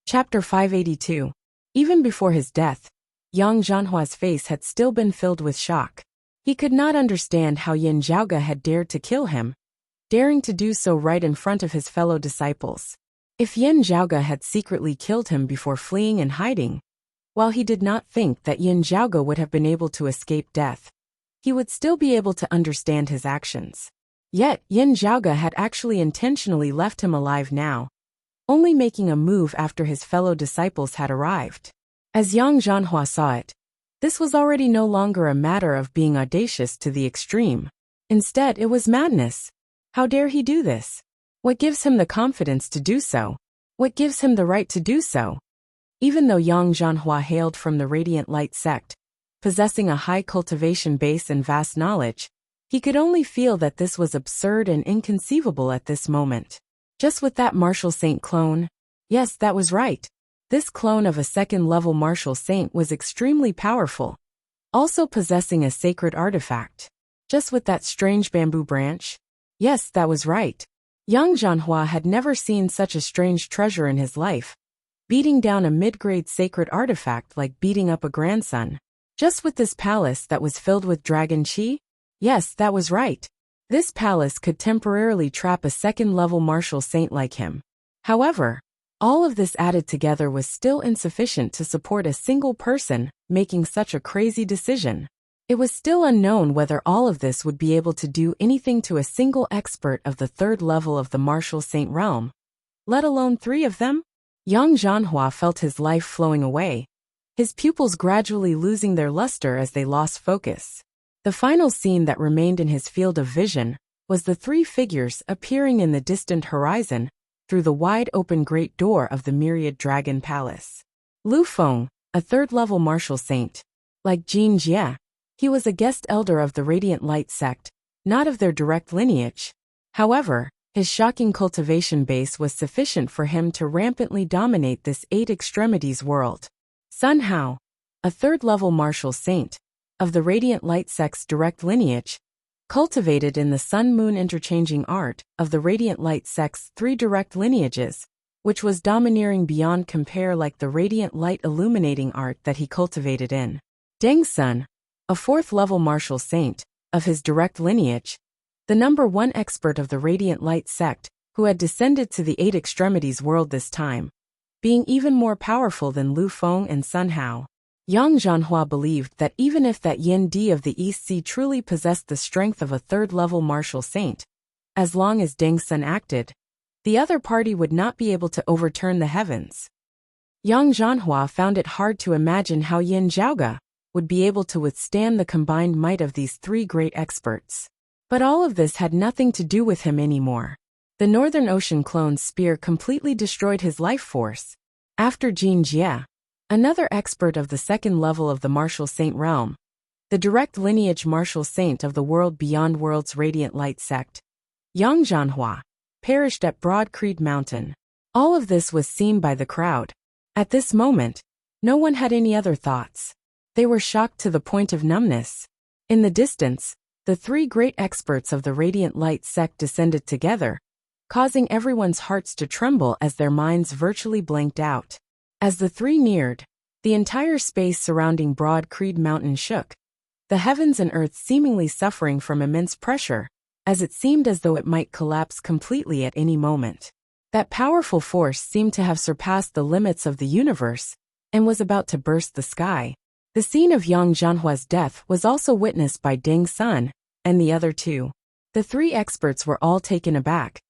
Chapter 582. Even before his death, Yang Zhanhua's face had still been filled with shock. He could not understand how Yin Zhaoge had dared to kill him, daring to do so right in front of his fellow disciples. If Yin Zhaoge had secretly killed him before fleeing and hiding, while he did not think that Yin Zhaoge would have been able to escape death, he would still be able to understand his actions. Yet, Yin Zhaoge had actually intentionally left him alive now, only making a move after his fellow disciples had arrived. As Yang Zhanhua saw it, this was already no longer a matter of being audacious to the extreme. Instead, it was madness. How dare he do this? What gives him the confidence to do so? What gives him the right to do so? Even though Yang Zhanhua hailed from the Radiant Light sect, possessing a high cultivation base and vast knowledge, he could only feel that this was absurd and inconceivable at this moment. Just with that martial saint clone? Yes, that was right. This clone of a second-level martial saint was extremely powerful, also possessing a sacred artifact. Just with that strange bamboo branch? Yes, that was right. Yang Zhanhua had never seen such a strange treasure in his life, beating down a mid-grade sacred artifact like beating up a grandson. Just with this palace that was filled with dragon chi? Yes, that was right. This palace could temporarily trap a second-level martial saint like him. However, all of this added together was still insufficient to support a single person making such a crazy decision. It was still unknown whether all of this would be able to do anything to a single expert of the third level of the martial saint realm, let alone three of them. Yang Zhanhua felt his life flowing away, his pupils gradually losing their luster as they lost focus. The final scene that remained in his field of vision was the three figures appearing in the distant horizon through the wide-open great door of the Myriad Dragon Palace. Lu Feng, a third-level martial saint. Like Jin Jie, he was a guest elder of the Radiant Light sect, not of their direct lineage. However, his shocking cultivation base was sufficient for him to rampantly dominate this eight extremities world. Sun Hao, a third-level martial saint, of the Radiant Light sect's direct lineage, cultivated in the sun-moon interchanging art of the Radiant Light sect's three direct lineages, which was domineering beyond compare like the Radiant Light illuminating art that he cultivated in. Deng Sun, a fourth-level martial saint, of his direct lineage, the number one expert of the Radiant Light sect, who had descended to the eight extremities world this time, being even more powerful than Lu Feng and Sun Hao. Yang Zhanhua believed that even if that Yin Di of the East Sea truly possessed the strength of a third-level martial saint, as long as Deng Sun acted, the other party would not be able to overturn the heavens. Yang Zhanhua found it hard to imagine how Yin Zhaoge would be able to withstand the combined might of these three great experts. But all of this had nothing to do with him anymore. The Northern Ocean clone's spear completely destroyed his life force. After Jin Jie, another expert of the second level of the martial saint realm, the direct lineage martial saint of the world beyond world's Radiant Light sect, Yang Zhanhua, perished at Broad Creed Mountain. All of this was seen by the crowd. At this moment, no one had any other thoughts. They were shocked to the point of numbness. In the distance, the three great experts of the Radiant Light sect descended together, causing everyone's hearts to tremble as their minds virtually blanked out. As the three neared, the entire space surrounding Broad Creed Mountain shook, the heavens and earth seemingly suffering from immense pressure, as it seemed as though it might collapse completely at any moment. That powerful force seemed to have surpassed the limits of the universe and was about to burst the sky. The scene of Yang Zhanhua's death was also witnessed by Deng Sun and the other two. The three experts were all taken aback,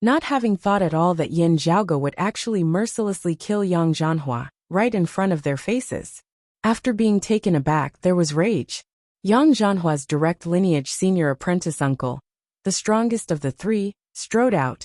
not having thought at all that Yin Zhaoge would actually mercilessly kill Yang Zhanhua right in front of their faces. After being taken aback, there was rage. Yang Zhanhua's direct lineage senior apprentice uncle, the strongest of the three, strode out,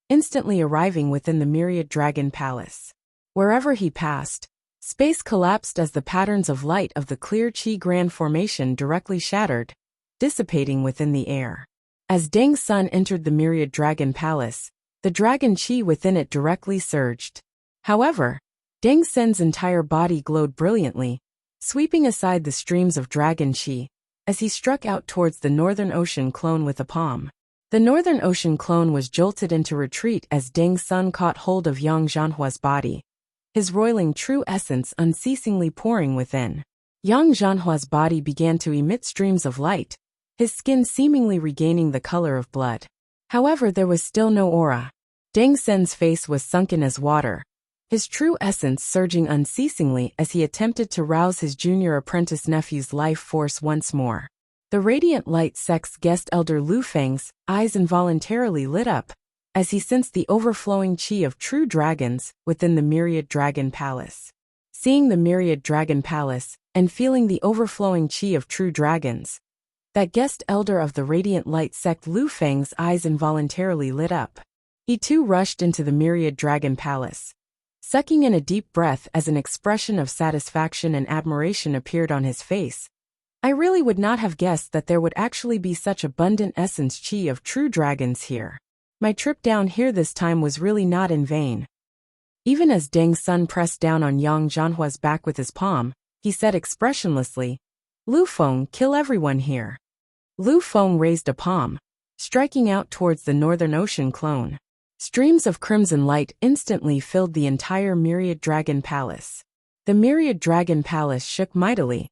instantly arriving within the Myriad Dragon Palace. Wherever he passed, space collapsed as the patterns of light of the clear Qi Grand Formation directly shattered, dissipating within the air. As Deng Sun entered the Myriad Dragon Palace, the dragon Qi within it directly surged. However, Deng Sun's entire body glowed brilliantly, sweeping aside the streams of dragon Qi, as he struck out towards the Northern Ocean clone with a palm. The Northern Ocean clone was jolted into retreat as Deng Sun caught hold of Yang Zhanhua's body, his roiling true essence unceasingly pouring within. Yang Zhanhua's body began to emit streams of light, his skin seemingly regaining the color of blood. However, there was still no aura. Deng Sen's face was sunken as water, his true essence surging unceasingly as he attempted to rouse his junior apprentice nephew's life force once more. The radiant light sect's guest elder Lu Feng's eyes involuntarily lit up as he sensed the overflowing qi of true dragons within the myriad dragon palace. Seeing the myriad dragon palace and feeling the overflowing qi of true dragons, that guest elder of the radiant light sect Lu Feng's eyes involuntarily lit up. He too rushed into the myriad dragon palace, sucking in a deep breath as an expression of satisfaction and admiration appeared on his face. I really would not have guessed that there would actually be such abundant essence qi of true dragons here. My trip down here this time was really not in vain. Even as Deng Sun pressed down on Yang Zhanhua's back with his palm, he said expressionlessly, "Lu Feng, kill everyone here." Lu Feng raised a palm, striking out towards the Northern Ocean clone. Streams of crimson light instantly filled the entire Myriad Dragon Palace. The Myriad Dragon Palace shook mightily,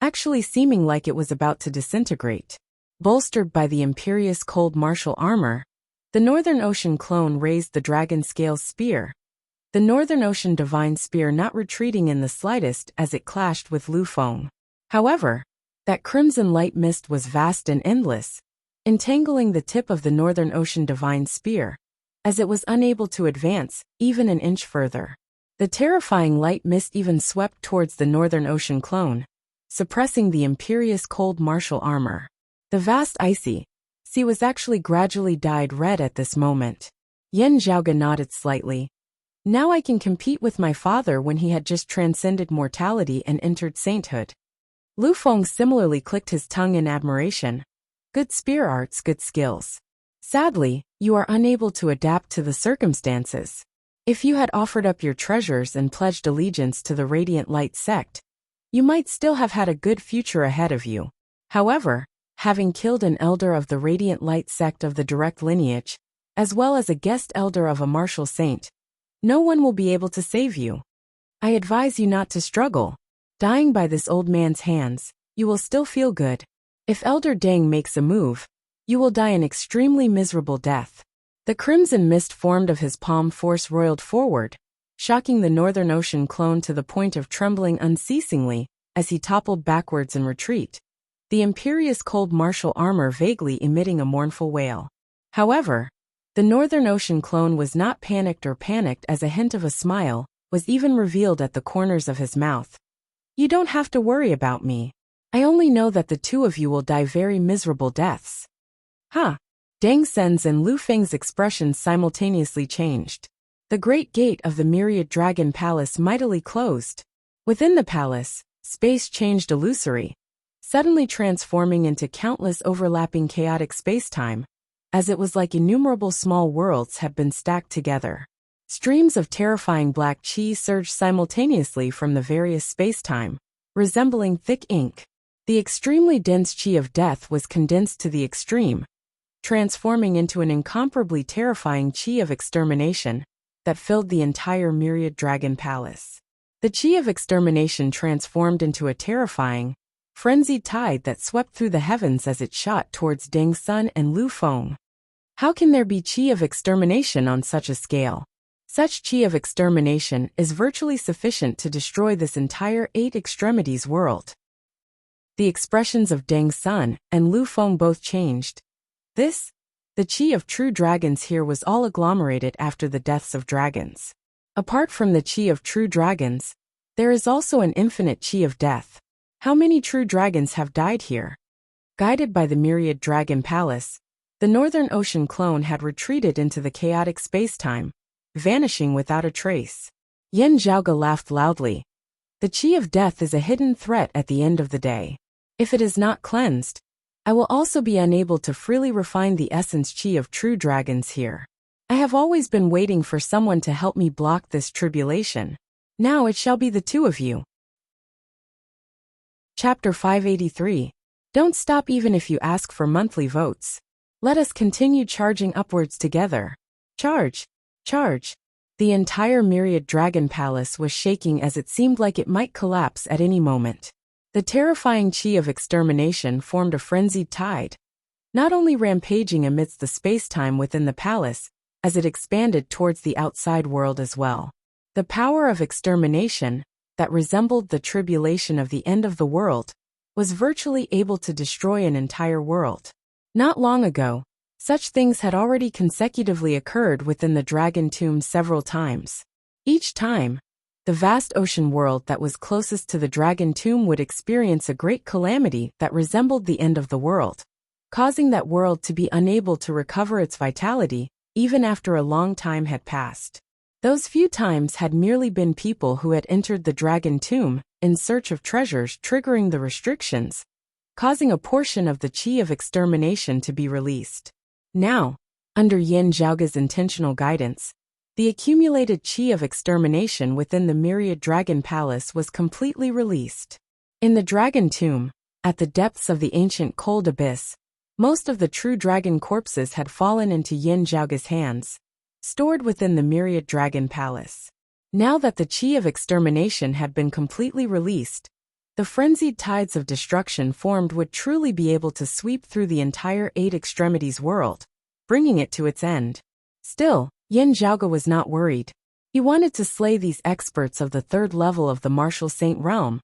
actually seeming like it was about to disintegrate. Bolstered by the imperious cold martial armor, the Northern Ocean clone raised the Dragon Scale Spear, the Northern Ocean Divine Spear not retreating in the slightest as it clashed with Lu Feng. However, that crimson light mist was vast and endless, entangling the tip of the Northern Ocean Divine Spear, as it was unable to advance even an inch further. The terrifying light mist even swept towards the Northern Ocean clone, suppressing the imperious cold martial armor. The vast icy sea was actually gradually dyed red at this moment. Yen Zhaoge nodded slightly. Now I can compete with my father when he had just transcended mortality and entered sainthood. Lu Feng similarly clicked his tongue in admiration. Good spear arts, good skills. Sadly, you are unable to adapt to the circumstances. If you had offered up your treasures and pledged allegiance to the Radiant Light sect, you might still have had a good future ahead of you. However, having killed an elder of the Radiant Light sect of the direct lineage, as well as a guest elder of a martial saint, no one will be able to save you. I advise you not to struggle. Dying by this old man's hands, you will still feel good. If Elder Deng makes a move, you will die an extremely miserable death. The crimson mist formed of his palm force roiled forward, shocking the Northern Ocean clone to the point of trembling unceasingly as he toppled backwards in retreat, the imperious cold martial armor vaguely emitting a mournful wail. However, the Northern Ocean clone was not panicked as a hint of a smile was even revealed at the corners of his mouth. You don't have to worry about me. I only know that the two of you will die very miserable deaths. Huh. Deng Sen's and Lu Feng's expressions simultaneously changed. The great gate of the Myriad Dragon Palace mightily closed. Within the palace, space changed illusory, suddenly transforming into countless overlapping chaotic space-time, as it was like innumerable small worlds had been stacked together. Streams of terrifying black qi surged simultaneously from the various space-time, resembling thick ink. The extremely dense qi of death was condensed to the extreme, transforming into an incomparably terrifying qi of extermination that filled the entire Myriad Dragon Palace. The qi of extermination transformed into a terrifying, frenzied tide that swept through the heavens as it shot towards Deng Sun and Lu Feng. How can there be qi of extermination on such a scale? Such qi of extermination is virtually sufficient to destroy this entire eight extremities world. The expressions of Deng Sun and Lu Feng both changed. The qi of true dragons here was all agglomerated after the deaths of dragons. Apart from the qi of true dragons, there is also an infinite qi of death. How many true dragons have died here? Guided by the Myriad Dragon Palace, the Northern Ocean clone had retreated into the chaotic space-time, vanishing without a trace. Yen Zhaoge laughed loudly. The qi of death is a hidden threat at the end of the day. If it is not cleansed, I will also be unable to freely refine the essence qi of true dragons here. I have always been waiting for someone to help me block this tribulation. Now it shall be the two of you. Chapter 583. Don't stop even if you ask for monthly votes. Let us continue charging upwards together. Charge! Charge! The entire myriad dragon palace was shaking as it seemed like it might collapse at any moment. The terrifying chi of extermination formed a frenzied tide, not only rampaging amidst the space-time within the palace, as it expanded towards the outside world as well. The power of extermination, that resembled the tribulation of the end of the world, was virtually able to destroy an entire world. Not long ago, such things had already consecutively occurred within the Dragon Tomb several times. Each time, the vast ocean world that was closest to the Dragon Tomb would experience a great calamity that resembled the end of the world, causing that world to be unable to recover its vitality, even after a long time had passed. Those few times had merely been people who had entered the Dragon Tomb in search of treasures, triggering the restrictions, causing a portion of the chi of extermination to be released. Now, under Yin Zhaoge's intentional guidance, the accumulated chi of extermination within the myriad dragon palace was completely released. In the Dragon Tomb, at the depths of the ancient cold abyss, most of the true dragon corpses had fallen into Yin Zhaoge's hands, stored within the myriad dragon palace. Now that the chi of extermination had been completely released, the frenzied tides of destruction formed would truly be able to sweep through the entire Eight Extremities world, bringing it to its end. Still, Yin Zhaoge was not worried. He wanted to slay these experts of the third level of the martial saint realm,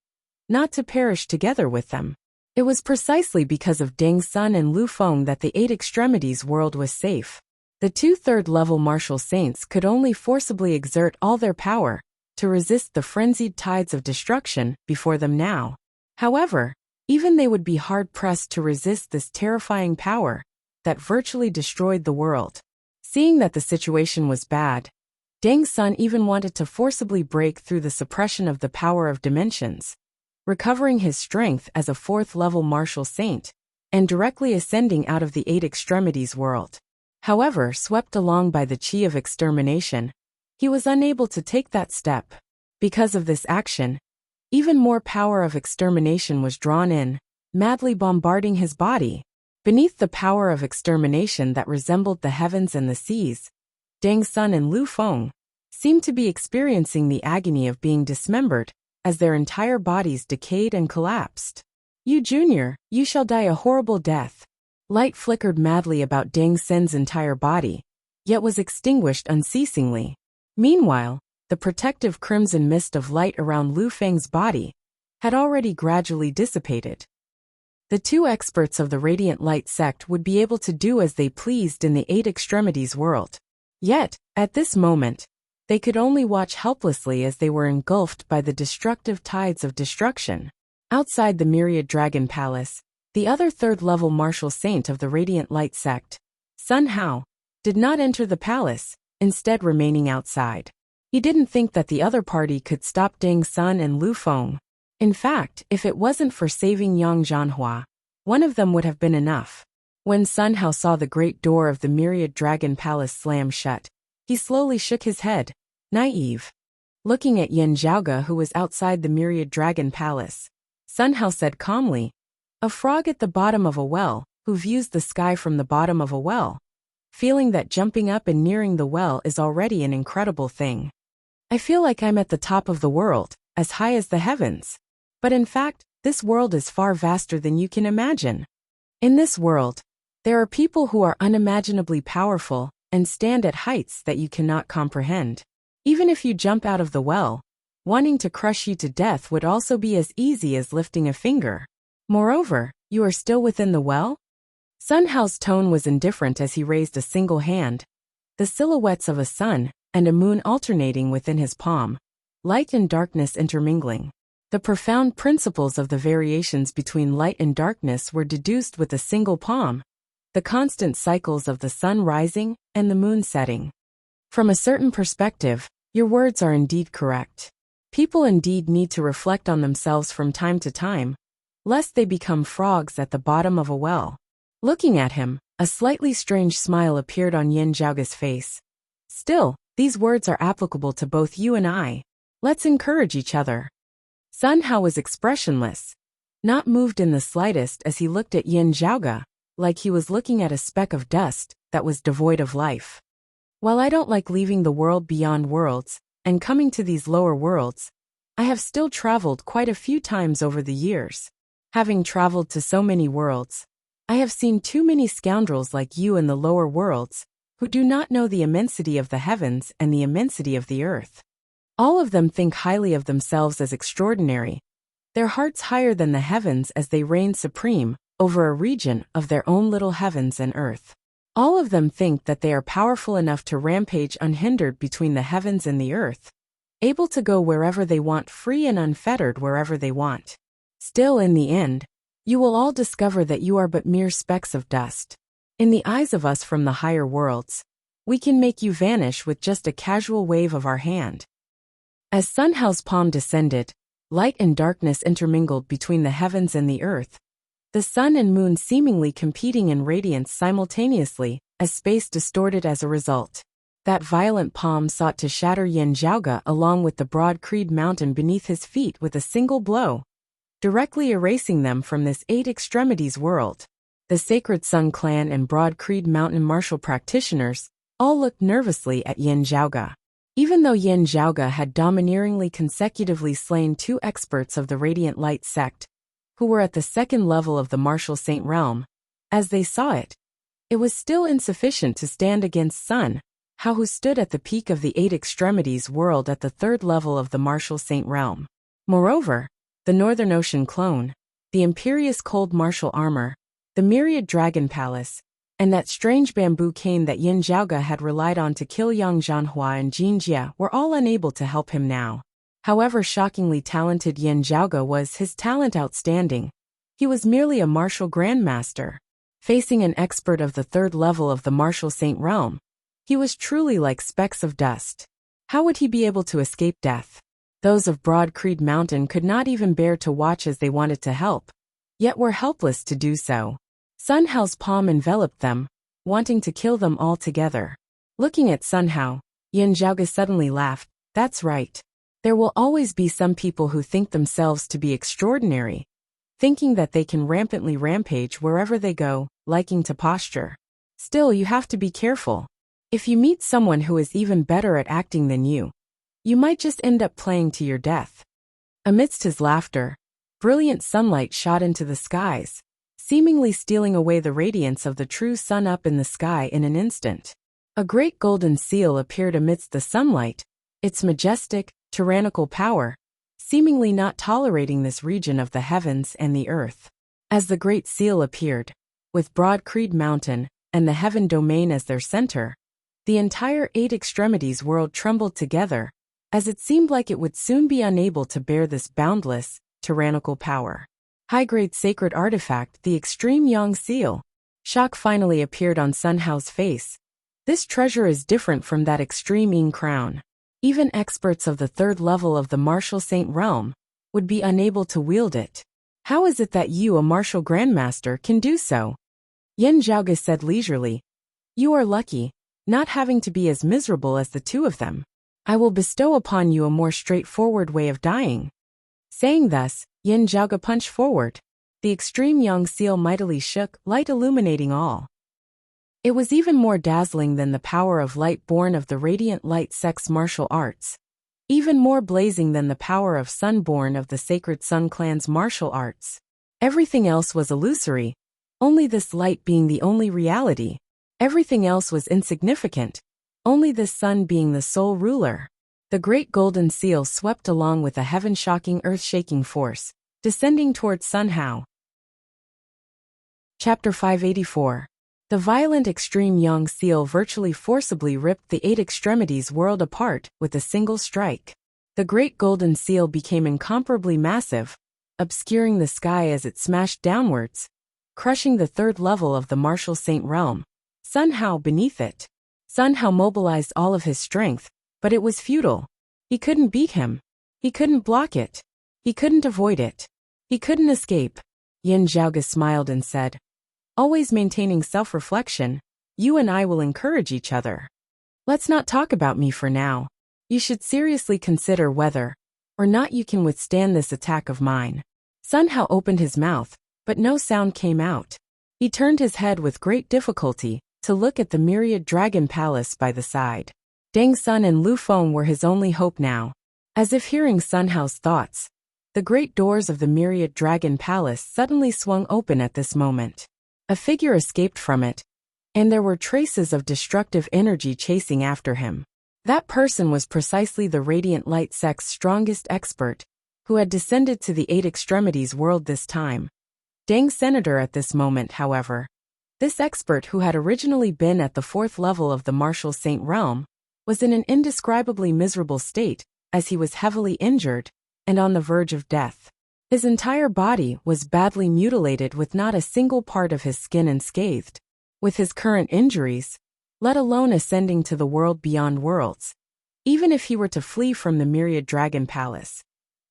not to perish together with them. It was precisely because of Deng Sun and Lu Feng that the Eight Extremities world was safe. The two third-level martial saints could only forcibly exert all their power to resist the frenzied tides of destruction before them now. However, even they would be hard-pressed to resist this terrifying power that virtually destroyed the world. Seeing that the situation was bad, Deng Sun even wanted to forcibly break through the suppression of the power of dimensions, recovering his strength as a fourth-level martial saint, and directly ascending out of the Eight Extremities world. However, swept along by the chi of extermination, he was unable to take that step. Because of this action, even more power of extermination was drawn in, madly bombarding his body. Beneath the power of extermination that resembled the heavens and the seas, Deng Sun and Lu Feng seemed to be experiencing the agony of being dismembered as their entire bodies decayed and collapsed. "You Junior, you shall die a horrible death." Light flickered madly about Deng Sun's entire body, yet was extinguished unceasingly. Meanwhile, the protective crimson mist of light around Lu Feng's body had already gradually dissipated. The two experts of the Radiant Light sect would be able to do as they pleased in the Eight Extremities world. Yet, at this moment, they could only watch helplessly as they were engulfed by the destructive tides of destruction. Outside the Myriad Dragon Palace, the other third-level martial saint of the Radiant Light sect, Sun Hao, did not enter the palace, instead remaining outside. He didn't think that the other party could stop Deng Sun and Lu Feng. In fact, if it wasn't for saving Yang Zhanhua, one of them would have been enough. When Sun Hao saw the great door of the Myriad Dragon Palace slam shut, he slowly shook his head, naive. Looking at Yin Zhaoge, who was outside the Myriad Dragon Palace, Sun Hao said calmly, "A frog at the bottom of a well, who views the sky from the bottom of a well, feeling that jumping up and nearing the well is already an incredible thing. I feel like I'm at the top of the world, as high as the heavens. But in fact, this world is far vaster than you can imagine. In this world, there are people who are unimaginably powerful and stand at heights that you cannot comprehend. Even if you jump out of the well, wanting to crush you to death would also be as easy as lifting a finger. Moreover, you are still within the well?" Sun Hao's tone was indifferent as he raised a single hand, the silhouettes of a sun and a moon alternating within his palm, light and darkness intermingling. The profound principles of the variations between light and darkness were deduced with a single palm, the constant cycles of the sun rising and the moon setting. From a certain perspective, your words are indeed correct. People indeed need to reflect on themselves from time to time, lest they become frogs at the bottom of a well. Looking at him, a slightly strange smile appeared on Yin Zhaoge's face. "Still, these words are applicable to both you and I. Let's encourage each other." Sun Hao was expressionless, not moved in the slightest as he looked at Yin Zhaoge, like he was looking at a speck of dust that was devoid of life. While I don't like leaving the world beyond worlds and coming to these lower worlds, I have still traveled quite a few times over the years. Having traveled to so many worlds, I have seen too many scoundrels like you in the lower worlds who do not know the immensity of the heavens and the immensity of the earth. All of them think highly of themselves as extraordinary, their hearts higher than the heavens as they reign supreme over a region of their own little heavens and earth. All of them think that they are powerful enough to rampage unhindered between the heavens and the earth, able to go wherever they want, free and unfettered wherever they want. Still, in the end, you will all discover that you are but mere specks of dust. In the eyes of us from the higher worlds, we can make you vanish with just a casual wave of our hand. As Sun Hao's palm descended, light and darkness intermingled between the heavens and the earth, the sun and moon seemingly competing in radiance simultaneously, as space distorted as a result. That violent palm sought to shatter Yanjiaoge along with the broad Creed mountain beneath his feet with a single blow, directly erasing them from this eight extremities world. The Sacred Sun clan and Broad Creed Mountain martial practitioners all looked nervously at Yanjiaoge. Even though Yanjiaoge had domineeringly consecutively slain two experts of the Radiant Light sect, who were at the second level of the martial saint realm, as they saw it, it was still insufficient to stand against Sun Hao, who stood at the peak of the eight extremities world at the third level of the martial saint realm. Moreover, the Northern Ocean clone, the imperious cold martial armor, the myriad dragon palace, and that strange bamboo cane that Yanjiaoge had relied on to kill Yang Zhanhua and Jin Jia were all unable to help him now. However shockingly talented Yanjiaoge was, his talent outstanding, he was merely a martial grandmaster. Facing an expert of the third level of the martial saint realm, he was truly like specks of dust. How would he be able to escape death? Those of Broad Creed Mountain could not even bear to watch as they wanted to help, yet were helpless to do so. Sun Hao's palm enveloped them, wanting to kill them all together. Looking at Sun Hao, Yanjiaoge suddenly laughed. That's right. There will always be some people who think themselves to be extraordinary, thinking that they can rampantly rampage wherever they go, liking to posture. Still, you have to be careful. If you meet someone who is even better at acting than you might just end up playing to your death. Amidst his laughter, brilliant sunlight shot into the skies, seemingly stealing away the radiance of the true sun up in the sky in an instant. A great golden seal appeared amidst the sunlight, its majestic, tyrannical power seemingly not tolerating this region of the heavens and the earth. As the great seal appeared, with Broad Creed Mountain and the heaven domain as their center, the entire eight extremities world trembled together, as it seemed like it would soon be unable to bear this boundless, tyrannical power. High-grade sacred artifact, the extreme Yang seal. Shock finally appeared on Sun Hao's face. This treasure is different from that extreme Ying crown. Even experts of the third level of the martial saint realm would be unable to wield it. How is it that you, a martial grandmaster, can do so? Yanjiaoge said leisurely. You are lucky, not having to be as miserable as the two of them. I will bestow upon you a more straightforward way of dying. Saying thus, Yanjiaoge punched forward. The extreme Yang seal mightily shook, light illuminating all. It was even more dazzling than the power of light born of the Radiant Light sect's martial arts, even more blazing than the power of sun born of the Sacred Sun clan's martial arts. Everything else was illusory, only this light being the only reality. Everything else was insignificant, only this sun being the sole ruler. The great golden seal swept along with a heaven-shocking, earth-shaking force, descending towards Sun Hao. Chapter 584. The violent extreme Yang seal virtually forcibly ripped the eight extremities world apart with a single strike. The great golden seal became incomparably massive, obscuring the sky as it smashed downwards, crushing the third level of the martial saint realm, Sun Hao beneath it. Sun Hao mobilized all of his strength, but it was futile. He couldn't beat him. He couldn't block it. He couldn't avoid it. He couldn't escape. Yanjiaoge smiled and said, always maintaining self-reflection, you and I will encourage each other. Let's not talk about me for now. You should seriously consider whether or not you can withstand this attack of mine. Sun Hao opened his mouth, but no sound came out. He turned his head with great difficulty, to look at the myriad dragon palace by the side. Deng Sun and Lu Feng were his only hope now. As if hearing Sun Hao's thoughts, the great doors of the myriad dragon palace suddenly swung open at this moment. A figure escaped from it, and there were traces of destructive energy chasing after him. That person was precisely the Radiant Light sect's strongest expert, who had descended to the Eight Extremities world this time. Deng Senator at this moment, however. This expert, who had originally been at the 4th level of the Martial Saint realm, was in an indescribably miserable state, as he was heavily injured and on the verge of death. His entire body was badly mutilated with not a single part of his skin unscathed. With his current injuries, let alone ascending to the world beyond worlds, even if he were to flee from the Myriad Dragon Palace,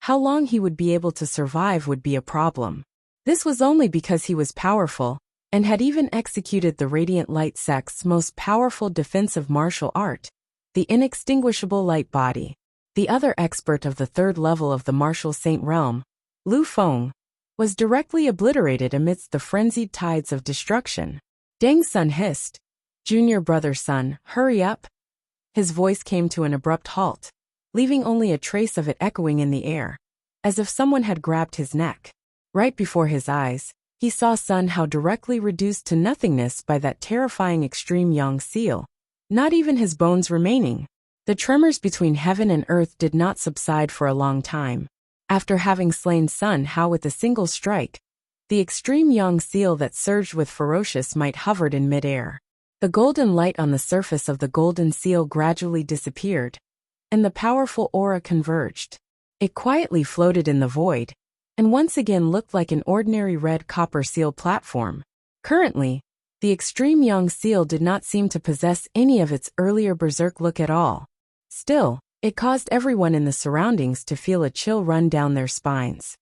how long he would be able to survive would be a problem. This was only because he was powerful, and had even executed the Radiant Light sect's most powerful defensive martial art, the Inextinguishable Light Body. The other expert of the 3rd level of the Martial Saint realm, Lu Feng, was directly obliterated amidst the frenzied tides of destruction. Deng Sun hissed, "Junior brother Sun, hurry up." His voice came to an abrupt halt, leaving only a trace of it echoing in the air, as if someone had grabbed his neck. Right before his eyes, he saw Sun Hao directly reduced to nothingness by that terrifying extreme Yang seal, not even his bones remaining. The tremors between heaven and earth did not subside for a long time. After having slain Sun Hao with a single strike, the extreme Yang seal that surged with ferocious might hovered in midair. The golden light on the surface of the golden seal gradually disappeared, and the powerful aura converged. It quietly floated in the void, and once again looked like an ordinary red copper seal platform. Currently, the extreme Yang seal did not seem to possess any of its earlier berserk look at all. Still, it caused everyone in the surroundings to feel a chill run down their spines.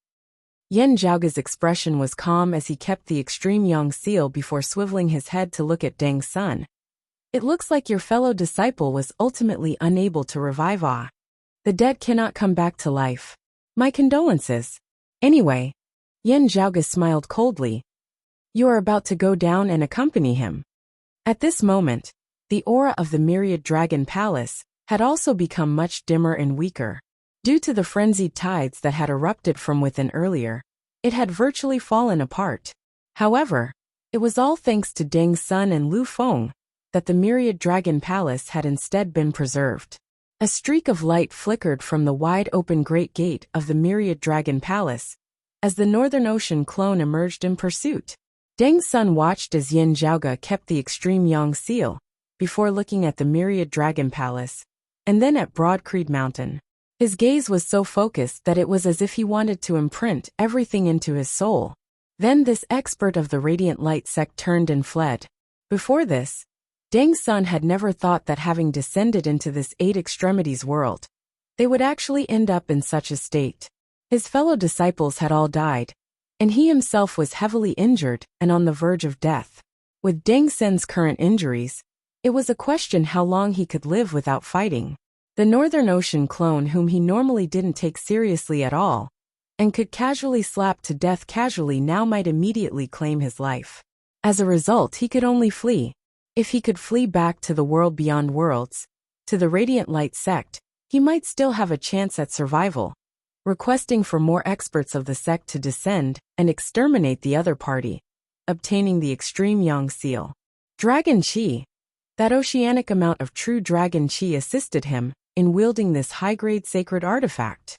Yan Zhaoge's expression was calm as he kept the extreme Yang seal before swiveling his head to look at Deng Sun. "It looks like your fellow disciple was ultimately unable to revive. The dead cannot come back to life. My condolences. Anyway," Yan Zhaoge smiled coldly, "you are about to go down and accompany him." At this moment, the aura of the Myriad Dragon Palace had also become much dimmer and weaker. Due to the frenzied tides that had erupted from within earlier, it had virtually fallen apart. However, it was all thanks to Deng Sun and Lu Feng that the Myriad Dragon Palace had instead been preserved. A streak of light flickered from the wide-open great gate of the Myriad Dragon Palace as the Northern Ocean clone emerged in pursuit. Deng Sun watched as Yan Zhaoge kept the extreme Yang seal, before looking at the Myriad Dragon Palace, and then at Broad Creed Mountain. His gaze was so focused that it was as if he wanted to imprint everything into his soul. Then this expert of the Radiant Light sect turned and fled. Before this, Deng Sun had never thought that having descended into this Eight Extremities world, they would actually end up in such a state. His fellow disciples had all died, and he himself was heavily injured and on the verge of death. With Deng Sun's current injuries, it was a question how long he could live without fighting. The Northern Ocean clone, whom he normally didn't take seriously at all, and could casually slap to death casually, now might immediately claim his life. As a result, he could only flee. If he could flee back to the world beyond worlds, to the Radiant Light sect, he might still have a chance at survival. Requesting for more experts of the sect to descend and exterminate the other party, obtaining the extreme Yang seal. Dragon Qi. That oceanic amount of true dragon Qi assisted him in wielding this high-grade sacred artifact.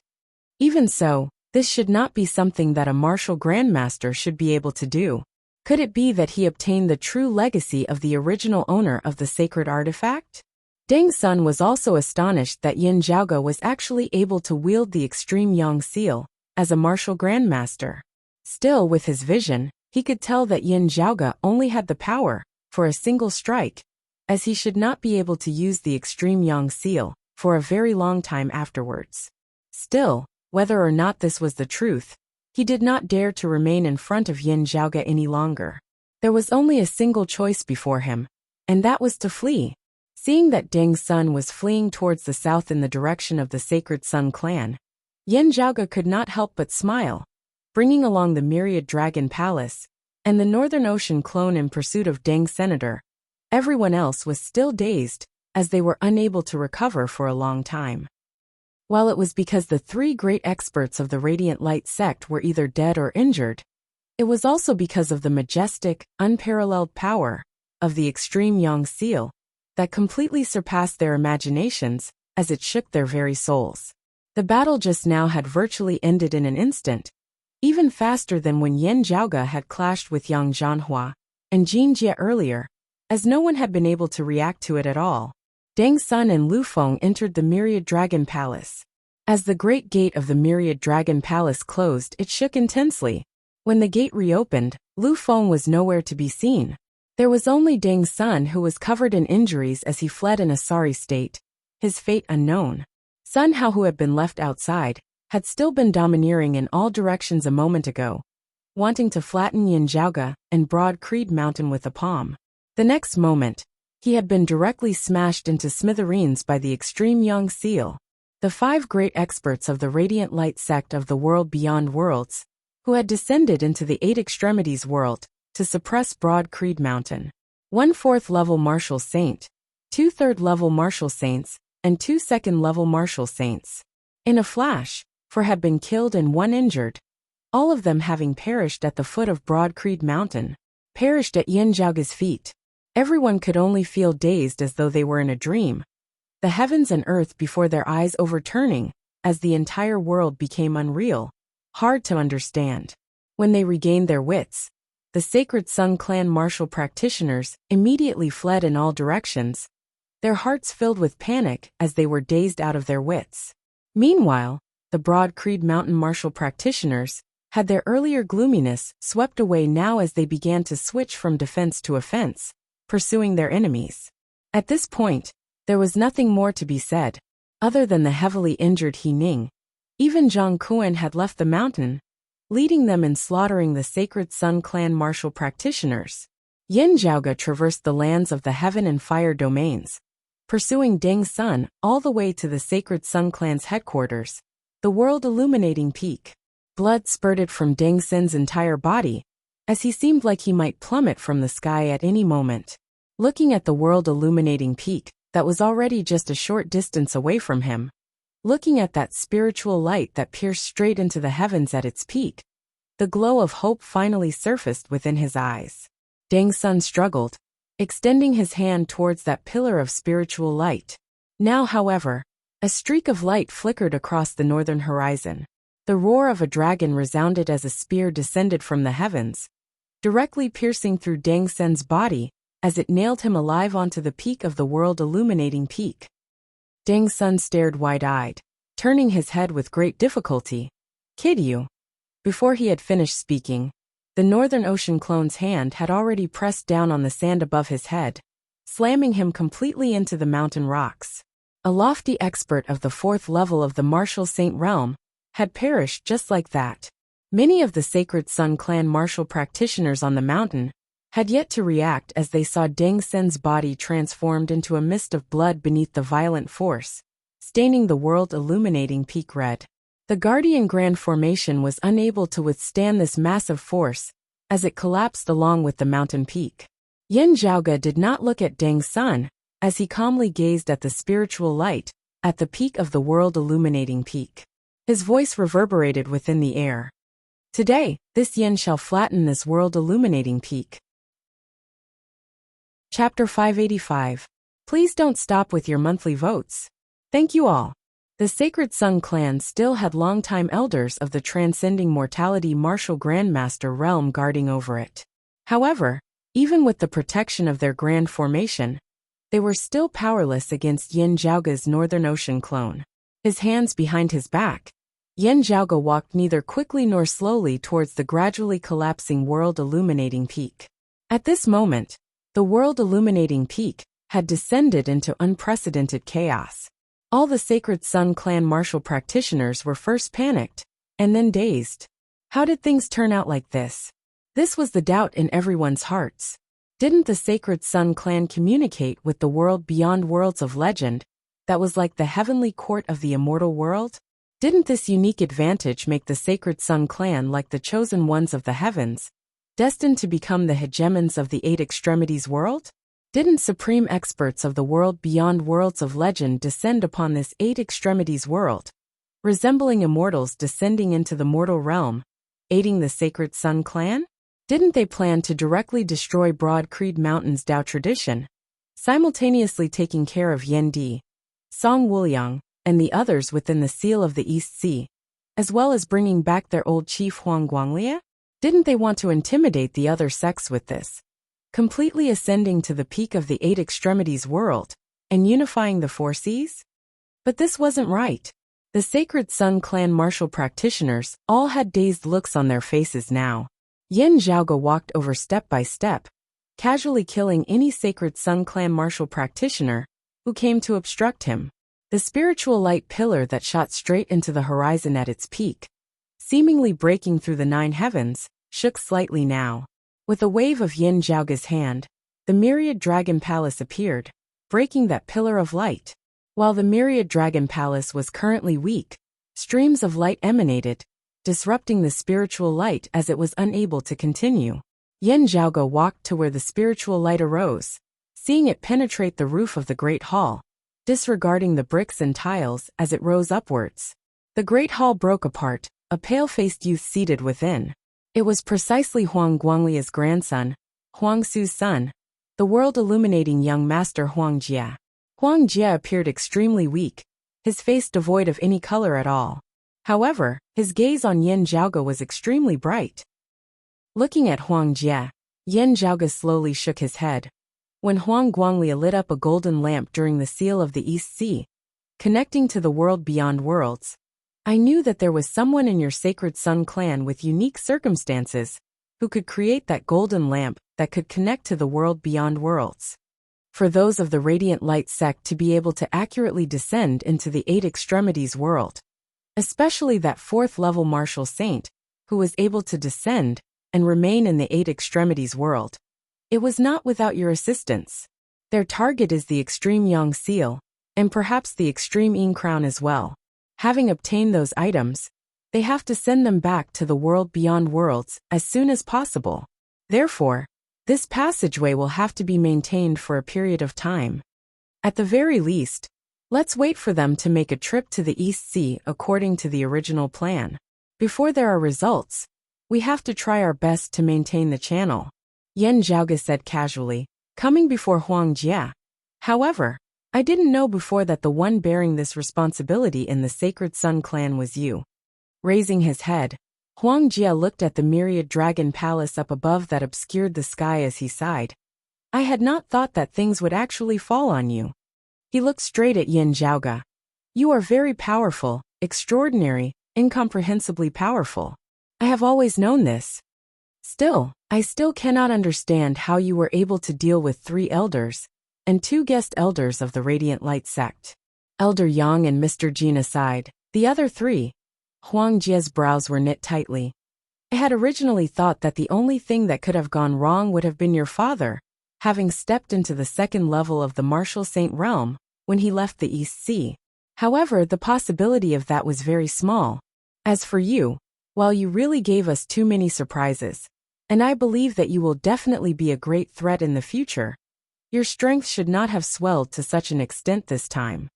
Even so, this should not be something that a martial grandmaster should be able to do. Could it be that he obtained the true legacy of the original owner of the sacred artifact? Deng Sun was also astonished that Yan Zhaoge was actually able to wield the extreme Yang seal as a martial grandmaster. Still, with his vision, he could tell that Yan Zhaoge only had the power for a single strike, as he should not be able to use the extreme Yang seal for a very long time afterwards. Still, whether or not this was the truth, he did not dare to remain in front of Yan Zhaoge any longer. There was only a single choice before him, and that was to flee. Seeing that Deng Sun was fleeing towards the south in the direction of the Sacred Sun clan, Yan Zhaoge could not help but smile, bringing along the Myriad Dragon Palace and the Northern Ocean clone in pursuit of Deng Senator. Everyone else was still dazed, as they were unable to recover for a long time. While it was because the three great experts of the Radiant Light sect were either dead or injured, it was also because of the majestic, unparalleled power of the extreme Yang seal that completely surpassed their imaginations as it shook their very souls. The battle just now had virtually ended in an instant, even faster than when Yan Zhaoge had clashed with Yang Zhanhua and Jin Jie earlier, as no one had been able to react to it at all. Deng Sun and Lu Feng entered the Myriad Dragon Palace. As the great gate of the Myriad Dragon Palace closed, it shook intensely. When the gate reopened, Lu Feng was nowhere to be seen. There was only Deng Sun, who was covered in injuries as he fled in a sorry state, his fate unknown. Sun Hao, who had been left outside, had still been domineering in all directions a moment ago, wanting to flatten Yin Zhaoge and Broad Creed Mountain with a palm. The next moment, he had been directly smashed into smithereens by the extreme Yang seal. The five great experts of the Radiant Light sect of the world beyond worlds, who had descended into the Eight Extremities world to suppress Broad Creed Mountain. 1 4th-level martial saint, 2 3rd-level martial saints, and 2 2nd-level martial saints. In a flash, 4 had been killed and 1 injured, all of them having perished at the foot of Broad Creed Mountain, perished at Yin Zhaoge's feet. Everyone could only feel dazed as though they were in a dream, the heavens and earth before their eyes overturning, as the entire world became unreal, hard to understand. When they regained their wits, the Sacred Sun Clan martial practitioners immediately fled in all directions, their hearts filled with panic as they were dazed out of their wits. Meanwhile, the Broad Creed Mountain martial practitioners had their earlier gloominess swept away now as they began to switch from defense to offense, pursuing their enemies. At this point, there was nothing more to be said, other than the heavily injured He Ning. Even Zhang Kuan had left the mountain, leading them in slaughtering the Sacred Sun Clan martial practitioners. Yin Zhaoge traversed the lands of the Heaven and Fire domains, pursuing Deng Sun all the way to the Sacred Sun Clan's headquarters, the World Illuminating Peak. Blood spurted from Deng Sun's entire body, as he seemed like he might plummet from the sky at any moment. Looking at the World Illuminating Peak, that was already just a short distance away from him, looking at that spiritual light that pierced straight into the heavens at its peak, the glow of hope finally surfaced within his eyes. Deng Sun struggled, extending his hand towards that pillar of spiritual light. Now, however, a streak of light flickered across the northern horizon. The roar of a dragon resounded as a spear descended from the heavens, directly piercing through Deng Sun's body, as it nailed him alive onto the peak of the World Illuminating Peak. Deng Sun stared wide-eyed, turning his head with great difficulty. "Kid you?" Before he had finished speaking, the Northern Ocean clone's hand had already pressed down on the sand above his head, slamming him completely into the mountain rocks. A lofty expert of the 4th level of the Martial Saint realm had perished just like that. Many of the Sacred Sun Clan martial practitioners on the mountain had yet to react as they saw Deng Sun's body transformed into a mist of blood beneath the violent force, staining the World Illuminating Peak red. The Guardian Grand Formation was unable to withstand this massive force, as it collapsed along with the mountain peak. Yin Zhaoge did not look at Deng Sun, as he calmly gazed at the spiritual light, at the peak of the World Illuminating Peak. His voice reverberated within the air. "Today, this yin shall flatten this World Illuminating Peak." Chapter 585. Please don't stop with your monthly votes. Thank you all. The Sacred Sun Clan still had longtime elders of the Transcending Mortality Martial Grandmaster realm guarding over it. However, even with the protection of their Grand Formation, they were still powerless against Yin Zhaoge's Northern Ocean clone. His hands behind his back, Yin Zhaoge walked neither quickly nor slowly towards the gradually collapsing World Illuminating Peak. At this moment, the World Illuminating Peak had descended into unprecedented chaos. All the Sacred Sun Clan martial practitioners were first panicked, and then dazed. How did things turn out like this? This was the doubt in everyone's hearts. Didn't the Sacred Sun Clan communicate with the world beyond worlds of legend, that was like the heavenly court of the immortal world? Didn't this unique advantage make the Sacred Sun Clan like the chosen ones of the heavens, destined to become the hegemons of the Eight Extremities world? Didn't supreme experts of the world beyond worlds of legend descend upon this eight extremities world, resembling immortals descending into the mortal realm, aiding the Sacred Sun clan? Didn't they plan to directly destroy Broad Creed Mountain's Dao tradition, simultaneously taking care of Yen Di, Song Wuliang, and the others within the Seal of the East Sea, as well as bringing back their old chief Huang Guanglia? Didn't they want to intimidate the other sects with this, completely ascending to the peak of the eight extremities world, and unifying the four seas? But this wasn't right. The Sacred Sun clan martial practitioners all had dazed looks on their faces now. Yin Zhaoge walked over step by step, casually killing any Sacred Sun clan martial practitioner who came to obstruct him. The spiritual light pillar that shot straight into the horizon at its peak, seemingly breaking through the nine heavens, shook slightly now. With a wave of Yin Zhaoge's hand, the Myriad Dragon Palace appeared, breaking that pillar of light. While the Myriad Dragon Palace was currently weak, streams of light emanated, disrupting the spiritual light as it was unable to continue. Yin Zhaoge walked to where the spiritual light arose, seeing it penetrate the roof of the Great Hall, disregarding the bricks and tiles as it rose upwards. The Great Hall broke apart, a pale-faced youth seated within. It was precisely Huang Guanglia's grandson, Huang Su's son, the world-illuminating young master Huang Jia. Huang Jia appeared extremely weak, his face devoid of any color at all. However, his gaze on Yin Zhaoge was extremely bright. Looking at Huang Jia, Yin Zhaoge slowly shook his head. When Huang Guanglia lit up a golden lamp during the Seal of the East Sea, connecting to the world beyond worlds, I knew that there was someone in your Sacred Sun clan with unique circumstances who could create that golden lamp that could connect to the world beyond worlds. For those of the Radiant Light sect to be able to accurately descend into the eight extremities world, especially that fourth-level martial saint who was able to descend and remain in the eight extremities world, it was not without your assistance. Their target is the Extreme Yang Seal, and perhaps the Extreme Yin Crown as well. Having obtained those items, they have to send them back to the world beyond worlds as soon as possible. Therefore, this passageway will have to be maintained for a period of time. At the very least, let's wait for them to make a trip to the East Sea according to the original plan. Before there are results, we have to try our best to maintain the channel, Yin Zhaoge said casually, coming before Huang Jia. However, I didn't know before that the one bearing this responsibility in the Sacred Sun clan was you. Raising his head, Huang Jia looked at the Myriad Dragon Palace up above that obscured the sky as he sighed. I had not thought that things would actually fall on you. He looked straight at Yin Zhaoge. You are very powerful, extraordinary, incomprehensibly powerful. I have always known this. Still, I still cannot understand how you were able to deal with 3 elders and 2 guest elders of the Radiant Light sect. Elder Yang and Mr. Jin aside, the other 3. Huang Jia's brows were knit tightly. I had originally thought that the only thing that could have gone wrong would have been your father, having stepped into the second level of the Martial Saint realm when he left the East Sea. However, the possibility of that was very small. As for you, while you really gave us too many surprises, and I believe that you will definitely be a great threat in the future, your strength should not have swelled to such an extent this time.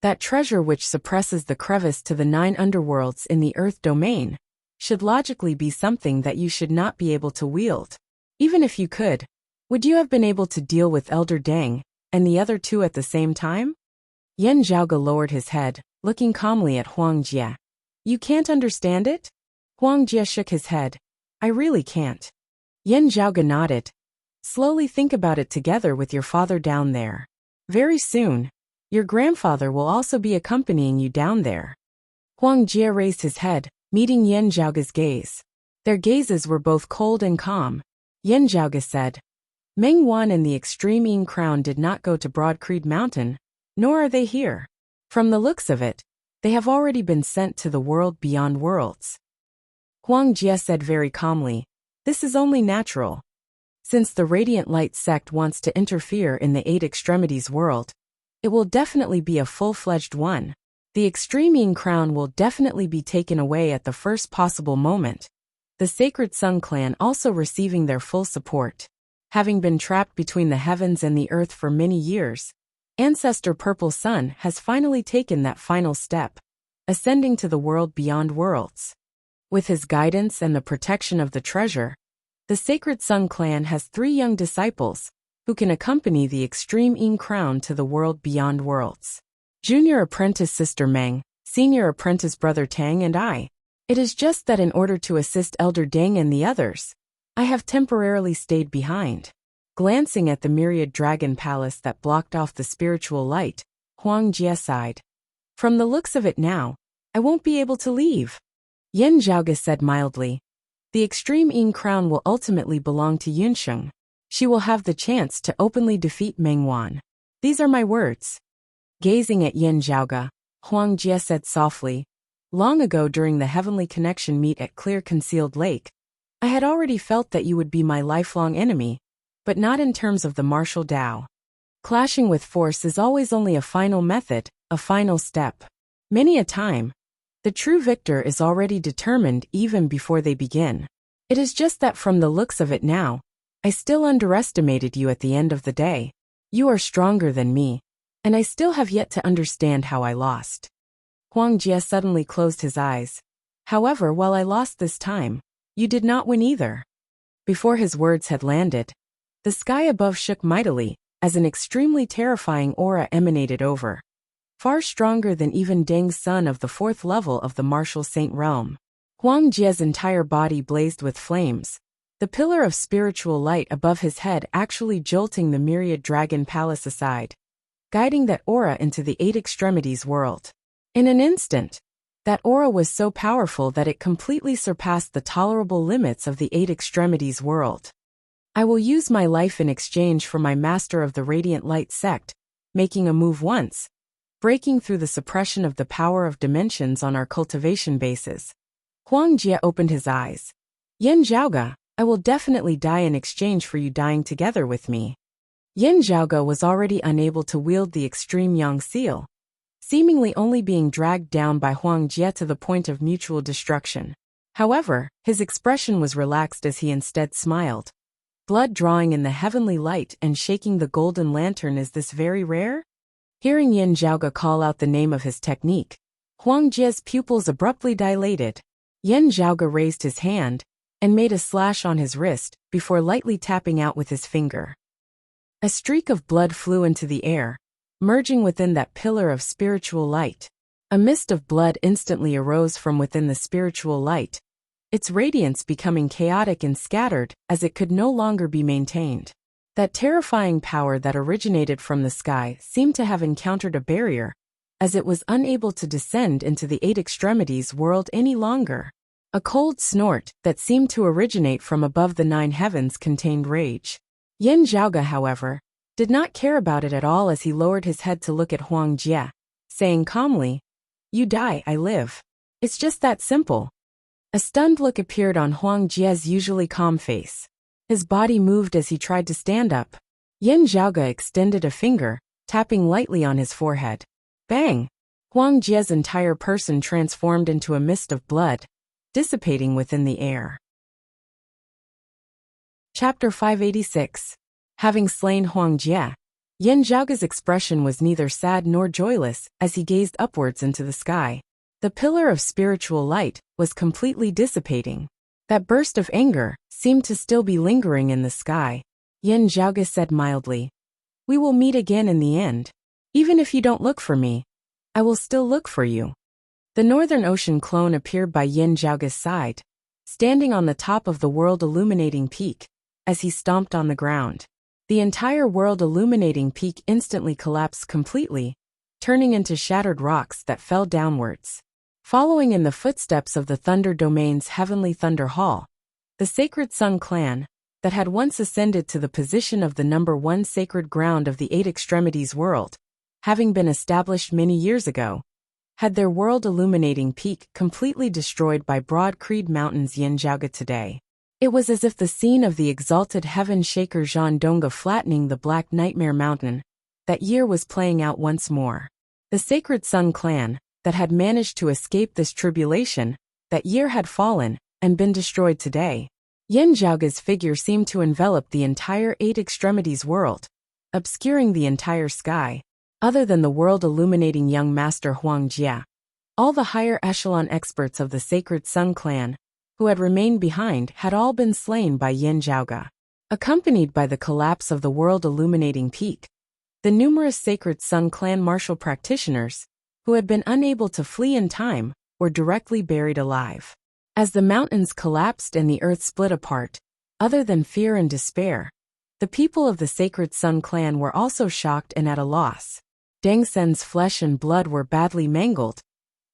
That treasure which suppresses the crevice to the 9 underworlds in the Earth domain should logically be something that you should not be able to wield. Even if you could, would you have been able to deal with Elder Deng and the other 2 at the same time? Yin Zhaoge lowered his head, looking calmly at Huang Jia. You can't understand it? Huang Jia shook his head. I really can't. Yin Zhaoge nodded. Slowly think about it together with your father down there. Very soon, your grandfather will also be accompanying you down there. Huang Jia raised his head, meeting Yin Zhaoge's gaze. Their gazes were both cold and calm. Yin Zhaoge said, Meng Wan and the Extreme Yin Crown did not go to Broad Creed Mountain, nor are they here. From the looks of it, they have already been sent to the world beyond worlds. Huang Jia said very calmly, this is only natural. Since the Radiant Light sect wants to interfere in the 8 extremities world, it will definitely be a full-fledged one. The Extreme Yin Crown will definitely be taken away at the first possible moment, the Sacred Sun clan also receiving their full support. Having been trapped between the heavens and the earth for many years, Ancestor Purple Sun has finally taken that final step, ascending to the world beyond worlds. With his guidance and the protection of the treasure, the Sacred Sun clan has 3 young disciples who can accompany the Extreme Yin Crown to the world beyond worlds. Junior Apprentice Sister Meng, Senior Apprentice Brother Tang and I. It is just that in order to assist Elder Deng and the others, I have temporarily stayed behind. Glancing at the myriad dragon palace that blocked off the spiritual light, Huang Jie sighed. From the looks of it now, I won't be able to leave. Yin Zhaoge said mildly. The Extreme Yin Crown will ultimately belong to Yunsheng. She will have the chance to openly defeat Meng Wan. These are my words. Gazing at Yin Zhaoge, Huang Jie said softly, long ago during the Heavenly Connection meet at Clear Concealed Lake, I had already felt that you would be my lifelong enemy, but not in terms of the martial Tao. Clashing with force is always only a final method, a final step. Many a time, the true victor is already determined even before they begin. It is just that from the looks of it now, I still underestimated you at the end of the day. You are stronger than me, and I still have yet to understand how I lost. Huang Jie suddenly closed his eyes. However, while I lost this time, you did not win either. Before his words had landed, the sky above shook mightily, as an extremely terrifying aura emanated over. Far stronger than even Deng's son of the 4th level of the martial saint realm. Huang Jie's entire body blazed with flames, the pillar of spiritual light above his head actually jolting the myriad dragon palace aside, guiding that aura into the 8 extremities world. In an instant, that aura was so powerful that it completely surpassed the tolerable limits of the 8 extremities world. I will use my life in exchange for my master of the Radiant Light sect, making a move once, breaking through the suppression of the power of dimensions on our cultivation bases. Huang Jie opened his eyes. Yin Zhaoge, I will definitely die in exchange for you dying together with me. Yin Zhaoge was already unable to wield the extreme Yang seal, seemingly only being dragged down by Huang Jie to the point of mutual destruction. However, his expression was relaxed as he instead smiled. Blood drawing in the heavenly light and shaking the golden lantern, is this very rare? Hearing Yin Zhaoge call out the name of his technique, Huang Jie's pupils abruptly dilated. Yin Zhaoge raised his hand and made a slash on his wrist before lightly tapping out with his finger. A streak of blood flew into the air, merging within that pillar of spiritual light. A mist of blood instantly arose from within the spiritual light, its radiance becoming chaotic and scattered as it could no longer be maintained. That terrifying power that originated from the sky seemed to have encountered a barrier, as it was unable to descend into the 8 extremities world any longer. A cold snort that seemed to originate from above the 9 heavens contained rage. Yin Zhaoge, however, did not care about it at all as he lowered his head to look at Huang Jie, saying calmly, "You die, I live. It's just that simple." A stunned look appeared on Huang Jie's usually calm face. His body moved as he tried to stand up. Yin Zhaoge extended a finger, tapping lightly on his forehead. Bang! Huang Jie's entire person transformed into a mist of blood, dissipating within the air. Chapter 586. Having slain Huang Jie, Yin Zhaoge's expression was neither sad nor joyless as he gazed upwards into the sky. The pillar of spiritual light was completely dissipating. That burst of anger seemed to still be lingering in the sky. Yin Zhaoge said mildly, "We will meet again in the end. Even if you don't look for me, I will still look for you." The Northern Ocean clone appeared by Yin Zhaoge's side, standing on the top of the world illuminating peak, as he stomped on the ground. The entire world illuminating peak instantly collapsed completely, turning into shattered rocks that fell downwards. Following in the footsteps of the Thunder Domain's Heavenly Thunder Hall, the Sacred Sun clan, that had once ascended to the position of the #1 sacred ground of the 8 extremities world, having been established many years ago, had their world illuminating peak completely destroyed by Broad Creed Mountain's Yin Zhaoge today. It was as if the scene of the exalted heaven shaker Zhan Dongge flattening the Black Nightmare Mountain that year was playing out once more. The Sacred Sun clan, that had managed to escape this tribulation, that year had fallen and been destroyed today. Yin Zhaoga's figure seemed to envelop the entire eight extremities world, obscuring the entire sky. Other than the world-illuminating young master Huang Jia, all the higher echelon experts of the Sacred Sun clan, who had remained behind, had all been slain by Yin Zhaoga. Accompanied by the collapse of the world-illuminating peak, the numerous Sacred Sun clan martial practitioners, who had been unable to flee in time, were directly buried alive. As the mountains collapsed and the earth split apart, other than fear and despair, the people of the Sacred Sun clan were also shocked and at a loss. Deng Sen's flesh and blood were badly mangled,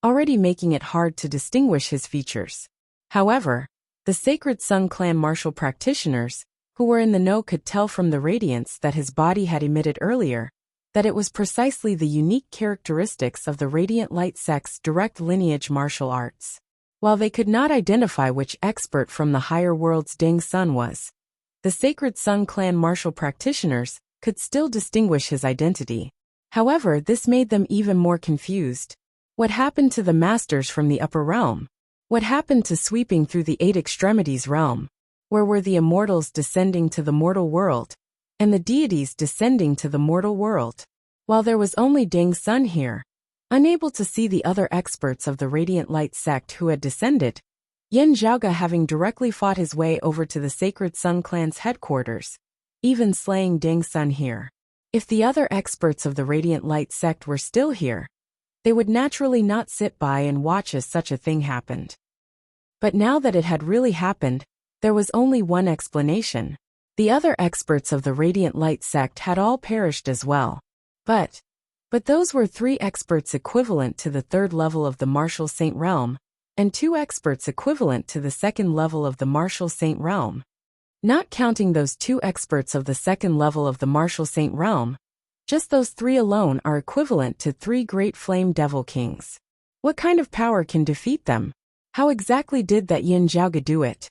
already making it hard to distinguish his features. However, the Sacred Sun clan martial practitioners, who were in the know, could tell from the radiance that his body had emitted earlier, that it was precisely the unique characteristics of the Radiant Light sect's direct lineage martial arts. While they could not identify which expert from the higher worlds Deng Sen was, the Sacred Sun clan martial practitioners could still distinguish his identity. However, this made them even more confused. What happened to the masters from the upper realm? What happened to sweeping through the eight extremities realm? Where were the immortals descending to the mortal world, and the deities descending to the mortal world? While there was only Deng Sen here, unable to see the other experts of the Radiant Light sect who had descended, Yin Zhaoga having directly fought his way over to the Sacred Sun clan's headquarters, even slaying Deng Sen here. If the other experts of the Radiant Light sect were still here, they would naturally not sit by and watch as such a thing happened. But now that it had really happened, there was only one explanation. The other experts of the Radiant Light sect had all perished as well. But those were 3 experts equivalent to the 3rd level of the Martial Saint Realm, and 2 experts equivalent to the 2nd level of the Martial Saint Realm. Not counting those 2 experts of the 2nd level of the Martial Saint Realm, just those 3 alone are equivalent to 3 great Flame Devil Kings. What kind of power can defeat them? How exactly did that Yin Zhaoga do it?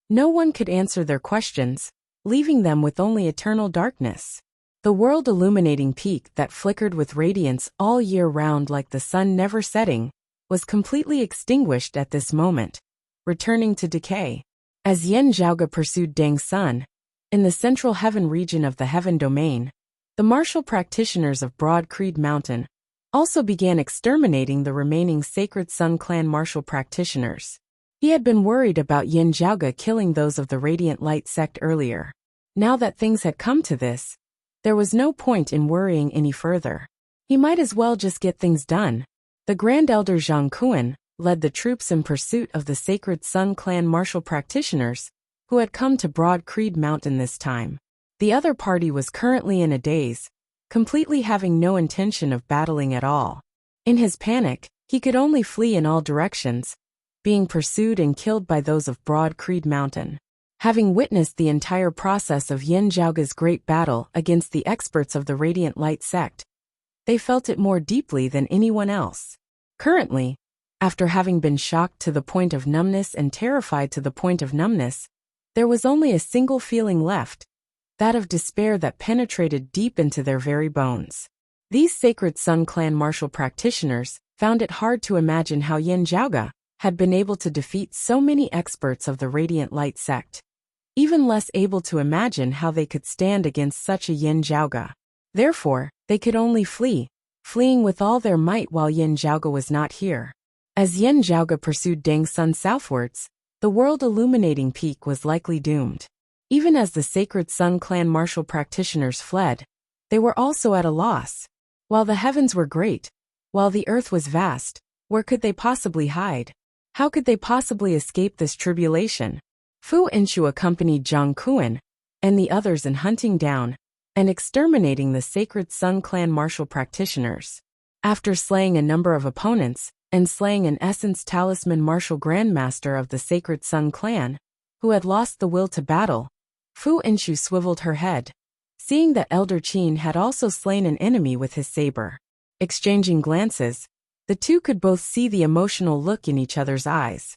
No one could answer their questions, leaving them with only eternal darkness. The world-illuminating peak that flickered with radiance all year round like the sun never setting, was completely extinguished at this moment, returning to decay. As Yin Zhaoga pursued Deng Sen, in the central heaven region of the heaven domain, the martial practitioners of Broad Creed Mountain also began exterminating the remaining Sacred Sun clan martial practitioners. He had been worried about Yin Zhaoga killing those of the Radiant Light sect earlier. Now that things had come to this, there was no point in worrying any further. He might as well just get things done. The Grand Elder Zhang Kuan led the troops in pursuit of the Sacred Sun clan martial practitioners, who had come to Broad Creed Mountain this time. The other party was currently in a daze, completely having no intention of battling at all. In his panic, he could only flee in all directions, being pursued and killed by those of Broad Creed Mountain. Having witnessed the entire process of Yin Zhaoga's great battle against the experts of the Radiant Light sect, they felt it more deeply than anyone else. Currently, after having been shocked to the point of numbness and terrified to the point of numbness, there was only a single feeling left, that of despair that penetrated deep into their very bones. These Sacred Sun clan martial practitioners found it hard to imagine how Yin Zhaoga had been able to defeat so many experts of the Radiant Light sect. Even less able to imagine how they could stand against such a Yin Zhaoga. Therefore, they could only flee, fleeing with all their might while Yin Zhaoga was not here. As Yin Zhaoga pursued Deng Sen southwards, the world-illuminating peak was likely doomed. Even as the Sacred Sun clan martial practitioners fled, they were also at a loss. While the heavens were great, while the earth was vast, where could they possibly hide? How could they possibly escape this tribulation? Fu Inshu accompanied Zhang Kuan and the others in hunting down and exterminating the Sacred Sun clan martial practitioners. After slaying a number of opponents and slaying an Essence Talisman martial grandmaster of the Sacred Sun clan, who had lost the will to battle, Fu Inshu swiveled her head, seeing that Elder Qin had also slain an enemy with his saber. Exchanging glances, the two could both see the emotional look in each other's eyes.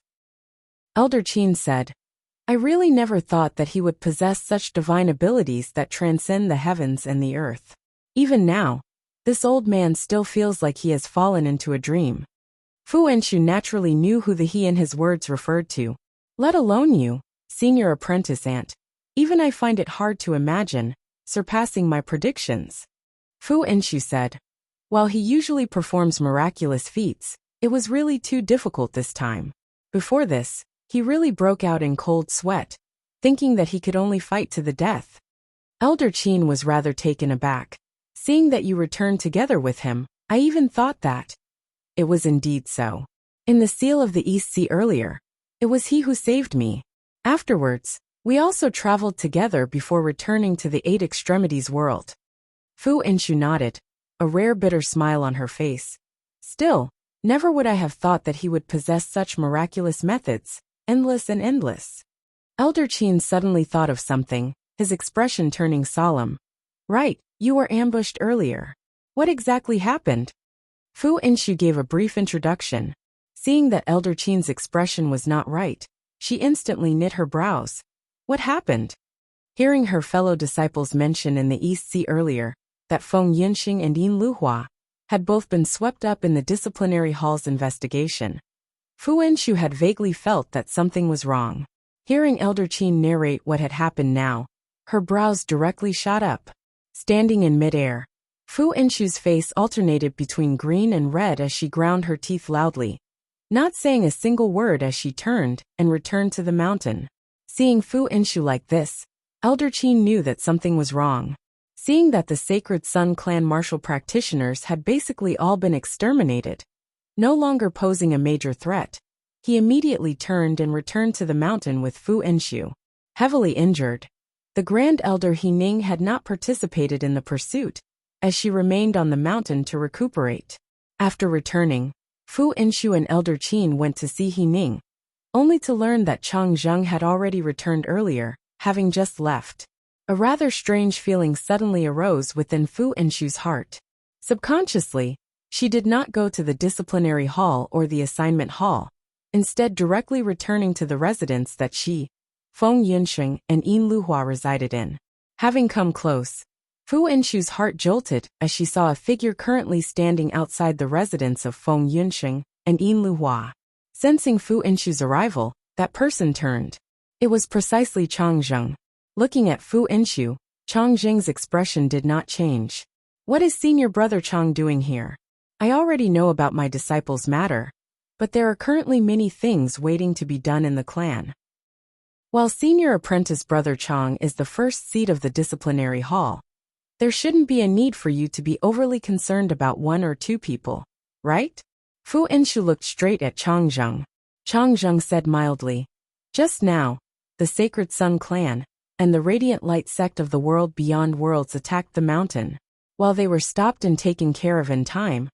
Elder Qin said, "I really never thought that he would possess such divine abilities that transcend the heavens and the earth. Even now, this old man still feels like he has fallen into a dream." Fu Inshu naturally knew who the he in his words referred to. "Let alone you, Senior apprentice aunt. Even I find it hard to imagine, surpassing my predictions. Fu Inshu said. While he usually performs miraculous feats, it was really too difficult this time. Before this, he really broke out in cold sweat, thinking that he could only fight to the death. Elder Qin was rather taken aback. Seeing that you returned together with him, I even thought that. It was indeed so. In the Seal of the East Sea earlier, it was he who saved me. Afterwards, we also traveled together before returning to the Eight Extremities world. Fu Inshu nodded, a rare bitter smile on her face. Still, never would I have thought that he would possess such miraculous methods, endless and endless. Elder Qin suddenly thought of something, his expression turning solemn. Right, you were ambushed earlier. What exactly happened? Fu Inshu gave a brief introduction. Seeing that Elder Qin's expression was not right, she instantly knit her brows. What happened? Hearing her fellow disciples mention in the East Sea earlier that Feng Yunxing and Yin Luhua had both been swept up in the disciplinary hall's investigation, Fu Inshu had vaguely felt that something was wrong. Hearing Elder Qin narrate what had happened now, her brows directly shot up. Standing in midair, Fu Inshu's face alternated between green and red as she ground her teeth loudly, not saying a single word as she turned and returned to the mountain. Seeing Fu Inshu like this, Elder Qin knew that something was wrong. Seeing that the Sacred Sun clan martial practitioners had basically all been exterminated, no longer posing a major threat, he immediately turned and returned to the mountain with Fu Inshu. Heavily injured, the Grand Elder He Ning had not participated in the pursuit, as she remained on the mountain to recuperate. After returning, Fu Inshu and Elder Qin went to see He Ning, only to learn that Chang Zheng had already returned earlier, having just left. A rather strange feeling suddenly arose within Fu Inshu's heart. Subconsciously, she did not go to the disciplinary hall or the assignment hall, instead directly returning to the residence that she, Feng Yunxing, and Yin Luhua resided in. Having come close, Fu Inshu's heart jolted as she saw a figure currently standing outside the residence of Feng Yunxing and Yin Luhua. Sensing Fu Inshu's arrival, that person turned. It was precisely Chang Zheng. Looking at Fu Inshu, Chang Zheng's expression did not change. What is senior brother Chang doing here? I already know about my disciples' matter, but there are currently many things waiting to be done in the clan. While senior apprentice brother Chang is the first seat of the disciplinary hall, there shouldn't be a need for you to be overly concerned about one or two people, right? Fu Inshu looked straight at Chang Zheng. Chang Zheng said mildly, just now, the Sacred Sun clan and the Radiant Light sect of the world beyond worlds attacked the mountain. While they were stopped and taken care of in time,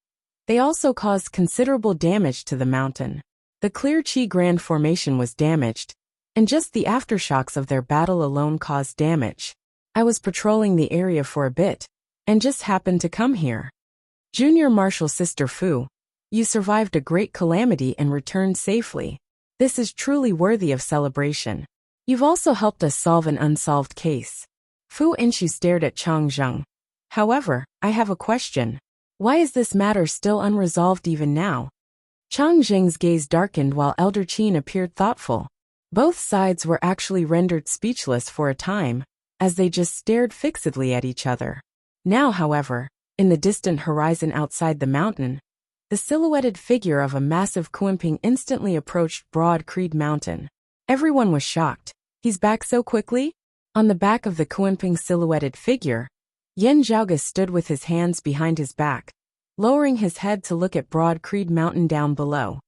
they also caused considerable damage to the mountain. The Clear Chi Grand Formation was damaged, and just the aftershocks of their battle alone caused damage. I was patrolling the area for a bit, and just happened to come here. Junior Martial Sister Fu, you survived a great calamity and returned safely. This is truly worthy of celebration. You've also helped us solve an unsolved case. Fu Inshu stared at Chang Zheng. However, I have a question. Why is this matter still unresolved even now? Chang Zheng's gaze darkened while Elder Qin appeared thoughtful. Both sides were actually rendered speechless for a time, as they just stared fixedly at each other. Now, however, in the distant horizon outside the mountain, the silhouetted figure of a massive Kuanping instantly approached Broad Creed Mountain. Everyone was shocked. He's back so quickly? On the back of the Kuanping silhouetted figure, Yen Zhaoge stood with his hands behind his back, lowering his head to look at Broad Creed Mountain down below.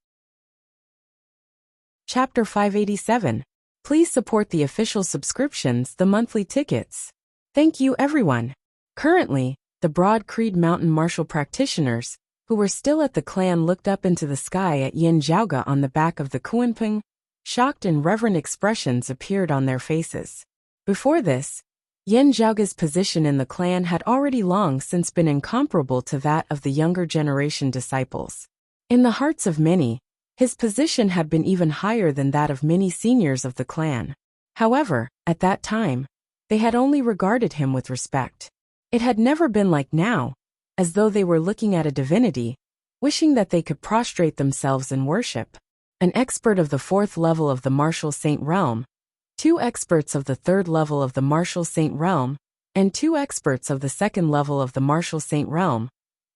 Chapter 587. Please support the official subscriptions, the monthly tickets. Thank you everyone. Currently, the Broad Creed Mountain martial practitioners, who were still at the clan, looked up into the sky at Yen Zhaoge on the back of the Kuanping. Shocked and reverent expressions appeared on their faces. Before this, Yen Zhaoge's position in the clan had already long since been incomparable to that of the younger generation disciples. In the hearts of many, his position had been even higher than that of many seniors of the clan. However, at that time, they had only regarded him with respect. It had never been like now, as though they were looking at a divinity, wishing that they could prostrate themselves in worship. An expert of the 4th level of the martial saint realm, 2 experts of the 3rd level of the Martial Saint realm, and 2 experts of the 2nd level of the Martial Saint realm,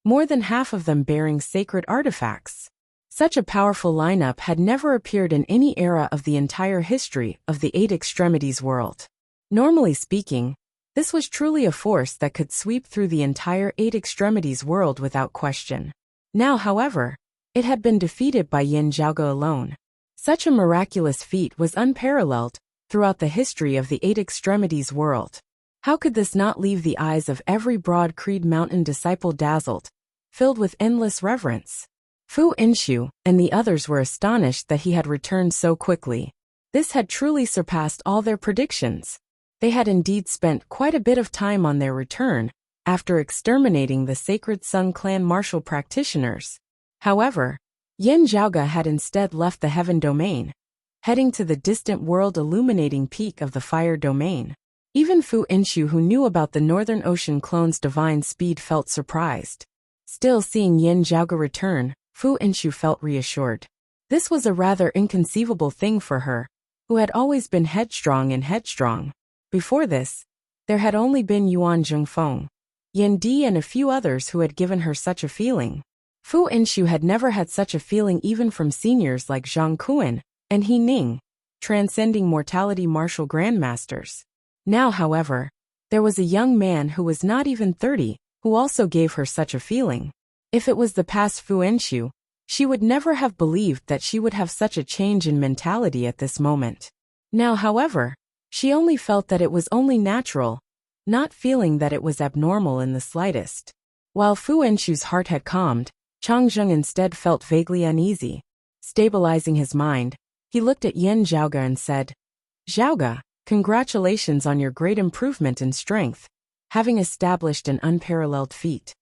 more than half of them bearing sacred artifacts. Such a powerful lineup had never appeared in any era of the entire history of the 8 Extremities world. Normally speaking, this was truly a force that could sweep through the entire 8 Extremities world without question. Now, however, it had been defeated by Yin Zhaoge alone. Such a miraculous feat was unparalleled throughout the history of the 8 Extremities world. How could this not leave the eyes of every Broad Creed Mountain disciple dazzled, filled with endless reverence? Fu Inshu and the others were astonished that he had returned so quickly. This had truly surpassed all their predictions. They had indeed spent quite a bit of time on their return, after exterminating the Sacred Sun clan martial practitioners. However, Yin Zhaoge had instead left the Heaven Domain, heading to the distant world illuminating peak of the Fire Domain. Even Fu Inshu, who knew about the Northern Ocean clone's divine speed, felt surprised. Still, seeing Yin Zhaoge return, Fu Inshu felt reassured. This was a rather inconceivable thing for her, who had always been headstrong. Before this, there had only been Yuan Zhengfeng, Yin Di and a few others who had given her such a feeling. Fu Inshu had never had such a feeling even from seniors like Zhang Kuan and He Ning, transcending mortality martial grandmasters. Now, however, there was a young man who was not even 30, who also gave her such a feeling. If it was the past Fu Inshu, she would never have believed that she would have such a change in mentality at this moment. Now, however, she only felt that it was only natural, not feeling that it was abnormal in the slightest. While Fu Inshu's heart had calmed, Changzheng instead felt vaguely uneasy. Stabilizing his mind, he looked at Yin Zhaoge and said, "Zhaoge, congratulations on your great improvement in strength, having established an unparalleled feat."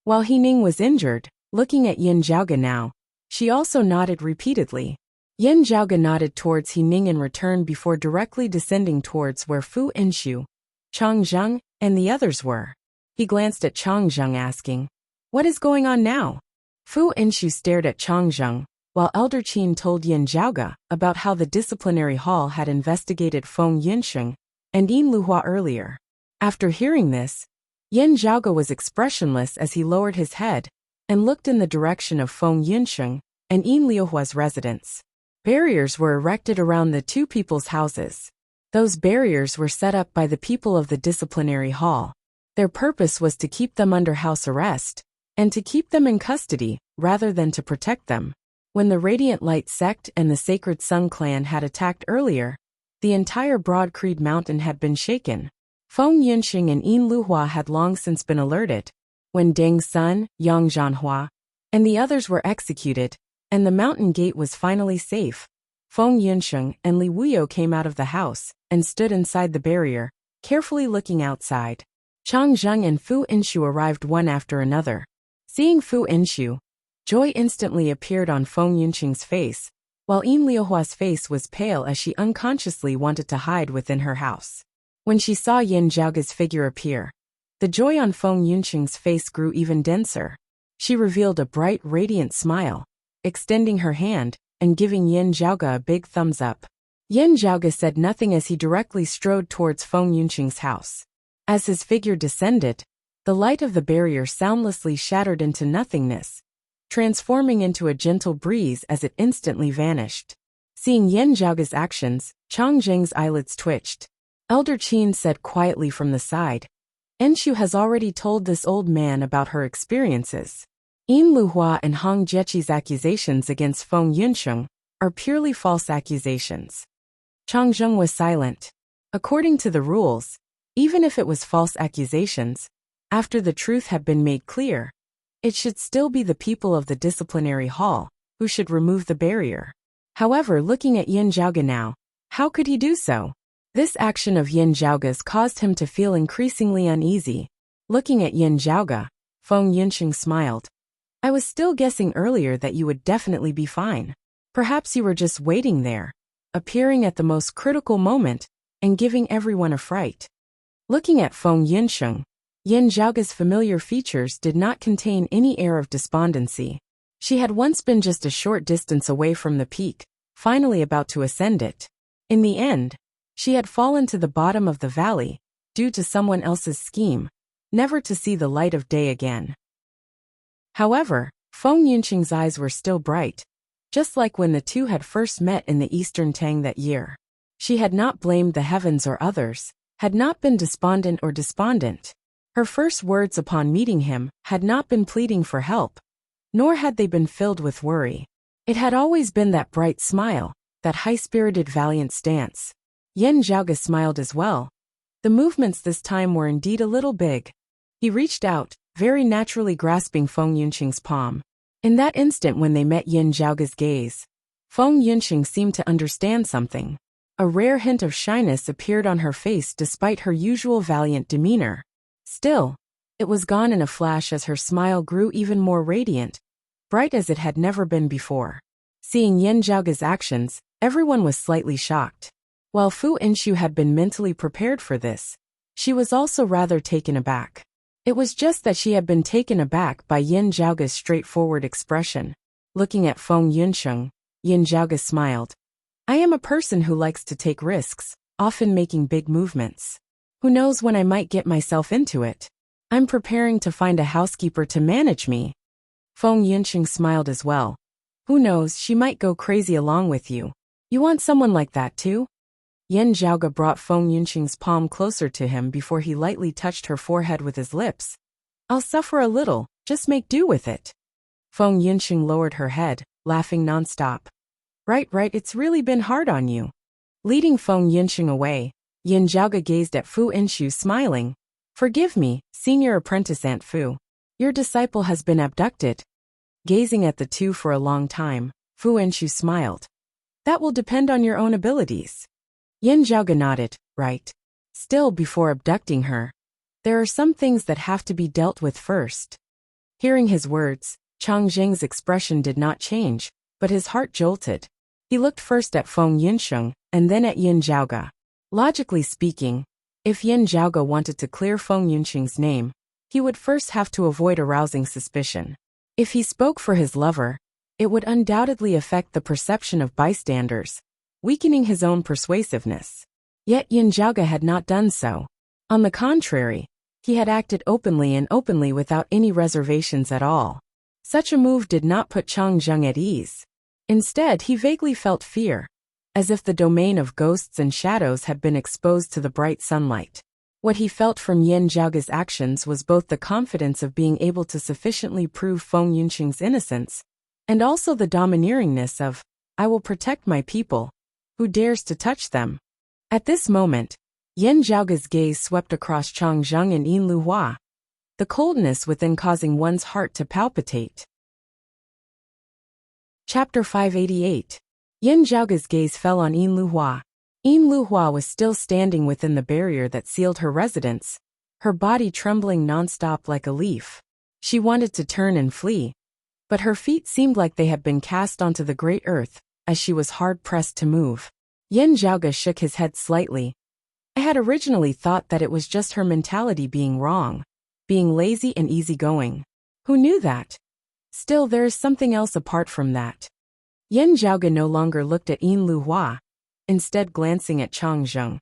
While He Ning was injured, looking at Yin Zhaoge now, she also nodded repeatedly. Yin Zhaoge nodded towards He Ning in return before directly descending towards where Fu Inshu, Changzheng, and the others were. He glanced at Changzheng asking, "What is going on now?" Fu Inshu stared at Changzheng, while Elder Qin told Yin Zhaoge about how the disciplinary hall had investigated Feng Yunsheng and Yin Luhua earlier. After hearing this, Yin Zhaoge was expressionless as he lowered his head and looked in the direction of Feng Yunsheng and Yin Liuhua's residence. Barriers were erected around the 2 people's houses. Those barriers were set up by the people of the disciplinary hall. Their purpose was to keep them under house arrest, and to keep them in custody, rather than to protect them. When the Radiant Light sect and the Sacred Sun clan had attacked earlier, the entire Broad Creed Mountain had been shaken. Feng Yunsheng and Yin Luhua had long since been alerted. When Deng Sun, Yang Zhanhua, and the others were executed, and the mountain gate was finally safe, Feng Yunsheng and Li Wuyo came out of the house and stood inside the barrier, carefully looking outside. Changzheng and Fu Inshu arrived one after another. Seeing Fu Inshu, joy instantly appeared on Feng Yunsheng's face, while Yin Liuhua's face was pale as she unconsciously wanted to hide within her house. When she saw Yin Zhaoge's figure appear, the joy on Feng Yunsheng's face grew even denser. She revealed a bright, radiant smile, extending her hand and giving Yin Zhaoge a big thumbs up. Yin Zhaoge said nothing as he directly strode towards Feng Yunsheng's house. As his figure descended, the light of the barrier soundlessly shattered into nothingness, transforming into a gentle breeze as it instantly vanished. Seeing Yin Zhaoge's actions, Changzheng's eyelids twitched. Elder Qin said quietly from the side, "Enshu has already told this old man about her experiences. Yin Luhua and Hong Jieqi's accusations against Feng Yunsheng are purely false accusations." Changzheng was silent. According to the rules, even if it was false accusations, after the truth had been made clear, it should still be the people of the disciplinary hall who should remove the barrier. However, looking at Yin Zhaoge now, how could he do so? This action of Yin Zhaoge's caused him to feel increasingly uneasy. Looking at Yin Zhaoge, Feng Yunsheng smiled. "I was still guessing earlier that you would definitely be fine. Perhaps you were just waiting there, appearing at the most critical moment and giving everyone a fright." Looking at Feng Yunsheng, Yin Zhaoge's familiar features did not contain any air of despondency. She had once been just a short distance away from the peak, finally about to ascend it. In the end, She had fallen to the bottom of the valley, due to someone else's scheme, never to see the light of day again. However, Feng Yunqing's eyes were still bright, just like when the two had first met in the Eastern Tang that year. She had not blamed the heavens or others, had not been despondent or despondent. Her first words upon meeting him had not been pleading for help, nor had they been filled with worry. It had always been that bright smile, that high-spirited valiant stance. Yan Zhaoge smiled as well. The movements this time were indeed a little big. He reached out, very naturally grasping Feng Yunqing's palm. In that instant when they met Yan Zhaoge's gaze, Feng Yunqing seemed to understand something. A rare hint of shyness appeared on her face despite her usual valiant demeanor. Still, it was gone in a flash as her smile grew even more radiant, bright as it had never been before. Seeing Yan Zhaoge's actions, everyone was slightly shocked. While Fu Inshu had been mentally prepared for this, she was also rather taken aback. It was just that she had been taken aback by Yan Zhaoge's straightforward expression. Looking at Feng Yunqing, Yan Zhaoge smiled. I am a person who likes to take risks, often making big movements. Who knows when I might get myself into it? I'm preparing to find a housekeeper to manage me. Feng Yunqing smiled as well. Who knows, she might go crazy along with you. You want someone like that too? Yan Zhaoge brought Feng Yunqing's palm closer to him before he lightly touched her forehead with his lips. I'll suffer a little, just make do with it. Feng Yunqing lowered her head, laughing nonstop. Right, it's really been hard on you. Leading Feng Yunqing away, Yan Zhaoge gazed at Fu Inshu smiling. Forgive me, senior apprentice Aunt Fu. Your disciple has been abducted. Gazing at the two for a long time, Fu Inshu smiled. That will depend on your own abilities. Yan Zhaoge nodded, right. Still, before abducting her, there are some things that have to be dealt with first. Hearing his words, Chang Zheng's expression did not change, but his heart jolted. He looked first at Feng Yunqing, and then at Yan Zhaoge. Logically speaking, if Yan Zhaoge wanted to clear Feng Yunqing's name, he would first have to avoid arousing suspicion. If he spoke for his lover, it would undoubtedly affect the perception of bystanders, weakening his own persuasiveness. Yet Yan Zhaoge had not done so. On the contrary, he had acted openly without any reservations at all. Such a move did not put Chang Zheng at ease. Instead, he vaguely felt fear, as if the domain of ghosts and shadows had been exposed to the bright sunlight. What he felt from Yan Zhaoge's actions was both the confidence of being able to sufficiently prove Feng Yunqing's innocence, and also the domineeringness of, I will protect my people. Who dares to touch them? At this moment, Yan Zhaoge's gaze swept across Chang Zheng and Yin Luhua, the coldness within causing one's heart to palpitate. Chapter 588. Yan Zhaoge's gaze fell on Yin Luhua. Yin Luhua was still standing within the barrier that sealed her residence, her body trembling nonstop like a leaf. She wanted to turn and flee, but her feet seemed like they had been cast onto the great earth, as she was hard-pressed to move. Yan Zhaoge shook his head slightly. I had originally thought that it was just her mentality being wrong, being lazy and easygoing. Who knew that? Still, there is something else apart from that. Yan Zhaoge no longer looked at Yin Luhua, instead glancing at Chang Zheng.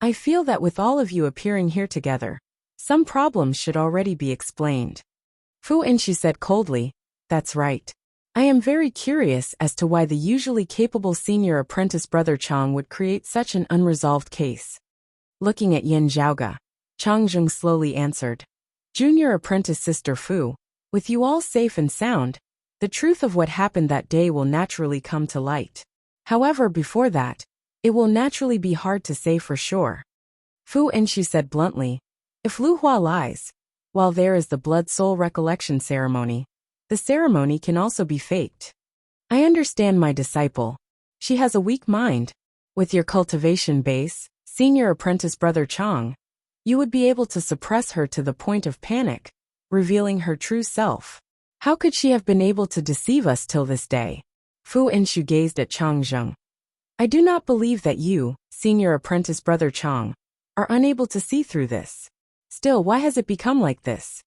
I feel that with all of you appearing here together, some problems should already be explained. Fu Inshu said coldly, that's right. I am very curious as to why the usually capable senior apprentice brother Chang would create such an unresolved case. Looking at Yan Zhaoge, Chang Zheng slowly answered. Junior apprentice sister Fu, with you all safe and sound, the truth of what happened that day will naturally come to light. However, before that, it will naturally be hard to say for sure. Fu Inshu said bluntly, if Lu Hua lies, while there is the blood soul recollection ceremony, the ceremony can also be faked. I understand my disciple. She has a weak mind. With your cultivation base, senior apprentice brother Chang, you would be able to suppress her to the point of panic, revealing her true self. How could she have been able to deceive us till this day? Fu Inshu gazed at Chang Zheng. I do not believe that you, senior apprentice brother Chang, are unable to see through this. Still, why has it become like this?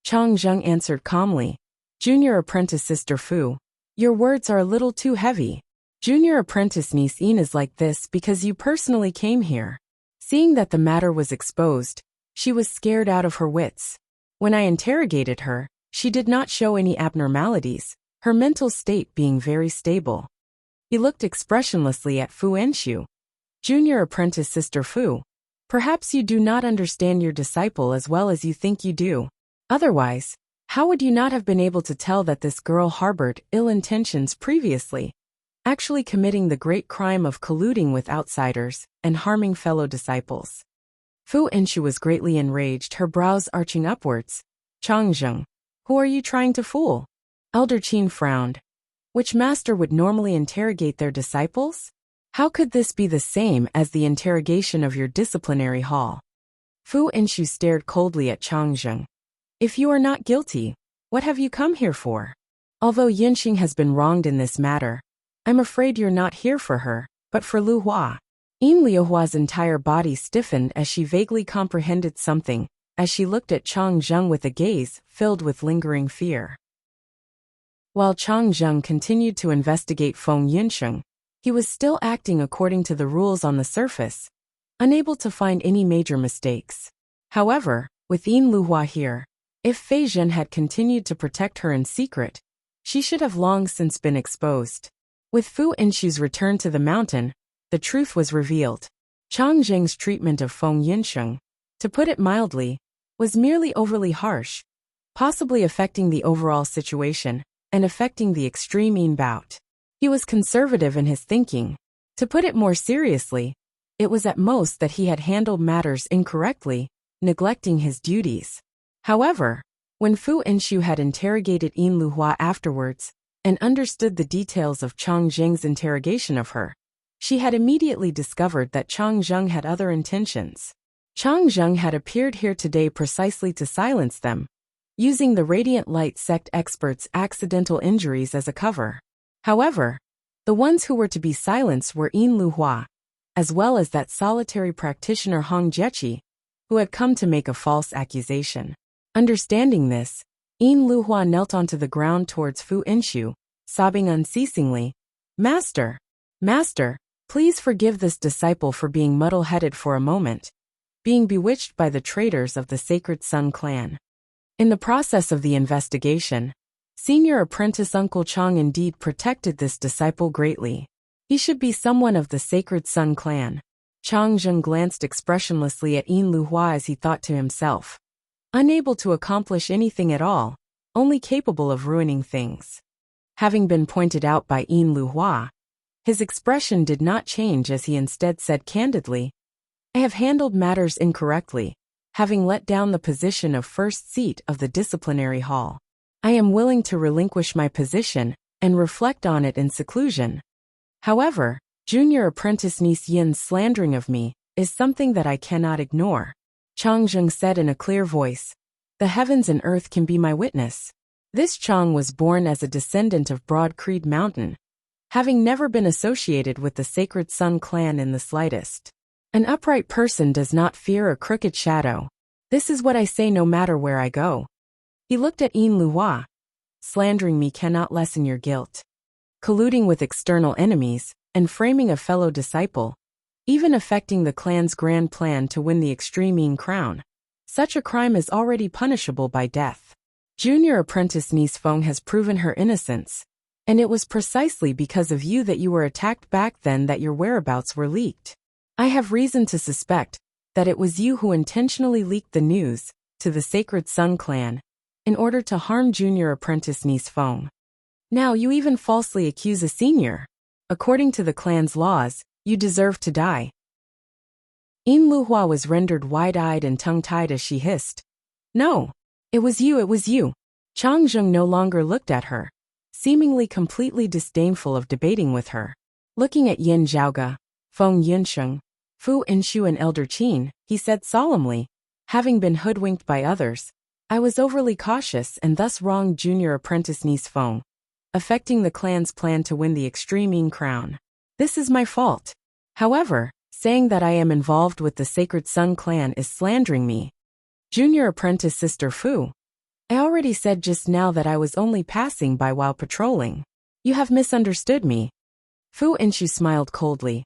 Chang Zheng answered calmly. Junior apprentice sister Fu, your words are a little too heavy. Junior apprentice niece Ian is like this because you personally came here. Seeing that the matter was exposed, she was scared out of her wits. When I interrogated her, she did not show any abnormalities, her mental state being very stable. He looked expressionlessly at Fu Enshu. Junior apprentice Sister Fu, perhaps you do not understand your disciple as well as you think you do. Otherwise, how would you not have been able to tell that this girl harbored ill intentions previously, actually committing the great crime of colluding with outsiders and harming fellow disciples? Fu Enshu was greatly enraged, her brows arching upwards. Changzheng, who are you trying to fool? Elder Qin frowned. Which master would normally interrogate their disciples? How could this be the same as the interrogation of your disciplinary hall? Fu Enshu stared coldly at Changzheng. If you are not guilty, what have you come here for? Although Yinxing has been wronged in this matter, I'm afraid you're not here for her, but for Lu Hua. Yin Liuhua's entire body stiffened as she vaguely comprehended something, as she looked at Changzheng with a gaze filled with lingering fear. While Changzheng continued to investigate Feng Yinsheng, he was still acting according to the rules on the surface, unable to find any major mistakes. However, with Yin Luhua here, if Fei Zhen had continued to protect her in secret, she should have long since been exposed. With Fu Enshu's return to the mountain, the truth was revealed. Changzheng's treatment of Feng Yinsheng, to put it mildly, was merely overly harsh, possibly affecting the overall situation and affecting the extreme Yin bout. He was conservative in his thinking. To put it more seriously, it was at most that he had handled matters incorrectly, neglecting his duties. However, when Fu Enshu had interrogated Yin Luhua afterwards and understood the details of Changzheng's interrogation of her, she had immediately discovered that Changzheng had other intentions. Changzheng had appeared here today precisely to silence them, using the Radiant Light sect experts' accidental injuries as a cover. However, the ones who were to be silenced were Yin Luhua, as well as that solitary practitioner Hong Jiechi, who had come to make a false accusation. Understanding this, Yin Luhua knelt onto the ground towards Fu Enshu, sobbing unceasingly, Master! Master! Please forgive this disciple for being muddle-headed for a moment, being bewitched by the traitors of the Sacred Sun clan. In the process of the investigation, Senior Apprentice Uncle Chang indeed protected this disciple greatly. He should be someone of the Sacred Sun clan. Changzheng glanced expressionlessly at Yin Luhua as he thought to himself. Unable to accomplish anything at all, only capable of ruining things. Having been pointed out by Yin Luhua, his expression did not change as he instead said candidly, I have handled matters incorrectly, having let down the position of first seat of the disciplinary hall. I am willing to relinquish my position and reflect on it in seclusion. However, Junior Apprentice niece Yin's slandering of me is something that I cannot ignore. Changzheng said in a clear voice, The heavens and earth can be my witness. This Chang was born as a descendant of Broad Creed Mountain, having never been associated with the Sacred Sun clan in the slightest. An upright person does not fear a crooked shadow. This is what I say no matter where I go. He looked at Yin Luhua. Slandering me cannot lessen your guilt. Colluding with external enemies, and framing a fellow disciple, even affecting the clan's grand plan to win the extreme Yin crown. Such a crime is already punishable by death. Junior Apprentice niece Feng has proven her innocence, and it was precisely because of you that you were attacked back then that your whereabouts were leaked. I have reason to suspect that it was you who intentionally leaked the news to the Sacred Sun clan in order to harm Junior Apprentice niece Feng. Now you even falsely accuse a senior. According to the clan's laws, you deserve to die. Yin Luhua was rendered wide-eyed and tongue-tied as she hissed. No, it was you, it was you. Changzheng no longer looked at her, seemingly completely disdainful of debating with her. Looking at Yin Zhaoge, Feng Yinsheng, Fu Enshu and Elder Qin, he said solemnly, having been hoodwinked by others, I was overly cautious and thus wronged Junior Apprentice niece Feng, affecting the clan's plan to win the extreme Yin crown. This is my fault. However, saying that I am involved with the Sacred Sun clan is slandering me. Junior Apprentice Sister Fu, I already said just now that I was only passing by while patrolling. You have misunderstood me. Fu Inshu smiled coldly.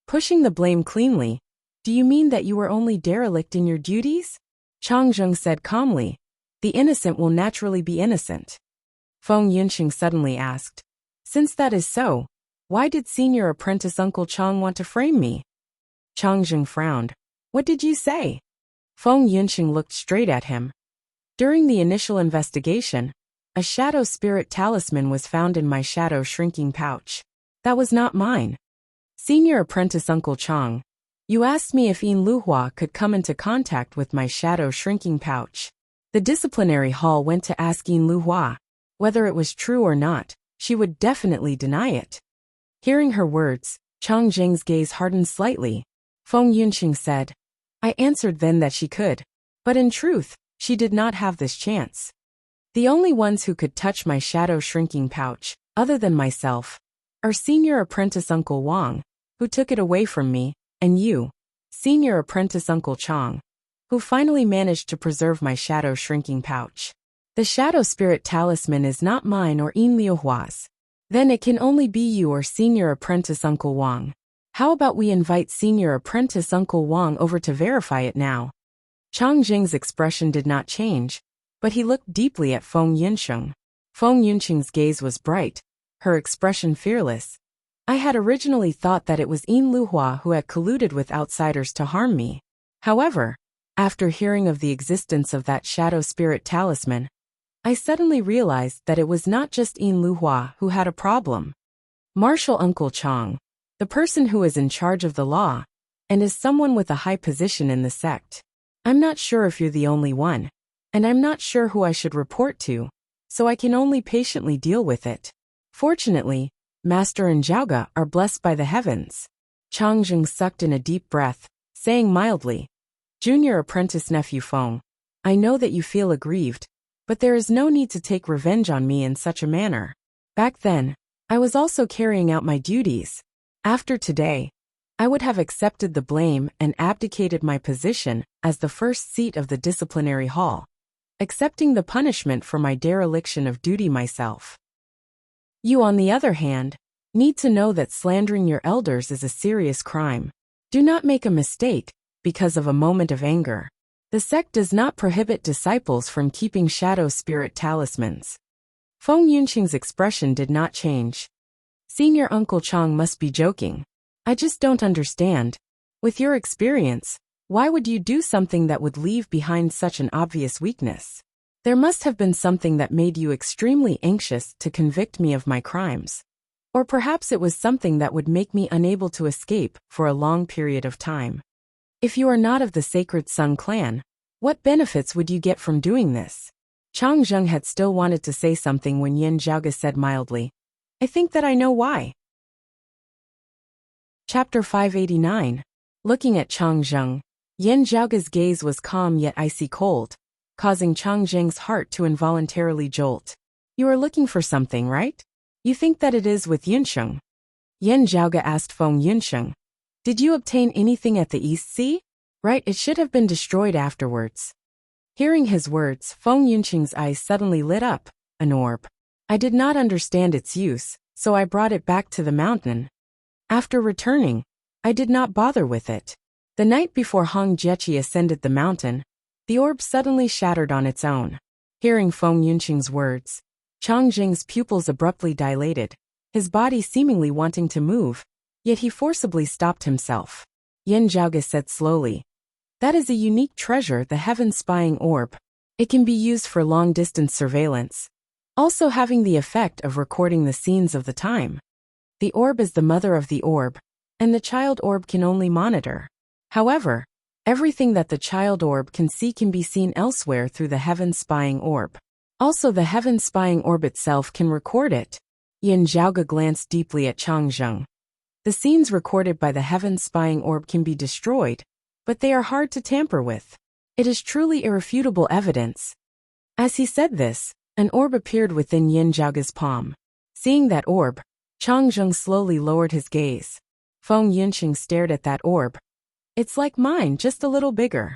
Pushing the blame cleanly. Do you mean that you were only derelict in your duties? Chang Zheng said calmly. The innocent will naturally be innocent. Feng Yunqing suddenly asked. Since that is so, why did senior apprentice Uncle Chang want to frame me? Chang Zheng frowned. What did you say? Feng Yunqing looked straight at him. During the initial investigation, a shadow spirit talisman was found in my shadow shrinking pouch. That was not mine. Senior apprentice Uncle Chang, you asked me if Yin Luhua could come into contact with my shadow shrinking pouch. The disciplinary hall went to ask Yin Luhua. Whether it was true or not, she would definitely deny it. Hearing her words, Chang Zheng's gaze hardened slightly. Feng Yunqing said, I answered then that she could. But in truth, she did not have this chance. The only ones who could touch my shadow shrinking pouch, other than myself, are senior apprentice Uncle Wang, who took it away from me, and you, senior apprentice Uncle Chang, who finally managed to preserve my shadow shrinking pouch. The shadow spirit talisman is not mine or Yin Liuhua's. Then it can only be you or senior apprentice Uncle Wang. How about we invite senior apprentice Uncle Wang over to verify it now? Chang Jing's expression did not change, but he looked deeply at Feng Yunqing. Feng Yunqing's gaze was bright, her expression fearless. I had originally thought that it was Yin Luhua who had colluded with outsiders to harm me. However, after hearing of the existence of that shadow spirit talisman, I suddenly realized that it was not just Yin Luhua who had a problem. Marshal Uncle Chang, the person who is in charge of the law, and is someone with a high position in the sect. I'm not sure if you're the only one, and I'm not sure who I should report to, so I can only patiently deal with it. Fortunately, Master and Zhaoga are blessed by the heavens. Chang Zheng sucked in a deep breath, saying mildly, Junior apprentice nephew Feng, I know that you feel aggrieved, but there is no need to take revenge on me in such a manner. Back then, I was also carrying out my duties. After today, I would have accepted the blame and abdicated my position as the first seat of the disciplinary hall, accepting the punishment for my dereliction of duty myself. You, on the other hand, need to know that slandering your elders is a serious crime. Do not make a mistake because of a moment of anger. The sect does not prohibit disciples from keeping shadow spirit talismans. Feng Yunqing's expression did not change. Senior Uncle Chang must be joking. I just don't understand. With your experience, why would you do something that would leave behind such an obvious weakness? There must have been something that made you extremely anxious to convict me of my crimes. Or perhaps it was something that would make me unable to escape for a long period of time. If you are not of the Sacred Sun clan, what benefits would you get from doing this? Chang Zheng had still wanted to say something when Yin Zhaoga said mildly, I think that I know why. Chapter 589. Looking at Chang Zheng, Yin Zhaoga's gaze was calm yet icy cold, causing Chang Zheng's heart to involuntarily jolt. You are looking for something, right? You think that it is with Yunsheng? Yin Zhaoga asked Feng Yunsheng. Did you obtain anything at the East Sea? Right, it should have been destroyed afterwards. Hearing his words, Feng Yunqing's eyes suddenly lit up. An orb. I did not understand its use, so I brought it back to the mountain. After returning, I did not bother with it. The night before Hong Jiechi ascended the mountain, the orb suddenly shattered on its own. Hearing Feng Yunqing's words, Chang Jing's pupils abruptly dilated, his body seemingly wanting to move, yet he forcibly stopped himself. Yin Zhaoga said slowly, That is a unique treasure, the heaven-spying orb. It can be used for long-distance surveillance, also having the effect of recording the scenes of the time. The orb is the mother of the orb, and the child orb can only monitor. However, everything that the child orb can see can be seen elsewhere through the heaven-spying orb. Also, the heaven-spying orb itself can record it. Yin Zhaoga glanced deeply at Chang Zheng. The scenes recorded by the heaven-spying orb can be destroyed, but they are hard to tamper with. It is truly irrefutable evidence. As he said this, an orb appeared within Yin Zhaoga's palm. Seeing that orb, Chang Zheng slowly lowered his gaze. Feng Yunqing stared at that orb. It's like mine, just a little bigger.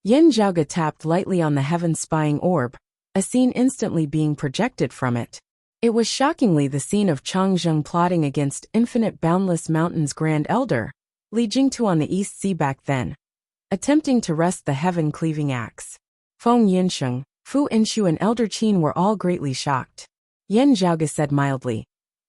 Yin Zhaoga tapped lightly on the heaven-spying orb, a scene instantly being projected from it. It was shockingly the scene of Changzheng plotting against Infinite Boundless Mountain's Grand Elder, Li Jingtu on the East Sea back then, attempting to wrest the heaven-cleaving axe. Feng Yinsheng, Fu Inshu and Elder Qin were all greatly shocked. Yan Zhaoge said mildly,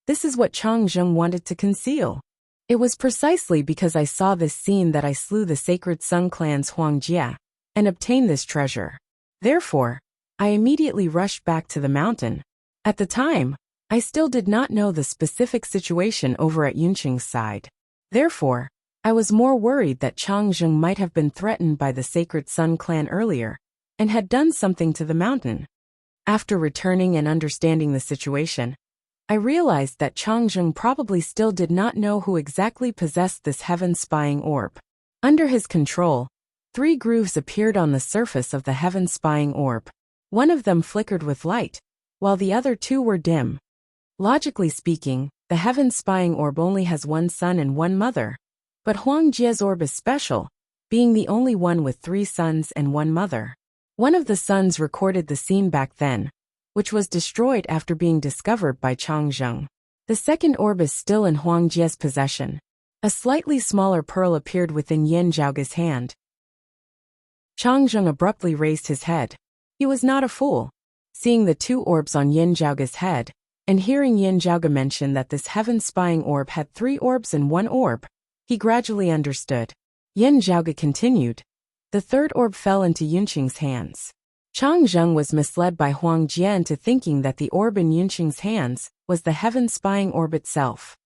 "This is what Changzheng wanted to conceal. It was precisely because I saw this scene that I slew the sacred Sun clan's Huang Jia and obtained this treasure. Therefore, I immediately rushed back to the mountain. At the time, I still did not know the specific situation over at Yunqing's side. Therefore, I was more worried that Changzheng might have been threatened by the sacred Sun clan earlier and had done something to the mountain. After returning and understanding the situation, I realized that Changzheng probably still did not know who exactly possessed this heaven-spying orb. Under his control, 3 grooves appeared on the surface of the heaven-spying orb. One of them flickered with light, while the other 2 were dim. Logically speaking, the heaven-spying orb only has 1 sun and 1 mother, but Huang Jia's orb is special, being the only one with 3 suns and 1 mother. One of the suns recorded the scene back then, which was destroyed after being discovered by Changzheng. The second orb is still in Huang Jia's possession. A slightly smaller pearl appeared within Yan Zhaoge's hand. Changzheng abruptly raised his head. He was not a fool. Seeing the 2 orbs on Yan Zhaoge's head, and hearing Yan Zhaoge mention that this heaven-spying orb had 3 orbs and 1 orb, he gradually understood. Yan Zhaoge continued. The third orb fell into Yunqing's hands. Changzheng was misled by Huang Jia into thinking that the orb in Yunqing's hands was the heaven-spying orb itself.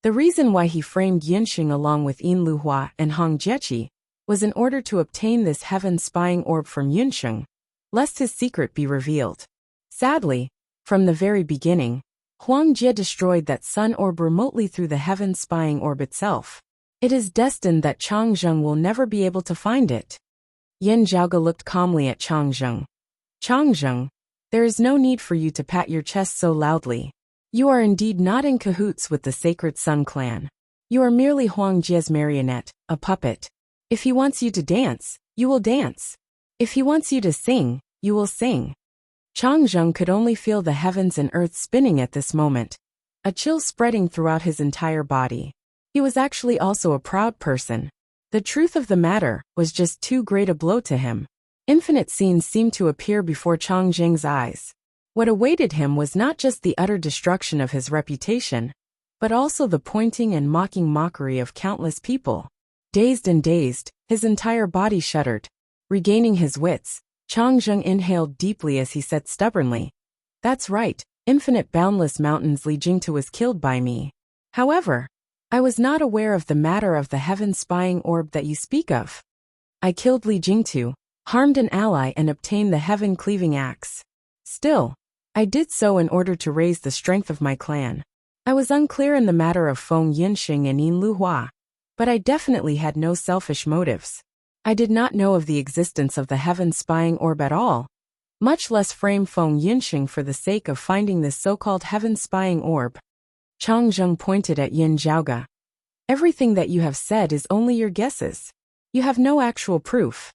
The reason why he framed Yunqing along with Yin Luhua and Hong Jieqi was in order to obtain this heaven-spying orb from Yunqing, lest his secret be revealed. Sadly, from the very beginning, Huang Jia destroyed that sun orb remotely through the heaven-spying orb itself. It is destined that Changzheng will never be able to find it. Yan Zhaoge looked calmly at Changzheng. Changzheng, there is no need for you to pat your chest so loudly. You are indeed not in cahoots with the sacred Sun clan. You are merely Huang Jia's marionette, a puppet. If he wants you to dance, you will dance. If he wants you to sing, you will sing. Changzheng could only feel the heavens and earth spinning at this moment, a chill spreading throughout his entire body. He was actually also a proud person. The truth of the matter was just too great a blow to him. Infinite scenes seemed to appear before Changzheng's eyes. What awaited him was not just the utter destruction of his reputation, but also the pointing and mocking mockery of countless people. Dazed and dazed, his entire body shuddered. Regaining his wits, Changzheng inhaled deeply as he said stubbornly, "That's right, Infinite Boundless Mountain's Li Jingtu was killed by me. However, I was not aware of the matter of the heaven-spying orb that you speak of. I killed Li Jingtu, harmed an ally and obtained the heaven-cleaving axe. Still, I did so in order to raise the strength of my clan. I was unclear in the matter of Feng Yinsheng and Yin Luhua, but I definitely had no selfish motives. I did not know of the existence of the heaven-spying orb at all, much less frame Feng Yinsheng for the sake of finding this so-called heaven-spying orb." Changzheng pointed at Yan Zhaoge. "Everything that you have said is only your guesses. You have no actual proof.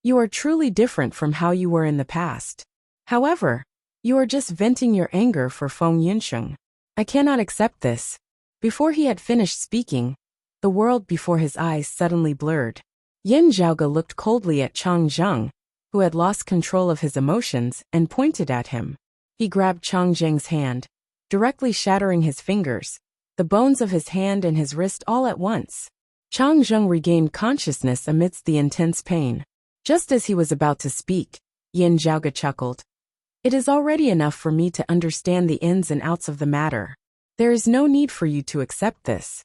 You are truly different from how you were in the past. However, you are just venting your anger for Feng Yinsheng. I cannot accept this." Before he had finished speaking, the world before his eyes suddenly blurred. Yan Zhaoge looked coldly at Changzheng, who had lost control of his emotions, and pointed at him. He grabbed Changzheng's hand, directly shattering his fingers, the bones of his hand and his wrist all at once. Changzheng regained consciousness amidst the intense pain. Just as he was about to speak, Yan Zhaoge chuckled. "It is already enough for me to understand the ins and outs of the matter. There is no need for you to accept this."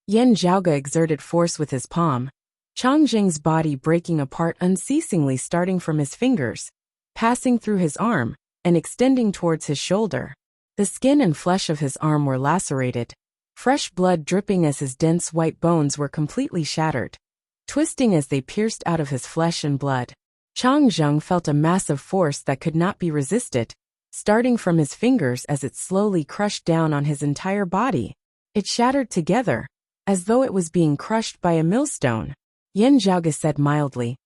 Yan Zhaoge exerted force with his palm, Changzheng's body breaking apart unceasingly, starting from his fingers, passing through his arm, and extending towards his shoulder. The skin and flesh of his arm were lacerated, fresh blood dripping as his dense white bones were completely shattered, twisting as they pierced out of his flesh and blood. Changzheng felt a massive force that could not be resisted, starting from his fingers as it slowly crushed down on his entire body. It shattered together, as though it was being crushed by a millstone. Yan Zhaoge said mildly,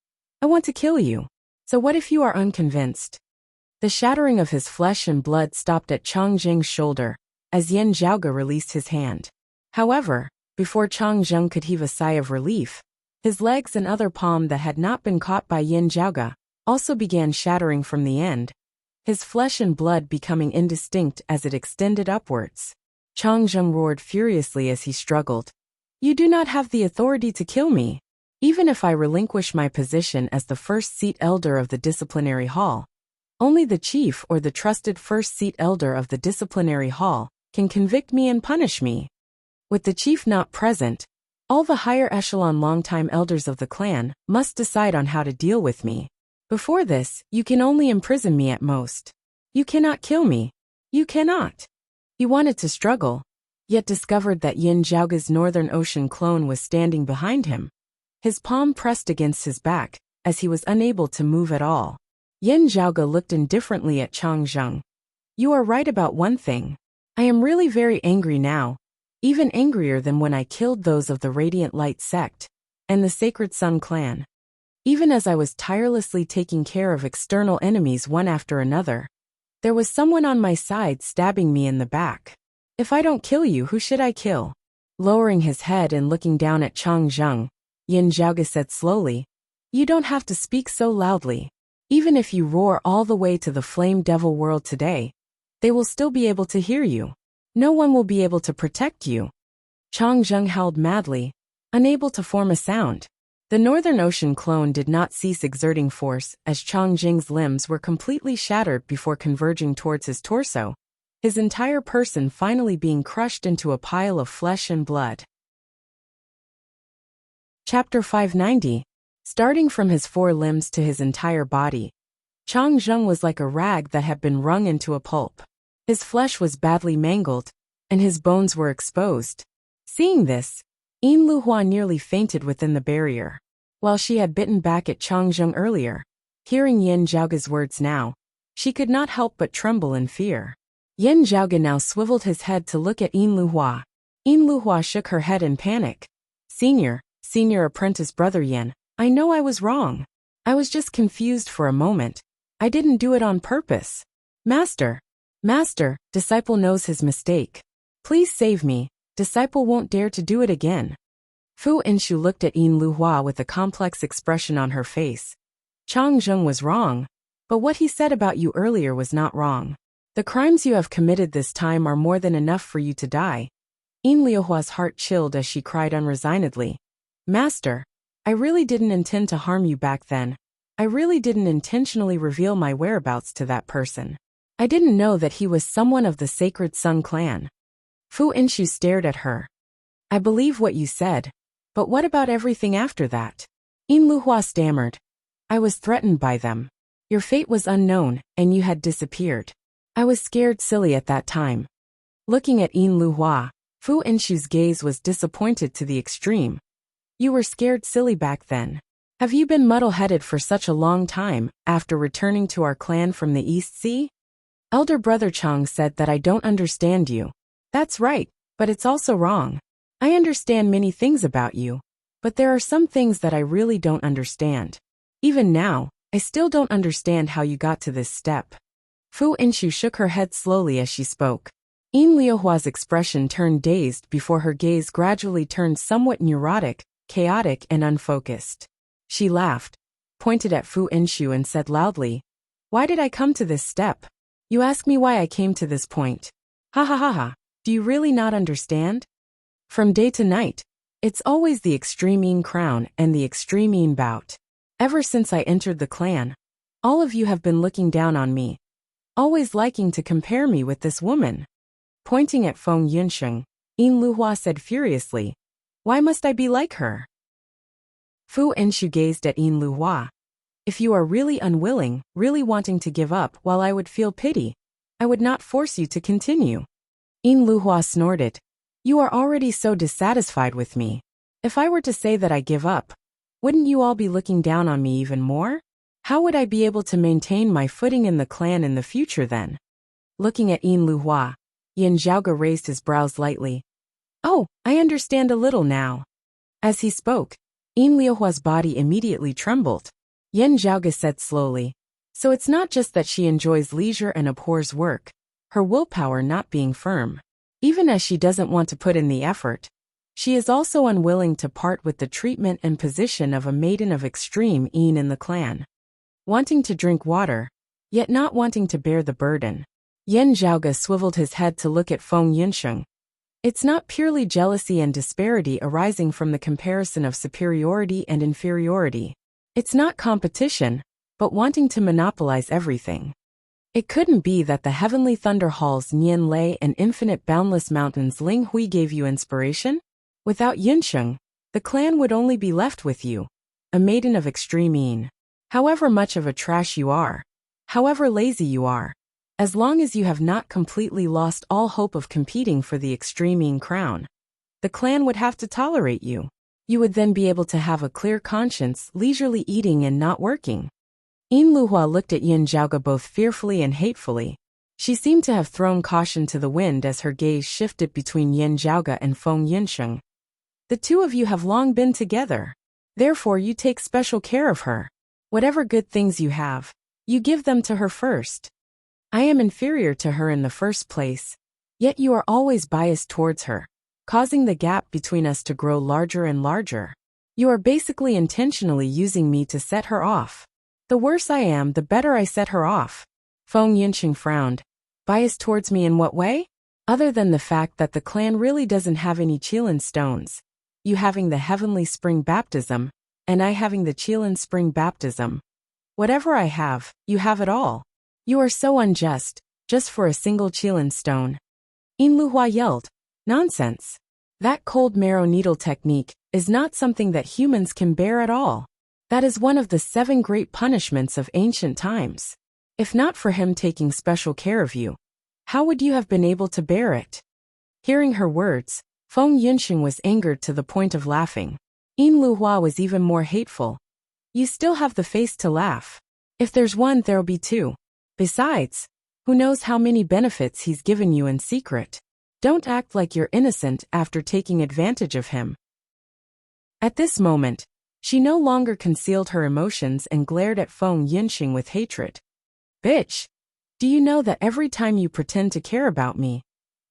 "I want to kill you. So what if you are unconvinced?" The shattering of his flesh and blood stopped at Chang Zheng's shoulder, as Yin Zhaoge released his hand. However, before Chang Zheng could heave a sigh of relief, his legs and other palm that had not been caught by Yin Zhaoge also began shattering from the end, his flesh and blood becoming indistinct as it extended upwards. Chang Zheng roared furiously as he struggled. "You do not have the authority to kill me. Even if I relinquish my position as the first seat elder of the disciplinary hall, only the chief or the trusted first seat elder of the disciplinary hall can convict me and punish me. With the chief not present, all the higher echelon longtime elders of the clan must decide on how to deal with me. Before this, you can only imprison me at most. You cannot kill me. You cannot." He wanted to struggle, yet discovered that Yin Zhaoge's Northern Ocean clone was standing behind him, his palm pressed against his back, as he was unable to move at all. Yin Zhaoge looked indifferently at Chang Zheng. "You are right about one thing. I am really very angry now, even angrier than when I killed those of the Radiant Light sect and the Sacred Sun clan. Even as I was tirelessly taking care of external enemies one after another, there was someone on my side stabbing me in the back. If I don't kill you, who should I kill?" Lowering his head and looking down at Chang Zheng, Yin Zhaoge said slowly, "You don't have to speak so loudly. Even if you roar all the way to the Flame Devil world today, they will still be able to hear you. No one will be able to protect you." Chang Zheng howled madly, unable to form a sound. The Northern Ocean clone did not cease exerting force as Chang Zheng's limbs were completely shattered before converging towards his torso, his entire person finally being crushed into a pile of flesh and blood. Chapter 590. Starting from his four limbs to his entire body, Chang Zheng was like a rag that had been wrung into a pulp. His flesh was badly mangled, and his bones were exposed. Seeing this, Yin Luhua nearly fainted within the barrier. While she had bitten back at Chang Zheng earlier, hearing Yin Zhaoge's words now, she could not help but tremble in fear. Yin Zhaoge now swiveled his head to look at Yin Luhua. Yin Luhua shook her head in panic. Senior apprentice brother Yin, I know I was wrong. I was just confused for a moment. I didn't do it on purpose. Master, disciple knows his mistake. Please save me. Disciple won't dare to do it again." Fu Inshu looked at Yin Luhua with a complex expression on her face. Chang Zheng was wrong, but what he said about you earlier was not wrong. The crimes you have committed this time are more than enough for you to die. Yin Luhua's heart chilled as she cried unresignedly. "Master, I really didn't intend to harm you back then. I really didn't intentionally reveal my whereabouts to that person. I didn't know that he was someone of the Sacred Sun clan." Fu Inshu stared at her. "I believe what you said, but what about everything after that?" Yin Luhua stammered. "I was threatened by them. Your fate was unknown, and you had disappeared. I was scared silly at that time." Looking at Yin Luhua, Fu Inshu's gaze was disappointed to the extreme. "You were scared silly back then. Have you been muddle-headed for such a long time, after returning to our clan from the East Sea?" Elder Brother Chang said that I don't understand you. That's right, but it's also wrong. I understand many things about you, but there are some things that I really don't understand. Even now, I still don't understand how you got to this step." Fu Inshu shook her head slowly as she spoke. Yin Liuhua's expression turned dazed before her gaze gradually turned somewhat neurotic, chaotic and unfocused. She laughed, pointed at Fu Inshu and said loudly, "Why did I come to this step? You ask me why I came to this point. Ha ha ha ha, do you really not understand? From day to night, it's always the extreme Yin crown and the extreme Yin bout. Ever since I entered the clan, all of you have been looking down on me, always liking to compare me with this woman." Pointing at Feng Yunsheng, Yin Luhua said furiously, "Why must I be like her?" Fu Inshu gazed at Yin Luhua. "If you are really unwilling, really wanting to give up while I would feel pity, I would not force you to continue." Yin Luhua snorted. "You are already so dissatisfied with me. If I were to say that I give up, wouldn't you all be looking down on me even more? How would I be able to maintain my footing in the clan in the future then?" Looking at Yin Luhua, Yin Zhaoge raised his brows lightly. "Oh, I understand a little now." As he spoke, Yin Liuhua's body immediately trembled. Yin Zhaoge said slowly, So it's not just that she enjoys leisure and abhors work, her willpower not being firm. Even as she doesn't want to put in the effort, she is also unwilling to part with the treatment and position of a maiden of extreme een in the clan. Wanting to drink water, yet not wanting to bear the burden. Yan Zhaoge swiveled his head to look at Feng Yunsheng. It's not purely jealousy and disparity arising from the comparison of superiority and inferiority. It's not competition, but wanting to monopolize everything. It couldn't be that the heavenly thunder halls Nian Lei and infinite boundless mountains Ling Hui gave you inspiration? Without Yunsheng, the clan would only be left with you, a maiden of extreme een. However much of a trash you are, however lazy you are, as long as you have not completely lost all hope of competing for the extreme een crown, the clan would have to tolerate you. You would then be able to have a clear conscience, leisurely eating and not working. Yin Luhua looked at Yin Zhaoge both fearfully and hatefully. She seemed to have thrown caution to the wind as her gaze shifted between Yin Zhaoge and Feng Yunsheng. The two of you have long been together. Therefore you take special care of her. Whatever good things you have, you give them to her first. I am inferior to her in the first place, yet you are always biased towards her, causing the gap between us to grow larger and larger. You are basically intentionally using me to set her off. The worse I am, the better I set her off. Feng Yunsheng frowned. Biased towards me in what way? Other than the fact that the clan really doesn't have any Qilin stones. You having the heavenly spring baptism, and I having the Qilin spring baptism. Whatever I have, you have it all. You are so unjust, just for a single Qilin stone. Yin Luhua yelled. Nonsense. That cold marrow needle technique is not something that humans can bear at all. That is one of the 7 great punishments of ancient times. If not for him taking special care of you, how would you have been able to bear it? Hearing her words, Feng Yunsheng was angered to the point of laughing. Yin Luhua was even more hateful. You still have the face to laugh. If there's one, there'll be 2. Besides, who knows how many benefits he's given you in secret. Don't act like you're innocent after taking advantage of him. At this moment, she no longer concealed her emotions and glared at Feng Yunsheng with hatred. Bitch! Do you know that every time you pretend to care about me,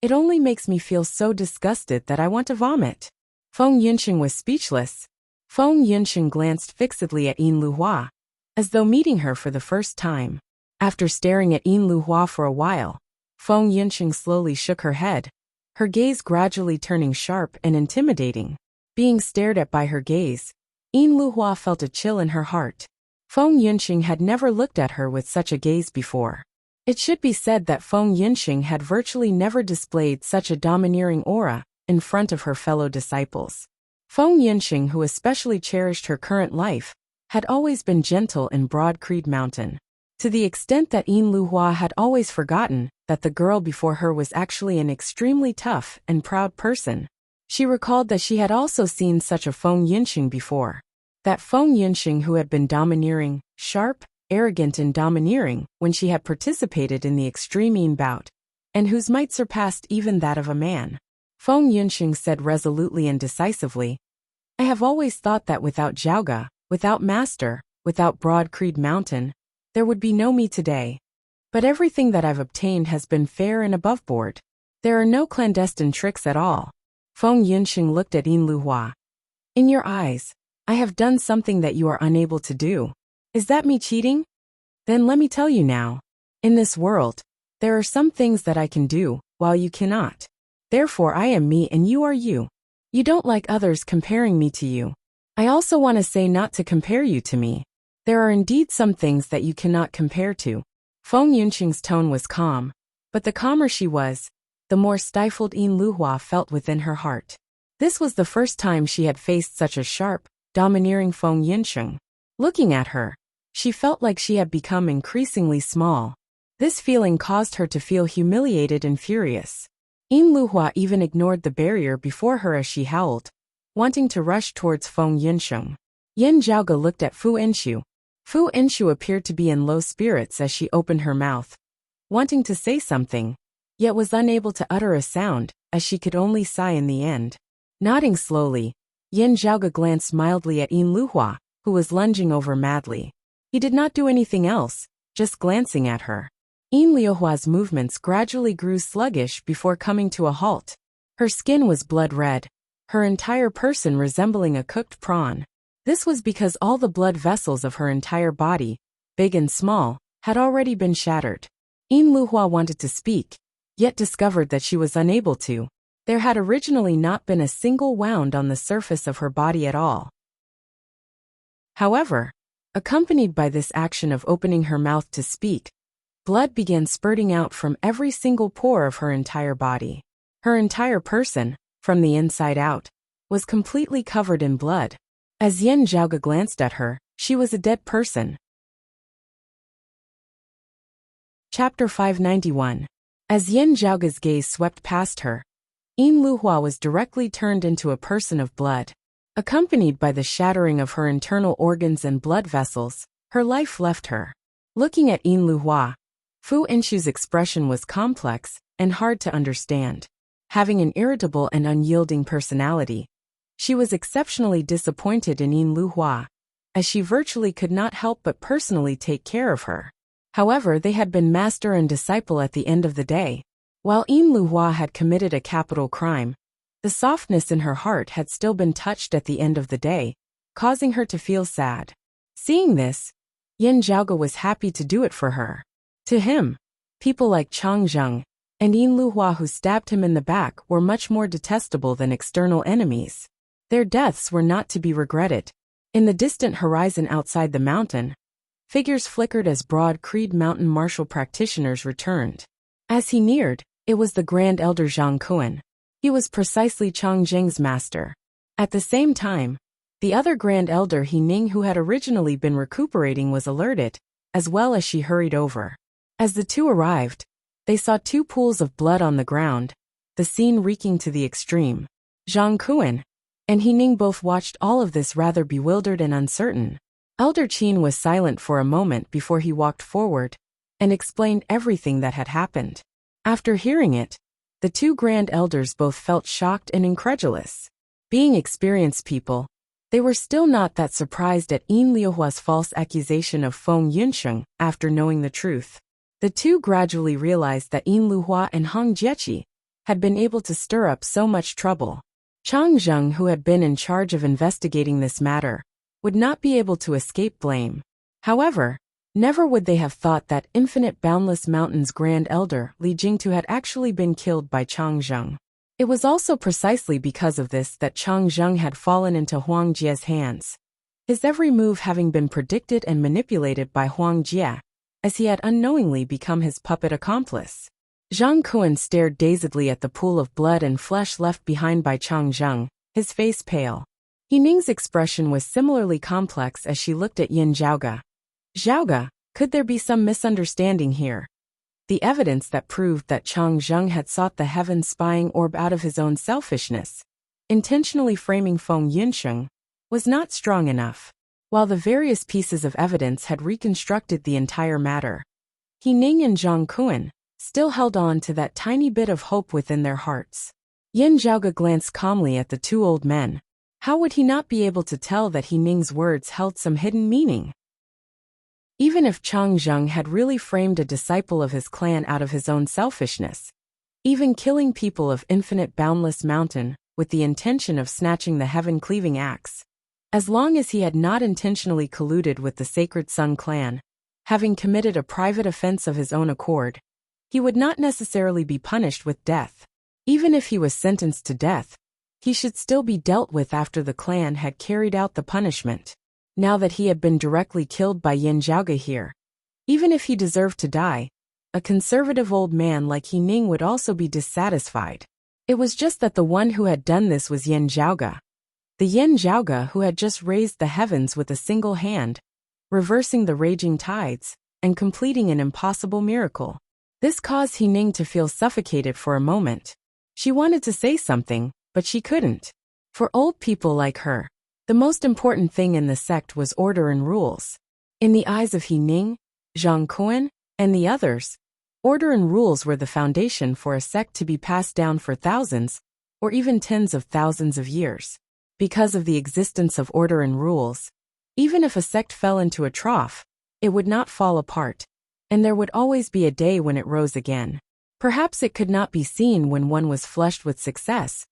it only makes me feel so disgusted that I want to vomit? Feng Yunsheng was speechless. Feng Yunsheng glanced fixedly at Yin Luhua, as though meeting her for the first time. After staring at Yin Luhua for a while, Feng Yunsheng slowly shook her head, her gaze gradually turning sharp and intimidating. Being stared at by her gaze, Yin Luhua felt a chill in her heart. Feng Yunsheng had never looked at her with such a gaze before. It should be said that Feng Yunsheng had virtually never displayed such a domineering aura in front of her fellow disciples. Feng Yunsheng, who especially cherished her current life, had always been gentle in Broad Creed Mountain, to the extent that Yin Luhua had always forgotten that the girl before her was actually an extremely tough and proud person. She recalled that she had also seen such a Feng Yunsheng before. That Feng Yunsheng who had been domineering, sharp, arrogant and domineering when she had participated in the extreme Yin bout, and whose might surpassed even that of a man. Feng Yunsheng said resolutely and decisively, I have always thought that without Zhaoge, without Master, without Broad Creed Mountain, there would be no me today. But everything that I've obtained has been fair and above board. There are no clandestine tricks at all. Feng Yunsheng looked at Yin Luhua. In your eyes, I have done something that you are unable to do. Is that me cheating? Then let me tell you now. In this world, there are some things that I can do, while you cannot. Therefore I am me and you are you. You don't like others comparing me to you. I also want to say not to compare you to me. There are indeed some things that you cannot compare to. Feng Yunsheng's tone was calm, but the calmer she was, the more stifled Yin Luhua felt within her heart. This was the first time she had faced such a sharp, domineering Feng Yunsheng. Looking at her, she felt like she had become increasingly small. This feeling caused her to feel humiliated and furious. Yin Luhua even ignored the barrier before her as she howled, wanting to rush towards Feng Yunsheng. Yin Zhaoge looked at Fu Inshu. Fu Inshu appeared to be in low spirits as she opened her mouth, wanting to say something, yet was unable to utter a sound, as she could only sigh in the end. Nodding slowly, Yin Zhaoge glanced mildly at Yin Luhua, who was lunging over madly. He did not do anything else, just glancing at her. Yin Liuhua's movements gradually grew sluggish before coming to a halt. Her skin was blood red, her entire person resembling a cooked prawn. This was because all the blood vessels of her entire body, big and small, had already been shattered. Yin Liuhua wanted to speak, yet discovered that she was unable to. There had originally not been a single wound on the surface of her body at all. However, accompanied by this action of opening her mouth to speak, blood began spurting out from every single pore of her entire body. Her entire person, from the inside out, was completely covered in blood. As Yin Zhaoge glanced at her, she was a dead person. Chapter 591. As Yin Zhaoge's gaze swept past her, Yin Liuhua was directly turned into a person of blood. Accompanied by the shattering of her internal organs and blood vessels, her life left her. Looking at Yin Liuhua, Fu Inshu's expression was complex and hard to understand. Having an irritable and unyielding personality, she was exceptionally disappointed in Yin Liuhua, as she virtually could not help but personally take care of her. However, they had been master and disciple at the end of the day. While Yin Liuhua had committed a capital crime, the softness in her heart had still been touched at the end of the day, causing her to feel sad. Seeing this, Yin Zhaoge was happy to do it for her. To him, people like Chang Zheng and Yin Liuhua who stabbed him in the back were much more detestable than external enemies. Their deaths were not to be regretted. In the distant horizon outside the mountain, figures flickered as broad Creed Mountain martial practitioners returned. As he neared, it was the Grand Elder Zhang Kuan. He was precisely Chang Zheng's master. At the same time, the other Grand Elder He Ning who had originally been recuperating was alerted, as well as she hurried over. As the two arrived, they saw two pools of blood on the ground, the scene reeking to the extreme. Zhang Kuan and He Ning both watched all of this rather bewildered and uncertain. Elder Qin was silent for a moment before he walked forward and explained everything that had happened. After hearing it, the two Grand Elders both felt shocked and incredulous. Being experienced people, they were still not that surprised at Yin Liuhua's false accusation of Feng Yunsheng after knowing the truth. The two gradually realized that Yin Liuhua and Hong Jieqi had been able to stir up so much trouble. Chang Zheng, who had been in charge of investigating this matter, would not be able to escape blame. However, never would they have thought that Infinite Boundless Mountain's Grand Elder Li Jingtu had actually been killed by Chang Zheng. It was also precisely because of this that Chang Zheng had fallen into Huang Jie's hands, his every move having been predicted and manipulated by Huang Jie, as he had unknowingly become his puppet accomplice. Zhang Kuan stared dazedly at the pool of blood and flesh left behind by Chang Zheng, his face pale. He Ning's expression was similarly complex as she looked at Yin Zhaoge. Zhaoge, could there be some misunderstanding here? The evidence that proved that Chang Zheng had sought the heaven spying orb out of his own selfishness, intentionally framing Feng Yunsheng, was not strong enough. While the various pieces of evidence had reconstructed the entire matter, He Ning and Zhang Kuan still held on to that tiny bit of hope within their hearts. Yin Zhaoge glanced calmly at the two old men. How would he not be able to tell that He Ning's words held some hidden meaning? Even if Chang Zheng had really framed a disciple of his clan out of his own selfishness, even killing people of Infinite Boundless Mountain with the intention of snatching the heaven-cleaving axe, as long as he had not intentionally colluded with the Sacred Sun clan, having committed a private offense of his own accord, he would not necessarily be punished with death. Even if he was sentenced to death, he should still be dealt with after the clan had carried out the punishment. Now that he had been directly killed by Yin Zhaoge here, even if he deserved to die, a conservative old man like He Ning would also be dissatisfied. It was just that the one who had done this was Yin Zhaoge. The Yin Zhaoge who had just raised the heavens with a single hand, reversing the raging tides, and completing an impossible miracle. This caused He Ning to feel suffocated for a moment. She wanted to say something, but she couldn't. For old people like her, the most important thing in the sect was order and rules. In the eyes of He Ning, Zhang Kuan, and the others, order and rules were the foundation for a sect to be passed down for thousands, or even tens of thousands of years. Because of the existence of order and rules, even if a sect fell into a trough, it would not fall apart. and there would always be a day when it rose again. Perhaps it could not be seen when one was flushed with success,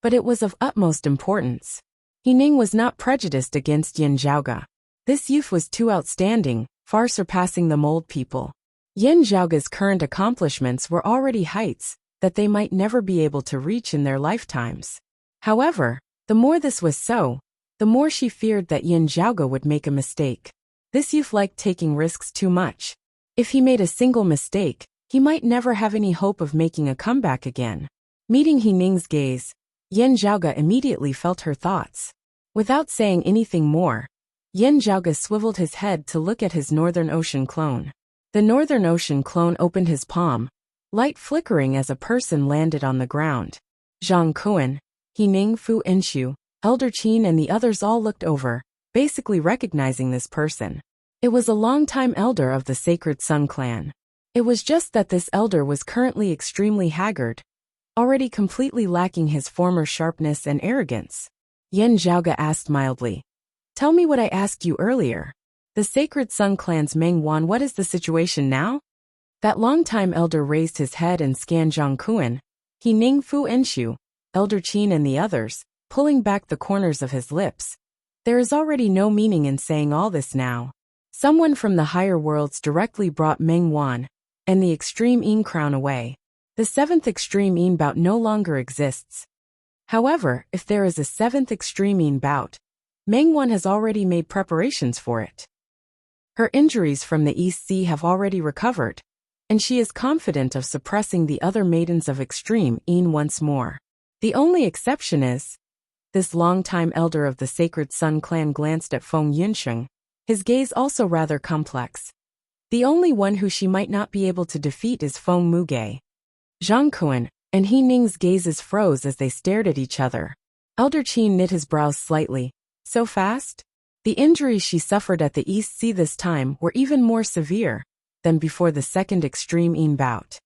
but it was of utmost importance. He Ning was not prejudiced against Yin Zhaoge. This youth was too outstanding, far surpassing the mold people. Yin Zhaoge's current accomplishments were already heights that they might never be able to reach in their lifetimes. However, the more this was so, the more she feared that Yin Zhaoge would make a mistake. This youth liked taking risks too much. If he made a single mistake, he might never have any hope of making a comeback again. Meeting He Ning's gaze, Yin Zhaoge immediately felt her thoughts. Without saying anything more, Yin Zhaoge swiveled his head to look at his Northern Ocean clone. The Northern Ocean clone opened his palm, light flickering as a person landed on the ground. Zhang Kuan, He Ning, Fu Enshu, Elder Qin and the others all looked over, basically recognizing this person. It was a longtime elder of the Sacred Sun clan. It was just that this elder was currently extremely haggard, already completely lacking his former sharpness and arrogance. Yin Zhaoge asked mildly, "Tell me what I asked you earlier. The Sacred Sun clan's Meng Wan, what is the situation now?" That longtime elder raised his head and scanned Zhang Kuan, He Ning, Fu Enshu, Elder Qin and the others, pulling back the corners of his lips. There is already no meaning in saying all this now. Someone from the higher worlds directly brought Meng Wan and the Extreme Yin crown away. The 7th Extreme Yin bout no longer exists. However, if there is a 7th Extreme Yin bout, Meng Wan has already made preparations for it. Her injuries from the East Sea have already recovered, and she is confident of suppressing the other maidens of Extreme Yin once more. The only exception is, this longtime elder of the Sacred Sun clan glanced at Feng Yunsheng, his gaze also rather complex. The only one who she might not be able to defeat is Feng Muge. Zhang Kuan and He Ning's gazes froze as they stared at each other. Elder Qin knit his brows slightly. So fast? The injuries she suffered at the East Sea this time were even more severe than before the 2nd Extreme Yin bout.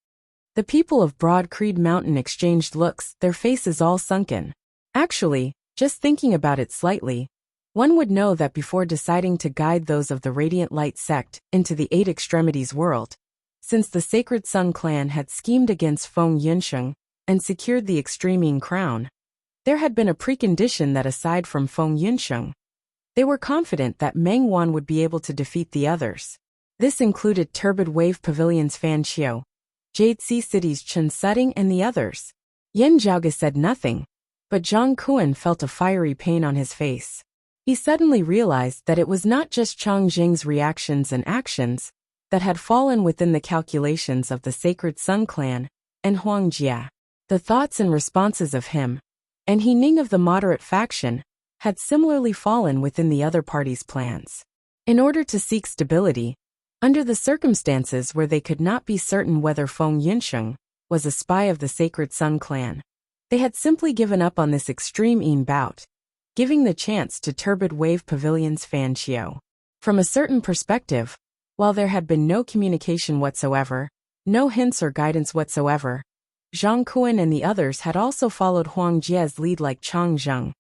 The people of Broad Creed Mountain exchanged looks, their faces all sunken. Actually, just thinking about it slightly, one would know that before deciding to guide those of the Radiant Light sect into the 8 Extremities world, since the Sacred Sun clan had schemed against Feng Yunsheng and secured the Extreme Yin crown, there had been a precondition that aside from Feng Yunsheng, they were confident that Meng Wan would be able to defeat the others. This included Turbid Wave Pavilion's Fan Qiu, Jade Sea City's Chen Sutting and the others. Yin Zhaoge said nothing, but Zhang Kuan felt a fiery pain on his face. He suddenly realized that it was not just Chang Jing's reactions and actions that had fallen within the calculations of the Sacred Sun clan and Huang Jia. The thoughts and responses of him and He Ning of the moderate faction had similarly fallen within the other party's plans. In order to seek stability, under the circumstances where they could not be certain whether Feng Yunsheng was a spy of the Sacred Sun clan, they had simply given up on this Extreme Yin bout, giving the chance to Turbid Wave Pavilion's Fan Qiu. From a certain perspective, while there had been no communication whatsoever, no hints or guidance whatsoever, Zhang Kuan and the others had also followed Huang Jia's lead like Chang Zheng,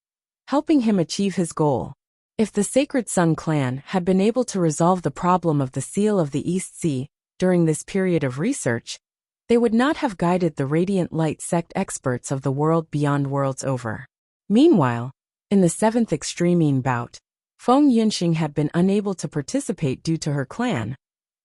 helping him achieve his goal. If the Sacred Sun clan had been able to resolve the problem of the Seal of the East Sea during this period of research, they would not have guided the Radiant Light sect experts of the world beyond worlds over. Meanwhile, in the 7th Extreme Yin bout, Feng Yunsheng had been unable to participate due to her clan,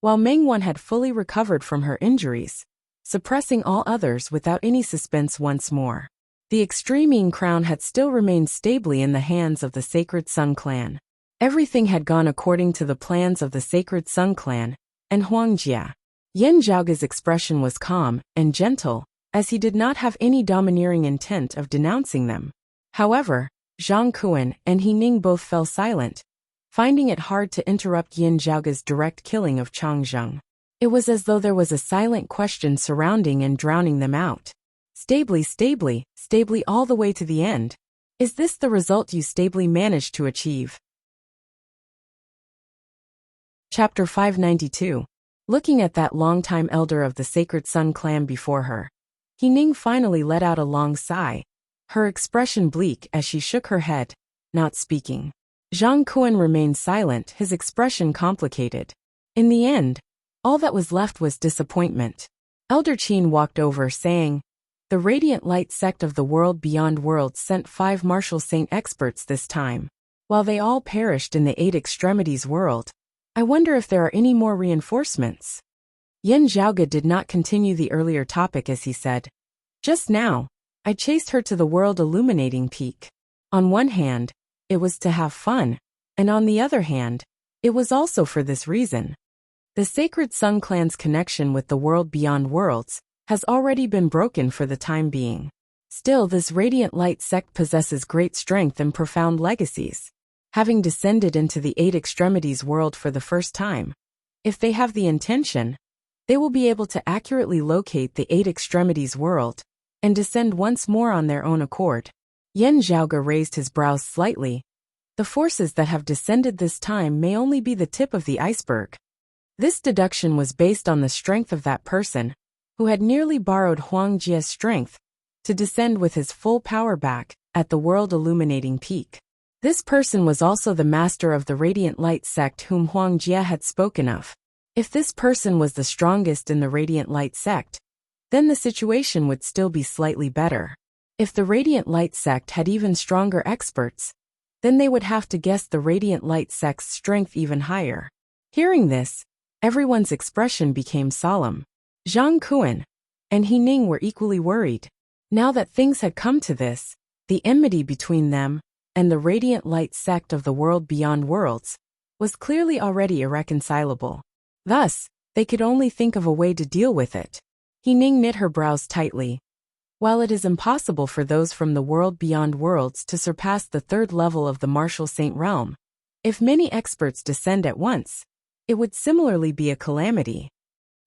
while Meng Wan had fully recovered from her injuries, suppressing all others without any suspense once more. The Extreme Yin crown had still remained stably in the hands of the Sacred Sun clan. Everything had gone according to the plans of the Sacred Sun clan and Huang Jia. Yin Zhaoge's expression was calm and gentle, as he did not have any domineering intent of denouncing them. However, Zhang Kuan and He Ning both fell silent, finding it hard to interrupt Yin Zhaoge's direct killing of Chang Zheng. It was as though there was a silent question surrounding and drowning them out. Stably all the way to the end. Is this the result you stably managed to achieve? Chapter 592. Looking at that longtime elder of the Sacred Sun clan before her, He Ning finally let out a long sigh, her expression bleak as she shook her head, not speaking. Zhang Kuan remained silent, his expression complicated. In the end, All that was left was disappointment. Elder Qin walked over, saying, "The Radiant Light sect of the world beyond worlds sent 5 martial saint experts this time. While they all perished in the 8 extremities world, I wonder if there are any more reinforcements." Yin Zhaoge did not continue the earlier topic as he said, "Just now, I chased her to the world illuminating peak. On one hand, it was to have fun, and on the other hand, it was also for this reason. The sacred Sun clan's connection with the world beyond worlds has already been broken for the time being. Still, this Radiant Light sect possesses great strength and profound legacies, having descended into the 8 extremities world for the first time. If they have the intention, they will be able to accurately locate the 8 extremities world and descend once more on their own accord." Yin Zhaoge raised his brows slightly. The forces that have descended this time may only be the tip of the iceberg. This deduction was based on the strength of that person, who had nearly borrowed Huang Jie's strength to descend with his full power back at the world illuminating peak. This person was also the master of the Radiant Light sect whom Huang Jie had spoken of. If this person was the strongest in the Radiant Light sect, then the situation would still be slightly better. If the Radiant Light sect had even stronger experts, then they would have to guess the Radiant Light sect's strength even higher. Hearing this, everyone's expression became solemn. Zhang Kuan and He Ning were equally worried. Now that things had come to this, the enmity between them and the Radiant Light sect of the world beyond worlds was clearly already irreconcilable. Thus, they could only think of a way to deal with it. He Ning knit her brows tightly. While it is impossible for those from the world beyond worlds to surpass the 3rd level of the martial saint realm, if many experts descend at once, it would similarly be a calamity.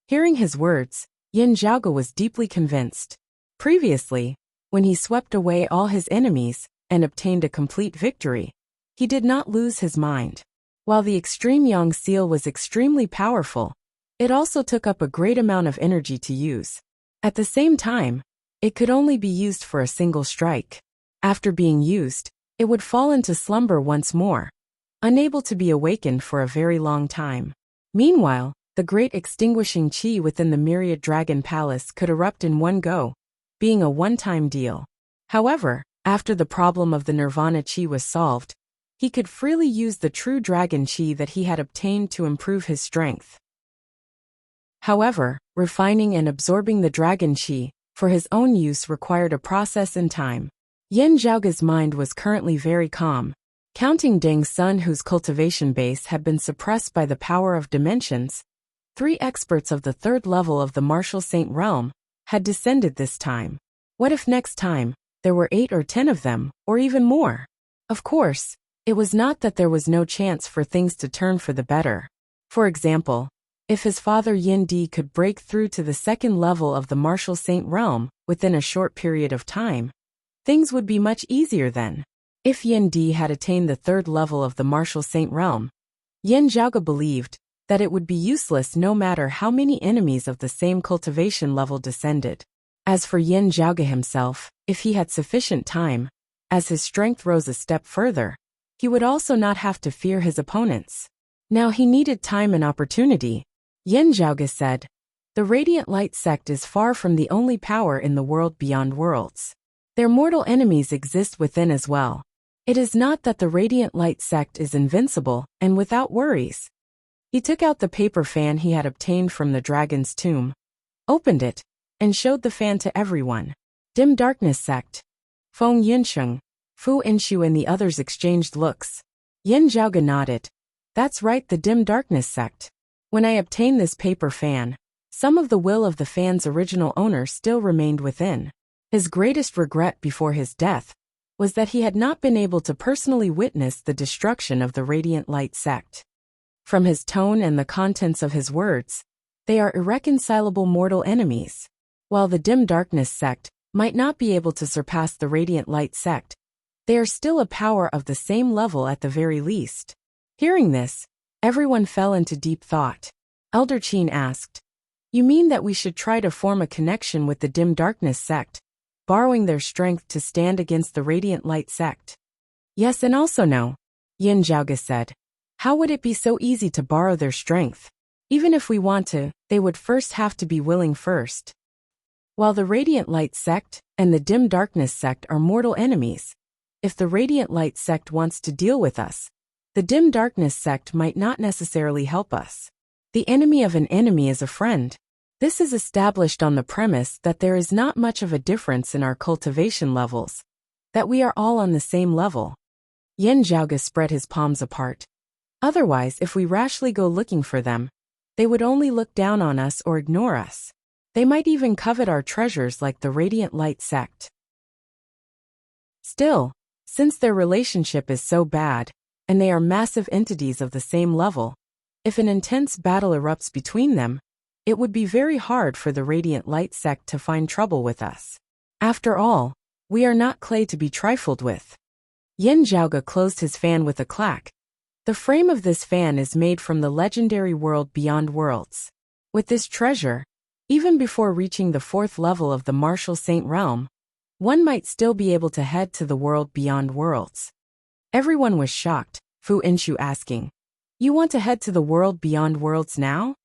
Hearing his words, Yin Zhaoge was deeply convinced. Previously, when he swept away all his enemies and obtained a complete victory, he did not lose his mind. While the extreme Yang seal was extremely powerful, it also took up a great amount of energy to use. At the same time, it could only be used for a single strike. After being used, it would fall into slumber once more, unable to be awakened for a very long time. Meanwhile, the great extinguishing qi within the myriad dragon palace could erupt in one go, being a one-time deal. However, after the problem of the nirvana qi was solved, he could freely use the true dragon qi that he had obtained to improve his strength. However, refining and absorbing the dragon qi for his own use required a process and time. Yin Zhaoge's mind was currently very calm. Counting Deng Sun, whose cultivation base had been suppressed by the power of dimensions, 3 experts of the 3rd level of the martial saint realm had descended this time. What if next time there were 8 or 10 of them, or even more? Of course, it was not that there was no chance for things to turn for the better. For example, if his father Yin Di could break through to the 2nd level of the martial saint realm within a short period of time, things would be much easier then. If Yin Di had attained the 3rd level of the martial saint realm, Yin Zhaoge believed that it would be useless no matter how many enemies of the same cultivation level descended. As for Yin Zhaoge himself, if he had sufficient time, as his strength rose a step further, he would also not have to fear his opponents. Now he needed time and opportunity. Yin Zhaoge said, "The Radiant Light sect is far from the only power in the world beyond worlds. Their mortal enemies exist within as well. It is not that the Radiant Light sect is invincible and without worries." He took out the paper fan he had obtained from the dragon's tomb, opened it, and showed the fan to everyone. Dim Darkness Sect. Feng Yunsheng, Fu Inshu and the others exchanged looks. Yin Zhaoge nodded. "That's right, the Dim Darkness Sect. When I obtained this paper fan, some of the will of the fan's original owner still remained within. His greatest regret before his death was that he had not been able to personally witness the destruction of the Radiant Light sect. From his tone and the contents of his words, they are irreconcilable mortal enemies. While the Dim Darkness sect might not be able to surpass the Radiant Light sect, they are still a power of the same level at the very least." Hearing this, everyone fell into deep thought. Elder Qin asked, "You mean that we should try to form a connection with the Dim Darkness sect, borrowing their strength to stand against the Radiant Light sect?" "Yes, and also no," Yin Zhaoge said. "How would it be so easy to borrow their strength? Even if we want to, they would first have to be willing first. While the Radiant Light sect and the Dim Darkness sect are mortal enemies, if the Radiant Light sect wants to deal with us, the Dim Darkness sect might not necessarily help us. The enemy of an enemy is a friend. This is established on the premise that there is not much of a difference in our cultivation levels, that we are all on the same level. Yin Zhaoge spread his palms apart. Otherwise, if we rashly go looking for them, they would only look down on us or ignore us. They might even covet our treasures like the Radiant Light sect. Still, since their relationship is so bad, and they are massive entities of the same level, if an intense battle erupts between them, it would be very hard for the Radiant Light sect to find trouble with us. After all, we are not clay to be trifled with. Yin Zhaoge closed his fan with a clack. The frame of this fan is made from the legendary world beyond worlds. With this treasure, even before reaching the 4th level of the Martial Saint realm, one might still be able to head to the world beyond worlds. Everyone was shocked, Fu Inshu asking, "You want to head to the world beyond worlds now?"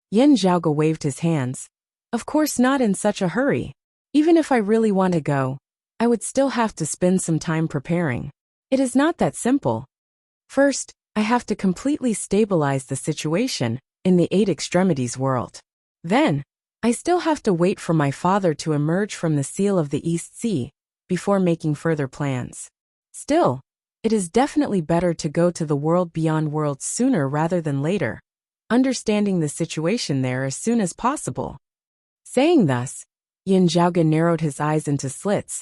Yin Zhaoge waved his hands. "Of course not in such a hurry. Even if I really want to go, I would still have to spend some time preparing. It is not that simple. First, I have to completely stabilize the situation in the 8 Extremities world. Then, I still have to wait for my father to emerge from the seal of the East Sea before making further plans. Still, it is definitely better to go to the world beyond worlds sooner rather than later, understanding the situation there as soon as possible." Saying thus, Yin Zhaoge narrowed his eyes into slits.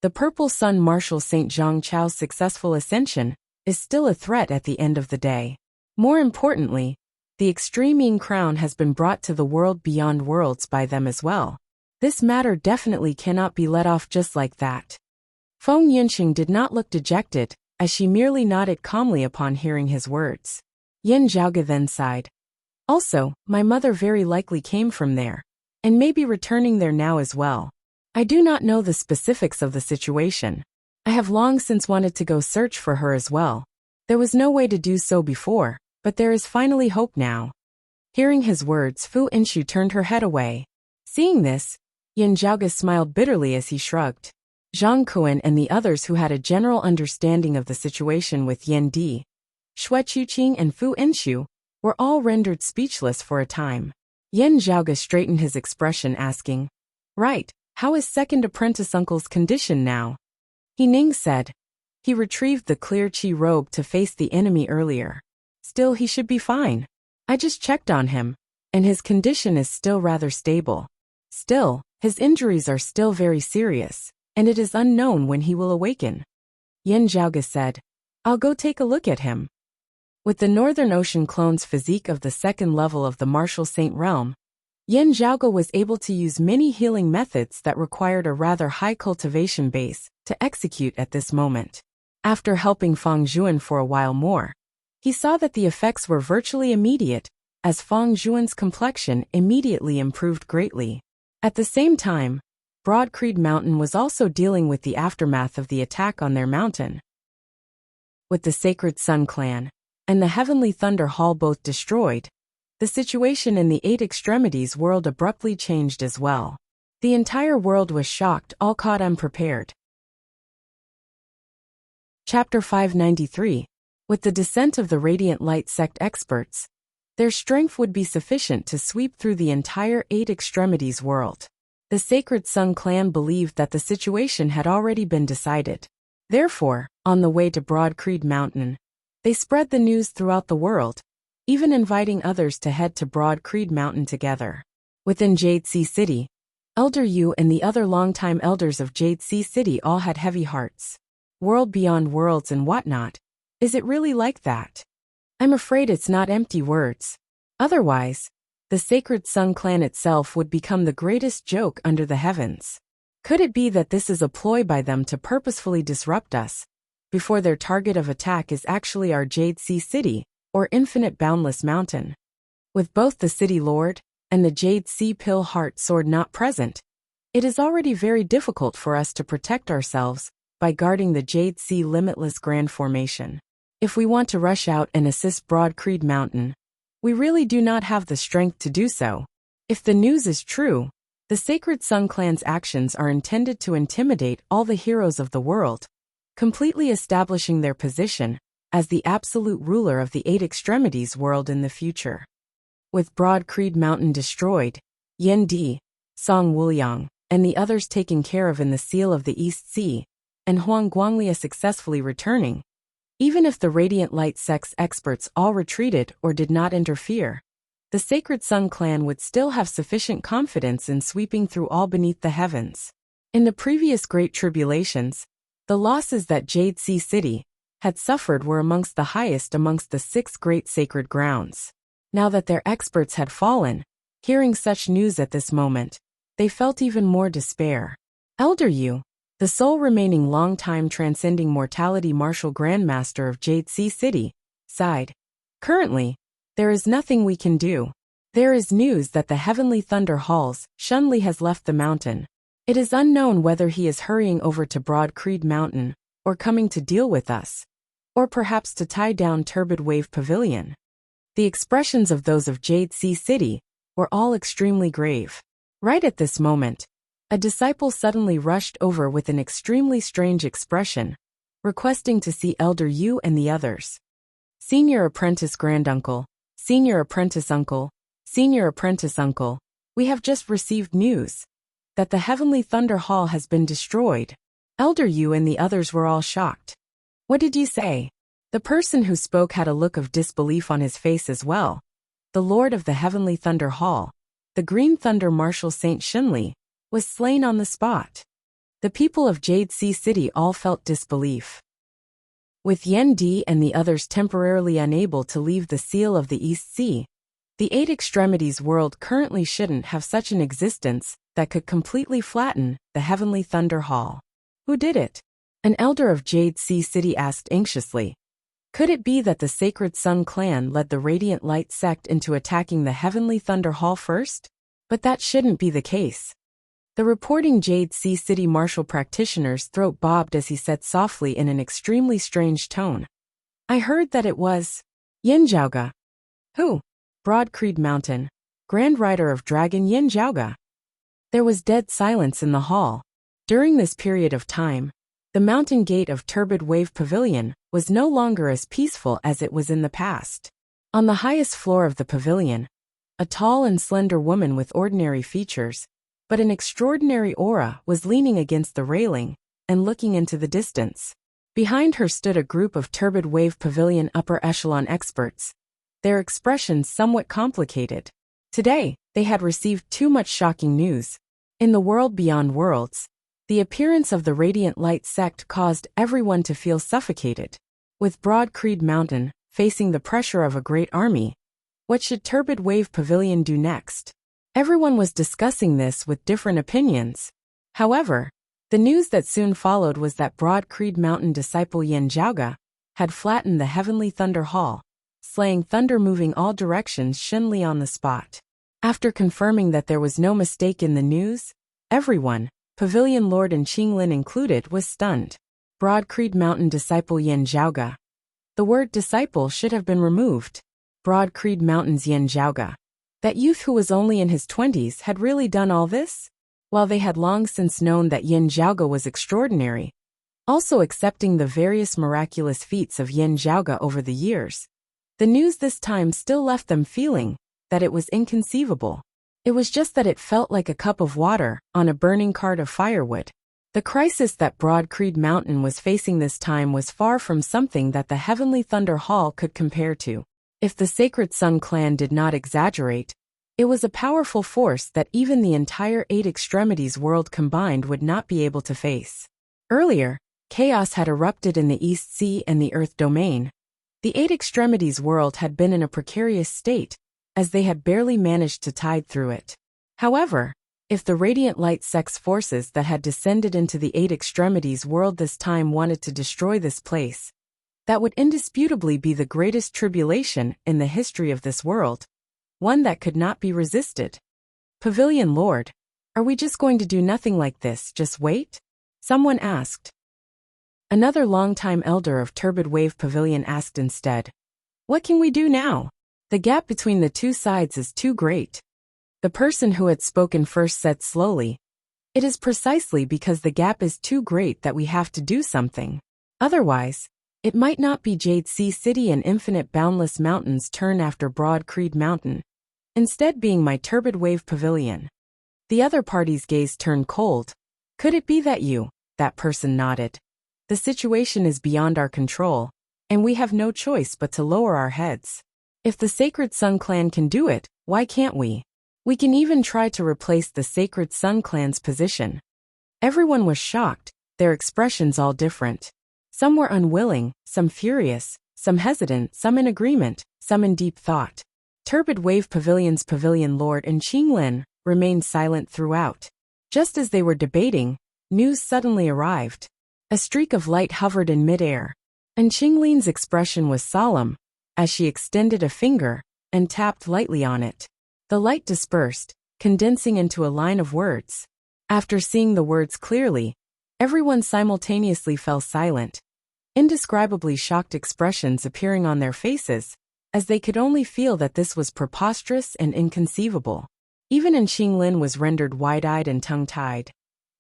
The Purple Sun Martial Saint Zhang Chao's successful ascension is still a threat at the end of the day. More importantly, the Extreme Ying Crown has been brought to the world beyond worlds by them as well. This matter definitely cannot be let off just like that. Feng Yunxing did not look dejected, as she merely nodded calmly upon hearing his words. Yin Zhaoge then sighed. "Also, my mother very likely came from there, and may be returning there now as well. I do not know the specifics of the situation. I have long since wanted to go search for her as well. There was no way to do so before, but there is finally hope now." Hearing his words, Fu Inshu turned her head away. Seeing this, Yin Zhaoge smiled bitterly as he shrugged. Zhang Kuan and the others who had a general understanding of the situation with Yin Di, Xue Chuqing and Fu Inshu were all rendered speechless for a time. Yin Zhaoge straightened his expression asking, "Right, how is second apprentice uncle's condition now?" He Ning said. He retrieved the clear chi robe to face the enemy earlier. Still, he should be fine. I just checked on him, and his condition is still rather stable. Still, his injuries are still very serious, and it is unknown when he will awaken. Yin Zhaoge said, "I'll go take a look at him." With the Northern Ocean clone's physique of the 2nd level of the Martial Saint realm, Yin Zhaoge was able to use many healing methods that required a rather high cultivation base to execute at this moment. After helping Fang Zhuan for a while more, he saw that the effects were virtually immediate, as Fang Zhuan's complexion immediately improved greatly. At the same time, Broad Creed Mountain was also dealing with the aftermath of the attack on their mountain. With the Sacred Sun Clan and the Heavenly Thunder Hall both destroyed, the situation in the 8 Extremities world abruptly changed as well. The entire world was shocked, all caught unprepared. Chapter 593. With the descent of the Radiant Light sect experts, their strength would be sufficient to sweep through the entire 8 Extremities world. The Sacred Sun clan believed that the situation had already been decided. Therefore, on the way to Broad Creed Mountain, they spread the news throughout the world, even inviting others to head to Broad Creed Mountain together. Within Jade Sea City, Elder Yu and the other longtime elders of Jade Sea City all had heavy hearts. World beyond worlds and whatnot. Is it really like that? I'm afraid it's not empty words. Otherwise, the Sacred Sun clan itself would become the greatest joke under the heavens. Could it be that this is a ploy by them to purposefully disrupt us, before their target of attack is actually our Jade Sea City, or Infinite Boundless Mountain? With both the City Lord and the Jade Sea Pill Heart Sword not present, it is already very difficult for us to protect ourselves by guarding the Jade Sea Limitless Grand Formation. If we want to rush out and assist Broad Creed Mountain, We really do not have the strength to do so. If the news is true, the Sacred Sun Clan's actions are intended to intimidate all the heroes of the world, completely establishing their position as the absolute ruler of the Eight Extremities world in the future. With Broad Creed Mountain destroyed, Yin Di, Song Wuliang, and the others taken care of in the Seal of the East Sea, and Huang Guanglia successfully returning, even if the Radiant Light Sect's experts all retreated or did not interfere, the Sacred Sun Clan would still have sufficient confidence in sweeping through all beneath the heavens. In the previous Great Tribulations, the losses that Jade Sea City had suffered were amongst the highest amongst the 6 great sacred grounds. Now that their experts had fallen, hearing such news at this moment, they felt even more despair. Elder Yu, the sole remaining long-time transcending mortality martial grandmaster of Jade Sea City, sighed. Currently, there is nothing we can do. There is news that the Heavenly Thunder Hall's Shunli has left the mountain. It is unknown whether he is hurrying over to Broad Creed Mountain, or coming to deal with us, or perhaps to tie down Turbid Wave Pavilion. The expressions of those of Jade Sea City were all extremely grave. Right at this moment, a disciple suddenly rushed over with an extremely strange expression, requesting to see Elder Yu and the others. Senior Apprentice Granduncle, Senior Apprentice Uncle, Senior Apprentice Uncle, we have just received news that the Heavenly Thunder Hall has been destroyed. Elder Yu and the others were all shocked. What did you say? The person who spoke had a look of disbelief on his face as well. The Lord of the Heavenly Thunder Hall, the Green Thunder Marshal Saint Shinli, was slain on the spot. The people of Jade Sea City all felt disbelief. With Yen Di and the others temporarily unable to leave the Seal of the East Sea, the Eight Extremities world currently shouldn't have such an existence that could completely flatten the Heavenly Thunder Hall. Who did it? An elder of Jade Sea City asked anxiously. Could it be that the Sacred Sun Clan led the Radiant Light sect into attacking the Heavenly Thunder Hall first? But that shouldn't be the case. The reporting Jade Sea City martial practitioner's throat bobbed as he said softly in an extremely strange tone. I heard that it was Yin Zhaoga. Who? Broad Creed Mountain, Grand Rider of Dragon Yin Zhaoga. There was dead silence in the hall. During this period of time, the mountain gate of Turbid Wave Pavilion was no longer as peaceful as it was in the past. On the highest floor of the pavilion, a tall and slender woman with ordinary features, but an extraordinary aura, was leaning against the railing and looking into the distance. Behind her stood a group of Turbid Wave Pavilion upper echelon experts, their expressions somewhat complicated. Today, they had received too much shocking news. In the world beyond worlds, the appearance of the Radiant Light sect caused everyone to feel suffocated. With Broad Creed Mountain facing the pressure of a great army, what should Turbid Wave Pavilion do next? Everyone was discussing this with different opinions. However, the news that soon followed was that Broad Creed Mountain disciple Yin Zhaoga had flattened the Heavenly Thunder Hall, slaying thunder moving all directions Shinli on the spot. After confirming that there was no mistake in the news, everyone, Pavilion Lord and Qinglin included, was stunned. Broad Creed Mountain disciple Yin Zhaoga. The word disciple should have been removed. Broad Creed Mountain's Yin Zhaoga. That youth who was only in his 20s had really done all this? While they had long since known that Yin Zhaoga was extraordinary, also accepting the various miraculous feats of Yin Zhaoga over the years, the news this time still left them feeling that it was inconceivable. It was just that it felt like a cup of water on a burning cart of firewood. The crisis that Broad Creed Mountain was facing this time was far from something that the Heavenly Thunder Hall could compare to. If the Sacred Sun Clan did not exaggerate, it was a powerful force that even the entire Eight Extremities world combined would not be able to face. Earlier, chaos had erupted in the East Sea and the Earth domain. The Eight Extremities world had been in a precarious state, as they had barely managed to tide through it. However, if the Radiant Light sect's forces that had descended into the Eight Extremities world this time wanted to destroy this place, that would indisputably be the greatest tribulation in the history of this world, one that could not be resisted. Pavilion Lord, are we just going to do nothing like this, just wait? Someone asked. Another longtime elder of Turbid Wave Pavilion asked instead. What can we do now? The gap between the two sides is too great. The person who had spoken first said slowly, "It is precisely because the gap is too great that we have to do something. Otherwise, it might not be Jade Sea City and infinite boundless mountains turn after Broad Creed Mountain, instead being my turbid wave pavilion." The other party's gaze turned cold. "Could it be that you?" That person nodded. "The situation is beyond our control, and we have no choice but to lower our heads. If the Sacred Sun Clan can do it, why can't we? We can even try to replace the Sacred Sun Clan's position." Everyone was shocked, their expressions all different. Some were unwilling, some furious, some hesitant, some in agreement, some in deep thought. Turbid Wave Pavilion's Pavilion Lord and Qinglin remained silent throughout. Just as they were debating, news suddenly arrived. A streak of light hovered in midair, and Qinglin's expression was solemn, as she extended a finger and tapped lightly on it. The light dispersed, condensing into a line of words. After seeing the words clearly, everyone simultaneously fell silent, indescribably shocked expressions appearing on their faces, as they could only feel that this was preposterous and inconceivable. Even Qinglin was rendered wide-eyed and tongue-tied.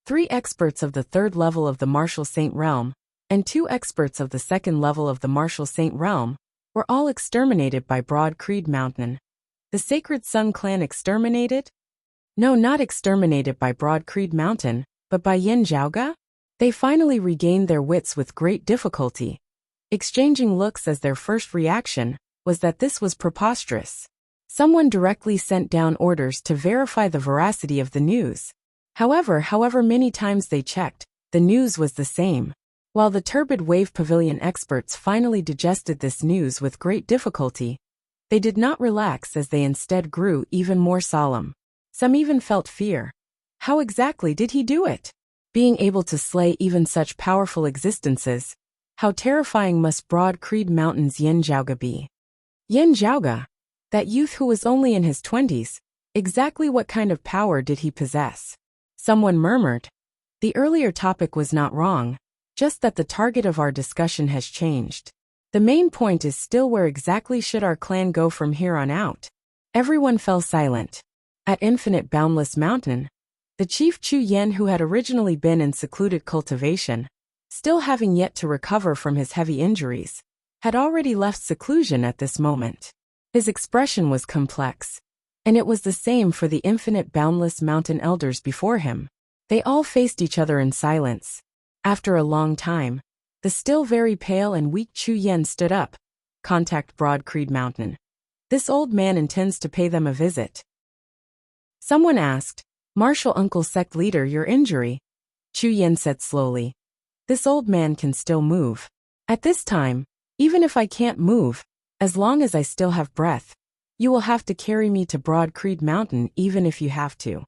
3 experts of the 3rd level of the Martial Saint Realm, and 2 experts of the 2nd level of the Martial Saint Realm, were all exterminated by Broad Creed Mountain. The Sacred Sun Clan exterminated? No, not exterminated by Broad Creed Mountain, but by Yin Zhaoga? They finally regained their wits with great difficulty, exchanging looks as their first reaction was that this was preposterous. Someone directly sent down orders to verify the veracity of the news. However many times they checked, the news was the same. While the Turbid Wave Pavilion experts finally digested this news with great difficulty, they did not relax as they instead grew even more solemn. Some even felt fear. How exactly did he do it? Being able to slay even such powerful existences, how terrifying must Broad Creed Mountain's Yin Zhaoga be? Yin Zhaoga? That youth who was only in his 20s, exactly what kind of power did he possess? Someone murmured. The earlier topic was not wrong, just that the target of our discussion has changed. The main point is still where exactly should our clan go from here on out? Everyone fell silent. At Infinite Boundless Mountain, the chief Chu Yen, who had originally been in secluded cultivation, still having yet to recover from his heavy injuries, had already left seclusion at this moment. His expression was complex, and it was the same for the Infinite Boundless Mountain elders before him. They all faced each other in silence. After a long time, the still very pale and weak Chu Yen stood up. "Contact Broad Creed Mountain. This old man intends to pay them a visit." Someone asked, "Martial Uncle Sect Leader, your injury?" Chu Yen said slowly, "This old man can still move. At this time, even if I can't move, as long as I still have breath, you will have to carry me to Broad Creed Mountain even if you have to."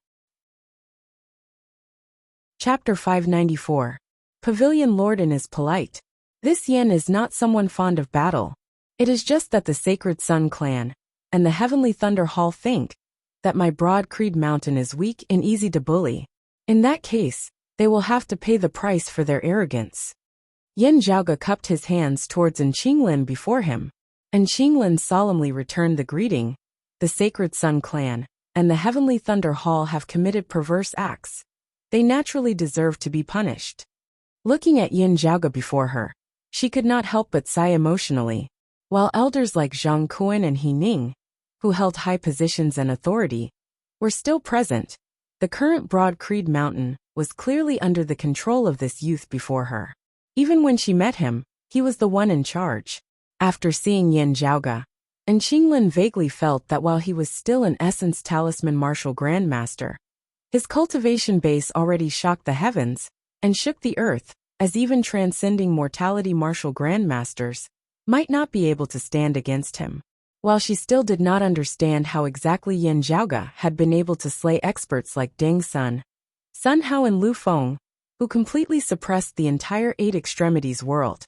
Chapter 594. Pavilion Lorden is polite. This Yen is not someone fond of battle. It is just that the Sacred Sun Clan and the Heavenly Thunder Hall think that my Broad Creed Mountain is weak and easy to bully. In that case, they will have to pay the price for their arrogance. Yin Zhaoga cupped his hands towards Qinglin before him, and Qinglin solemnly returned the greeting. "The Sacred Sun Clan and the Heavenly Thunder Hall have committed perverse acts. They naturally deserve to be punished." Looking at Yin Zhaoga before her, she could not help but sigh emotionally. While elders like Zhang Kuan and He Ning, who held high positions and authority, were still present, the current Broad Creed Mountain was clearly under the control of this youth before her. Even when she met him, he was the one in charge. After seeing Yin Zhaoga, Qinglin vaguely felt that while he was still an Essence Talisman Martial Grandmaster, his cultivation base already shocked the heavens and shook the earth, as even transcending mortality Martial Grandmasters might not be able to stand against him. While she still did not understand how exactly Yin Zhaoga had been able to slay experts like Deng Sun, Sun Hao and Lu Feng, who completely suppressed the entire 8 Extremities world,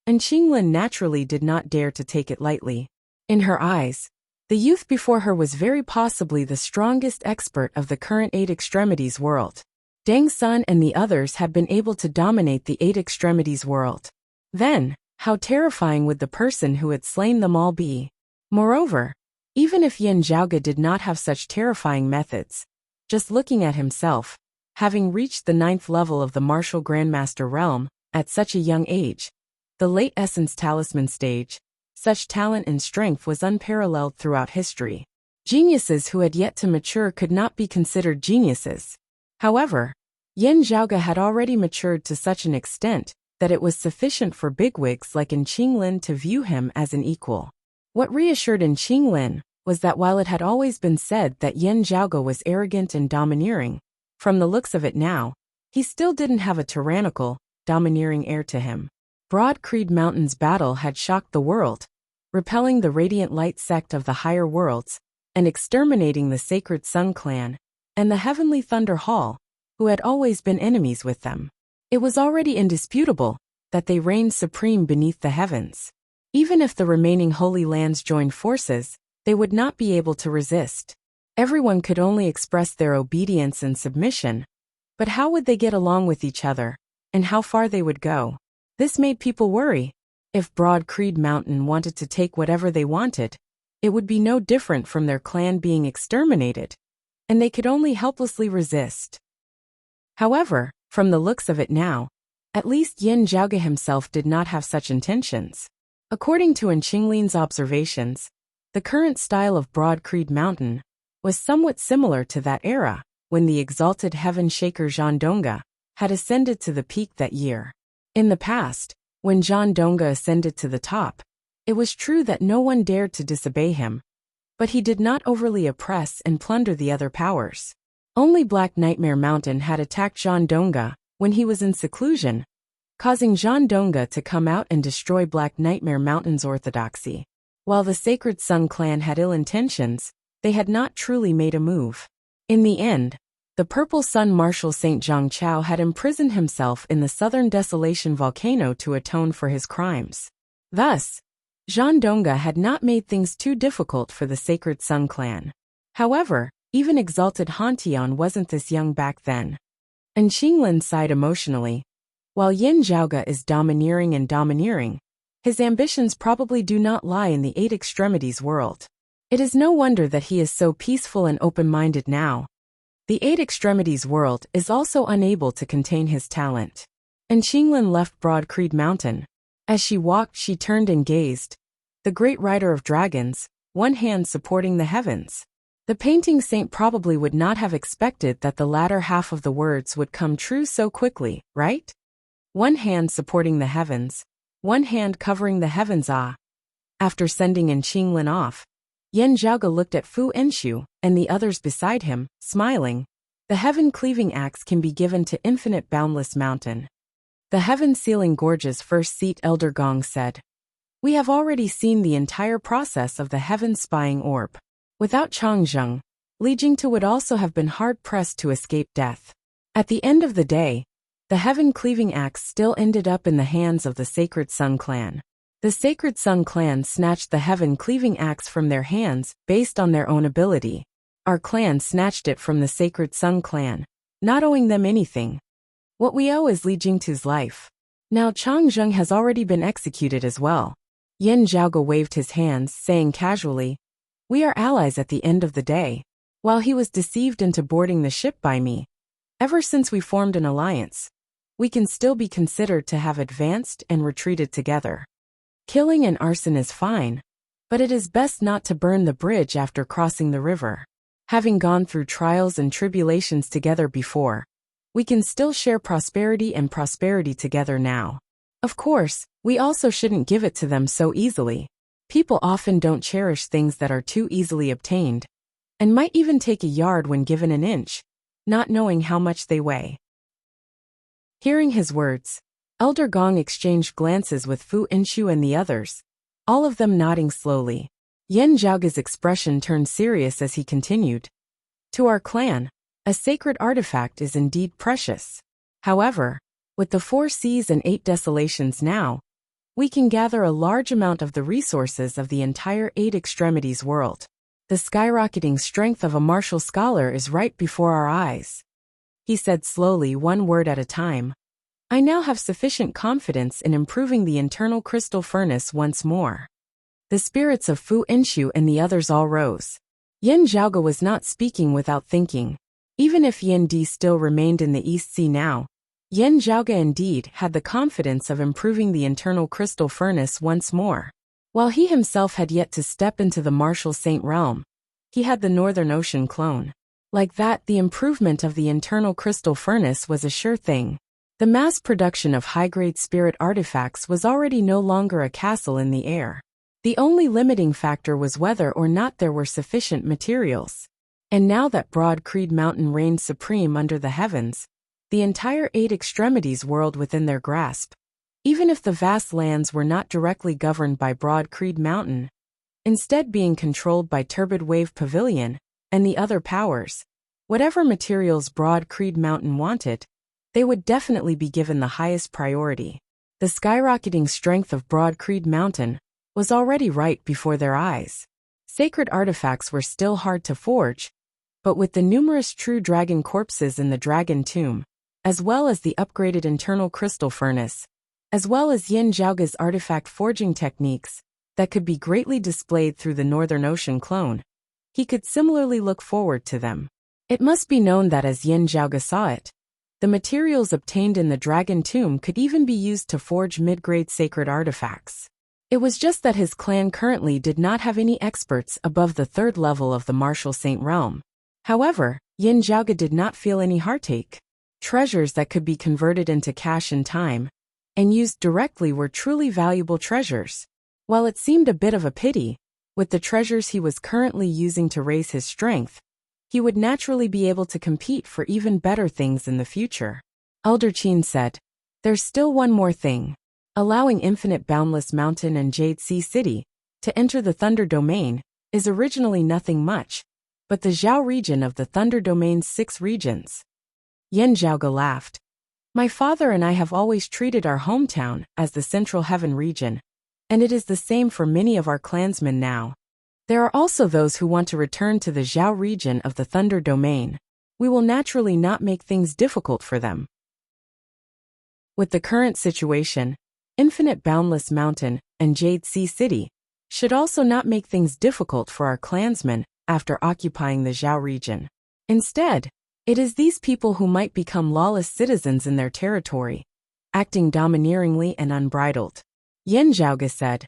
Qinglin naturally did not dare to take it lightly. In her eyes, the youth before her was very possibly the strongest expert of the current 8 Extremities world. Deng Sun and the others had been able to dominate the 8 Extremities world. Then, how terrifying would the person who had slain them all be? Moreover, Even if Yin Zhaoge did not have such terrifying methods, just looking at himself, having reached the 9th level of the martial grandmaster realm, at such a young age, the late essence talisman stage, such talent and strength was unparalleled throughout history. Geniuses who had yet to mature could not be considered geniuses. However, Yin Zhaoge had already matured to such an extent that it was sufficient for bigwigs like In Qinglin to view him as an equal. What reassured In Qinglin was that while it had always been said that Yin Zhaoge was arrogant and domineering, from the looks of it now, he still didn't have a tyrannical, domineering air to him. Broad Creed Mountain's battle had shocked the world, repelling the Radiant Light sect of the higher worlds, and exterminating the Sacred Sun clan, and the Heavenly Thunder Hall, who had always been enemies with them. It was already indisputable that they reigned supreme beneath the heavens. Even if the remaining Holy Lands joined forces, they would not be able to resist. Everyone could only express their obedience and submission, but how would they get along with each other, and how far they would go? This made people worry. If Broad Creed Mountain wanted to take whatever they wanted, it would be no different from their clan being exterminated, and they could only helplessly resist. However, from the looks of it now, at least Yin Zhaoge himself did not have such intentions. According to In Qinglin's observations, the current style of Broad Creed Mountain was somewhat similar to that era, when the exalted heaven shaker Zhan Dongge had ascended to the peak that year. In the past, when Zhan Dongge ascended to the top, it was true that no one dared to disobey him, but he did not overly oppress and plunder the other powers. Only Black Nightmare Mountain had attacked Zhan Dongge when he was in seclusion, causing Zhan Dongge to come out and destroy Black Nightmare Mountain's orthodoxy. While the Sacred Sun clan had ill intentions, they had not truly made a move. In the end, the Purple Sun Marshal Saint Zhang Chao had imprisoned himself in the Southern Desolation volcano to atone for his crimes. Thus, Zhan Dongge had not made things too difficult for the Sacred Sun clan. However, even exalted Han Tian wasn't this young back then. And Qinglin sighed emotionally. While Yin Zhaoge is domineering, his ambitions probably do not lie in the 8 extremities world. It is no wonder that he is so peaceful and open-minded now. The 8 extremities world is also unable to contain his talent. And Qinglin left Broad Creed Mountain. As she walked, she turned and gazed. The great rider of dragons, one hand supporting the heavens. The painting saint probably would not have expected that the latter half of the words would come true so quickly, right? One hand supporting the heavens, one hand covering the heavens. After sending In Qinglin off, Yin Zhaoge looked at Fu Enshu and the others beside him, smiling. The heaven-cleaving axe can be given to Infinite Boundless Mountain. The heaven-sealing gorge's first seat, Elder Gong said. We have already seen the entire process of the heaven-spying orb. Without Changzheng, Li Jingtu would also have been hard-pressed to escape death. At the end of the day, the heaven-cleaving axe still ended up in the hands of the Sacred Sun clan. The Sacred Sun clan snatched the heaven-cleaving axe from their hands based on their own ability. Our clan snatched it from the Sacred Sun clan, not owing them anything. What we owe is Li Jingtu's life. Now Changzheng has already been executed as well. Yin Zhaoge waved his hands, saying casually, we are allies at the end of the day. While he was deceived into boarding the ship by me, ever since we formed an alliance, we can still be considered to have advanced and retreated together. Killing and arson is fine, but it is best not to burn the bridge after crossing the river. Having gone through trials and tribulations together before, we can still share prosperity and prosperity together now. Of course, we also shouldn't give it to them so easily. People often don't cherish things that are too easily obtained, and might even take a yard when given an inch, not knowing how much they weigh. Hearing his words, Elder Gong exchanged glances with Fu Enshu and the others, all of them nodding slowly. Yin Zhaoge's expression turned serious as he continued. To our clan, a sacred artifact is indeed precious. However, with the 4 seas and 8 desolations now, we can gather a large amount of the resources of the entire 8 extremities world. The skyrocketing strength of a martial scholar is right before our eyes. He said slowly, one word at a time. I now have sufficient confidence in improving the internal crystal furnace once more. The spirits of Fu Inshu and the others all rose. Yin Zhaoge was not speaking without thinking. Even if Yin Di still remained in the East Sea now, Yin Zhaoge indeed had the confidence of improving the internal crystal furnace once more. While he himself had yet to step into the martial saint realm, he had the Northern Ocean clone. Like that, the improvement of the internal crystal furnace was a sure thing. The mass production of high-grade spirit artifacts was already no longer a castle in the air. The only limiting factor was whether or not there were sufficient materials. And now that Broad Creed Mountain reigned supreme under the heavens, the entire eight extremities whirled within their grasp. Even if the vast lands were not directly governed by Broad Creed Mountain, instead being controlled by Turbid Wave Pavilion and the other powers, whatever materials Broad Creed Mountain wanted, they would definitely be given the highest priority. The skyrocketing strength of Broad Creed Mountain was already right before their eyes. Sacred artifacts were still hard to forge, but with the numerous true dragon corpses in the dragon tomb, as well as the upgraded internal crystal furnace, as well as Yin Zhaoge's artifact forging techniques that could be greatly displayed through the Northern Ocean clone, he could similarly look forward to them. It must be known that as Yin Zhaoge saw it, the materials obtained in the dragon tomb could even be used to forge mid-grade sacred artifacts. It was just that his clan currently did not have any experts above the third level of the martial saint realm. However, Yin Zhaoge did not feel any heartache. Treasures that could be converted into cash in time and used directly were truly valuable treasures. While it seemed a bit of a pity, with the treasures he was currently using to raise his strength, he would naturally be able to compete for even better things in the future. Elder Qin said, "There's still one more thing. Allowing Infinite Boundless Mountain and Jade Sea City to enter the Thunder Domain is originally nothing much, but the Zhao region of the Thunder Domain's 6 regions." Yin Zhaoge laughed. "My father and I have always treated our hometown as the Central Heaven region, and it is the same for many of our clansmen now. There are also those who want to return to the Zhao region of the Thunder Domain. We will naturally not make things difficult for them." With the current situation, Infinite Boundless Mountain and Jade Sea City should also not make things difficult for our clansmen after occupying the Zhao region. Instead, it is these people who might become lawless citizens in their territory, acting domineeringly and unbridled. Yin Zhaoge said.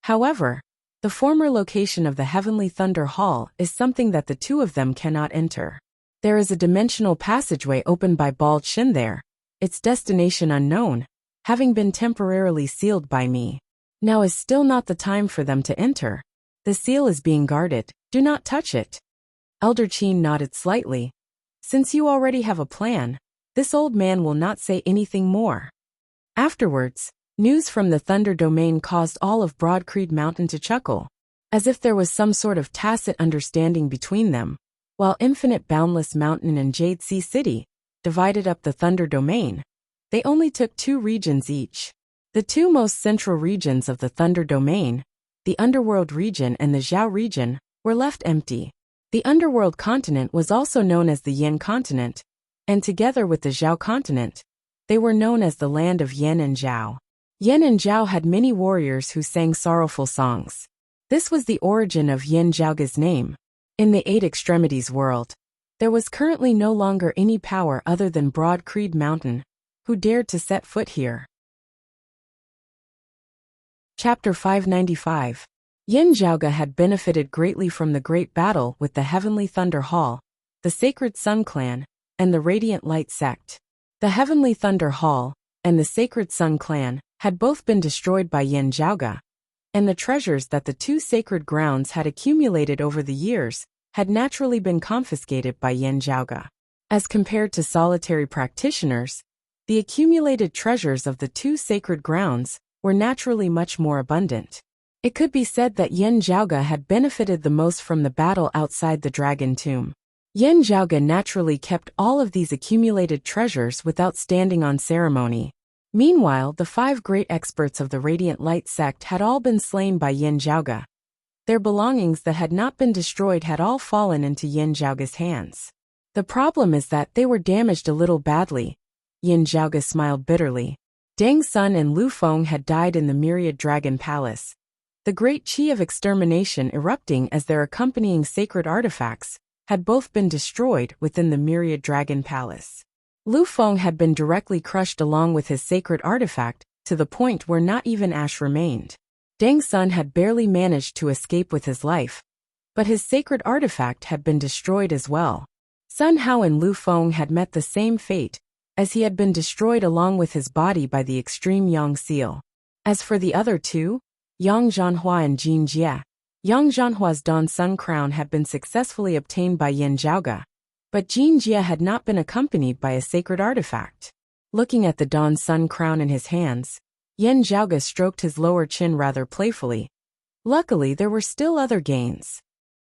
However, the former location of the Heavenly Thunder Hall is something that the two of them cannot enter. There is a dimensional passageway opened by Bald Shin there, its destination unknown, having been temporarily sealed by me. Now is still not the time for them to enter. The seal is being guarded, do not touch it. Elder Qin nodded slightly. Since you already have a plan, this old man will not say anything more. Afterwards, news from the Thunder Domain caused all of Broad Creed Mountain to chuckle, as if there was some sort of tacit understanding between them. While Infinite Boundless Mountain and Jade Sea City divided up the Thunder Domain, they only took 2 regions each. The 2 most central regions of the Thunder Domain, the Underworld region and the Zhao region, were left empty. The Underworld continent was also known as the Yin continent, and together with the Zhao continent, they were known as the land of Yin and Zhao. Yin and Zhao had many warriors who sang sorrowful songs. This was the origin of Yin Zhaoge's name. In the 8 extremities world, there was currently no longer any power other than Broad Creed Mountain, who dared to set foot here. Chapter 595. Yin Zhaoge had benefited greatly from the great battle with the Heavenly Thunder Hall, the Sacred Sun Clan, and the Radiant Light Sect. The Heavenly Thunder Hall and the Sacred Sun Clan had both been destroyed by Yin Zhaoge, and the treasures that the 2 sacred grounds had accumulated over the years had naturally been confiscated by Yin Zhaoge. As compared to solitary practitioners, the accumulated treasures of the 2 sacred grounds were naturally much more abundant. It could be said that Yin Zhaoge had benefited the most from the battle outside the Dragon Tomb. Yin Zhaoge naturally kept all of these accumulated treasures without standing on ceremony. Meanwhile, the 5 great experts of the Radiant Light sect had all been slain by Yin Zhaoge. Their belongings that had not been destroyed had all fallen into Yin Zhaoge's hands. The problem is that they were damaged a little badly. Yin Zhaoge smiled bitterly. Deng Sun and Lu Feng had died in the Myriad Dragon Palace, the great chi of extermination erupting as their accompanying sacred artifacts, had both been destroyed within the myriad dragon palace. Lu Feng had been directly crushed along with his sacred artifact, to the point where not even ash remained. Deng Sun had barely managed to escape with his life, but his sacred artifact had been destroyed as well. Sun Hao and Lu Feng had met the same fate, as he had been destroyed along with his body by the extreme Yang seal. As for the other two, Yang Zhanhua and Jin Jie, Yang Zhanhua's Dawn Sun crown had been successfully obtained by Yin Zhaoge, but Jin Jie had not been accompanied by a sacred artifact. Looking at the Dawn Sun crown in his hands, Yin Zhaoge stroked his lower chin rather playfully. Luckily, there were still other gains.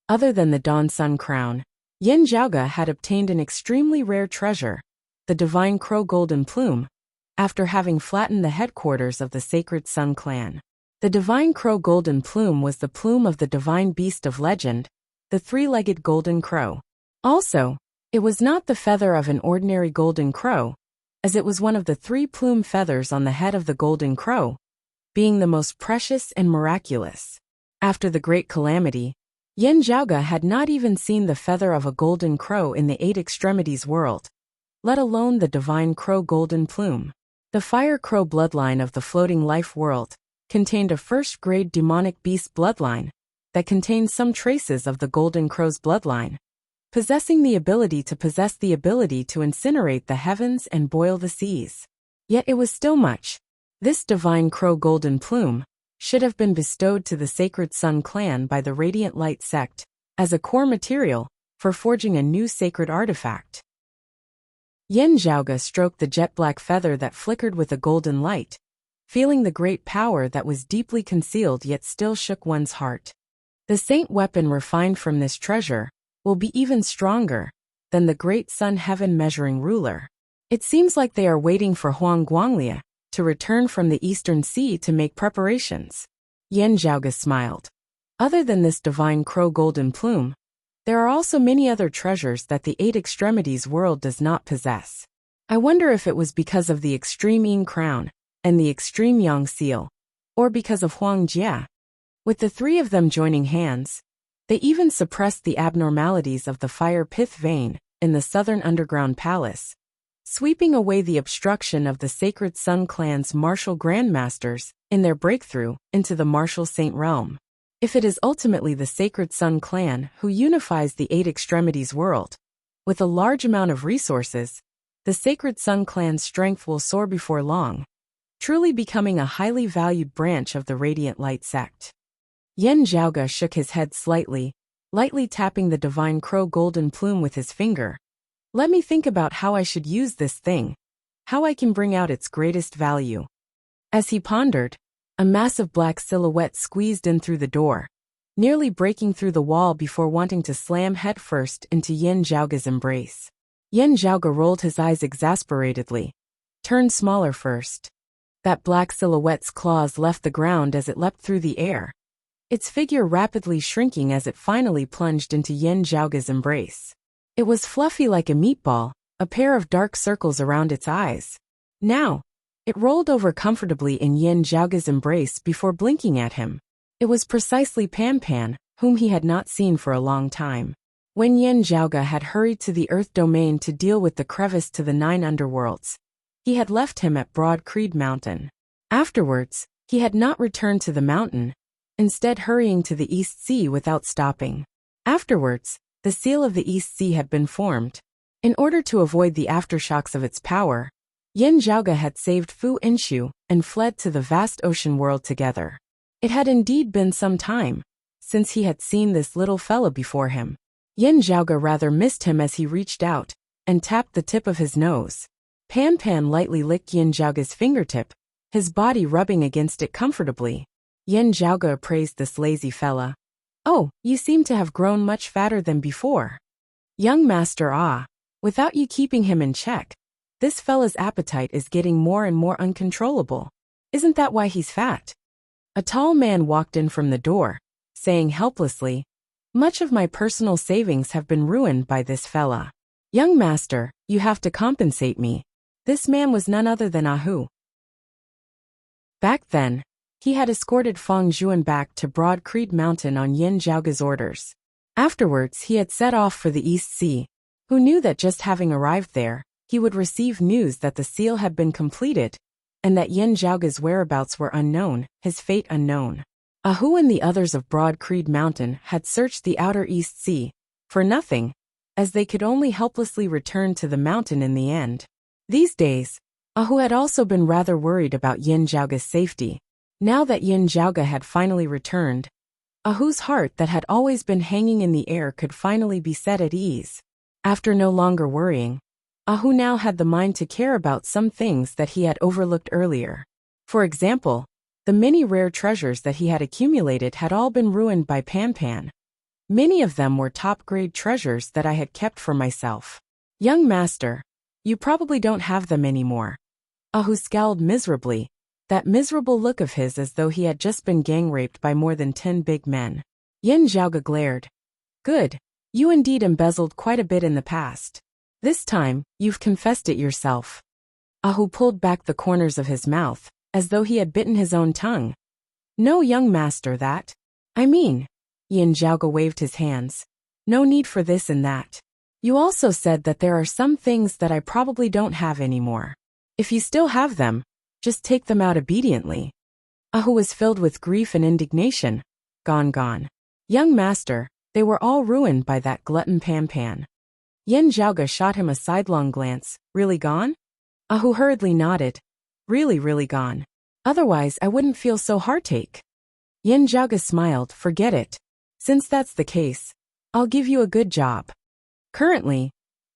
Other than the Dawn Sun crown, Yin Zhaoge had obtained an extremely rare treasure, the Divine Crow Golden Plume, after having flattened the headquarters of the Sacred Sun clan. The Divine Crow Golden Plume was the plume of the divine beast of legend, the three-legged golden crow. Also, it was not the feather of an ordinary golden crow, as it was one of the three plume feathers on the head of the golden crow, being the most precious and miraculous. After the great calamity, Yin Zhaoge had not even seen the feather of a golden crow in the Eight Extremities world, let alone the Divine Crow Golden Plume. The Fire Crow bloodline of the Floating Life world contained a first-grade demonic beast bloodline that contained some traces of the Golden Crow's bloodline, possessing the ability to incinerate the heavens and boil the seas. Yet it was still much. This Divine Crow Golden Plume should have been bestowed to the Sacred Sun clan by the Radiant Light sect as a core material for forging a new sacred artifact. Yin Zhaoge stroked the jet-black feather that flickered with a golden light, feeling the great power that was deeply concealed yet still shook one's heart. The saint weapon refined from this treasure will be even stronger than the great sun heaven measuring ruler. It seems like they are waiting for Huang Guanglia to return from the Eastern Sea to make preparations. Yin Zhaoge smiled. Other than this Divine Crow Golden Plume, there are also many other treasures that the Eight Extremities world does not possess. I wonder if it was because of the Extreme Yin crown and the Extreme Yang seal, or because of Huang Jia. With the three of them joining hands, they even suppressed the abnormalities of the fire pith vein in the southern underground palace, sweeping away the obstruction of the Sacred Sun clan's martial grandmasters in their breakthrough into the martial saint realm. If it is ultimately the Sacred Sun clan who unifies the Eight Extremities world, with a large amount of resources, the Sacred Sun clan's strength will soar before long, truly becoming a highly valued branch of the Radiant Light sect. Yin Zhaoge shook his head slightly, lightly tapping the Divine Crow Golden Plume with his finger. Let me think about how I should use this thing, how I can bring out its greatest value. As he pondered, a massive black silhouette squeezed in through the door, nearly breaking through the wall before wanting to slam headfirst into Yin Zhaoge's embrace. Yin Zhaoge rolled his eyes exasperatedly, turned smaller first. That black silhouette's claws left the ground as it leapt through the air, its figure rapidly shrinking as it finally plunged into Yin Zhaoge's embrace. It was fluffy like a meatball, a pair of dark circles around its eyes. Now, it rolled over comfortably in Yin Zhaoge's embrace before blinking at him. It was precisely Pan Pan, whom he had not seen for a long time. When Yin Zhaoge had hurried to the Earth domain to deal with the crevice to the 9 underworlds, he had left him at Broad Creed Mountain. Afterwards, he had not returned to the mountain, instead hurrying to the East Sea without stopping. Afterwards, the seal of the East Sea had been formed. In order to avoid the aftershocks of its power, Yin Zhaoge had saved Fu Inshu and fled to the vast ocean world together. It had indeed been some time since he had seen this little fella before him. Yin Zhaoge rather missed him as he reached out and tapped the tip of his nose. Pan Pan lightly licked Yin Zhaoge's fingertip, his body rubbing against it comfortably. Yin Zhaoge appraised this lazy fella. "Oh, you seem to have grown much fatter than before." "Young master, without you keeping him in check, this fella's appetite is getting more and more uncontrollable. Isn't that why he's fat?" A tall man walked in from the door, saying helplessly, "Much of my personal savings have been ruined by this fella. Young master, you have to compensate me." This man was none other than Ahu. Back then, he had escorted Feng Zhuan back to Broad Creed Mountain on Yin Zhaoga's orders. Afterwards, he had set off for the East Sea. Who knew that just having arrived there, he would receive news that the seal had been completed, and that Yin Zhaoga's whereabouts were unknown, his fate unknown. Hu and the others of Broad Creed Mountain had searched the outer East Sea for nothing, as they could only helplessly return to the mountain in the end. These days, Hu had also been rather worried about Yin Zhaoga's safety. Now that Yin Zhaoga had finally returned, Hu's heart that had always been hanging in the air could finally be set at ease. After no longer worrying, Hu now had the mind to care about some things that he had overlooked earlier. For example, the many rare treasures that he had accumulated had all been ruined by Pan Pan. Many of them were top-grade treasures that I had kept for myself. Young master, you probably don't have them anymore. Hu scowled miserably, that miserable look of his as though he had just been gang-raped by more than 10 big men. Yin Zhaoga glared. Good, you indeed embezzled quite a bit in the past. This time, you've confessed it yourself. Hu pulled back the corners of his mouth, as though he had bitten his own tongue. No, young master, that. I mean, Yin Zhaoga waved his hands. No need for this and that. You also said that there are some things that I probably don't have anymore. If you still have them, just take them out obediently. Hu was filled with grief and indignation. Gone. Young master, they were all ruined by that glutton Pan Pan. Yin Zhaoga shot him a sidelong glance. Really gone? Hu hurriedly nodded. Really gone. Otherwise I wouldn't feel so heartache. Yin Zhaoga smiled. Forget it. Since that's the case, I'll give you a good job. Currently,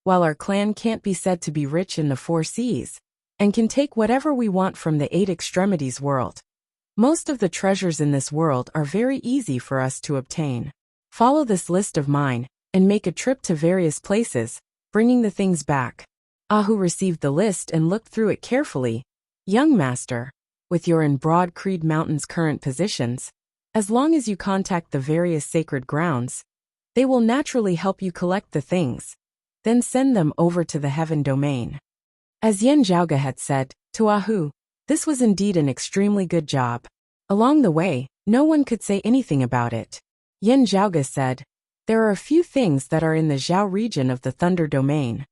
while our clan can't be said to be rich in the 4 seas, and can take whatever we want from the 8 extremities world, most of the treasures in this world are very easy for us to obtain. Follow this list of mine, and make a trip to various places, bringing the things back. Hu received the list and looked through it carefully. Young master, with your in Broad Creed Mountain's current positions, as long as you contact the various sacred grounds, they will naturally help you collect the things, then send them over to the heaven domain. As Yin Zhaoga had said to Hu, this was indeed an extremely good job. Along the way, no one could say anything about it. Yin Zhaoga said, there are a few things that are in the Zhao region of the Thunder domain.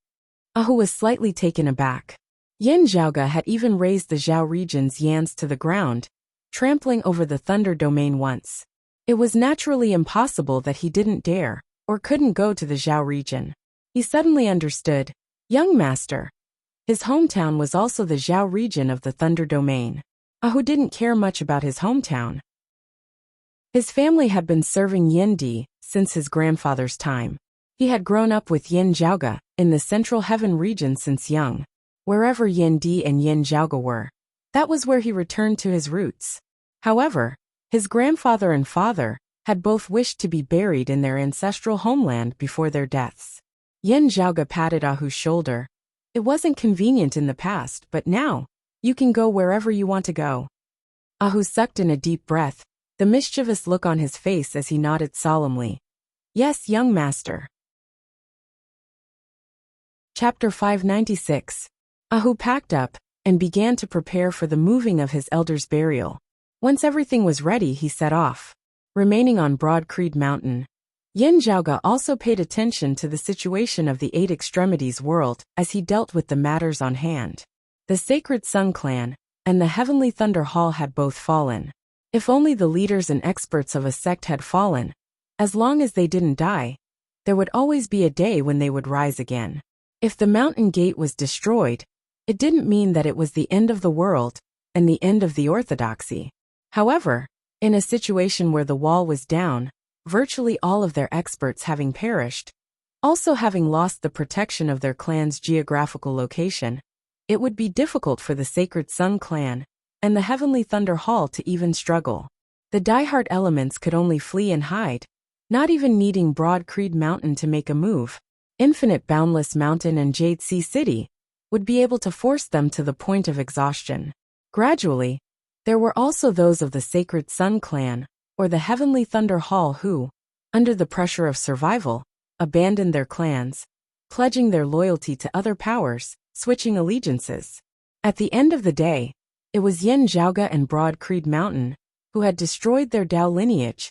Hu was slightly taken aback. Yin Zhaoga had even raised the Zhao region's yans to the ground, trampling over the Thunder domain once. It was naturally impossible that he didn't dare, or couldn't go to the Zhao region. He suddenly understood. Young master. His hometown was also the Zhao region of the Thunder domain. Hu didn't care much about his hometown. His family had been serving Yin Di since his grandfather's time. He had grown up with Yin Zhaoga in the Central Heaven region since young. Wherever Yin Di and Yin Zhaoga were, that was where he returned to his roots. However, his grandfather and father had both wished to be buried in their ancestral homeland before their deaths. Yin Zhaoga patted Hu's shoulder. It wasn't convenient in the past, but now, you can go wherever you want to go. Hu sucked in a deep breath, the mischievous look on his face as he nodded solemnly. Yes, young master. Chapter 596. Hu packed up and began to prepare for the moving of his elder's burial. Once everything was ready, he set off. Remaining on Broad Creed Mountain, Yin Zhaoga also paid attention to the situation of the 8 extremities world as he dealt with the matters on hand. The Sacred Sun Clan and the Heavenly Thunder Hall had both fallen. If only the leaders and experts of a sect had fallen, as long as they didn't die, there would always be a day when they would rise again. If the mountain gate was destroyed, it didn't mean that it was the end of the world and the end of the orthodoxy. However, in a situation where the wall was down, virtually all of their experts having perished, also having lost the protection of their clan's geographical location, it would be difficult for the Sacred Sun Clan and the Heavenly Thunder Hall to even struggle. The diehard elements could only flee and hide, not even needing Broad Creed Mountain to make a move. Infinite Boundless Mountain and Jade Sea City would be able to force them to the point of exhaustion. Gradually, there were also those of the Sacred Sun Clan or the Heavenly Thunder Hall who, under the pressure of survival, abandoned their clans, pledging their loyalty to other powers, switching allegiances. At the end of the day, it was Yin Zhaoga and Broad Creed Mountain who had destroyed their Dao lineage,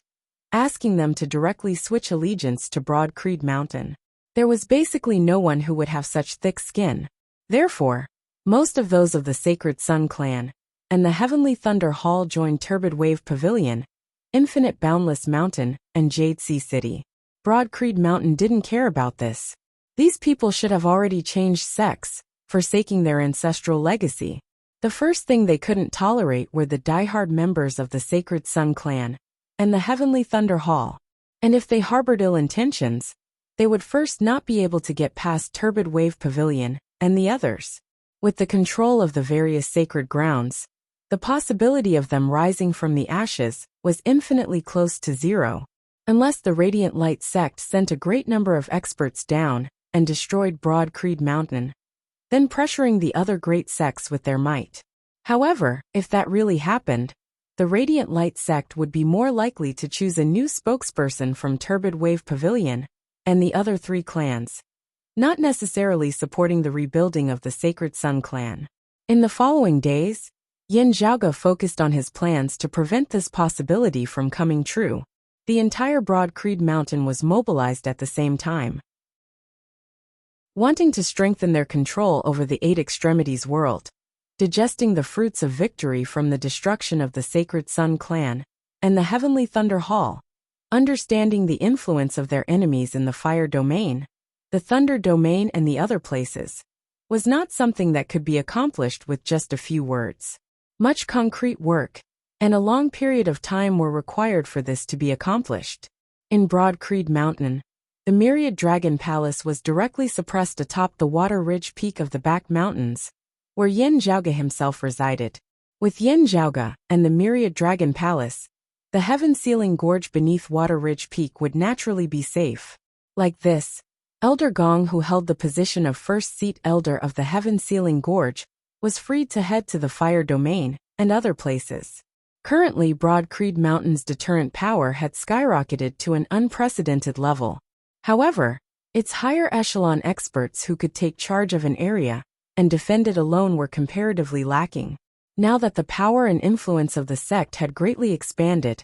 asking them to directly switch allegiance to Broad Creed Mountain. There was basically no one who would have such thick skin. Therefore, most of those of the Sacred Sun clan and the Heavenly Thunder Hall joined Turbid Wave Pavilion, Infinite Boundless Mountain, and Jade Sea City. Broad Creed Mountain didn't care about this. These people should have already changed sects, forsaking their ancestral legacy. The first thing they couldn't tolerate were the diehard members of the Sacred Sun clan and the Heavenly Thunder Hall. And if they harbored ill intentions, they would first not be able to get past Turbid Wave Pavilion and the others. With the control of the various sacred grounds, the possibility of them rising from the ashes was infinitely close to zero, unless the Radiant Light sect sent a great number of experts down and destroyed Broad Creed Mountain, then pressuring the other great sects with their might. However, if that really happened, the Radiant Light sect would be more likely to choose a new spokesperson from Turbid Wave Pavilion and the other three clans, not necessarily supporting the rebuilding of the Sacred Sun clan. In the following days, Yin Zhaoge focused on his plans to prevent this possibility from coming true. The entire Broad Creed Mountain was mobilized at the same time. Wanting to strengthen their control over the Eight Extremities world, digesting the fruits of victory from the destruction of the Sacred Sun clan and the Heavenly Thunder Hall, understanding the influence of their enemies in the Fire Domain, the Thunder Domain and the other places, was not something that could be accomplished with just a few words. Much concrete work and a long period of time were required for this to be accomplished. In Broad Creed Mountain, the Myriad Dragon Palace was directly suppressed atop the Water Ridge Peak of the Back Mountains, where Yin Zhaoge himself resided. With Yin Zhaoge and the Myriad Dragon Palace, the Heaven-Sealing Gorge beneath Water Ridge Peak would naturally be safe. Like this, Elder Gong, who held the position of first seat elder of the Heaven-Sealing Gorge, was freed to head to the Fire Domain and other places. Currently, Broad Creed Mountain's deterrent power had skyrocketed to an unprecedented level. However, its higher echelon experts who could take charge of an area and defend it alone were comparatively lacking. Now that the power and influence of the sect had greatly expanded,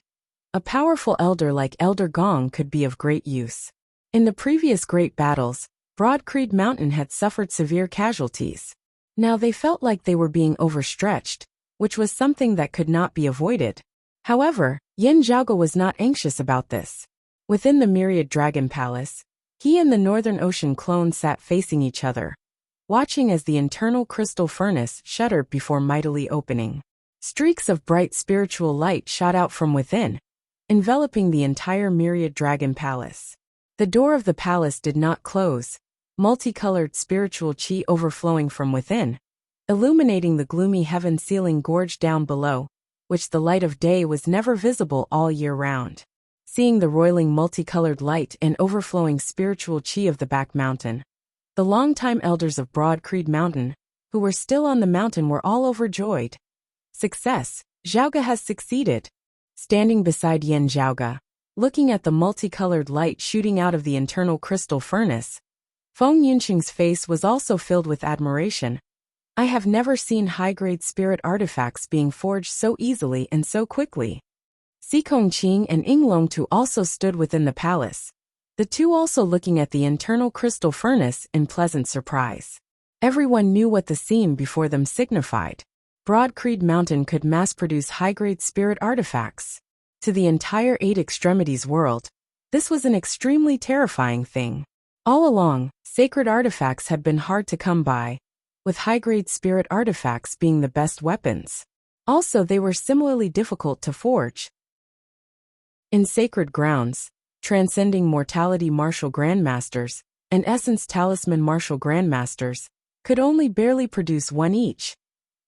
a powerful elder like Elder Gong could be of great use. In the previous great battles, Broad Creed Mountain had suffered severe casualties. Now they felt like they were being overstretched, which was something that could not be avoided. However, Yin Zhaoge was not anxious about this. Within the Myriad Dragon Palace, he and the Northern Ocean clone sat facing each other, watching as the internal crystal furnace shuddered before mightily opening. Streaks of bright spiritual light shot out from within, enveloping the entire Myriad Dragon Palace. The door of the palace did not close, multicolored spiritual chi overflowing from within, illuminating the gloomy Heaven-Sealing Gorge down below, which the light of day was never visible all year round. Seeing the roiling multicolored light and overflowing spiritual chi of the Back Mountain, the longtime elders of Broad Creed Mountain, who were still on the mountain, were all overjoyed. Success! Zhaoge has succeeded. Standing beside Yin Zhaoge, looking at the multicolored light shooting out of the internal crystal furnace, Feng Yunqing's face was also filled with admiration. I have never seen high-grade spirit artifacts being forged so easily and so quickly. Si Kongqing and Ying Longtu also stood within the palace, the two also looking at the internal crystal furnace in pleasant surprise. Everyone knew what the scene before them signified. Broad Creed Mountain could mass-produce high-grade spirit artifacts. To the entire Eight Extremities world, this was an extremely terrifying thing. All along, sacred artifacts had been hard to come by, with high-grade spirit artifacts being the best weapons. Also, they were similarly difficult to forge. In sacred grounds, Transcending Mortality Martial Grandmasters and Essence Talisman Martial Grandmasters could only barely produce one each,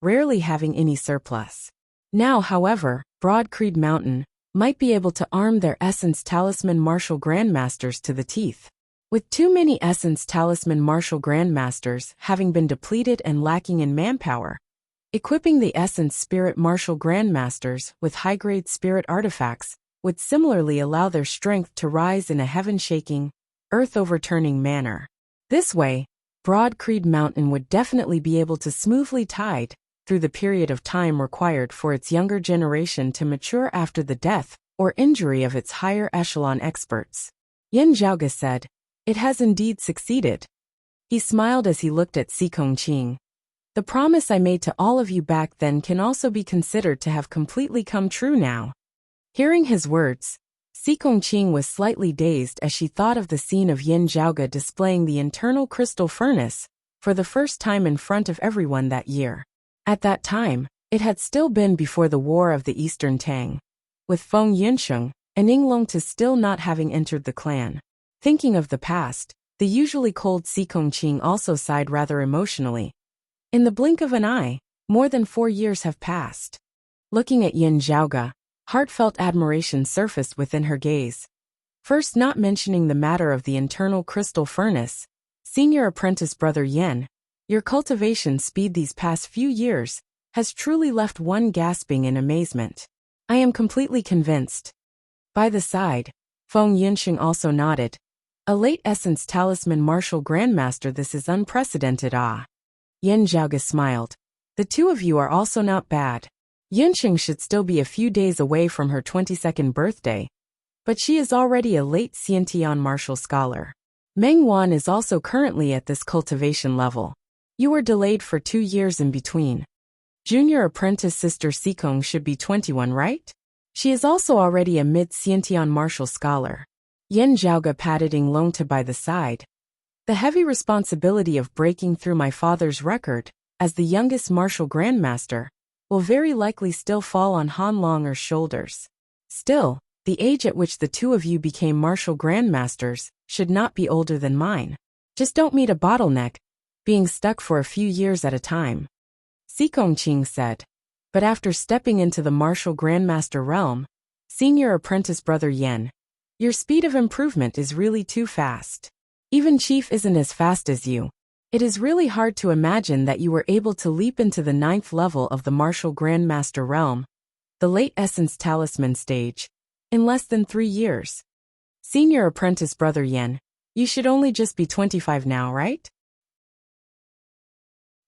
rarely having any surplus. Now, however, Broad Creed Mountain might be able to arm their Essence Talisman Martial Grandmasters to the teeth. With too many Essence Talisman Martial Grandmasters having been depleted and lacking in manpower, equipping the Essence Spirit Martial Grandmasters with high-grade spirit artifacts would similarly allow their strength to rise in a heaven-shaking, earth-overturning manner. This way, Broad Creed Mountain would definitely be able to smoothly tide through the period of time required for its younger generation to mature after the death or injury of its higher echelon experts. Yan Zhaoge said, "It has indeed succeeded." He smiled as he looked at Si Kongqing. "The promise I made to all of you back then can also be considered to have completely come true now." Hearing his words, Si Kongqing was slightly dazed as she thought of the scene of Yan Zhaoge displaying the internal crystal furnace for the first time in front of everyone that year. At that time, it had still been before the War of the Eastern Tang, with Feng Yunsheng and Yinglong still not having entered the clan. Thinking of the past, the usually cold Si Kongqing also sighed rather emotionally. In the blink of an eye, more than 4 years have passed. Looking at Yan Zhaoge, heartfelt admiration surfaced within her gaze. First, not mentioning the matter of the internal crystal furnace, senior apprentice brother Yan, your cultivation speed these past few years has truly left one gasping in amazement. I am completely convinced. By the side, Feng Yunsheng also nodded. A late essence talisman martial grandmaster, this is unprecedented. Ah. Yan Zhaoge smiled. The two of you are also not bad. Yunsheng should still be a few days away from her 22nd birthday, but she is already a late Xiantian martial scholar. Meng Wan is also currently at this cultivation level. You were delayed for 2 years in between. Junior apprentice sister Sikong should be 21, right? She is also already a mid-Xiantian martial scholar. Yan Zhaoge patted Yinglong by the side. The heavy responsibility of breaking through my father's record, as the youngest martial grandmaster, will very likely still fall on Han Longer's shoulders. Still, the age at which the two of you became martial grandmasters should not be older than mine. Just don't meet a bottleneck, being stuck for a few years at a time. Si Kongqing said. But after stepping into the martial grandmaster realm, senior apprentice brother Yan, your speed of improvement is really too fast. Even Chief isn't as fast as you. It is really hard to imagine that you were able to leap into the 9th level of the martial grandmaster realm, the late essence talisman stage, in less than 3 years. Senior apprentice brother Yan, you should only just be 25 now, right?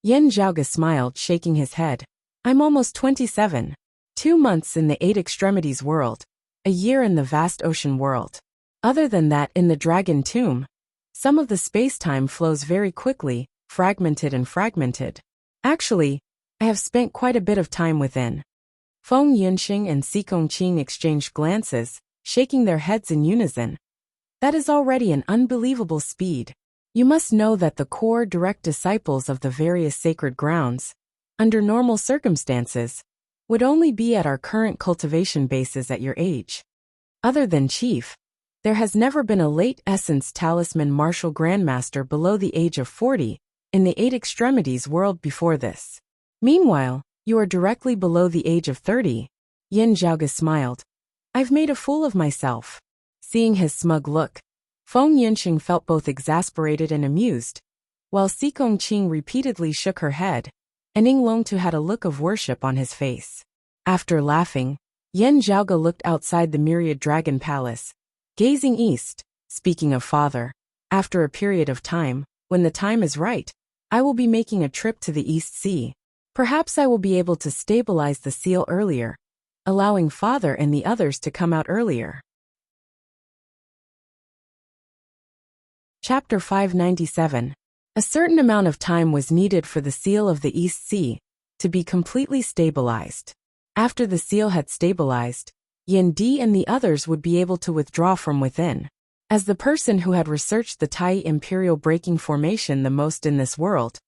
Yan Zhaoge smiled, shaking his head. I'm almost 27. 2 months in the 8 extremities world, a year in the vast ocean world. Other than that, in the dragon tomb, some of the space-time flows very quickly, fragmented. Actually, I have spent quite a bit of time within. Feng Yunsheng and Si Kongqing exchanged glances, shaking their heads in unison. That is already an unbelievable speed. You must know that the core direct disciples of the various sacred grounds, under normal circumstances, would only be at our current cultivation bases at your age. Other than Chief, there has never been a late essence talisman martial grandmaster below the age of 40 in the 8 extremities world before this. Meanwhile, you are directly below the age of 30. Yan Zhaoge smiled. I've made a fool of myself. Seeing his smug look, Feng Yunsheng felt both exasperated and amused, while Si Kongqing repeatedly shook her head, and Yinglong had a look of worship on his face. After laughing, Yan Zhaoge looked outside the myriad dragon palace, gazing east. Speaking of father, after a period of time, when the time is right, I will be making a trip to the East Sea. Perhaps I will be able to stabilize the seal earlier, allowing father and the others to come out earlier. Chapter 597. A certain amount of time was needed for the seal of the East Sea to be completely stabilized. After the seal had stabilized, Yin Di and the others would be able to withdraw from within. As the person who had researched the Tai Imperial breaking formation the most in this world,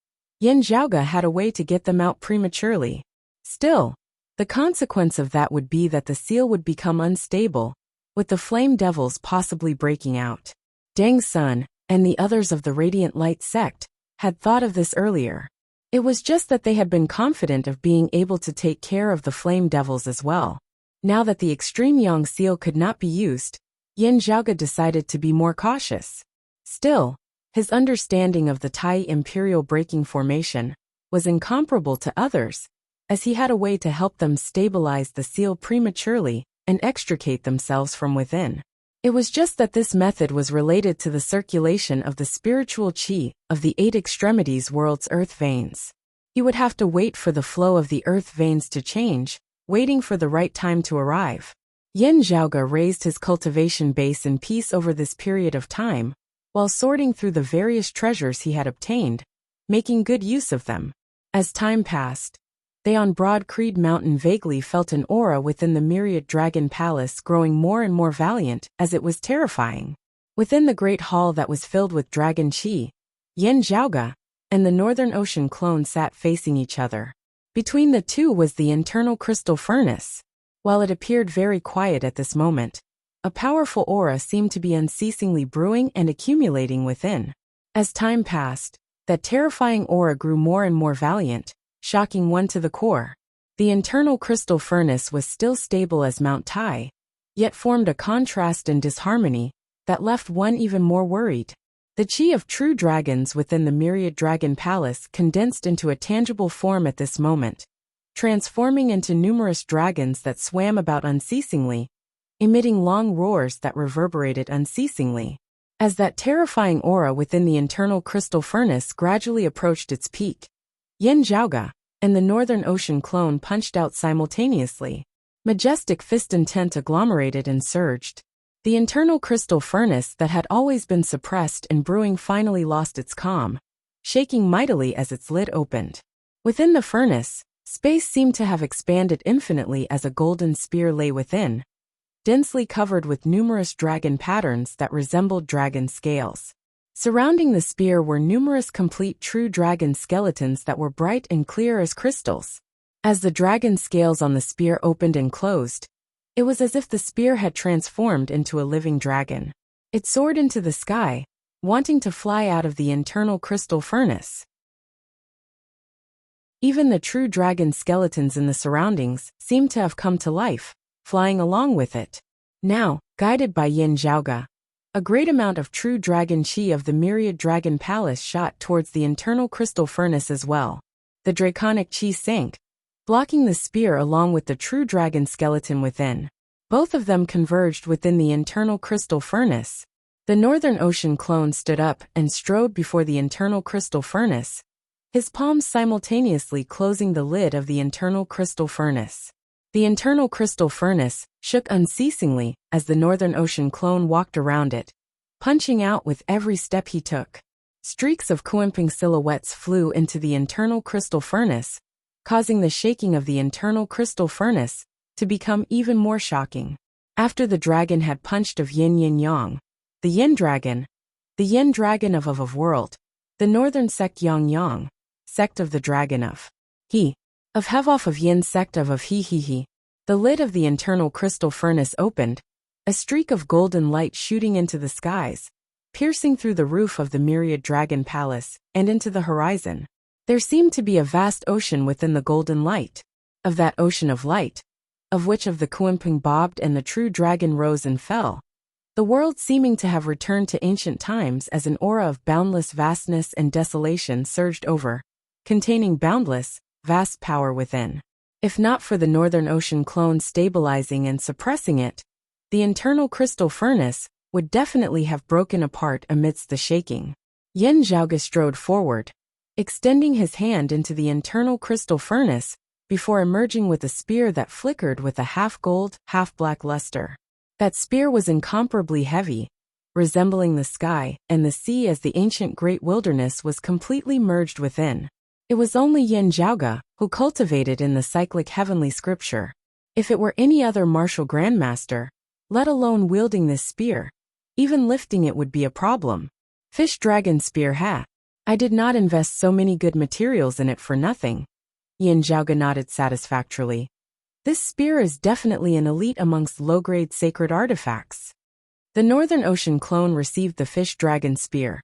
Yan Zhaoge had a way to get them out prematurely. Still, the consequence of that would be that the seal would become unstable, with the flame devils possibly breaking out. Deng Sun and the others of the Radiant Light sect had thought of this earlier. It was just that they had been confident of being able to take care of the flame devils as well. Now that the extreme yang seal could not be used, Yan Zhaoge decided to be more cautious. Still, his understanding of the Tai Imperial breaking formation was incomparable to others, as he had a way to help them stabilize the seal prematurely and extricate themselves from within. It was just that this method was related to the circulation of the spiritual qi of the 8 extremities world's earth veins. He would have to wait for the flow of the earth veins to change, waiting for the right time to arrive. Yin Zhaoge raised his cultivation base in peace over this period of time, while sorting through the various treasures he had obtained, making good use of them. As time passed, they on Broad Creed Mountain vaguely felt an aura within the myriad dragon palace growing more and more valiant as it was terrifying. Within the great hall that was filled with dragon chi, Yin Zhaoge and the Northern Ocean clone sat facing each other. Between the two was the internal crystal furnace. While it appeared very quiet at this moment, a powerful aura seemed to be unceasingly brewing and accumulating within. As time passed, that terrifying aura grew more and more valiant, shocking one to the core. The internal crystal furnace was still stable as Mount Tai, yet formed a contrast and disharmony that left one even more worried. The chi of true dragons within the myriad dragon palace condensed into a tangible form at this moment, transforming into numerous dragons that swam about unceasingly, emitting long roars that reverberated unceasingly. As that terrifying aura within the internal crystal furnace gradually approached its peak, Yin Zhaoge and the Northern Ocean clone punched out simultaneously. Majestic fist intent agglomerated and surged. The internal crystal furnace that had always been suppressed and brewing finally lost its calm, shaking mightily as its lid opened. Within the furnace, space seemed to have expanded infinitely as a golden spear lay within, densely covered with numerous dragon patterns that resembled dragon scales. Surrounding the spear were numerous complete true dragon skeletons that were bright and clear as crystals. As the dragon scales on the spear opened and closed, it was as if the spear had transformed into a living dragon. It soared into the sky, wanting to fly out of the internal crystal furnace. Even the true dragon skeletons in the surroundings seemed to have come to life, flying along with it. Now, guided by Yin Zhaoge, a great amount of true dragon chi of the myriad dragon palace shot towards the internal crystal furnace as well. The draconic chi sank, blocking the spear along with the true dragon skeleton within. Both of them converged within the internal crystal furnace. The Northern Ocean clone stood up and strode before the internal crystal furnace, his palms simultaneously closing the lid of the internal crystal furnace. The internal crystal furnace shook unceasingly as the Northern Ocean clone walked around it, punching out with every step he took. Streaks of Kuimping silhouettes flew into the internal crystal furnace, causing the shaking of the internal crystal furnace to become even more shocking. After the dragon had punched of Yin Yin Yang, the Yin dragon of world, the Northern sect Yang Yang, sect of the dragon of He, of Hevoff of Yin sect of He. The lid of the internal crystal furnace opened, a streak of golden light shooting into the skies, piercing through the roof of the myriad dragon palace and into the horizon. There seemed to be a vast ocean within the golden light. Of that ocean of light, of which of the Kuimping bobbed and the true dragon rose and fell, the world seeming to have returned to ancient times as an aura of boundless vastness and desolation surged over, containing boundless, vast power within. If not for the Northern Ocean clone stabilizing and suppressing it, the internal crystal furnace would definitely have broken apart amidst the shaking. Yin Zhaoge strode forward, extending his hand into the internal crystal furnace before emerging with a spear that flickered with a half-gold, half-black luster. That spear was incomparably heavy, resembling the sky and the sea as the ancient great wilderness was completely merged within. It was only Yin Zhaoge who cultivated in the cyclic heavenly scripture. If it were any other martial grandmaster, let alone wielding this spear, even lifting it would be a problem. Fish dragon spear ha. I did not invest so many good materials in it for nothing. Yin Zhaoge nodded satisfactorily. This spear is definitely an elite amongst low-grade sacred artifacts. The Northern Ocean clone received the fish dragon spear.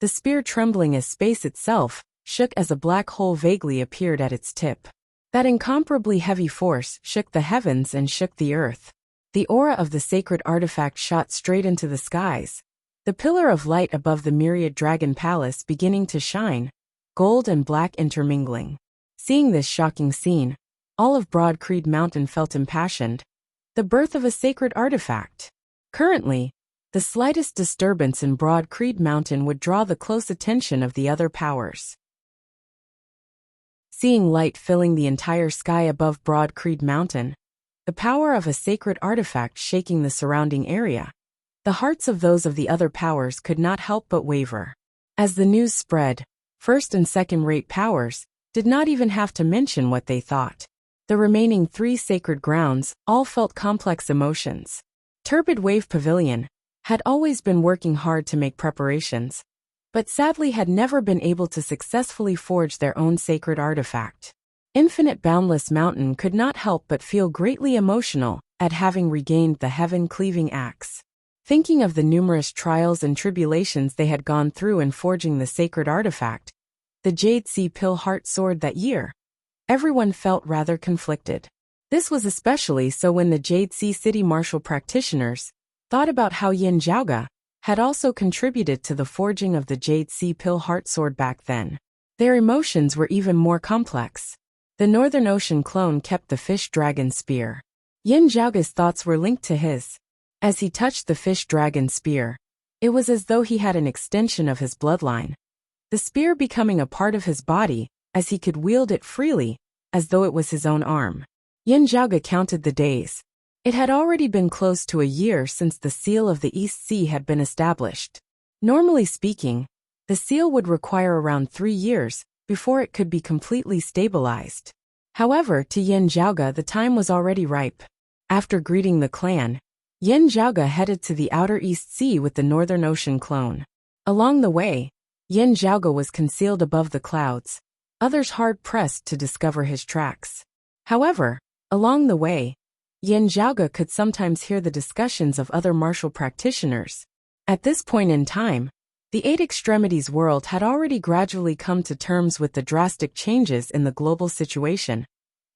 The spear trembling as space itself, shook as a black hole vaguely appeared at its tip. That incomparably heavy force shook the heavens and shook the earth. The aura of the sacred artifact shot straight into the skies, the pillar of light above the myriad dragon palace beginning to shine, gold and black intermingling. Seeing this shocking scene, all of Broad Creed Mountain felt impassioned. The birth of a sacred artifact. Currently, the slightest disturbance in Broad Creed Mountain would draw the close attention of the other powers. seeing light filling the entire sky above Broad Creed Mountain, the power of a sacred artifact shaking the surrounding area. The hearts of those of the other powers could not help but waver. As the news spread, first and second-rate powers did not even have to mention what they thought. The remaining 3 sacred grounds all felt complex emotions. Turbid Wave Pavilion had always been working hard to make preparations, but sadly had never been able to successfully forge their own sacred artifact. Infinite Boundless Mountain could not help but feel greatly emotional at having regained the heaven-cleaving axe. Thinking of the numerous trials and tribulations they had gone through in forging the sacred artifact, the Jade Sea Pill Heart Sword that year, everyone felt rather conflicted. This was especially so when the Jade Sea City martial practitioners thought about how Yin Zhaoge had also contributed to the forging of the Jade Sea Pill Heart Sword back then. Their emotions were even more complex. The Northern Ocean clone kept the fish dragon spear. Yin Zhaoge's thoughts were linked to his. As he touched the fish dragon spear, it was as though he had an extension of his bloodline, the spear becoming a part of his body as he could wield it freely, as though it was his own arm. Yin Zhaoge counted the days. It had already been close to a year since the Seal of the East Sea had been established. Normally speaking, the seal would require around 3 years before it could be completely stabilized. However, to Yin Zhaoge the time was already ripe. After greeting the clan, Yin Zhaoge headed to the Outer East Sea with the Northern Ocean clone. Along the way, Yin Zhaoge was concealed above the clouds, others hard-pressed to discover his tracks. However, along the way, Yin Zhaoge could sometimes hear the discussions of other martial practitioners. At this point in time, the Eight Extremities world had already gradually come to terms with the drastic changes in the global situation,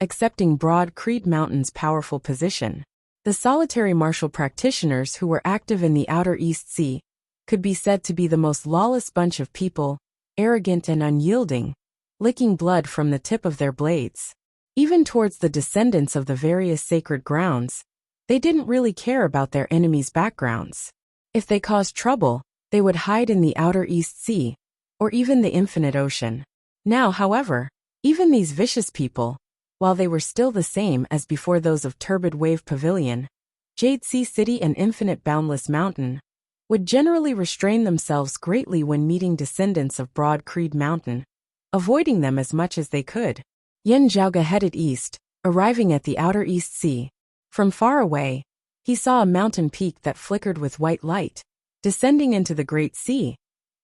accepting Broad Creed Mountain's powerful position. The solitary martial practitioners who were active in the Outer East Sea could be said to be the most lawless bunch of people, arrogant and unyielding, licking blood from the tip of their blades. Even towards the descendants of the various sacred grounds, they didn't really care about their enemies' backgrounds. If they caused trouble, they would hide in the Outer East Sea, or even the Infinite Ocean. Now, however, even these vicious people, while they were still the same as before those of Turbid Wave Pavilion, Jade Sea City and Infinite Boundless Mountain, would generally restrain themselves greatly when meeting descendants of Broad Creed Mountain, avoiding them as much as they could. Yin Zhaoge headed east, arriving at the Outer East Sea. From far away, he saw a mountain peak that flickered with white light, descending into the Great Sea,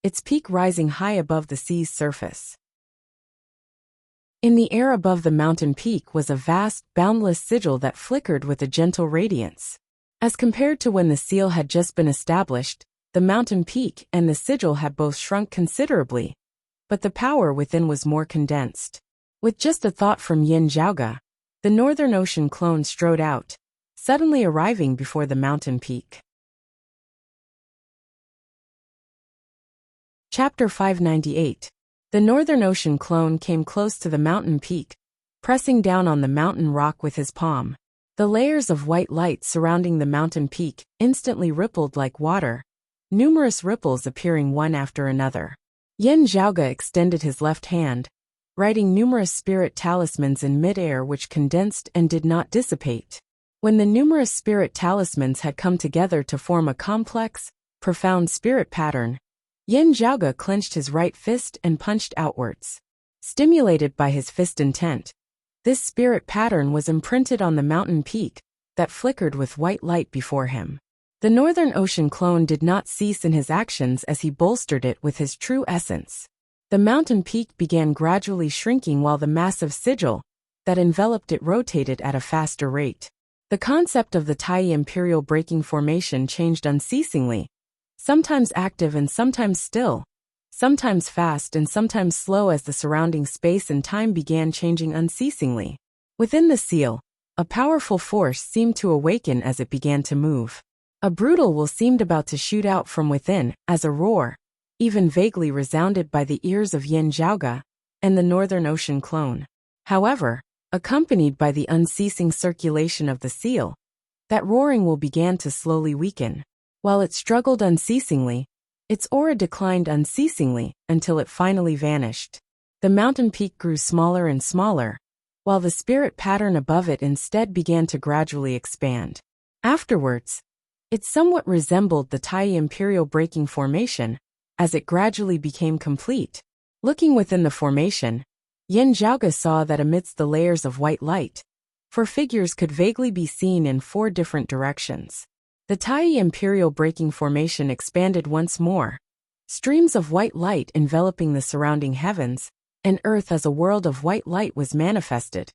its peak rising high above the sea's surface. In the air above the mountain peak was a vast, boundless sigil that flickered with a gentle radiance. As compared to when the seal had just been established, the mountain peak and the sigil had both shrunk considerably, but the power within was more condensed. With just a thought from Yin Zhaoge, the Northern Ocean clone strode out, suddenly arriving before the mountain peak. Chapter 598. The Northern Ocean clone came close to the mountain peak, pressing down on the mountain rock with his palm. The layers of white light surrounding the mountain peak instantly rippled like water, numerous ripples appearing one after another. Yin Zhaoge extended his left hand, writing numerous spirit talismans in midair which condensed and did not dissipate. When the numerous spirit talismans had come together to form a complex, profound spirit pattern, Yin Zhaoge clenched his right fist and punched outwards. Stimulated by his fist intent, this spirit pattern was imprinted on the mountain peak that flickered with white light before him. The Northern Ocean clone did not cease in his actions as he bolstered it with his true essence. The mountain peak began gradually shrinking while the massive sigil that enveloped it rotated at a faster rate. The concept of the Tai Imperial breaking formation changed unceasingly, sometimes active and sometimes still, sometimes fast and sometimes slow as the surrounding space and time began changing unceasingly. Within the seal, a powerful force seemed to awaken as it began to move. A brutal will seemed about to shoot out from within as a roar, even vaguely resounded by the ears of Yin Zhaoge and the Northern Ocean clone. However, accompanied by the unceasing circulation of the seal, that roaring will began to slowly weaken. While it struggled unceasingly, its aura declined unceasingly until it finally vanished. The mountain peak grew smaller and smaller, while the spirit pattern above it instead began to gradually expand. Afterwards, it somewhat resembled the Tai Imperial Breaking Formation, as it gradually became complete. Looking within the formation, Yin Zhaoge saw that amidst the layers of white light, 4 figures could vaguely be seen in 4 different directions. The Tai Imperial Breaking Formation expanded once more, streams of white light enveloping the surrounding heavens, and earth as a world of white light was manifested,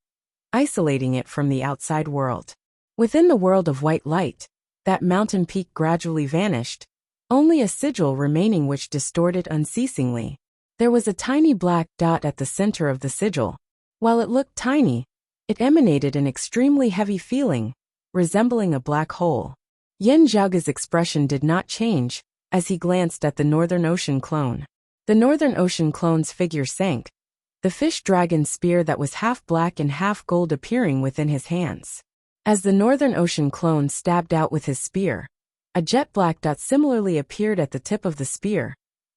isolating it from the outside world. Within the world of white light, that mountain peak gradually vanished, only a sigil remaining which distorted unceasingly. There was a tiny black dot at the center of the sigil. While it looked tiny, it emanated an extremely heavy feeling, resembling a black hole. Yin Zhaoge's expression did not change as he glanced at the Northern Ocean clone. The Northern Ocean clone's figure sank, the fish dragon spear that was half black and half gold appearing within his hands. As the Northern Ocean clone stabbed out with his spear, a jet black dot similarly appeared at the tip of the spear,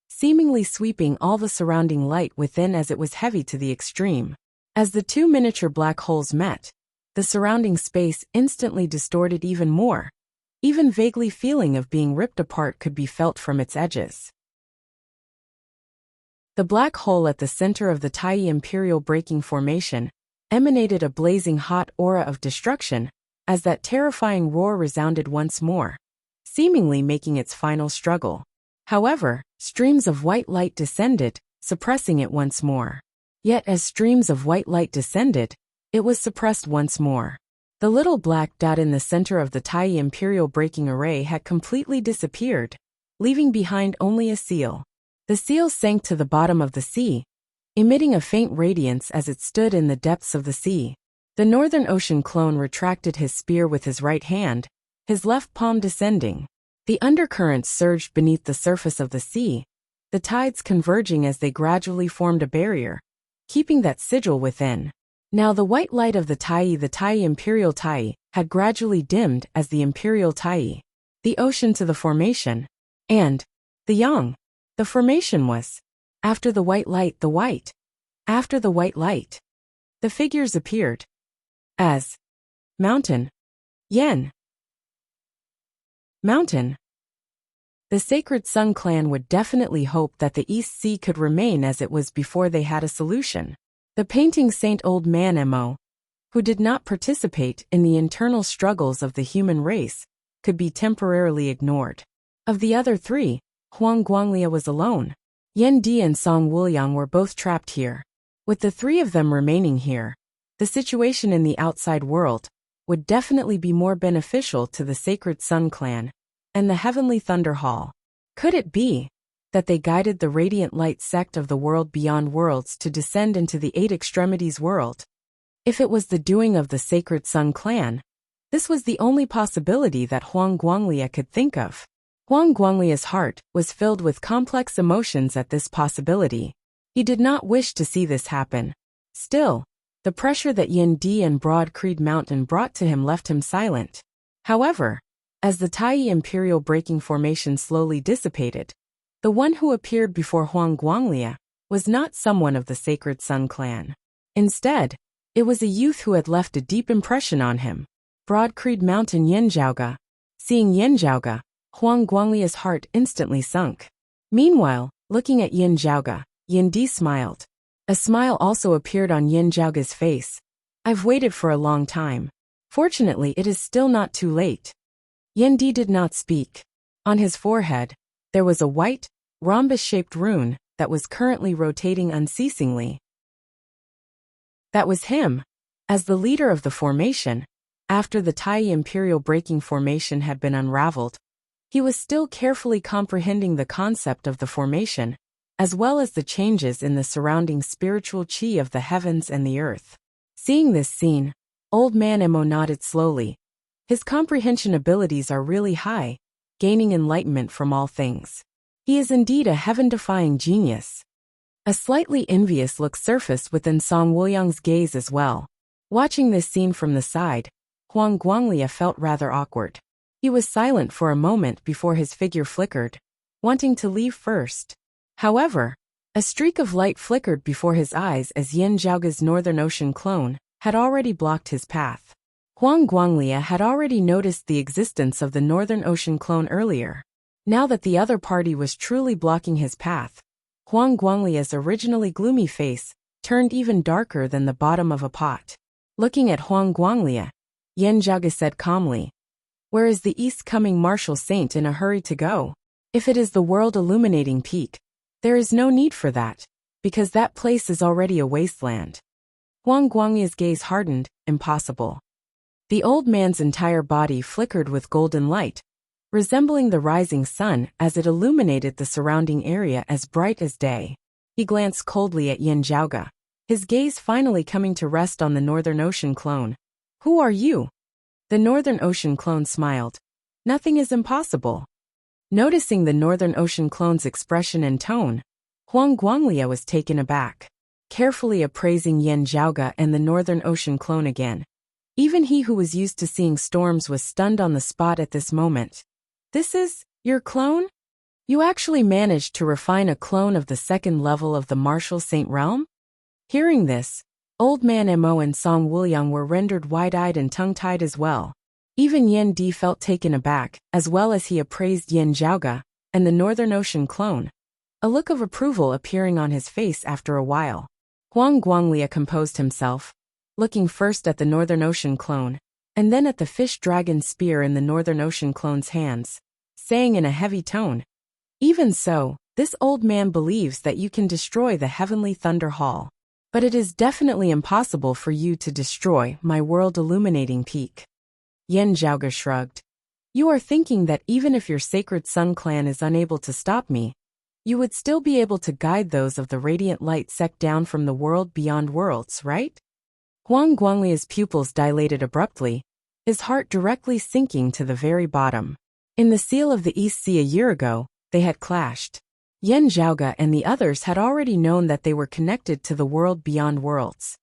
seemingly sweeping all the surrounding light within as it was heavy to the extreme. As the 2 miniature black holes met, the surrounding space instantly distorted even more. Even vaguely feeling of being ripped apart could be felt from its edges. The black hole at the center of the Tai Imperial Breaking Formation emanated a blazing hot aura of destruction as that terrifying roar resounded once more, seemingly making its final struggle. However, streams of white light descended, suppressing it once more. Yet as streams of white light descended, it was suppressed once more. The little black dot in the center of the Tai Imperial Breaking Array had completely disappeared, leaving behind only a seal. The seal sank to the bottom of the sea, emitting a faint radiance as it stood in the depths of the sea. The Northern Ocean clone retracted his spear with his right hand, his left palm descending. The undercurrents surged beneath the surface of the sea, the tides converging as they gradually formed a barrier, keeping that sigil within. Now the white light of the Tai Imperial Tai, had gradually dimmed as the Imperial Tai, the ocean to the formation, and the Yang. The formation was, after the white light the white. After the white light, the figures appeared as Mountain, Yen. Mountain. The Sacred Sun clan would definitely hope that the East Sea could remain as it was before they had a solution. The painting Saint Old Man Mo, who did not participate in the internal struggles of the human race, could be temporarily ignored. Of the other 3, Huang Guanglia was alone. Yan Di and Song Wuliang were both trapped here. With the 3 of them remaining here, the situation in the outside world would definitely be more beneficial to the Sacred Sun clan and the Heavenly Thunder Hall. Could it be that they guided the Radiant Light sect of the world beyond worlds to descend into the 8 extremities world? If it was the doing of the Sacred Sun clan, this was the only possibility that Huang Guanglia could think of. Huang Guanglia's heart was filled with complex emotions at this possibility. He did not wish to see this happen. Still, the pressure that Yin Di and Broad Creed Mountain brought to him left him silent. However, as the Tai Imperial Breaking Formation slowly dissipated, the one who appeared before Huang Guanglia was not someone of the Sacred Sun clan. Instead, it was a youth who had left a deep impression on him. Broad Creed Mountain Yin Zhaoge. Seeing Yin Zhaoge, Huang Guanglia's heart instantly sunk. Meanwhile, looking at Yin Zhaoge, Yin Di smiled. A smile also appeared on Yin Zhaoge's face. I've waited for a long time. Fortunately, it is still not too late. Yin Di did not speak. On his forehead, there was a white, rhombus-shaped rune that was currently rotating unceasingly. That was him. As the leader of the formation, after the Tai Imperial Breaking Formation had been unraveled, he was still carefully comprehending the concept of the formation, as well as the changes in the surrounding spiritual chi of the heavens and the earth. Seeing this scene, Old Man Mo nodded slowly. His comprehension abilities are really high, gaining enlightenment from all things. He is indeed a heaven-defying genius. A slightly envious look surfaced within Song Wuliang's gaze as well. Watching this scene from the side, Huang Guanglia felt rather awkward. He was silent for a moment before his figure flickered, wanting to leave first. However, A streak of light flickered before his eyes as Yin Zhaoge's Northern Ocean clone had already blocked his path. Huang Guanglia had already noticed the existence of the Northern Ocean clone earlier. Now that the other party was truly blocking his path, Huang Guanglia's originally gloomy face turned even darker than the bottom of a pot. Looking at Huang Guanglia, Yin Zhaoge said calmly, "Where is the east-coming martial saint in a hurry to go? If it is the world-illuminating peak, there is no need for that, because that place is already a wasteland." Huang Guanglia's gaze hardened. Impossible. The old man's entire body flickered with golden light, resembling the rising sun as it illuminated the surrounding area as bright as day. He glanced coldly at Yin Zhaoge, his gaze finally coming to rest on the Northern Ocean clone. "Who are you?" The Northern Ocean clone smiled. "Nothing is impossible." Noticing the Northern Ocean clone's expression and tone, Huang Guanglia was taken aback, carefully appraising Yin Zhaoge and the Northern Ocean clone again. Even he who was used to seeing storms was stunned on the spot at this moment. "This is your clone? You actually managed to refine a clone of the second level of the Martial Saint realm?" Hearing this, Old Man Mo and Song Wuliang were rendered wide-eyed and tongue-tied as well. Even Yin Di felt taken aback, as well as he appraised Yin Zhaoge and the Northern Ocean clone, a look of approval appearing on his face after a while. Huang Guanglia composed himself, looking first at the Northern Ocean clone, and then at the fish-dragon spear in the Northern Ocean clone's hands, saying in a heavy tone, "Even so, this old man believes that you can destroy the heavenly Thunder Hall. But it is definitely impossible for you to destroy my world-illuminating peak." Yin Zhaoge shrugged. "You are thinking that even if your Sacred Sun clan is unable to stop me, you would still be able to guide those of the Radiant Light sect down from the world beyond worlds, right?" Huang Guanglia's pupils dilated abruptly, his heart directly sinking to the very bottom. In the Seal of the East Sea a year ago, they had clashed. Yin Zhaoge and the others had already known that they were connected to the world beyond worlds.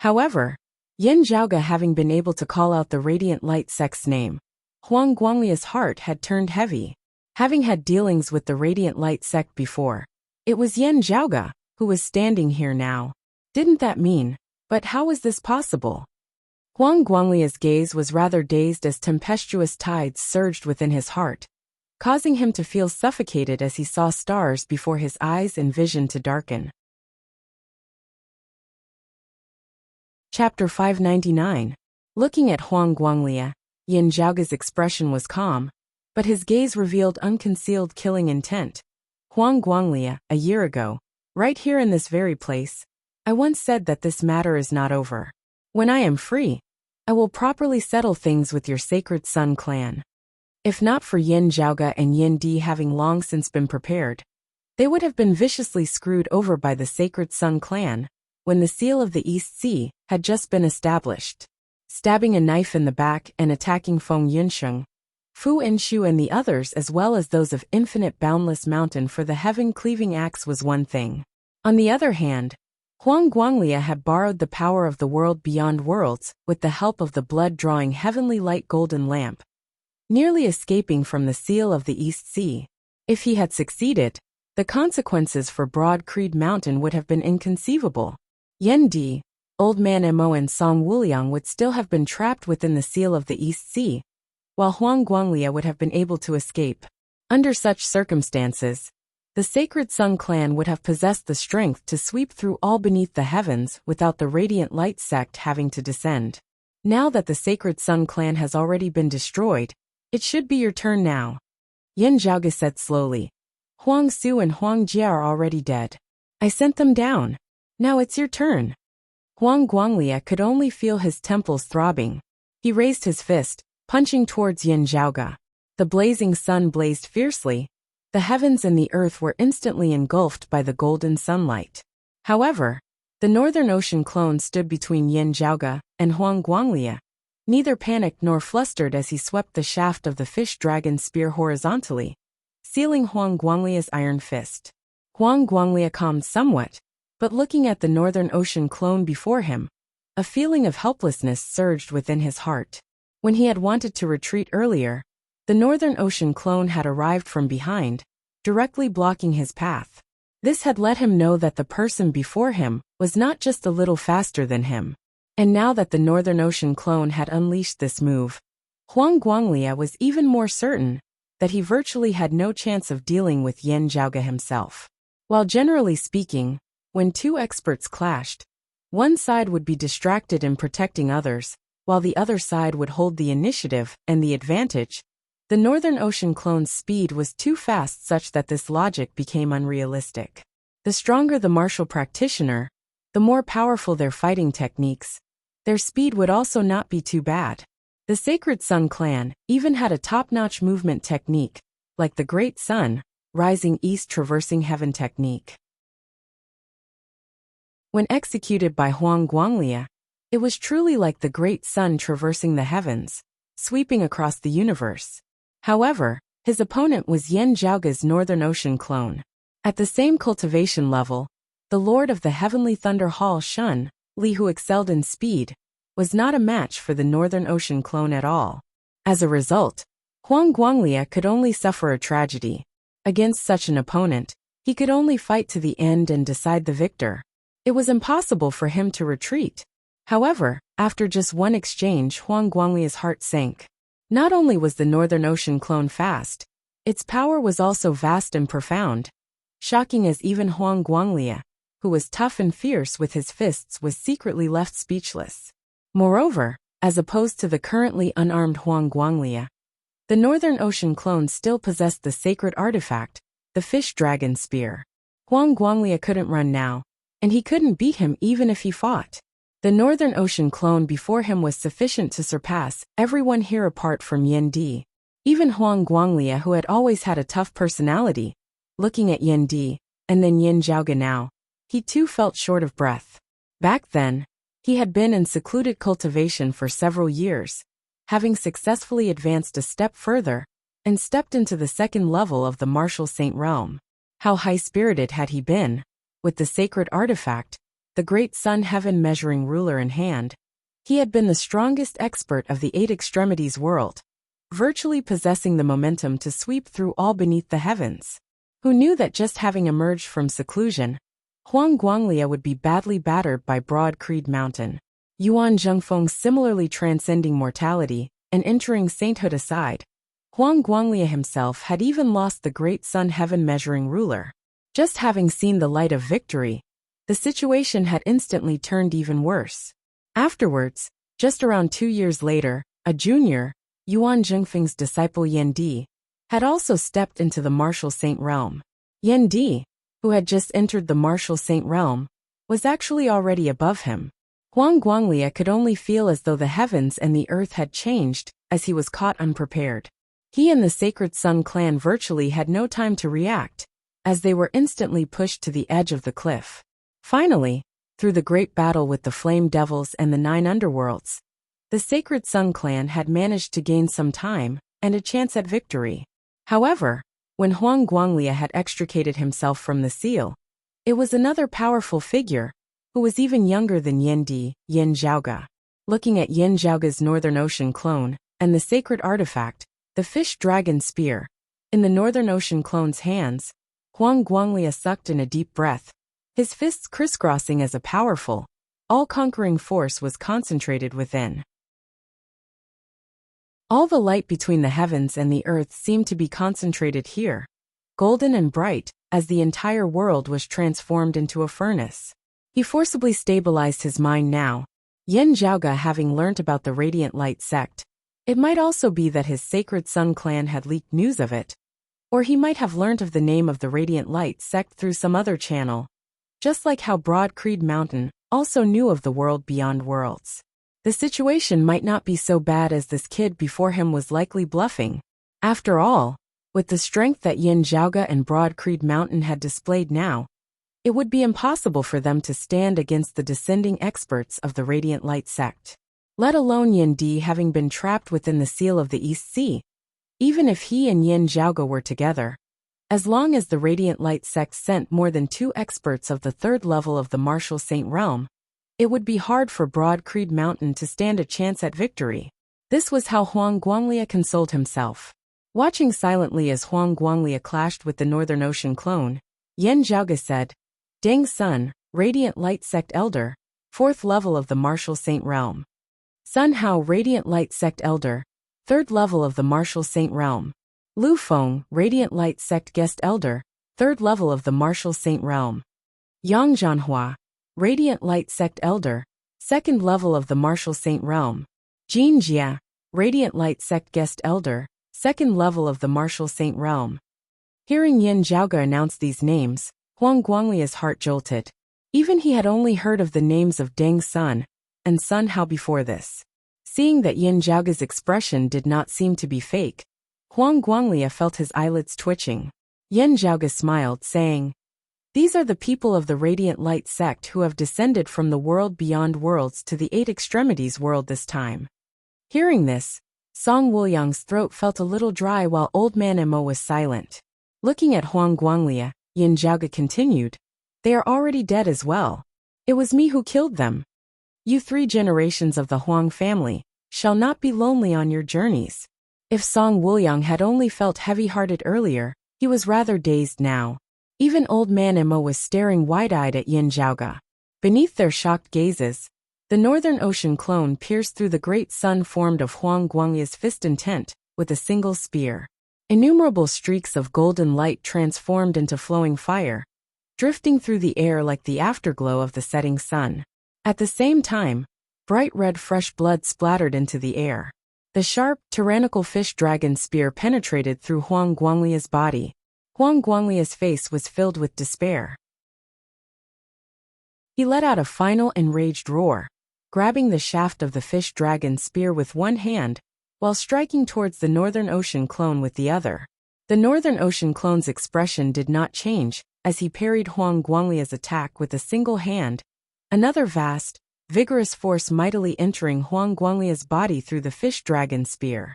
However, Yin Zhaoge having been able to call out the Radiant Light sect's name, Huang Guanglia's heart had turned heavy. Having had dealings with the Radiant Light sect before, it was Yin Zhaoge who was standing here now. Didn't that mean? But how was this possible? Huang Guanglia's gaze was rather dazed as tempestuous tides surged within his heart, causing him to feel suffocated as he saw stars before his eyes and vision to darken. Chapter 599. Looking at Huang Guanglia, Yin Zhaoge's expression was calm, but his gaze revealed unconcealed killing intent. "Huang Guanglia, a year ago, right here in this very place, I once said that this matter is not over. When I am free, I will properly settle things with your Sacred Sun clan." If not for Yin Zhaoge and Yin Di having long since been prepared, they would have been viciously screwed over by the Sacred Sun clan when the Seal of the East Sea had just been established. Stabbing a knife in the back and attacking Feng Yunsheng, Fu Inshu and the others as well as those of Infinite Boundless Mountain for the heaven-cleaving axe was one thing. On the other hand, Huang Guanglia had borrowed the power of the world beyond worlds with the help of the blood-drawing heavenly light golden lamp, nearly escaping from the Seal of the East Sea. If he had succeeded, the consequences for Broad Creed Mountain would have been inconceivable. Yin Di, Old Man Mo and Song Wuliang would still have been trapped within the Seal of the East Sea, while Huang Guanglia would have been able to escape. Under such circumstances, the Sacred Sun clan would have possessed the strength to sweep through all beneath the heavens without the Radiant Light sect having to descend. Now that the Sacred Sun clan has already been destroyed, it should be your turn now. Yin Zhaoge said slowly. "Huang Su and Huang Jia are already dead. I sent them down. Now it's your turn." Huang Guanglia could only feel his temples throbbing. He raised his fist, punching towards Yin Zhaoge. The blazing sun blazed fiercely. The heavens and the earth were instantly engulfed by the golden sunlight. However, the Northern Ocean clone stood between Yin Zhaoge and Huang Guanglia, neither panicked nor flustered as he swept the shaft of the fish dragon spear horizontally, sealing Huang Guanglia's iron fist. Huang Guanglia calmed somewhat, but looking at the Northern Ocean clone before him, a feeling of helplessness surged within his heart. When he had wanted to retreat earlier, the Northern Ocean clone had arrived from behind, directly blocking his path. This had let him know that the person before him was not just a little faster than him. And now that the Northern Ocean clone had unleashed this move, Huang Guanglia was even more certain that he virtually had no chance of dealing with Yan Zhaoge himself. While generally speaking, when two experts clashed, one side would be distracted in protecting others, while the other side would hold the initiative and the advantage. The Northern Ocean clone's speed was too fast such that this logic became unrealistic. The stronger the martial practitioner, the more powerful their fighting techniques, their speed would also not be too bad. The Sacred Sun clan even had a top-notch movement technique, like the Great Sun, Rising East Traversing Heaven technique. When executed by Huang Guanglia, it was truly like the Great Sun traversing the heavens, sweeping across the universe. However, his opponent was Yan Zhaoge's Northern Ocean clone. At the same cultivation level, the Lord of the Heavenly Thunder Hall Shun, Li, who excelled in speed, was not a match for the Northern Ocean clone at all. As a result, Huang Guanglia could only suffer a tragedy. Against such an opponent, he could only fight to the end and decide the victor. It was impossible for him to retreat. However, after just one exchange, Huang Guanglia's heart sank. Not only was the Northern Ocean clone fast, its power was also vast and profound, shocking as even Huang Guanglia, who was tough and fierce with his fists, was secretly left speechless. Moreover, as opposed to the currently unarmed Huang Guanglia, the Northern Ocean clone still possessed the sacred artifact, the fish dragon spear. Huang Guanglia couldn't run now, and he couldn't beat him even if he fought. The Northern Ocean clone before him was sufficient to surpass everyone here apart from Yan Di. Even Huang Guanglia, who had always had a tough personality, looking at Yan Di, and then Yan Zhaoge now, he too felt short of breath. Back then, he had been in secluded cultivation for several years, having successfully advanced a step further, and stepped into the second level of the martial saint realm. How high-spirited had he been, with the sacred artifact, the great sun heaven measuring ruler in hand. He had been the strongest expert of the eight extremities world, virtually possessing the momentum to sweep through all beneath the heavens. Who knew that just having emerged from seclusion, Huang Guanglia would be badly battered by Broad Creed Mountain. Yuan Zhengfeng similarly transcending mortality and entering sainthood aside, Huang Guanglia himself had even lost the great sun heaven measuring ruler. Just having seen the light of victory, the situation had instantly turned even worse. Afterwards, just around 2 years later, a junior, Yuan Zhengfeng's disciple Yan Di, had also stepped into the martial saint realm. Yan Di, who had just entered the martial saint realm, was actually already above him. Huang Guanglia could only feel as though the heavens and the earth had changed as he was caught unprepared. He and the Sacred Sun clan virtually had no time to react, as they were instantly pushed to the edge of the cliff. Finally, through the great battle with the Flame Devils and the 9 underworlds, the Sacred Sun clan had managed to gain some time and a chance at victory. However, when Huang Guanglia had extricated himself from the seal, it was another powerful figure, who was even younger than Yan Di, Yan Zhaoge. Looking at Yan Zhaoge's Northern Ocean clone, and the sacred artifact, the fish dragon spear, in the Northern Ocean clone's hands, Huang Guanglia sucked in a deep breath. His fists crisscrossing as a powerful, all-conquering force was concentrated within. All the light between the heavens and the earth seemed to be concentrated here, golden and bright, as the entire world was transformed into a furnace. He forcibly stabilized his mind now. Yan Zhaoge having learnt about the Radiant Light sect, it might also be that his Sacred Sun clan had leaked news of it, or he might have learnt of the name of the Radiant Light sect through some other channel, just like how Broad Creed Mountain also knew of the world beyond worlds. The situation might not be so bad as this kid before him was likely bluffing. After all, with the strength that Yan Zhaoge and Broad Creed Mountain had displayed now, it would be impossible for them to stand against the descending experts of the Radiant Light sect. Let alone Yan Di having been trapped within the seal of the East Sea. Even if he and Yan Zhaoge were together, as long as the Radiant Light sect sent more than 2 experts of the 3rd level of the martial saint realm, it would be hard for Broad Creed Mountain to stand a chance at victory. This was how Huang Guanglia consoled himself. Watching silently as Huang Guanglia clashed with the Northern Ocean clone, Yan Zhaoge said, Deng Sun, Radiant Light Sect Elder, 4th level of the Martial Saint Realm. Sun Hao, Radiant Light Sect Elder, 3rd level of the Martial Saint Realm. Lu Feng, Radiant Light Sect Guest Elder, 3rd level of the Martial Saint Realm. Yang Zhanhua, Radiant Light Sect Elder, 2nd level of the Martial Saint Realm. Jin Jia, Radiant Light Sect Guest Elder, 2nd level of the Martial Saint Realm. Hearing Yan Zhaoge announce these names, Huang Guanglia's heart jolted. Even he had only heard of the names of Deng Sun and Sun Hao before this. Seeing that Yan Zhaoge's expression did not seem to be fake, Huang Guanglia felt his eyelids twitching. Yan Zhaoge smiled, saying, These are the people of the Radiant Light sect who have descended from the world beyond worlds to the 8 extremities world this time. Hearing this, Song Wuliang's throat felt a little dry while Old Man Mo was silent. Looking at Huang Guanglia, Yan Zhaoge continued, They are already dead as well. It was me who killed them. You 3 generations of the Huang family shall not be lonely on your journeys. If Song Wuliang had only felt heavy-hearted earlier, he was rather dazed now. Even Old Man Mo was staring wide-eyed at Yan Zhaoge. Beneath their shocked gazes, the Northern Ocean clone pierced through the great sun formed of Huang Guanglia's fist intent with a single spear. Innumerable streaks of golden light transformed into flowing fire, drifting through the air like the afterglow of the setting sun. At the same time, bright red fresh blood splattered into the air. The sharp, tyrannical fish dragon spear penetrated through Huang Guanglia's body. Huang Guanglia's face was filled with despair. He let out a final enraged roar, grabbing the shaft of the fish dragon spear with one hand, while striking towards the Northern Ocean clone with the other. The Northern Ocean clone's expression did not change as he parried Huang Guanglia's attack with a single hand, another vast, vigorous force mightily entering Huang Guanglia's body through the fish dragon spear.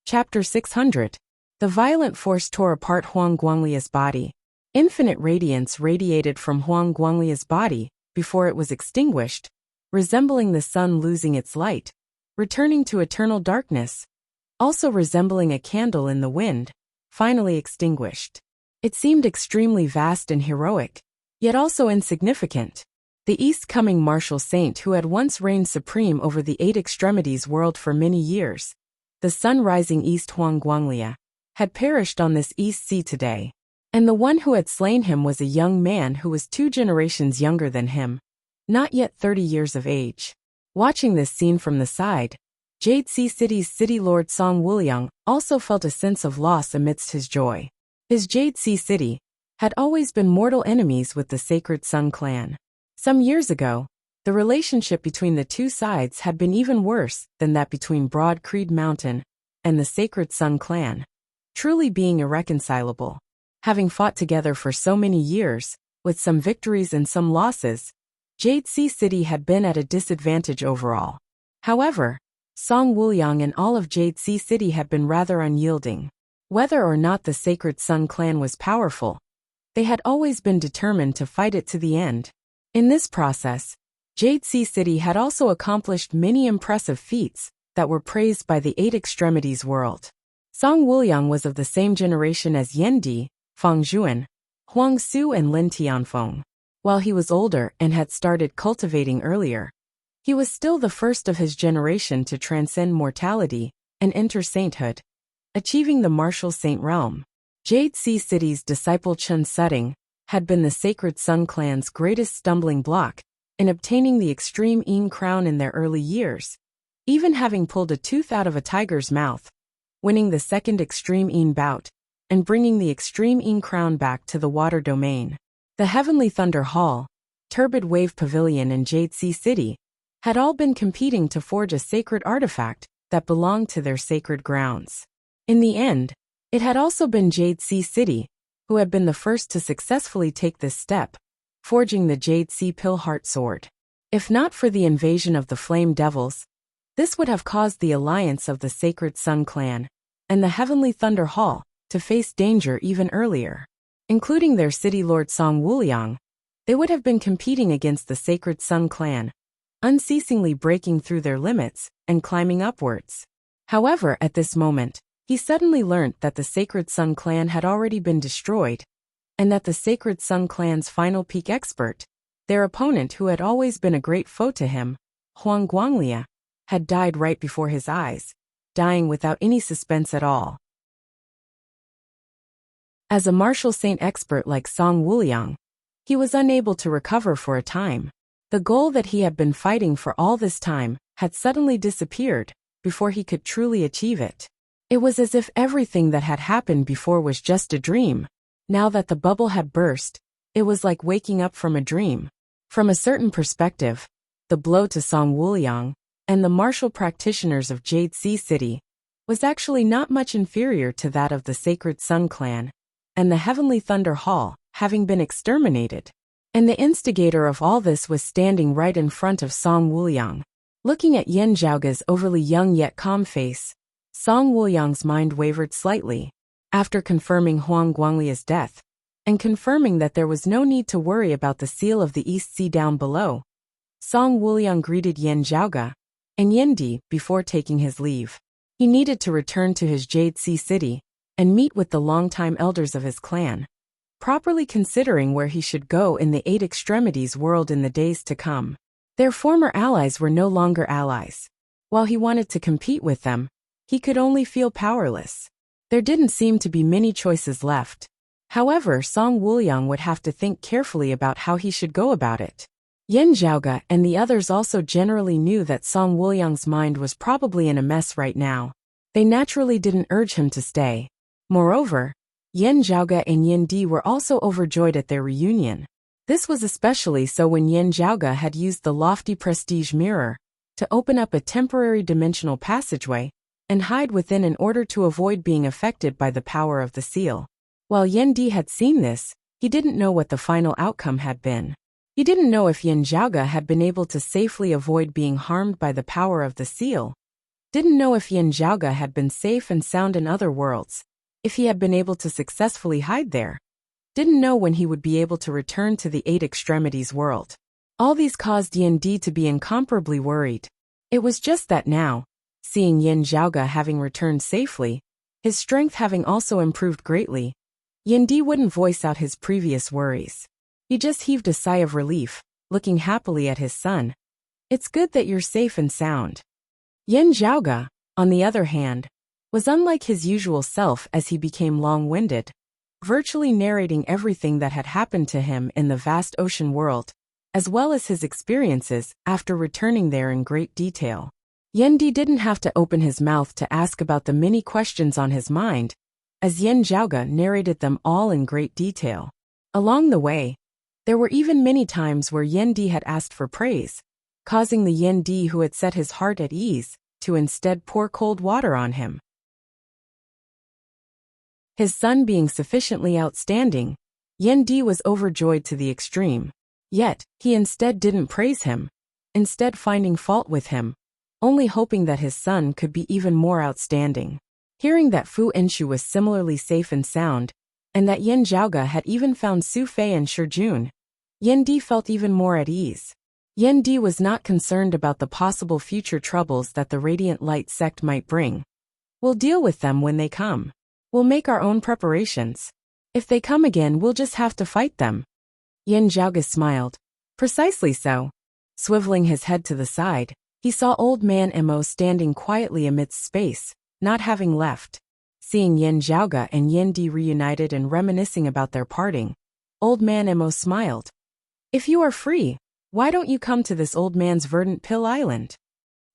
Chapter 600. The violent force tore apart Huang Guanglia's body. Infinite radiance radiated from Huang Guanglia's body before it was extinguished, resembling the sun losing its light, returning to eternal darkness, also resembling a candle in the wind, finally extinguished. It seemed extremely vast and heroic, yet also insignificant. The east-coming martial saint who had once reigned supreme over the 8 extremities world for many years, the sun-rising East Huang Guanglia, had perished on this East Sea today. And the one who had slain him was a young man who was 2 generations younger than him, not yet 30 years of age. Watching this scene from the side, Jade Sea City's city lord Song Wuliang also felt a sense of loss amidst his joy. His Jade Sea City had always been mortal enemies with the Sacred Sun clan. Some years ago, the relationship between the 2 sides had been even worse than that between Broad Creed Mountain and the Sacred Sun clan, truly being irreconcilable. Having fought together for so many years, with some victories and some losses, Jade Sea City had been at a disadvantage overall. However, Song Wuliang and all of Jade Sea City had been rather unyielding. Whether or not the Sacred Sun clan was powerful, they had always been determined to fight it to the end. In this process, Jade Sea City had also accomplished many impressive feats that were praised by the 8 extremities world. Song Wuliang was of the same generation as Yan Di, Fang Zhuan, Huang Su and Lin Tianfeng. While he was older and had started cultivating earlier, he was still the first of his generation to transcend mortality and enter sainthood, achieving the martial saint realm. Jade Sea City's disciple Chen Sutting had been the Sacred Sun clan's greatest stumbling block in obtaining the Extreme Yin crown in their early years, even having pulled a tooth out of a tiger's mouth, winning the 2nd Extreme Yin bout, and bringing the Extreme Yin crown back to the water domain. The Heavenly Thunder Hall, Turbid Wave Pavilion and Jade Sea City had all been competing to forge a sacred artifact that belonged to their sacred grounds. In the end, it had also been Jade Sea City who had been the first to successfully take this step, forging the Jade Sea Pillheart sword. If not for the invasion of the Flame Devils, this would have caused the alliance of the Sacred Sun clan and the Heavenly Thunder Hall to face danger even earlier. Including their city lord Song Wuliang, they would have been competing against the Sacred Sun clan, unceasingly breaking through their limits and climbing upwards. However, at this moment, he suddenly learnt that the Sacred Sun clan had already been destroyed, and that the Sacred Sun clan's final peak expert, their opponent who had always been a great foe to him, Huang Guanglia, had died right before his eyes, dying without any suspense at all. As a martial saint expert like Song Wuliang, he was unable to recover for a time. The goal that he had been fighting for all this time had suddenly disappeared before he could truly achieve it. It was as if everything that had happened before was just a dream. Now that the bubble had burst, it was like waking up from a dream. From a certain perspective, the blow to Song Wuliang and the martial practitioners of Jade Sea City was actually not much inferior to that of the Sacred Sun clan and the Heavenly Thunder Hall having been exterminated. And the instigator of all this was standing right in front of Song Wuliang. Looking at Yan Zhaoga's overly young yet calm face, Song Wuliang's mind wavered slightly. After confirming Huang Guanglia's death, and confirming that there was no need to worry about the seal of the East Sea down below, Song Wuliang greeted Yan Zhaoga and Yendi before taking his leave. He needed to return to his Jade Sea City and meet with the longtime elders of his clan, properly considering where he should go in the Eight Extremities world in the days to come. Their former allies were no longer allies. While he wanted to compete with them, he could only feel powerless. There didn't seem to be many choices left. However, Song Wuliang would have to think carefully about how he should go about it. Yan Zhaoga and the others also generally knew that Song Wuliang's mind was probably in a mess right now. They naturally didn't urge him to stay. Moreover, Yan Zhaoga and Yan Di were also overjoyed at their reunion. This was especially so when Yan Zhaoga had used the lofty prestige mirror to open up a temporary dimensional passageway and hide within in order to avoid being affected by the power of the seal. While Yan Di had seen this, he didn't know what the final outcome had been. He didn't know if Yan Zhaoga had been able to safely avoid being harmed by the power of the seal. Didn't know if Yan Zhaoga had been safe and sound in other worlds, if he had been able to successfully hide there. Didn't know when he would be able to return to the Eight Extremities world. All these caused Yan Di to be incomparably worried. It was just that now, seeing Yan Zhaoga having returned safely, his strength having also improved greatly, Yan Di wouldn't voice out his previous worries. He just heaved a sigh of relief, looking happily at his son. It's good that you're safe and sound. Yan Zhaoga, on the other hand, was unlike his usual self as he became long-winded, virtually narrating everything that had happened to him in the vast ocean world, as well as his experiences after returning there in great detail. Yendi didn't have to open his mouth to ask about the many questions on his mind, as Yan Zhaoga narrated them all in great detail. Along the way, there were even many times where Yendi had asked for praise, causing the Yendi who had set his heart at ease to instead pour cold water on him. His son being sufficiently outstanding, Yendi was overjoyed to the extreme. Yet, he instead didn't praise him, instead finding fault with him, only hoping that his son could be even more outstanding. Hearing that Fu Enshu was similarly safe and sound, and that Yan Zhaoga had even found Su Fei and Shijun, Yendi felt even more at ease. Yendi was not concerned about the possible future troubles that the Radiant Light sect might bring. We'll deal with them when they come. We'll make our own preparations. If they come again, we'll just have to fight them. Yan Zhaoga smiled. Precisely so. Swiveling his head to the side, he saw Old Man Mo standing quietly amidst space, not having left. Seeing Yan Zhaoga and Yendi reunited and reminiscing about their parting, Old Man Mo smiled. If you are free, why don't you come to this old man's verdant pill island?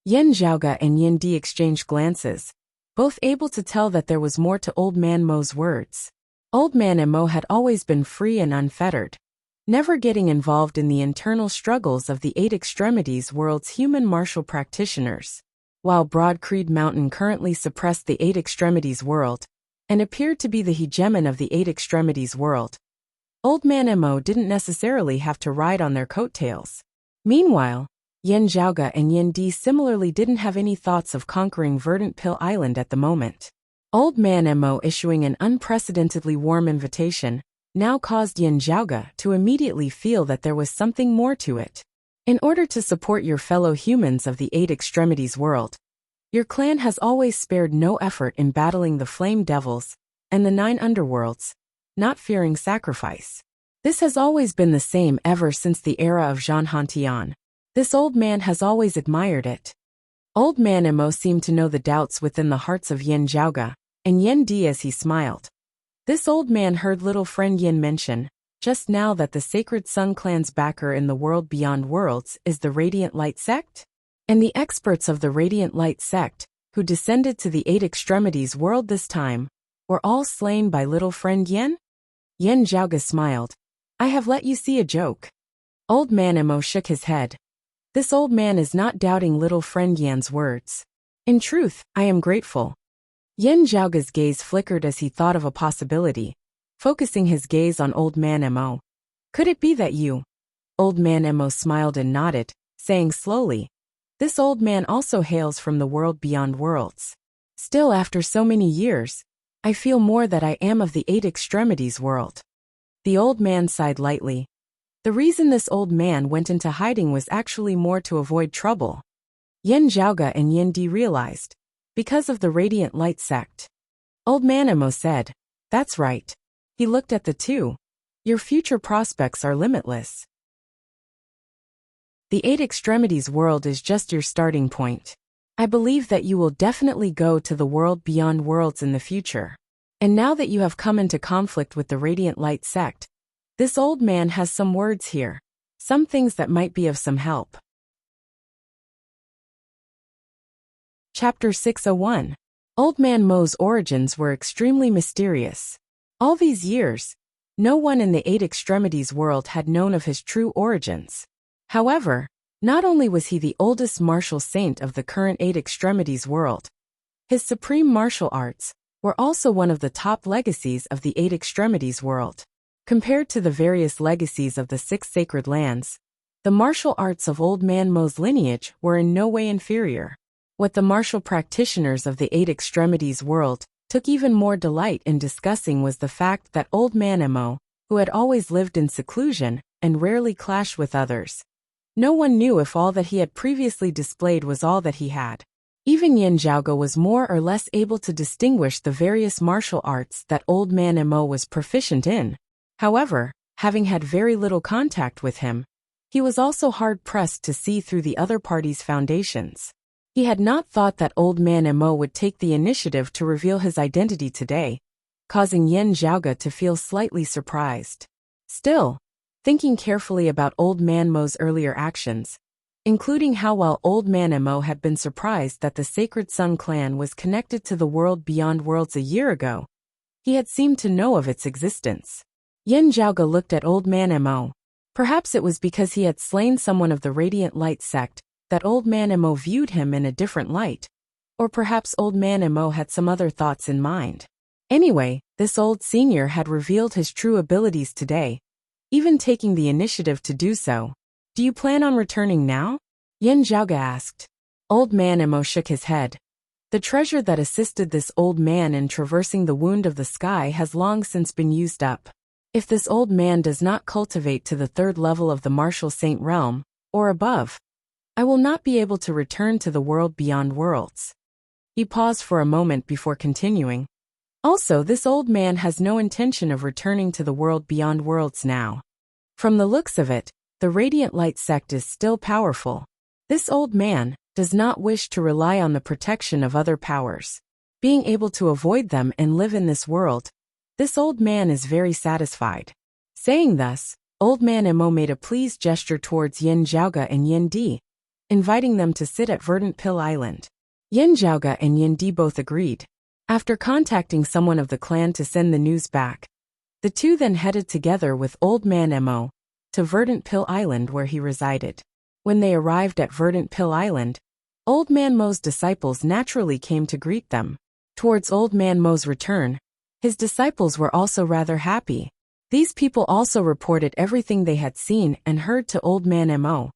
Yan Zhaoga and Yendi exchanged glances, both able to tell that there was more to Old Man Mo's words. Old Man Mo had always been free and unfettered, never getting involved in the internal struggles of the Eight Extremities world's human martial practitioners. While Broad Creed Mountain currently suppressed the Eight Extremities world, and appeared to be the hegemon of the Eight Extremities world, Old Man Mo didn't necessarily have to ride on their coattails. Meanwhile, Yan Zhaoga and Yendi similarly didn't have any thoughts of conquering Verdant Pill Island at the moment. Old Man Mo issuing an unprecedentedly warm invitation now caused Yan Zhaoga to immediately feel that there was something more to it. In order to support your fellow humans of the Eight Extremities world, Your clan has always spared no effort in battling the flame devils and the 9 underworlds, not fearing sacrifice. This has always been the same ever since the era of Zhan Hantian. This old man has always admired it. Old man Emo seemed to know the doubts within the hearts of Yin Zhaoge and Yin Di as he smiled. This old man heard little friend Yin mention just now that the Sacred Sun clan's backer in the world beyond worlds is the Radiant Light sect? And the experts of the Radiant Light sect, who descended to the 8 extremities world this time, were all slain by little friend Yin? Yin Zhaoge smiled. I have let you see a joke. Old man Emo shook his head. This old man is not doubting little friend Yan's words. In truth, I am grateful. Yin Zhaoge's gaze flickered as he thought of a possibility, focusing his gaze on old man Emo. Could it be that you? Old man Emo smiled and nodded, saying slowly, this old man also hails from the world beyond worlds. Still, after so many years, I feel more that I am of the 8 extremities world. The old man sighed lightly. The reason this old man went into hiding was actually more to avoid trouble. Yin Zhaoge and Yin Di realized, because of the Radiant Light sect. Old man Emo said, that's right. He looked at the two. Your future prospects are limitless. The 8 extremities world is just your starting point. I believe that you will definitely go to the world beyond worlds in the future. And now that you have come into conflict with the Radiant Light sect, this old man has some words here, some things that might be of some help. Chapter 601. Old Man Mo's origins were extremely mysterious. All these years, no one in the 8 extremities world had known of his true origins. However, not only was he the oldest martial saint of the current 8 extremities world, his supreme martial arts were also one of the top legacies of the 8 extremities world. Compared to the various legacies of the 6 sacred lands, the martial arts of Old Man Mo's lineage were in no way inferior. What the martial practitioners of the 8 extremities world took even more delight in discussing was the fact that Old Man Emo, who had always lived in seclusion and rarely clashed with others. No one knew if all that he had previously displayed was all that he had. Even Yin Zhaoge was more or less able to distinguish the various martial arts that Old Man Emo was proficient in. However, having had very little contact with him, he was also hard-pressed to see through the other party's foundations. He had not thought that Old Man Emo would take the initiative to reveal his identity today, causing Yin Zhaoge to feel slightly surprised. Still, thinking carefully about Old Man Mo's earlier actions, including how well Old Man Emo had been surprised that the Sacred Sun clan was connected to the world beyond worlds a year ago, he had seemed to know of its existence. Yin Zhaoge looked at Old Man Emo. Perhaps it was because he had slain someone of the Radiant Light sect that Old Man Emo viewed him in a different light. Or perhaps Old Man Emo had some other thoughts in mind. Anyway, this old senior had revealed his true abilities today, even taking the initiative to do so. Do you plan on returning now? Yin Zhaoge asked. Old Man Emo shook his head. The treasure that assisted this old man in traversing the wound of the sky has long since been used up. If this old man does not cultivate to the 3rd level of the martial saint realm, or above, I will not be able to return to the world beyond worlds. He paused for a moment before continuing. Also, this old man has no intention of returning to the world beyond worlds now. From the looks of it, the Radiant Light sect is still powerful. This old man does not wish to rely on the protection of other powers. Being able to avoid them and live in this world, this old man is very satisfied. Saying thus, Old Man Emo made a pleased gesture towards Yin Zhaoge and Yin Di, inviting them to sit at Verdant Pill Island. Yin Zhaoge and Yin Di both agreed. After contacting someone of the clan to send the news back, the two then headed together with Old Man Emo to Verdant Pill Island where he resided. When they arrived at Verdant Pill Island, Old Man Mo's disciples naturally came to greet them. Towards Old Man Mo's return, his disciples were also rather happy. These people also reported everything they had seen and heard to Old Man Emo.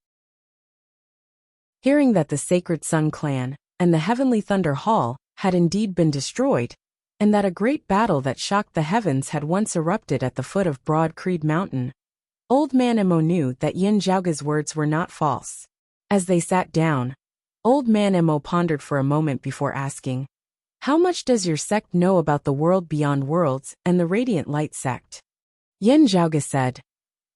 Hearing that the Sacred Sun clan and the Heavenly Thunder Hall had indeed been destroyed, and that a great battle that shocked the heavens had once erupted at the foot of Broad Creed Mountain, Old Man Emo knew that Yin Zhaoge's words were not false. As they sat down, Old Man Mo pondered for a moment before asking, "How much does your sect know about the world beyond worlds and the Radiant Light sect?" Yin Zhaoge said,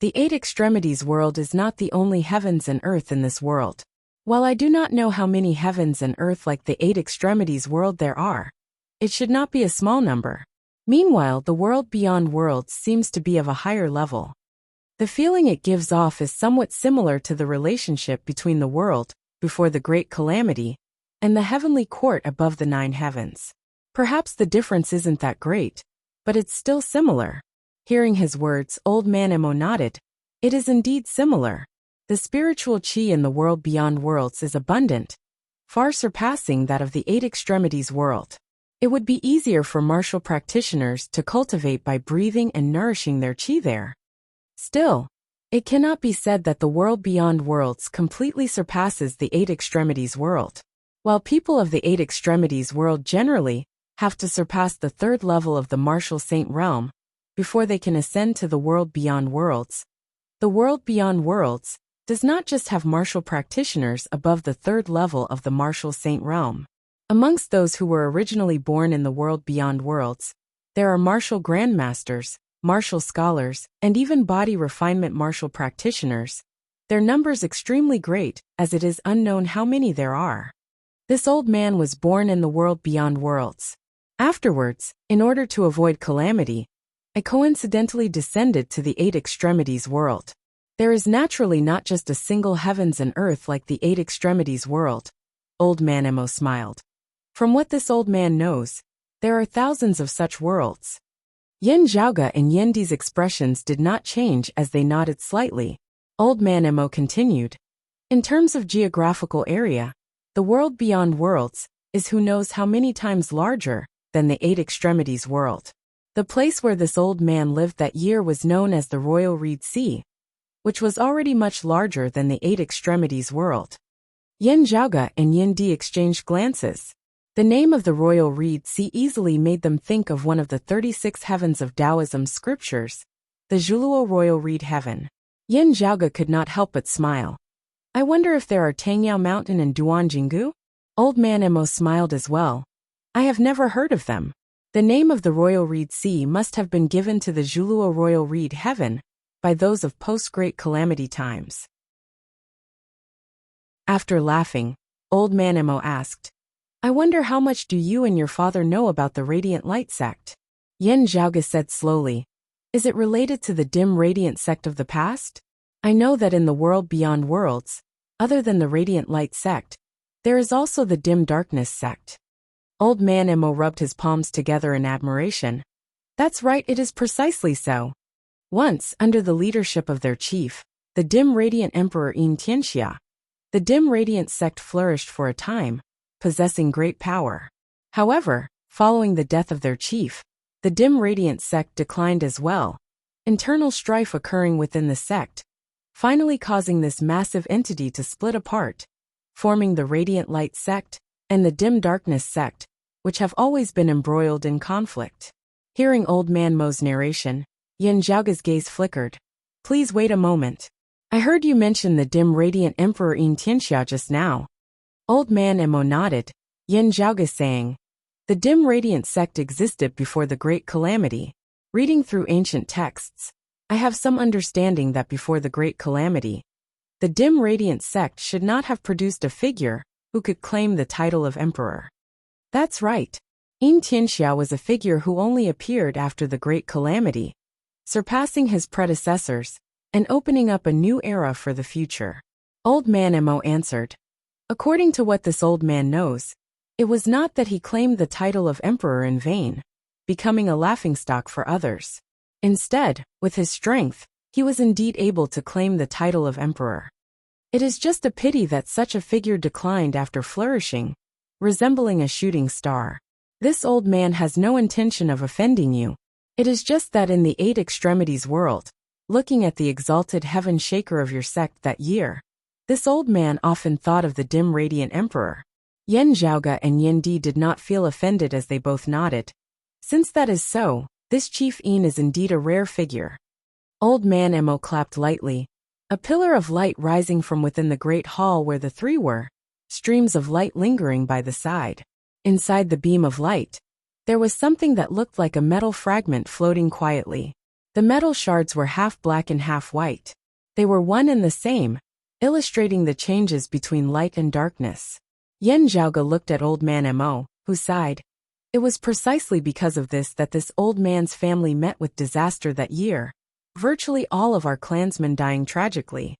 "The Eight Extremities world is not the only heavens and earth in this world. While I do not know how many heavens and earth like the Eight Extremities world there are, it should not be a small number. Meanwhile, the world beyond worlds seems to be of a higher level. The feeling it gives off is somewhat similar to the relationship between the world before the Great Calamity and the heavenly court above the 9 heavens. Perhaps the difference isn't that great, but it's still similar." Hearing his words, Old Man Mo nodded. "It is indeed similar. The spiritual qi in the world beyond worlds is abundant, far surpassing that of the Eight Extremities world. It would be easier for martial practitioners to cultivate by breathing and nourishing their qi there. Still, it cannot be said that the world beyond worlds completely surpasses the Eight Extremities world. While people of the Eight Extremities world generally have to surpass the 3rd level of the martial saint realm before they can ascend to the world beyond worlds, the world beyond worlds does not just have martial practitioners above the 3rd level of the martial saint realm. Amongst those who were originally born in the world beyond worlds, there are martial grandmasters, martial scholars, and even body refinement martial practitioners. Their numbers extremely great, as it is unknown how many there are. This old man was born in the world beyond worlds. Afterwards, in order to avoid calamity, I coincidentally descended to the Eight Extremities world. There is naturally not just a single heavens and earth like the Eight Extremities world." Old Man Mo smiled. From what this old man knows, there are thousands of such worlds. Yin Zhaoge and Yin Di's expressions did not change as they nodded slightly. Old Man Mo continued, "In terms of geographical area, the world beyond worlds is who knows how many times larger than the Eight Extremities world. The place where this old man lived that year was known as the Royal Reed Sea, which was already much larger than the Eight Extremities world." Yin Zhaoge and Yin Di exchanged glances. The name of the Royal Reed Sea easily made them think of one of the 36 heavens of Taoism's scriptures, the Zhuluo Royal Reed Heaven. Yin Zhaoge could not help but smile. "I wonder if there are Tangyao Mountain and Duanjinggu?" Old Man Mo smiled as well. "I have never heard of them. The name of the Royal Reed Sea must have been given to the Zhuluo Royal Reed Heaven by those of post-Great Calamity times." After laughing, Old Man Mo asked, "I wonder how much do you and your father know about the Radiant Light sect?" Yin Zhaoge said slowly, "Is it related to the dim radiant sect of the past? I know that in the world beyond worlds, other than the Radiant Light sect, there is also the dim darkness sect." Old Man Mo rubbed his palms together in admiration. "That's right, it is precisely so. Once, under the leadership of their chief, the dim radiant emperor Yin Tianxia, the dim radiant sect flourished for a time, possessing great power. However, following the death of their chief, the dim radiant sect declined as well, internal strife occurring within the sect, finally causing this massive entity to split apart, forming the Radiant Light sect and the dim darkness sect, which have always been embroiled in conflict." Hearing Old Man Mo's narration, Yin Zhaoge's gaze flickered. "Please wait a moment. I heard you mention the dim radiant emperor Yin Tianxia just now." Old Man Mo nodded, Yin Zhaoge saying, "The dim radiant sect existed before the Great Calamity. Reading through ancient texts, I have some understanding that before the Great Calamity, the dim radiant sect should not have produced a figure who could claim the title of emperor." "That's right. Yin Tianxia was a figure who only appeared after the Great Calamity, surpassing his predecessors and opening up a new era for the future." Old Man Mo answered, "According to what this old man knows, it was not that he claimed the title of emperor in vain, becoming a laughingstock for others. Instead, with his strength, he was indeed able to claim the title of emperor. It is just a pity that such a figure declined after flourishing, resembling a shooting star. This old man has no intention of offending you. It is just that in the Eight Extremities world, looking at the exalted heaven shaker of your sect that year, this old man often thought of the dim radiant emperor." Yin Zhaoge and Yin Di did not feel offended as they both nodded. Since that is so, this Chief Yin is indeed a rare figure. Old Man Mo clapped lightly. A pillar of light rising from within the great hall where the three were, streams of light lingering by the side. Inside the beam of light, there was something that looked like a metal fragment floating quietly. The metal shards were half black and half white. They were one and the same, illustrating the changes between light and darkness. Yen Zhaoge looked at Old Man Mo, who sighed. It was precisely because of this that this old man's family met with disaster that year, virtually all of our clansmen dying tragically.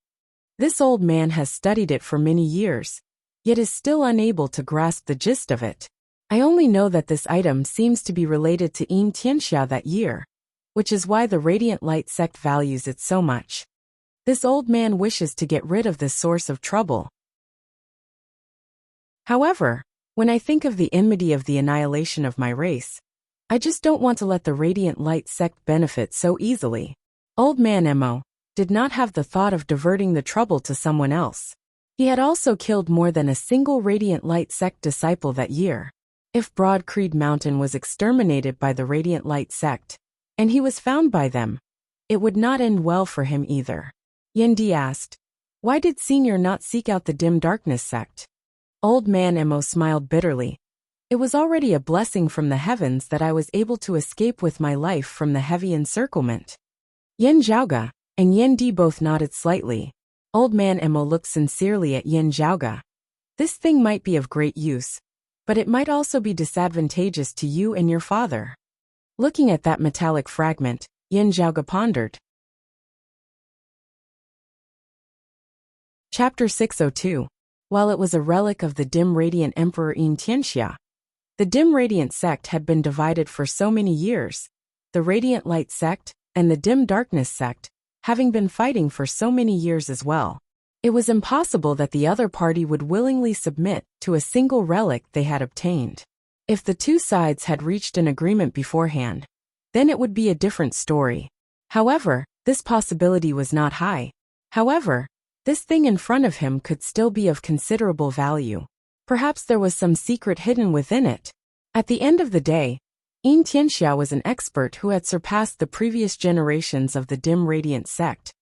This old man has studied it for many years, yet is still unable to grasp the gist of it. I only know that this item seems to be related to Yin Tianxia that year, which is why the Radiant Light sect values it so much. This old man wishes to get rid of this source of trouble. However, when I think of the enmity of the annihilation of my race, I just don't want to let the Radiant Light sect benefit so easily. Old Man Mo did not have the thought of diverting the trouble to someone else. He had also killed more than a single Radiant Light sect disciple that year. If Broad Creed Mountain was exterminated by the Radiant Light sect, and he was found by them, it would not end well for him either. Yendi asked, "Why did Senior not seek out the Dim Darkness sect?" Old Man Mo smiled bitterly. It was already a blessing from the heavens that I was able to escape with my life from the heavy encirclement. Yen Zhaoge and Yen Di both nodded slightly. Old Man Mo looked sincerely at Yen Zhaoge. This thing might be of great use, but it might also be disadvantageous to you and your father. Looking at that metallic fragment, Yen Zhaoge pondered. Chapter 602. While it was a relic of the Dim Radiant Emperor Yin Tianxia, the Dim Radiant sect had been divided for so many years, the Radiant Light sect and the Dim Darkness sect having been fighting for so many years as well. It was impossible that the other party would willingly submit to a single relic they had obtained. If the two sides had reached an agreement beforehand, then it would be a different story. However, this possibility was not high. However, this thing in front of him could still be of considerable value. Perhaps there was some secret hidden within it. At the end of the day, Yin Tianxia was an expert who had surpassed the previous generations of the Dim Radiant sect,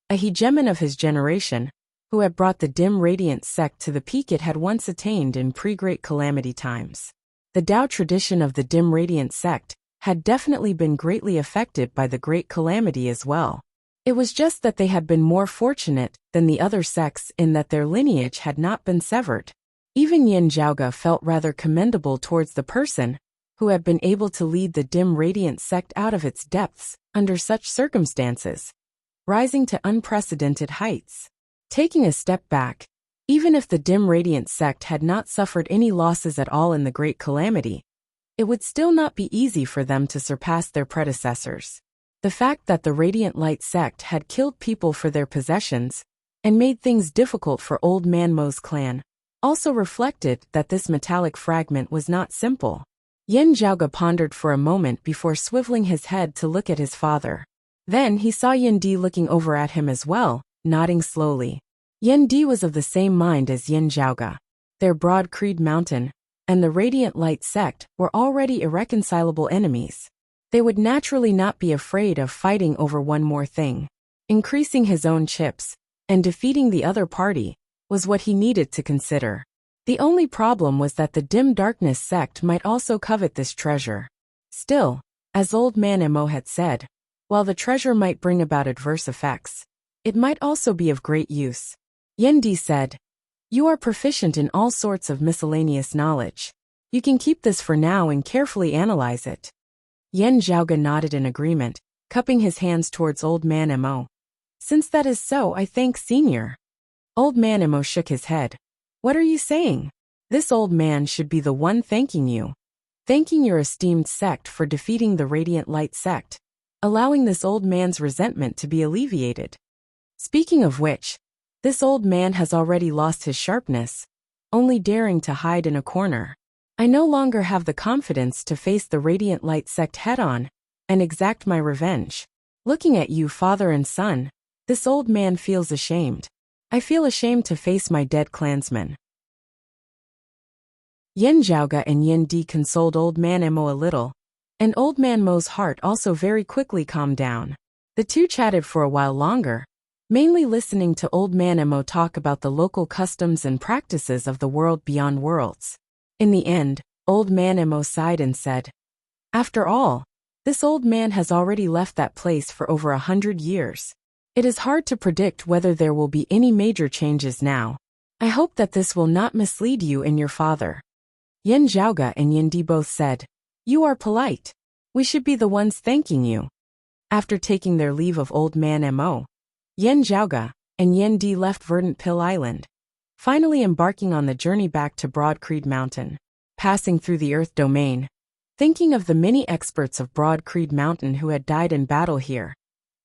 a hegemon of his generation, who had brought the Dim Radiant sect to the peak it had once attained in pre-Great Calamity times. The Tao tradition of the Dim Radiant sect had definitely been greatly affected by the Great Calamity as well. It was just that they had been more fortunate than the other sects in that their lineage had not been severed. Even Yen Zhaoge felt rather commendable towards the person who had been able to lead the Dim Radiant sect out of its depths under such circumstances, rising to unprecedented heights. Taking a step back, even if the Dim Radiant sect had not suffered any losses at all in the Great Calamity, it would still not be easy for them to surpass their predecessors. The fact that the Radiant Light sect had killed people for their possessions and made things difficult for Old Man Mo's clan also reflected that this metallic fragment was not simple. Yen Zhaoge pondered for a moment before swiveling his head to look at his father. Then he saw Yen Di looking over at him as well, nodding slowly. Yen Di was of the same mind as Yen Zhaoge. Their Broad Creed Mountain and the Radiant Light sect were already irreconcilable enemies. They would naturally not be afraid of fighting over one more thing. Increasing his own chips and defeating the other party was what he needed to consider. The only problem was that the Dim Darkness sect might also covet this treasure. Still, as Old Man Mo had said, while the treasure might bring about adverse effects, it might also be of great use. Yen Di said, "You are proficient in all sorts of miscellaneous knowledge. You can keep this for now and carefully analyze it." Yen Zhaoge nodded in agreement, cupping his hands towards Old Man Mo. "Since that is so, I thank Senior." Old Man Mo shook his head. "What are you saying? This old man should be the one thanking you. Thanking your esteemed sect for defeating the Radiant Light sect, allowing this old man's resentment to be alleviated. Speaking of which, this old man has already lost his sharpness, only daring to hide in a corner. I no longer have the confidence to face the Radiant Light sect head-on and exact my revenge. Looking at you, father and son, this old man feels ashamed. I feel ashamed to face my dead clansmen." Yen Zhaoge and Yen Di consoled Old Man Mo a little, and Old Man Mo's heart also very quickly calmed down. The two chatted for a while longer. mainly listening to Old Man Emo talk about the local customs and practices of the world beyond worlds. In the end, Old Man Emo sighed and said, "After all, this old man has already left that place for over 100 years. It is hard to predict whether there will be any major changes now. I hope that this will not mislead you and your father." Yin Zhaoge and Yin Di both said, "You are polite. We should be the ones thanking you." After taking their leave of Old Man Mo, Yin Zhaoge and Yin Di left Verdant Pill Island, finally embarking on the journey back to Broad Creed Mountain. Passing through the Earth domain, thinking of the many experts of Broad Creed Mountain who had died in battle here,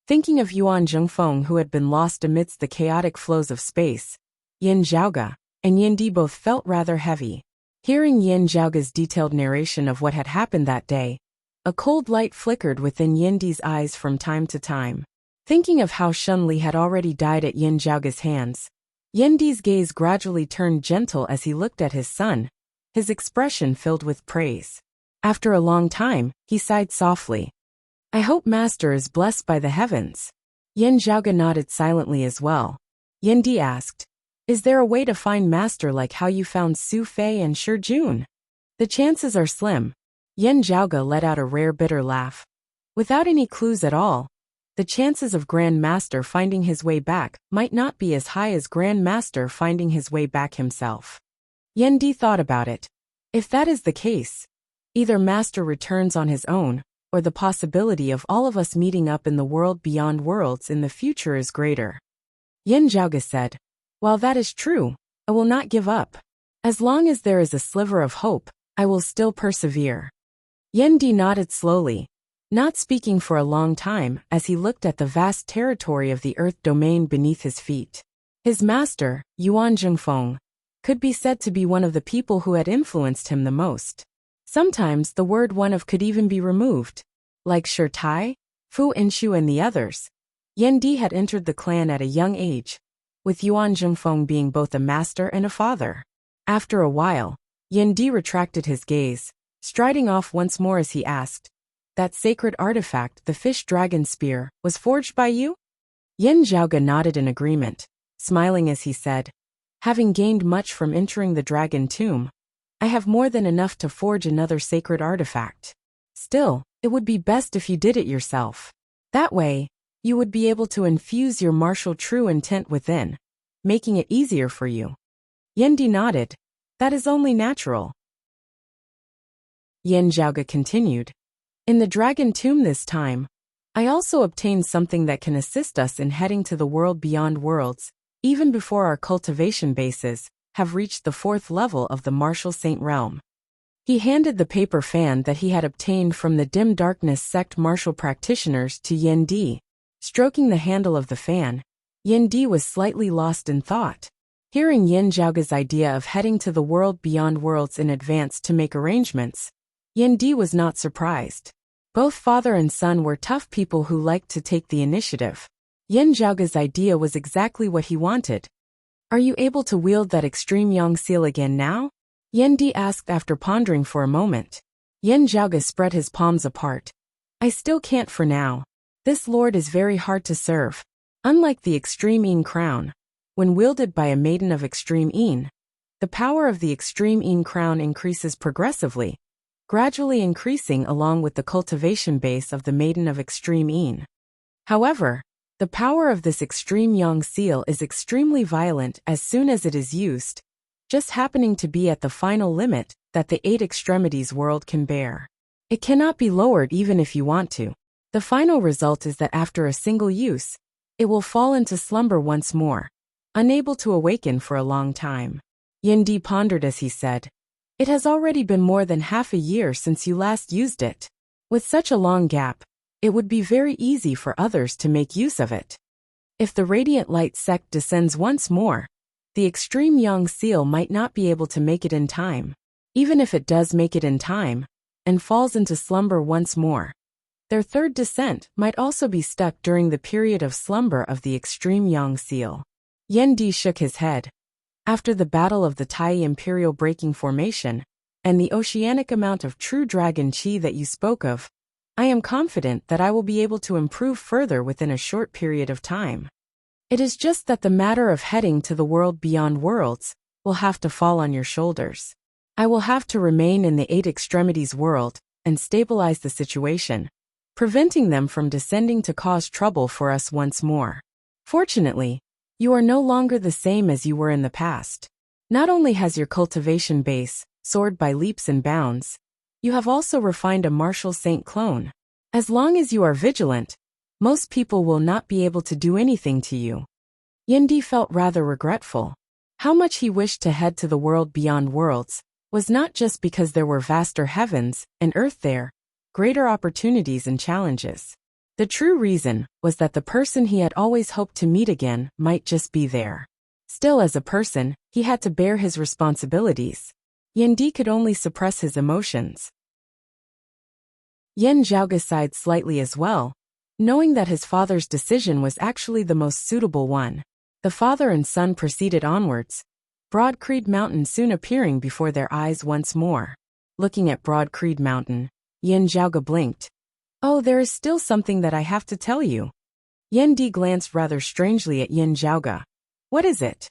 thinking of Yuan Zhengfeng who had been lost amidst the chaotic flows of space, Yin Zhaoge and Yin Di both felt rather heavy. Hearing Yin Zhaoge's detailed narration of what had happened that day, a cold light flickered within Yin Di's eyes from time to time. Thinking of how Shun Li had already died at Yin Zhaoge's hands, Yin Di's gaze gradually turned gentle as he looked at his son, his expression filled with praise. After a long time, he sighed softly. "I hope Master is blessed by the heavens." Yin Zhaoge nodded silently as well. Yin Di asked, "Is there a way to find Master like how you found Su Fei and Shi Jun?" "The chances are slim." Yin Zhaoge let out a rare bitter laugh. "Without any clues at all, the chances of Grand Master finding his way back might not be as high as Grand Master finding his way back himself." Yin Di thought about it. If that is the case, either Master returns on his own, or the possibility of all of us meeting up in the world beyond worlds in the future is greater. Yin Zhaoge said, "While that is true, I will not give up. As long as there is a sliver of hope, I will still persevere." Yin Di nodded slowly, not speaking for a long time as he looked at the vast territory of the Earth domain beneath his feet. His master, Yuan Zhengfeng, could be said to be one of the people who had influenced him the most. Sometimes the word one of could even be removed. Like Shi Tai, Fu Inshu and the others, Yin Di had entered the clan at a young age, with Yuan Zhengfeng being both a master and a father. After a while, Yin Di retracted his gaze, striding off once more as he asked, "That sacred artifact, the fish dragon spear, was forged by you?" Yin Zhaoge nodded in agreement, smiling as he said, "Having gained much from entering the dragon tomb, I have more than enough to forge another sacred artifact. Still, it would be best if you did it yourself. That way, you would be able to infuse your martial true intent within, making it easier for you." Yin Di nodded. "That is only natural." Yin Zhaoge continued, "In the dragon tomb this time, I also obtained something that can assist us in heading to the world beyond worlds, even before our cultivation bases have reached the 4th level of the martial saint realm." He handed the paper fan that he had obtained from the dim darkness sect martial practitioners to Yin Di. Stroking the handle of the fan, Yin Di was slightly lost in thought. Hearing Yin Zhaoge's idea of heading to the world beyond worlds in advance to make arrangements, Yin Di was not surprised. Both father and son were tough people who liked to take the initiative. Yin Zhaoge's idea was exactly what he wanted. "Are you able to wield that extreme yang seal again now?" Yin Di asked after pondering for a moment. Yin Zhaoge spread his palms apart. "I still can't for now. This lord is very hard to serve. Unlike the extreme Yin crown, when wielded by a maiden of extreme Yin, the power of the extreme Yin crown increases progressively, gradually increasing along with the cultivation base of the maiden of extreme Yin. However, the power of this extreme yang seal is extremely violent as soon as it is used, just happening to be at the final limit that the 8 extremities world can bear. It cannot be lowered even if you want to. The final result is that after a single use, it will fall into slumber once more, unable to awaken for a long time." Yin Di pondered as he said, "It has already been more than half a year since you last used it. With such a long gap, it would be very easy for others to make use of it. If the radiant light sect descends once more, the extreme yang seal might not be able to make it in time. Even if it does make it in time, and falls into slumber once more, their 3rd descent might also be stuck during the period of slumber of the extreme yang seal." Yin Di shook his head. "After the battle of the Tai Imperial Breaking Formation, and the oceanic amount of true dragon chi that you spoke of, I am confident that I will be able to improve further within a short period of time." It is just that the matter of heading to the world beyond worlds will have to fall on your shoulders. I will have to remain in the Eight Extremities world and stabilize the situation, preventing them from descending to cause trouble for us once more. Fortunately, you are no longer the same as you were in the past. Not only has your cultivation base soared by leaps and bounds, you have also refined a martial saint clone. As long as you are vigilant, most people will not be able to do anything to you. Yendi felt rather regretful. How much he wished to head to the world beyond worlds was not just because there were vaster heavens and earth there, greater opportunities and challenges. The true reason was that the person he had always hoped to meet again might just be there. Still, as a person, he had to bear his responsibilities. Yendi could only suppress his emotions. Yan Zhaoge sighed slightly as well, knowing that his father's decision was actually the most suitable one. The father and son proceeded onwards, Broad Creed Mountain soon appearing before their eyes once more. Looking at Broad Creed Mountain, Yan Zhaoge blinked. Oh, there is still something that I have to tell you. Yendi glanced rather strangely at Yan Zhaoge. What is it?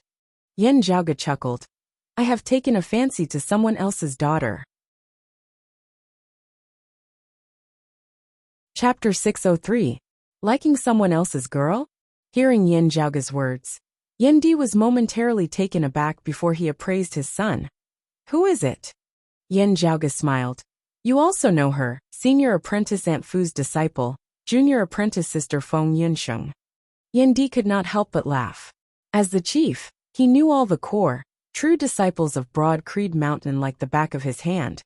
Yan Zhaoge chuckled. I have taken a fancy to someone else's daughter. Chapter 603. Liking someone else's girl? Hearing Yan Zhaoge's words, Yendi was momentarily taken aback before he appraised his son. Who is it? Yan Zhaoge smiled. You also know her, senior apprentice Aunt Fu's disciple, junior apprentice sister Feng Yunsheng. Yendi could not help but laugh. As the chief, he knew all the core, true disciples of Broad Creed Mountain like the back of his hand,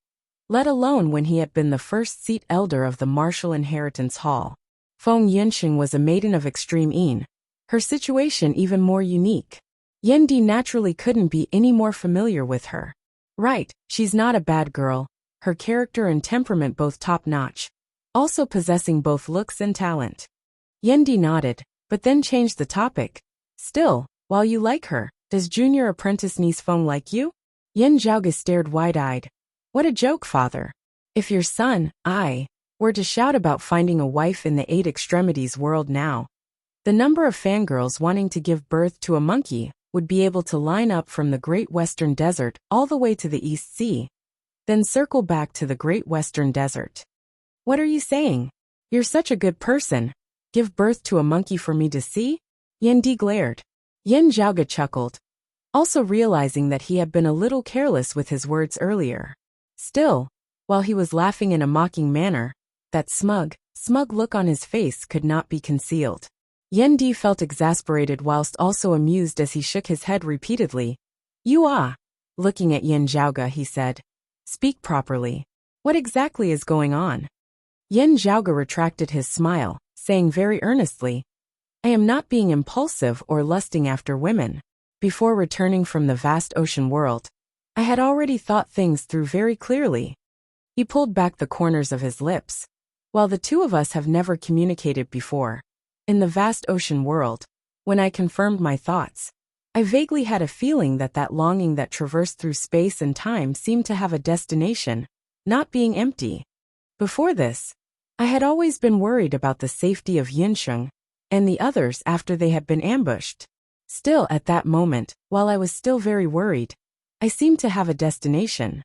let alone when he had been the first seat elder of the martial inheritance hall. Feng Yunsheng was a maiden of extreme yin, her situation even more unique. Yendi naturally couldn't be any more familiar with her. Right, she's not a bad girl, her character and temperament both top-notch, also possessing both looks and talent. Yendi nodded, but then changed the topic. Still, while you like her, does junior apprentice niece Feng like you? Yan Zhaoge stared wide-eyed. What a joke, father. If your son, I, were to shout about finding a wife in the Eight Extremities world now, the number of fangirls wanting to give birth to a monkey would be able to line up from the Great Western Desert all the way to the East Sea, then circle back to the Great Western Desert. What are you saying? You're such a good person. Give birth to a monkey for me to see? Yendi glared. Yan Zhaoge chuckled, also realizing that he had been a little careless with his words earlier. Still, while he was laughing in a mocking manner, that smug look on his face could not be concealed. Yendi felt exasperated whilst also amused as he shook his head repeatedly. You ah. Looking at Yan Zhaoge, he said. Speak properly. What exactly is going on? Yan Zhaoge retracted his smile, saying very earnestly, I am not being impulsive or lusting after women. Before returning from the vast ocean world, I had already thought things through very clearly. He pulled back the corners of his lips. While the two of us have never communicated before, in the vast ocean world, when I confirmed my thoughts, I vaguely had a feeling that that longing that traversed through space and time seemed to have a destination, not being empty. Before this, I had always been worried about the safety of Yunsheng and the others after they had been ambushed. Still, at that moment, while I was still very worried, I seemed to have a destination.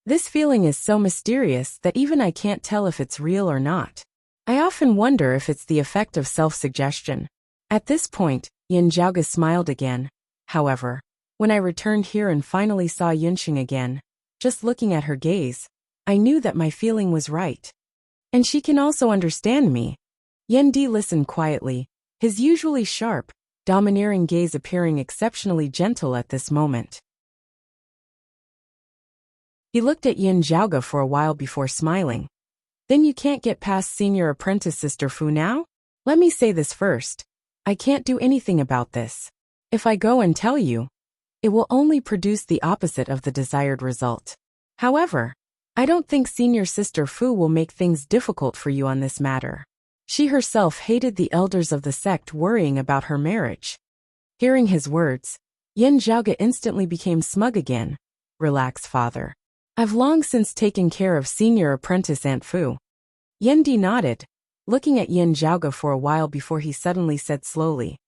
This feeling is so mysterious that even I can't tell if it's real or not. I often wonder if it's the effect of self-suggestion. At this point, Yan Zhaoge smiled again. However, when I returned here and finally saw Yunsheng again, just looking at her gaze, I knew that my feeling was right. And she can also understand me. Yendi listened quietly, his usually sharp, domineering gaze appearing exceptionally gentle at this moment. He looked at Yan Zhaoge for a while before smiling. Then you can't get past senior apprentice Sister Fu now? Let me say this first. I can't do anything about this. If I go and tell you, it will only produce the opposite of the desired result. However, I don't think senior Sister Fu will make things difficult for you on this matter. She herself hated the elders of the sect worrying about her marriage. Hearing his words, Yan Zhaoge instantly became smug again. Relax, father. I've long since taken care of senior apprentice Aunt Fu. Yendi nodded, looking at Yan Zhaoge for a while before he suddenly said slowly.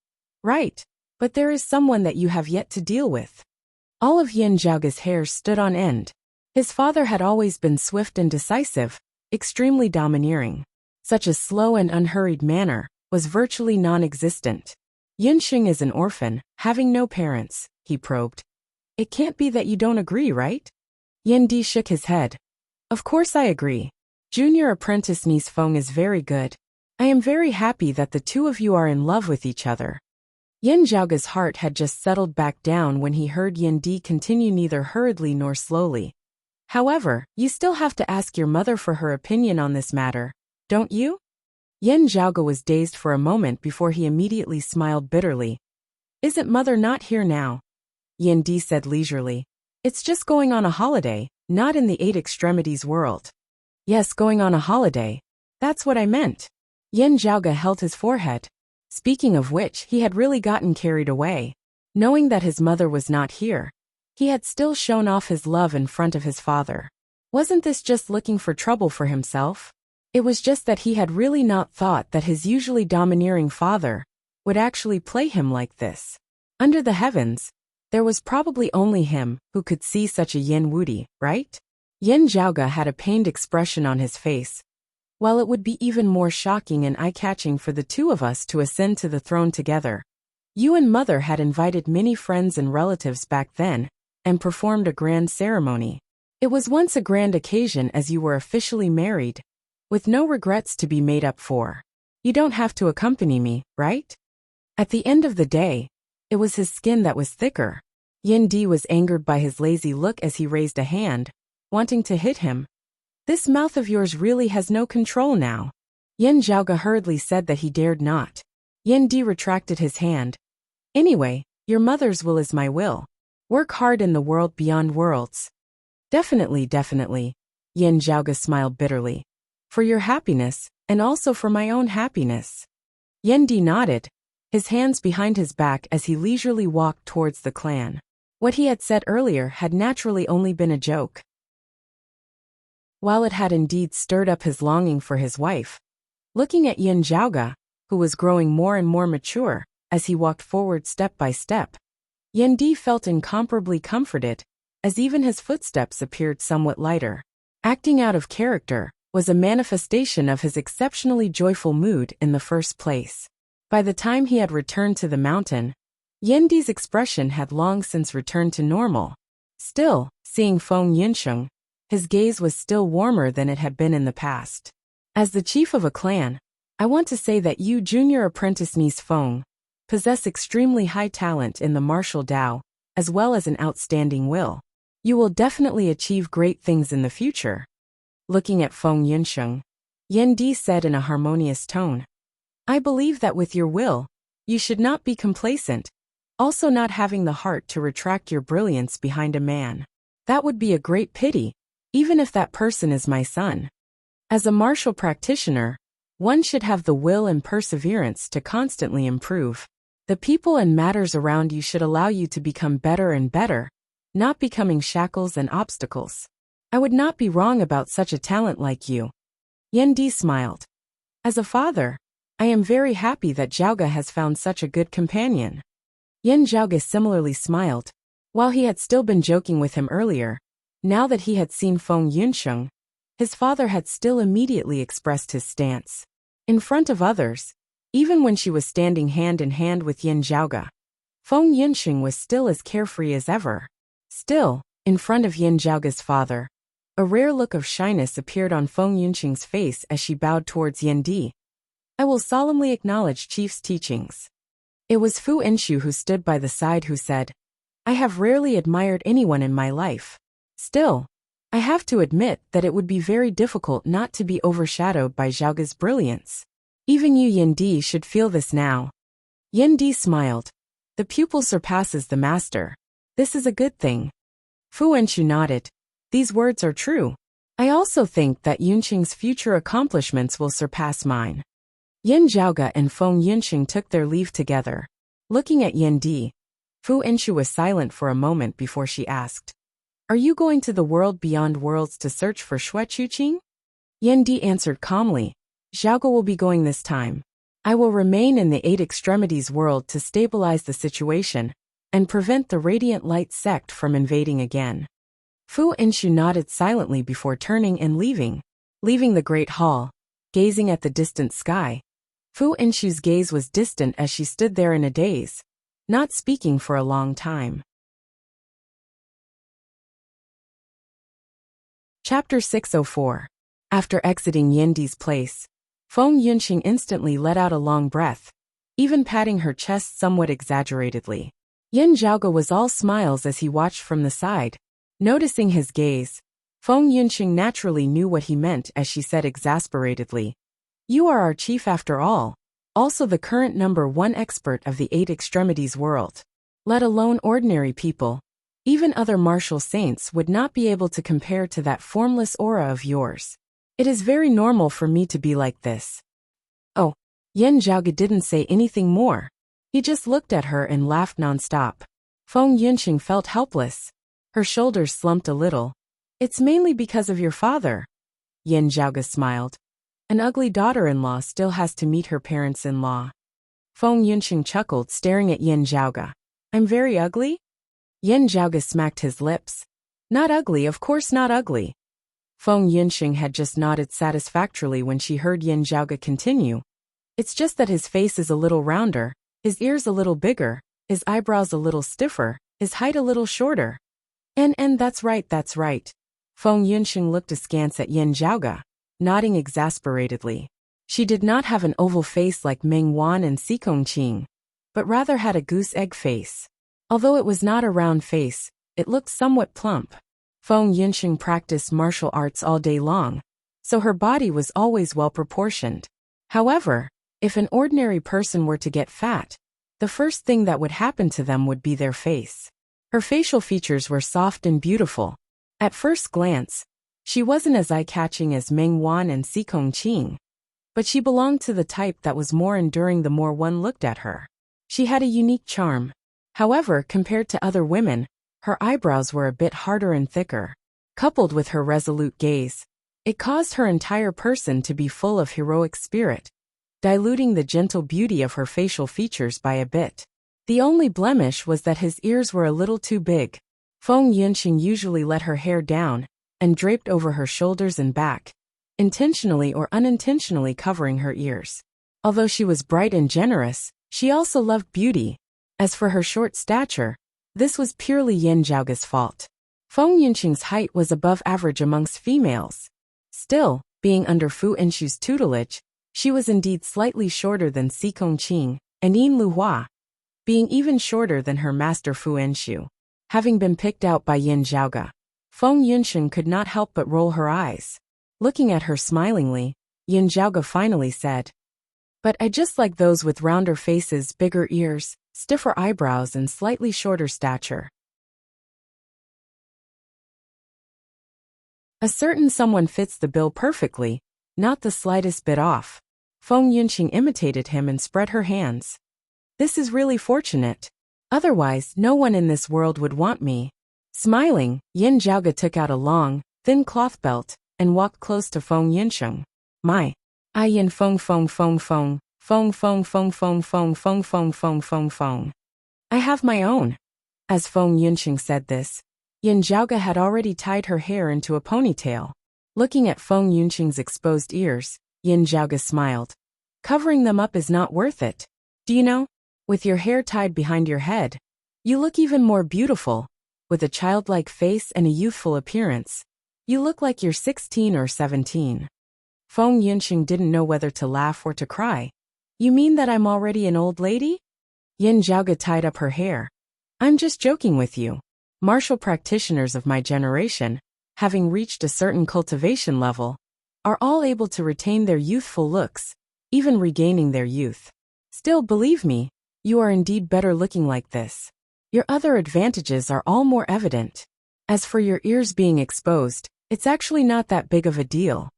Right. But there is someone that you have yet to deal with. All of Yin Zhaoga's hair stood on end. His father had always been swift and decisive, extremely domineering. Such a slow and unhurried manner was virtually non-existent. Yinsheng is an orphan, having no parents, he probed. It can't be that you don't agree, right? Yin Di shook his head. Of course I agree. Junior apprentice Niece Feng is very good. I am very happy that the two of you are in love with each other. Yin Zhaoga's heart had just settled back down when he heard Yin Di continue neither hurriedly nor slowly. However, you still have to ask your mother for her opinion on this matter, don't you? Yin Zhaoga was dazed for a moment before he immediately smiled bitterly. Isn't mother not here now? Yin Di said leisurely. It's just going on a holiday, not in the Eight Extremities world. Yes, going on a holiday. That's what I meant. Yin Zhaoga held his forehead. Speaking of which, he had really gotten carried away. Knowing that his mother was not here, he had still shown off his love in front of his father. Wasn't this just looking for trouble for himself? It was just that he had really not thought that his usually domineering father would actually play him like this. Under the heavens, there was probably only him who could see such a Yin Wudi, right? Yin Zhaoga had a pained expression on his face. While it would be even more shocking and eye-catching for the two of us to ascend to the throne together, you and mother had invited many friends and relatives back then and performed a grand ceremony. It was once a grand occasion as you were officially married, with no regrets to be made up for. You don't have to accompany me, right? At the end of the day, it was his skin that was thicker. Yin Di was angered by his lazy look as he raised a hand, wanting to hit him. This mouth of yours really has no control now. Yin Zhaoga hurriedly said that he dared not. Yin Di retracted his hand. Anyway, your mother's will is my will. Work hard in the world beyond worlds. Definitely, definitely. Yin Zhaoga smiled bitterly. For your happiness, and also for my own happiness. Yin Di nodded, his hands behind his back as he leisurely walked towards the clan. What he had said earlier had naturally only been a joke. While it had indeed stirred up his longing for his wife, looking at Yin Zhaoga, who was growing more and more mature as he walked forward step by step, Yin Di felt incomparably comforted, as even his footsteps appeared somewhat lighter. Acting out of character was a manifestation of his exceptionally joyful mood in the first place. By the time he had returned to the mountain, Yin Di's expression had long since returned to normal. Still, seeing Feng Yinsheng, his gaze was still warmer than it had been in the past. As the chief of a clan, I want to say that you, junior apprentice Niece Feng, possess extremely high talent in the martial Tao, as well as an outstanding will. You will definitely achieve great things in the future. Looking at Feng Yinsheng, Yin Di said in a harmonious tone. I believe that with your will, you should not be complacent, also not having the heart to retract your brilliance behind a man. That would be a great pity, even if that person is my son. As a martial practitioner, one should have the will and perseverance to constantly improve. The people and matters around you should allow you to become better and better, not becoming shackles and obstacles. I would not be wrong about such a talent like you. Yin Di smiled. As a father, I am very happy that Zhaoga has found such a good companion. Yin Zhaoga similarly smiled. While he had still been joking with him earlier, now that he had seen Feng Yunsheng, his father had still immediately expressed his stance. In front of others, even when she was standing hand in hand with Yin Zhaoga, Feng Yunsheng was still as carefree as ever. Still, in front of Yin Zhaoga's father, a rare look of shyness appeared on Feng Yunsheng's face as she bowed towards Yin Di. I will solemnly acknowledge Chief's teachings. It was Fu Enshu who stood by the side who said, I have rarely admired anyone in my life. Still, I have to admit that it would be very difficult not to be overshadowed by Zhaoga's brilliance. Even you Yin Di should feel this now. Yin Di smiled. The pupil surpasses the master. This is a good thing. Fu Enshu nodded. These words are true. I also think that Yunqing's future accomplishments will surpass mine. Yin Zhaoga and Feng Yunqing took their leave together. Looking at Yin Di, Fu Enshu was silent for a moment before she asked, Are you going to the world beyond worlds to search for Shui Chuqing? Yin Di answered calmly, Zhaoga will be going this time. I will remain in the Eight Extremities world to stabilize the situation and prevent the Radiant Light sect from invading again. Fu Inshu nodded silently before turning and leaving the great hall, gazing at the distant sky. Fu Inshu's gaze was distant as she stood there in a daze, not speaking for a long time. Chapter 604. After exiting Yandi's place, Feng Yunqing instantly let out a long breath, even patting her chest somewhat exaggeratedly. Yin Zhaoge was all smiles as he watched from the side. Noticing his gaze, Feng Yunqing naturally knew what he meant as she said exasperatedly, "You are our chief after all, also the current #1 expert of the Eight Extremities world. Let alone ordinary people, even other martial saints would not be able to compare to that formless aura of yours. It is very normal for me to be like this." Oh, Yin Zhaoge didn't say anything more. He just looked at her and laughed nonstop. Feng Yunqing felt helpless. Her shoulders slumped a little. "It's mainly because of your father." Yin Zhaoge smiled. "An ugly daughter-in-law still has to meet her parents-in-law." Feng Yunqing chuckled, staring at Yin Zhaoge. "I'm very ugly?" Yin Zhaoge smacked his lips. "Not ugly, of course not ugly." Feng Yunqing had just nodded satisfactorily when she heard Yin Zhaoge continue. "It's just that his face is a little rounder, his ears a little bigger, his eyebrows a little stiffer, his height a little shorter. And that's right, that's right." Feng Yunqing looked askance at Yin Zhaoge, nodding exasperatedly. She did not have an oval face like Meng Wan and Sikong Qing, but rather had a goose egg face. Although it was not a round face, it looked somewhat plump. Feng Yunqing practiced martial arts all day long, so her body was always well proportioned. However, if an ordinary person were to get fat, the first thing that would happen to them would be their face. Her facial features were soft and beautiful. At first glance, she wasn't as eye-catching as Meng Wan and Sikong Qing, but she belonged to the type that was more enduring the more one looked at her. She had a unique charm. However, compared to other women, her eyebrows were a bit harder and thicker. Coupled with her resolute gaze, it caused her entire person to be full of heroic spirit, diluting the gentle beauty of her facial features by a bit. The only blemish was that his ears were a little too big. Feng Yunqing usually let her hair down and draped over her shoulders and back, intentionally or unintentionally covering her ears. Although she was bright and generous, she also loved beauty. As for her short stature, this was purely Yin Zhaoge's fault. Feng Yunqing's height was above average amongst females. Still, being under Fu Inshu's tutelage, she was indeed slightly shorter than Sikong Qing and Yin Luhua, being even shorter than her master Fu Inshu. Having been picked out by Yin Zhaoge, Feng Yunqing could not help but roll her eyes. Looking at her smilingly, Yin Zhaoge finally said, "But I just like those with rounder faces, bigger ears, stiffer eyebrows and slightly shorter stature." A certain someone fits the bill perfectly, not the slightest bit off. Feng Yunqing imitated him and spread her hands. "This is really fortunate. Otherwise, no one in this world would want me." Smiling, Yin Zhaoge took out a long, thin cloth belt and walked close to Feng Yunqing. "My, I yin feng feng feng feng, feng feng feng feng feng feng feng feng feng feng. I have my own." As Feng Yunqing said this, Yin Zhaoge had already tied her hair into a ponytail. Looking at Feng Yunqing's exposed ears, Yin Zhaoge smiled. "Covering them up is not worth it. Do you know? With your hair tied behind your head, you look even more beautiful. With a childlike face and a youthful appearance, you look like you're 16 or 17. Feng Yunqing didn't know whether to laugh or to cry. "You mean that I'm already an old lady?" Yin Zhaoge tied up her hair. "I'm just joking with you. Martial practitioners of my generation, having reached a certain cultivation level, are all able to retain their youthful looks, even regaining their youth. Still, believe me, you are indeed better looking like this. Your other advantages are all more evident. As for your ears being exposed, it's actually not that big of a deal."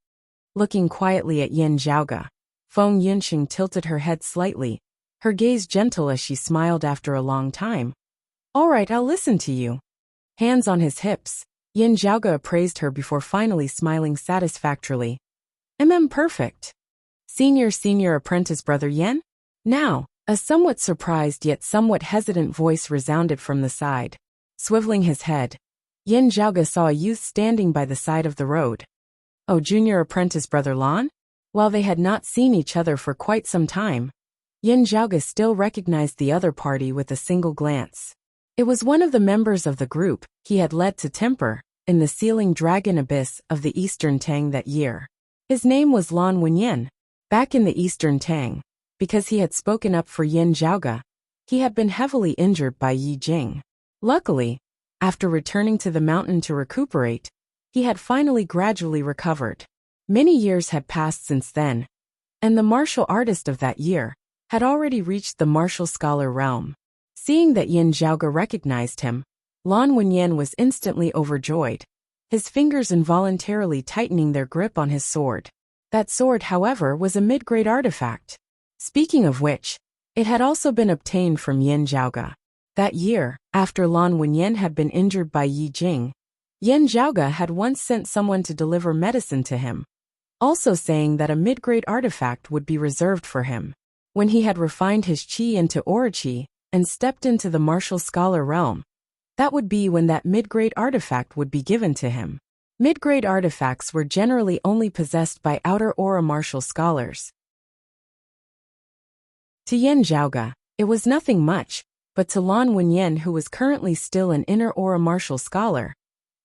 Looking quietly at Yin Zhaoge, Feng Yunqing tilted her head slightly, her gaze gentle as she smiled after a long time. "All right, I'll listen to you." Hands on his hips, Yin Zhaoge appraised her before finally smiling satisfactorily. "Perfect." Senior apprentice brother Yan? Now, a somewhat surprised yet somewhat hesitant voice resounded from the side. Swiveling his head, Yin Zhaoge saw a youth standing by the side of the road. Oh, junior apprentice brother Lan? While they had not seen each other for quite some time, Yin Zhaoge still recognized the other party with a single glance. It was one of the members of the group he had led to temper in the sealing dragon abyss of the Eastern Tang that year. His name was Lan Wenyan. Back in the Eastern Tang, because he had spoken up for Yin Zhaoge, he had been heavily injured by Yi Jing. Luckily, after returning to the mountain to recuperate, he had finally gradually recovered. Many years had passed since then, and the martial artist of that year had already reached the martial scholar realm. Seeing that Yin Zhaoge recognized him, Lan Wenyan was instantly overjoyed, his fingers involuntarily tightening their grip on his sword. That sword, however, was a mid-grade artifact. Speaking of which, it had also been obtained from Yin Zhaoge. That year, after Lan Wenyan had been injured by Yi Jing, Yin Zhaoge had once sent someone to deliver medicine to him, also saying that a mid-grade artifact would be reserved for him. When he had refined his qi into oroqi and stepped into the martial scholar realm, that would be when that mid-grade artifact would be given to him. Mid-grade artifacts were generally only possessed by outer aura martial scholars. To Yin Zhaoge, it was nothing much, but to Lan Wenyan, who was currently still an inner aura martial scholar,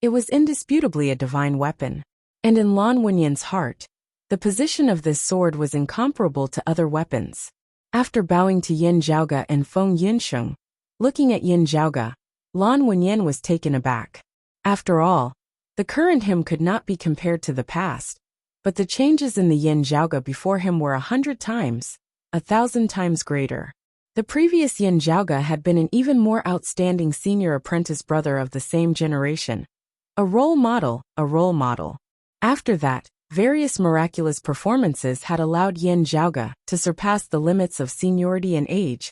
it was indisputably a divine weapon. And in Lan Wenyan's heart, the position of this sword was incomparable to other weapons. After bowing to Yin Zhaoge and Feng Yunsheng, looking at Yin Zhaoge, Lan Wenyan was taken aback. After all, the current him could not be compared to the past, but the changes in the Yin Zhaoge before him were 100 times, 1,000 times greater. The previous Yin Zhaoge had been an even more outstanding senior apprentice brother of the same generation. A role model. After that, various miraculous performances had allowed Yin Zhaoge to surpass the limits of seniority and age,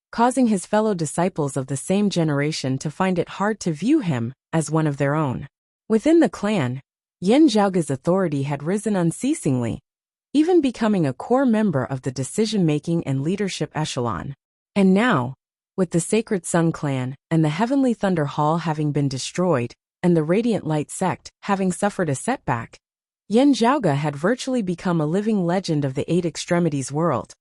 causing his fellow disciples of the same generation to find it hard to view him as one of their own. Within the clan, Yin Zhaoge's authority had risen unceasingly, even becoming a core member of the decision-making and leadership echelon. And now, with the Sacred Sun clan and the Heavenly Thunder Hall having been destroyed, and the Radiant Light sect having suffered a setback, Yin Zhaoge had virtually become a living legend of the Eight Extremities world,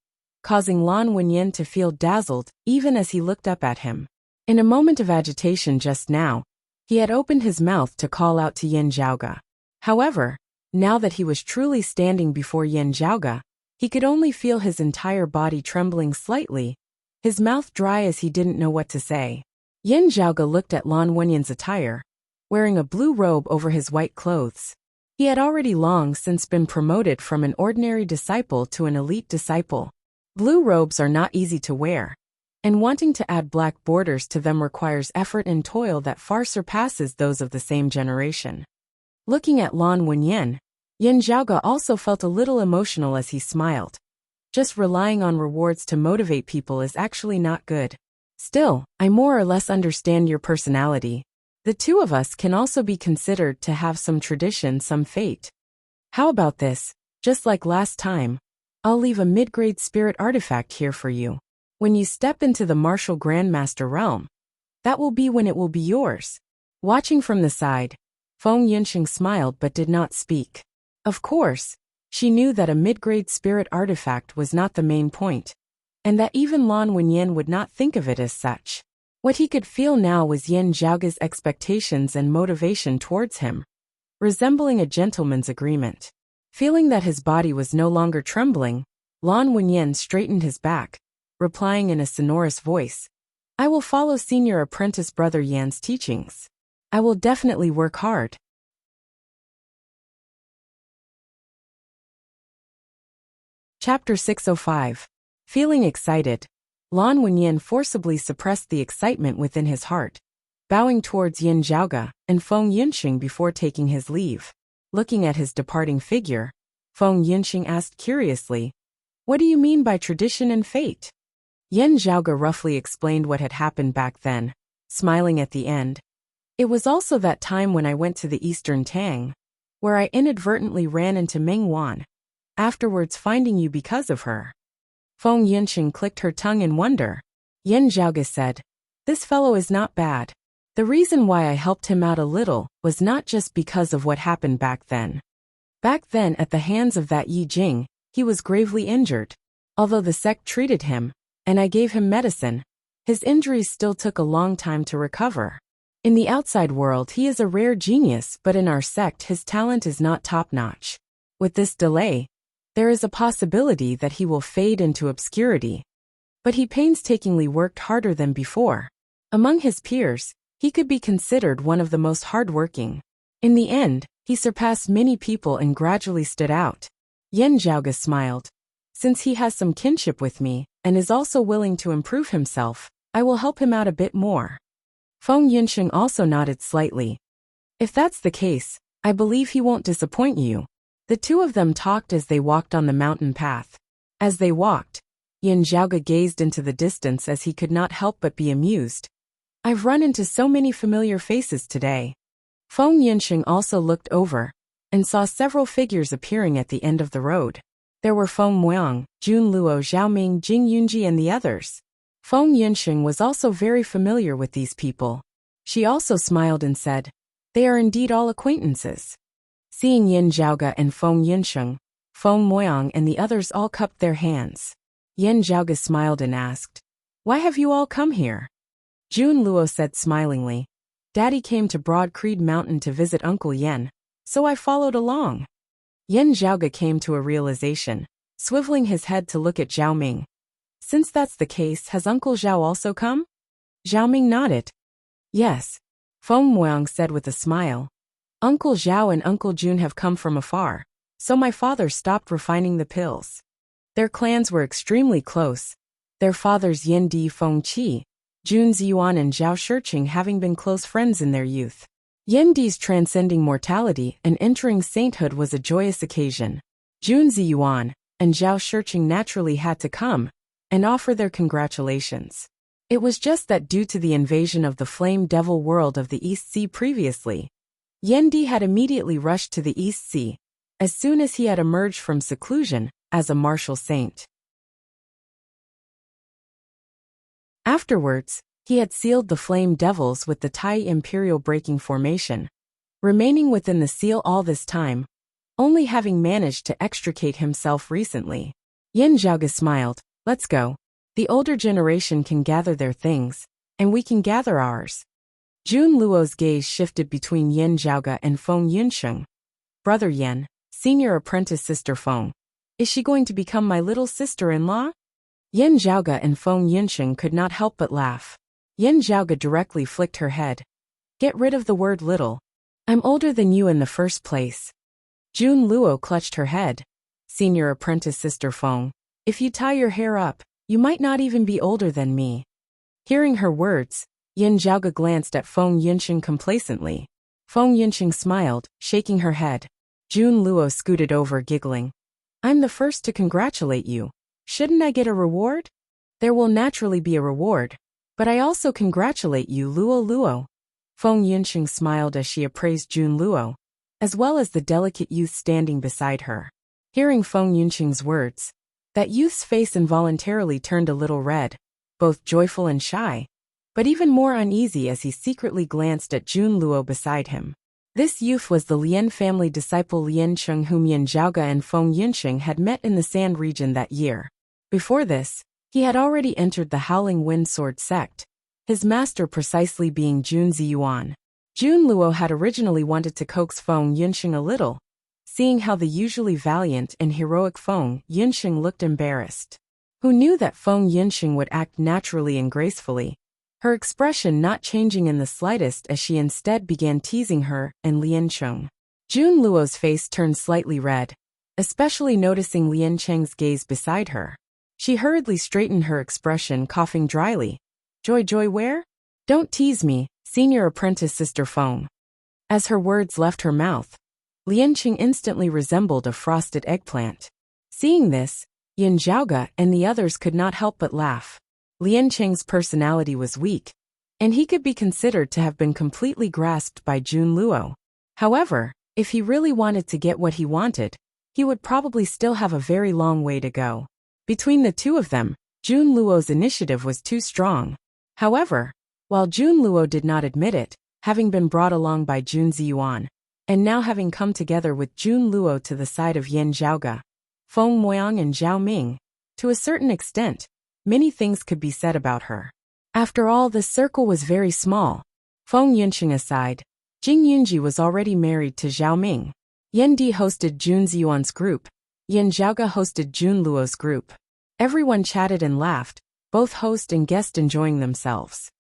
causing Lan Wenyan to feel dazzled even as he looked up at him. In a moment of agitation just now, he had opened his mouth to call out to Yin Zhaoge. However, now that he was truly standing before Yin Zhaoge, he could only feel his entire body trembling slightly, his mouth dry as he didn't know what to say. Yin Zhaoge looked at Lan Wenyan's attire, wearing a blue robe over his white clothes. He had already long since been promoted from an ordinary disciple to an elite disciple. Blue robes are not easy to wear, and wanting to add black borders to them requires effort and toil that far surpasses those of the same generation. Looking at Lan Wenyan, Yin Zhaoge also felt a little emotional as he smiled. Just relying on rewards to motivate people is actually not good. Still, I more or less understand your personality. The two of us can also be considered to have some tradition, some fate. How about this? Just like last time, I'll leave a mid-grade spirit artifact here for you. When you step into the martial grandmaster realm, that will be when it will be yours. Watching from the side, Feng Yunsheng smiled but did not speak. Of course, she knew that a mid-grade spirit artifact was not the main point, and that even Lan Wenyan would not think of it as such. What he could feel now was Yin Zhaoge's expectations and motivation towards him, resembling a gentleman's agreement. Feeling that his body was no longer trembling, Lan Wenyan straightened his back, replying in a sonorous voice, "I will follow senior apprentice brother Yan's teachings. I will definitely work hard." Chapter 605. Feeling excited, Lan Wenyan forcibly suppressed the excitement within his heart, bowing towards Yin Zhaoge and Feng Yunsheng before taking his leave. Looking at his departing figure, Feng Yunsheng asked curiously, "What do you mean by tradition and fate?" Yin Zhaoge roughly explained what had happened back then, smiling at the end. "It was also that time when I went to the Eastern Tang, where I inadvertently ran into Meng Wan. afterwards finding you because of her. Feng Yinsheng clicked her tongue in wonder. Yan Zhaoge said, "This fellow is not bad. The reason why I helped him out a little was not just because of what happened back then. Back then at the hands of that Yi Jing, he was gravely injured. Although the sect treated him, and I gave him medicine, his injuries still took a long time to recover. In the outside world he is a rare genius, but in our sect his talent is not top-notch. With this delay, there is a possibility that he will fade into obscurity. But he painstakingly worked harder than before. Among his peers, he could be considered one of the most hardworking. In the end, he surpassed many people and gradually stood out." Yan Zhaoge smiled. "Since he has some kinship with me, and is also willing to improve himself, I will help him out a bit more." Feng Yinsheng also nodded slightly. "If that's the case, I believe he won't disappoint you." The two of them talked as they walked on the mountain path. As they walked, Yan Zhaoge gazed into the distance as he could not help but be amused. "I've run into so many familiar faces today." Feng Yinsheng also looked over, and saw several figures appearing at the end of the road. There were Feng Muang, Jun Luo, Zhaoming, Jing Yunji and the others. Feng Yinsheng was also very familiar with these people. She also smiled and said, "They are indeed all acquaintances." Seeing Yan Zhaoge and Feng Yinsheng, Feng Muang and the others all cupped their hands. Yan Zhaoge smiled and asked, "Why have you all come here?" Jun Luo said smilingly, "Daddy came to Broad Creed Mountain to visit Uncle Yan, so I followed along." Yan Zhaoge came to a realization, swiveling his head to look at Zhao Ming. "Since that's the case, has Uncle Zhao also come?" Zhao Ming nodded. "Yes," Feng Muang said with a smile. "Uncle Zhao and Uncle Jun have come from afar, so my father stopped refining the pills." Their clans were extremely close, their fathers Yin Di Feng Qi, Jun Ziyuan and Zhao Shiqing having been close friends in their youth. Yin Di's transcending mortality and entering sainthood was a joyous occasion. Jun Ziyuan and Zhao Shiqing naturally had to come and offer their congratulations. It was just that due to the invasion of the flame devil world of the East Sea previously, Yin Di had immediately rushed to the East Sea, as soon as he had emerged from seclusion as a martial saint. Afterwards, he had sealed the flame devils with the Tai Imperial breaking formation, remaining within the seal all this time, only having managed to extricate himself recently. Yan Zhaoge smiled, "Let's go. The older generation can gather their things, and we can gather ours." Jun Luo's gaze shifted between Yan Zhaoge and Feng Yinsheng. "Brother Yan, senior apprentice sister Feng, is she going to become my little sister-in-law?" Yan Zhaoge and Feng Yinsheng could not help but laugh. Yan Zhaoge directly flicked her head. "Get rid of the word little. I'm older than you in the first place." Jun Luo clutched her head. "Senior apprentice sister Feng, if you tie your hair up, you might not even be older than me." Hearing her words, Yan Zhaoge glanced at Feng Yinsheng complacently. Feng Yinsheng smiled, shaking her head. Jun Luo scooted over, giggling. "I'm the first to congratulate you. Shouldn't I get a reward?" "There will naturally be a reward, but I also congratulate you, Luo Luo." Feng Yinsheng smiled as she appraised Jun Luo, as well as the delicate youth standing beside her. Hearing Feng Yinsheng's words, that youth's face involuntarily turned a little red, both joyful and shy, but even more uneasy as he secretly glanced at Jun Luo beside him. This youth was the Lien family disciple Lien Cheng, whom Yan Zhaoge and Feng Yinsheng had met in the Sand region that year. Before this, he had already entered the Howling Wind Sword sect, his master precisely being Jun Ziyuan. Jun Luo had originally wanted to coax Feng Yinsheng a little, seeing how the usually valiant and heroic Feng Yinsheng looked embarrassed. Who knew that Feng Yinsheng would act naturally and gracefully, her expression not changing in the slightest as she instead began teasing her and Lien Cheng. Jun Luo's face turned slightly red, especially noticing Lien Cheng's gaze beside her. She hurriedly straightened her expression, coughing dryly. Joy where? Don't tease me, senior apprentice sister Feng." As her words left her mouth, Lien Cheng instantly resembled a frosted eggplant. Seeing this, Yan Zhaoge and the others could not help but laugh. Lien Cheng's personality was weak, and he could be considered to have been completely grasped by Jun Luo. However, if he really wanted to get what he wanted, he would probably still have a very long way to go. Between the two of them, Jun Luo's initiative was too strong. However, while Jun Luo did not admit it, having been brought along by Jun Ziyuan, and now having come together with Jun Luo to the side of Yan Zhaoge, Feng Moyang and Zhao Ming, to a certain extent, many things could be said about her. After all, the circle was very small. Feng Yunxing aside, Jing Yunji was already married to Zhao Ming. Yan Di hosted Jun Ziyuan's group. Yan Zhaoge hosted Jun Luo's group. Everyone chatted and laughed, both host and guest enjoying themselves.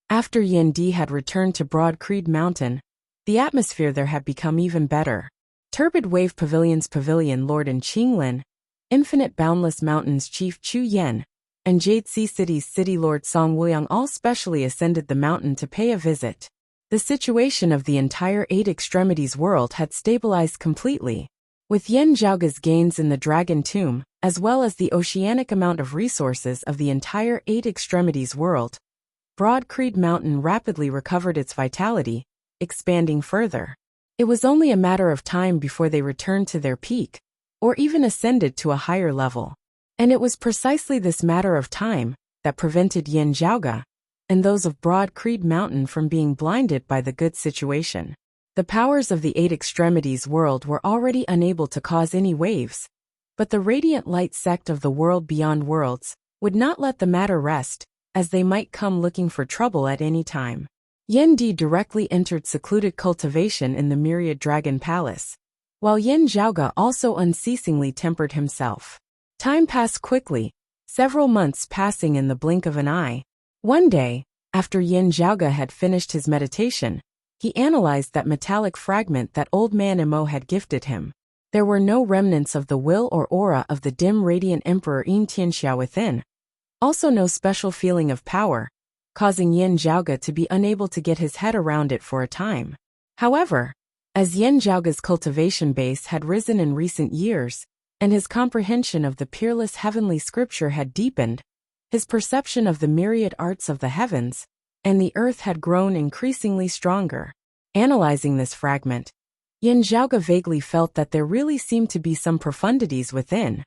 After Yan Di had returned to Broad Creed Mountain, the atmosphere there had become even better. Turbid Wave Pavilion's Pavilion Lord and Qinglin, Infinite Boundless Mountains Chief Chu Yen, and Jade Sea City's City Lord Song Wuyang all specially ascended the mountain to pay a visit. The situation of the entire Eight Extremities world had stabilized completely. With Yan Zhaoge's gains in the Dragon Tomb, as well as the oceanic amount of resources of the entire Eight Extremities world, Broad Creed Mountain rapidly recovered its vitality, expanding further. It was only a matter of time before they returned to their peak, or even ascended to a higher level. And it was precisely this matter of time that prevented Yan Zhaoge and those of Broad Creed Mountain from being blinded by the good situation. The powers of the Eight Extremities world were already unable to cause any waves, but the Radiant Light sect of the world beyond worlds would not let the matter rest, as they might come looking for trouble at any time. Yan Di directly entered secluded cultivation in the Myriad Dragon Palace, while Yan Zhaoge also unceasingly tempered himself. Time passed quickly, several months passing in the blink of an eye. One day, after Yan Zhaoge had finished his meditation, he analyzed that metallic fragment that old man Emo had gifted him. There were no remnants of the will or aura of the dim radiant Emperor Yin Tianxia within, also no special feeling of power, causing Yan Zhaoge to be unable to get his head around it for a time. However, as Yan Zhaoge's cultivation base had risen in recent years, and his comprehension of the peerless heavenly scripture had deepened, his perception of the myriad arts of the heavens and the earth had grown increasingly stronger. Analyzing this fragment, Yan Zhaoge vaguely felt that there really seemed to be some profundities within,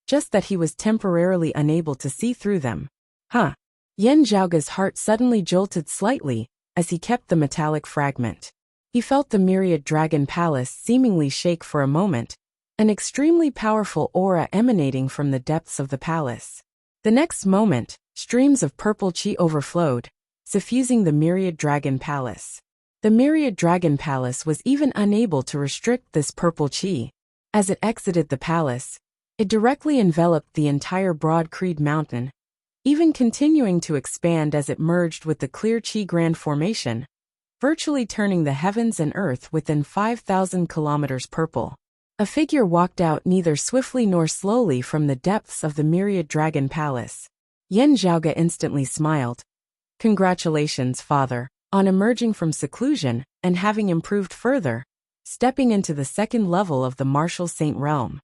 just that he was temporarily unable to see through them. Yan Zhaoge's heart suddenly jolted slightly as he kept the metallic fragment. He felt the Myriad Dragon Palace seemingly shake for a moment, an extremely powerful aura emanating from the depths of the palace. The next moment, streams of purple qi overflowed, suffusing the Myriad Dragon Palace. The Myriad Dragon Palace was even unable to restrict this purple qi. As it exited the palace, it directly enveloped the entire Broad Creed Mountain, even continuing to expand as it merged with the clear qi grand formation, virtually turning the heavens and earth within 5,000 kilometers purple. A figure walked out neither swiftly nor slowly from the depths of the Myriad Dragon Palace. Yan Zhaoge instantly smiled. Congratulations, father, on emerging from seclusion and having improved further, stepping into the second level of the Martial Saint realm.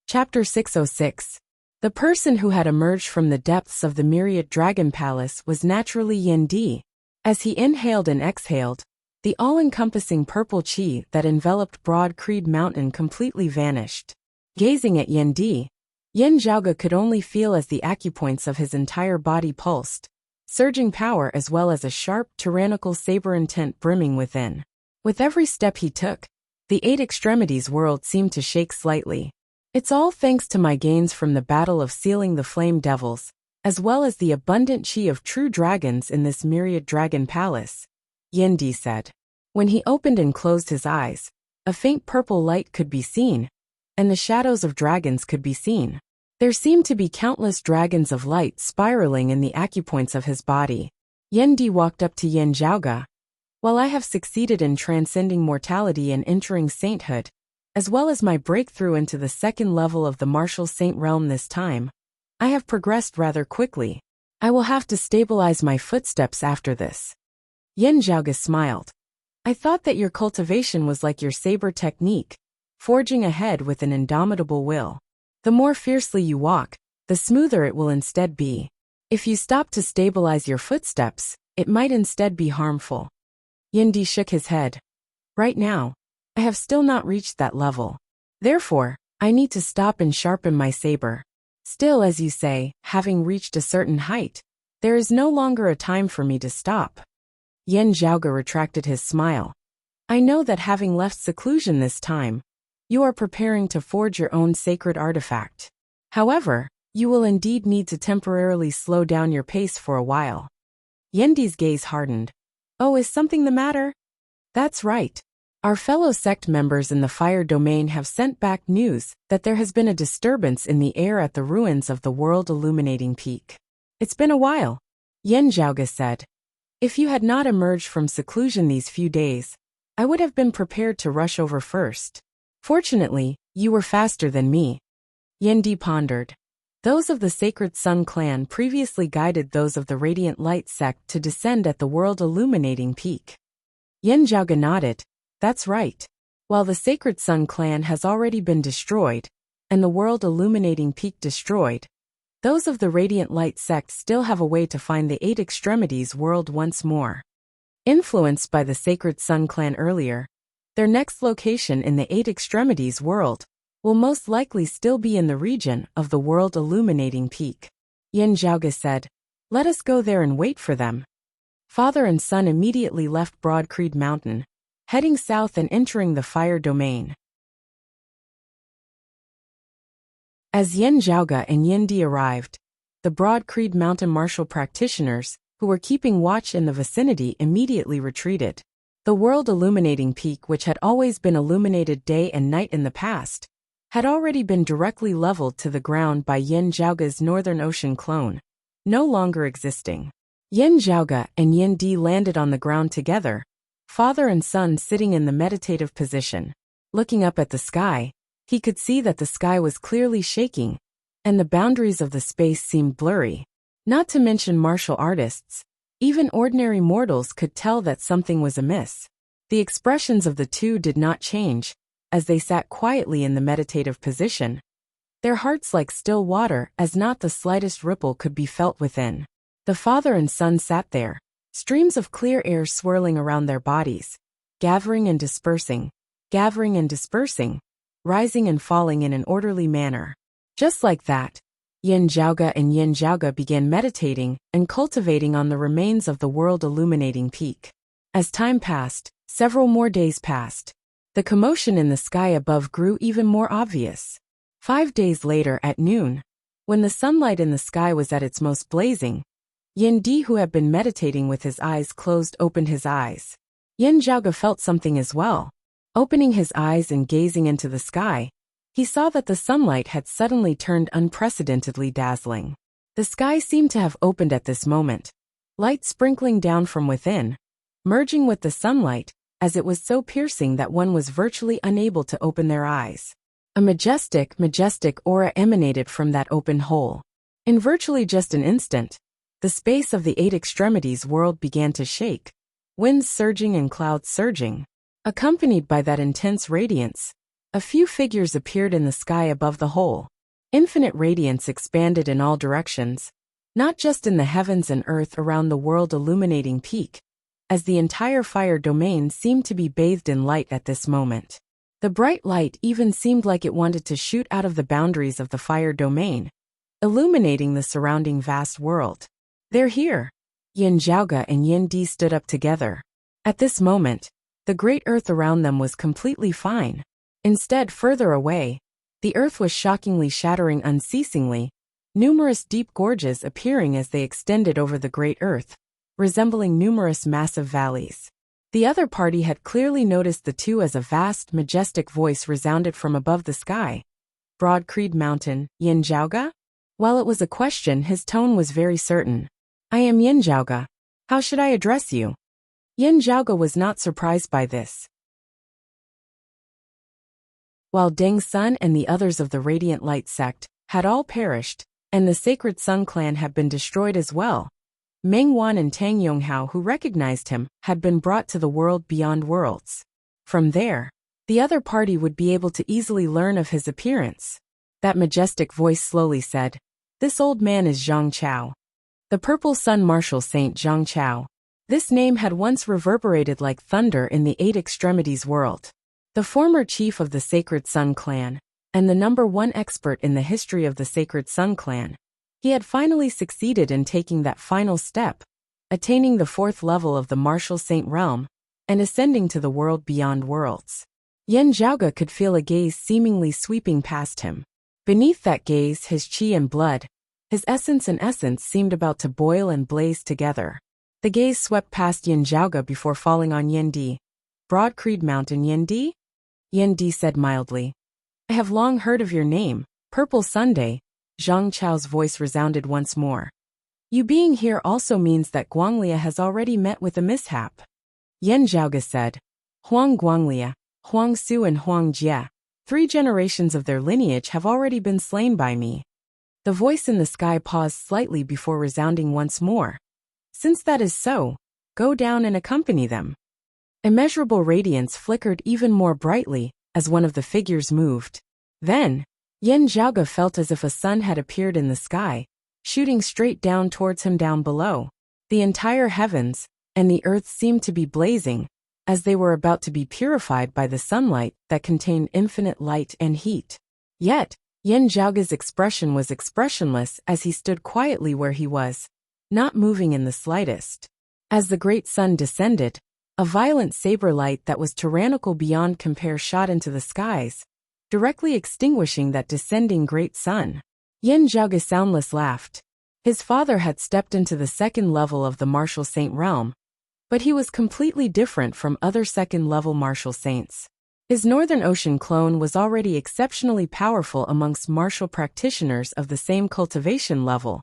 Chapter 606. The person who had emerged from the depths of the Myriad Dragon Palace was naturally Yan Di. As he inhaled and exhaled, the all-encompassing purple qi that enveloped Broad Creed Mountain completely vanished. Gazing at Yan Di, Yan Zhaoge could only feel as the acupoints of his entire body pulsed, surging power as well as a sharp, tyrannical saber intent brimming within. With every step he took, the Eight Extremities world seemed to shake slightly. It's all thanks to my gains from the battle of sealing the Flame Devils, as well as the abundant qi of true dragons in this Myriad Dragon Palace, Yan Di said. When he opened and closed his eyes, a faint purple light could be seen, and the shadows of dragons could be seen. There seemed to be countless dragons of light spiraling in the acupoints of his body. Yan Di walked up to Yan Zhaoge. While I have succeeded in transcending mortality and entering sainthood, as well as my breakthrough into the second level of the Martial Saint realm this time, I have progressed rather quickly. I will have to stabilize my footsteps after this. Yan Zhaoge smiled. I thought that your cultivation was like your saber technique, forging ahead with an indomitable will. The more fiercely you walk, the smoother it will instead be. If you stop to stabilize your footsteps, it might instead be harmful. Yindi shook his head. Right now, I have still not reached that level. Therefore, I need to stop and sharpen my saber. Still, as you say, having reached a certain height, there is no longer a time for me to stop. Yin Zhaoge retracted his smile. I know that having left seclusion this time, you are preparing to forge your own sacred artifact. However, you will indeed need to temporarily slow down your pace for a while. Yendi's gaze hardened. Oh, is something the matter? That's right. Our fellow sect members in the fire domain have sent back news that there has been a disturbance in the air at the ruins of the world illuminating peak. It's been a while, Yin Zhaoge said. If you had not emerged from seclusion these few days, I would have been prepared to rush over first. Fortunately, you were faster than me. Yendi pondered. Those of the Sacred Sun clan previously guided those of the Radiant Light sect to descend at the world illuminating peak. Yin Zhaoge nodded. That's right. While the Sacred Sun clan has already been destroyed, and the world illuminating peak destroyed, those of the Radiant Light sect still have a way to find the Eight Extremities world once more. Influenced by the Sacred Sun clan earlier, their next location in the Eight Extremities world will most likely still be in the region of the world illuminating peak. Yin Zhaoge said, let us go there and wait for them. Father and son immediately left Broad Creed Mountain, heading south and entering the fire domain. As Yin Zhaoge and Yindi arrived, the Broad Creed Mountain martial practitioners, who were keeping watch in the vicinity, immediately retreated. The world illuminating peak, which had always been illuminated day and night in the past, had already been directly leveled to the ground by Yin Zhaoge's Northern Ocean clone, no longer existing. Yin Zhaoge and Yindi landed on the ground together, father and son sitting in the meditative position. Looking up at the sky, he could see that the sky was clearly shaking, and the boundaries of the space seemed blurry. Not to mention martial artists, even ordinary mortals could tell that something was amiss. The expressions of the two did not change, as they sat quietly in the meditative position, their hearts like still water, as not the slightest ripple could be felt within. The father and son sat there, streams of clear air swirling around their bodies, gathering and dispersing, rising and falling in an orderly manner. Just like that, Yin Zhaoge and Yin Zhaoge began meditating and cultivating on the remains of the world illuminating peak. As time passed, several more days passed. The commotion in the sky above grew even more obvious. 5 days later at noon, when the sunlight in the sky was at its most blazing, Yindi, who had been meditating with his eyes closed, opened his eyes. Yin Zhaoge felt something as well. Opening his eyes and gazing into the sky, he saw that the sunlight had suddenly turned unprecedentedly dazzling. The sky seemed to have opened at this moment, light sprinkling down from within, merging with the sunlight, as it was so piercing that one was virtually unable to open their eyes. A majestic aura emanated from that open hole. In virtually just an instant, the space of the Eight Extremities world began to shake, winds surging and clouds surging. Accompanied by that intense radiance, a few figures appeared in the sky above the hole. Infinite radiance expanded in all directions, not just in the heavens and earth around the world illuminating peak, as the entire fire domain seemed to be bathed in light at this moment. The bright light even seemed like it wanted to shoot out of the boundaries of the fire domain, illuminating the surrounding vast world. They're here. Yin Zhaoge and Yindi stood up together. At this moment, the great earth around them was completely fine. Instead, further away, the earth was shockingly shattering unceasingly, numerous deep gorges appearing as they extended over the great earth, resembling numerous massive valleys. The other party had clearly noticed the two as a vast, majestic voice resounded from above the sky. Broad Creed Mountain, Yin Zhaoge? While it was a question, his tone was very certain. I am Yin Zhaoge. How should I address you? Yin Zhaoge was not surprised by this. While Deng Sun and the others of the Radiant Light sect had all perished, and the Sacred Sun clan had been destroyed as well, Meng Wan and Tang Yonghao, who recognized him, had been brought to the world beyond worlds. From there, the other party would be able to easily learn of his appearance. That majestic voice slowly said, "This old man is Zhang Chao. The Purple Sun Martial Saint Zhang Chao. This name had once reverberated like thunder in the Eight Extremities world. The former chief of the Sacred Sun clan, and the #1 expert in the history of the Sacred Sun clan, he had finally succeeded in taking that final step, attaining the 4th level of the Martial Saint realm, and ascending to the world beyond worlds. Yan Zhaoge could feel a gaze seemingly sweeping past him. Beneath that gaze, his qi and blood, his essence and essence seemed about to boil and blaze together. The gaze swept past Yan Zhaoge before falling on Yan Di. Broad Creed Mountain Yan Di? Yan Di said mildly. I have long heard of your name, Purple Sunday. Zhang Chao's voice resounded once more. You being here also means that Guanglia has already met with a mishap. Yan Zhaoge said. Huang Guanglia, Huang Su and Huang Jie, 3 generations of their lineage have already been slain by me. The voice in the sky paused slightly before resounding once more. Since that is so, go down and accompany them. Immeasurable radiance flickered even more brightly as one of the figures moved. Then, Yan Zhaoge felt as if a sun had appeared in the sky, shooting straight down towards him down below. The entire heavens and the earth seemed to be blazing, as they were about to be purified by the sunlight that contained infinite light and heat. Yet, Yan Zhaoge's expression was expressionless as he stood quietly where he was, not moving in the slightest. As the great sun descended, a violent saber light that was tyrannical beyond compare shot into the skies, directly extinguishing that descending great sun. Yan Zhaoge soundless laughed. His father had stepped into the 2nd level of the Martial Saint realm, but he was completely different from other 2nd-level martial saints. His Northern Ocean clone was already exceptionally powerful amongst martial practitioners of the same cultivation level,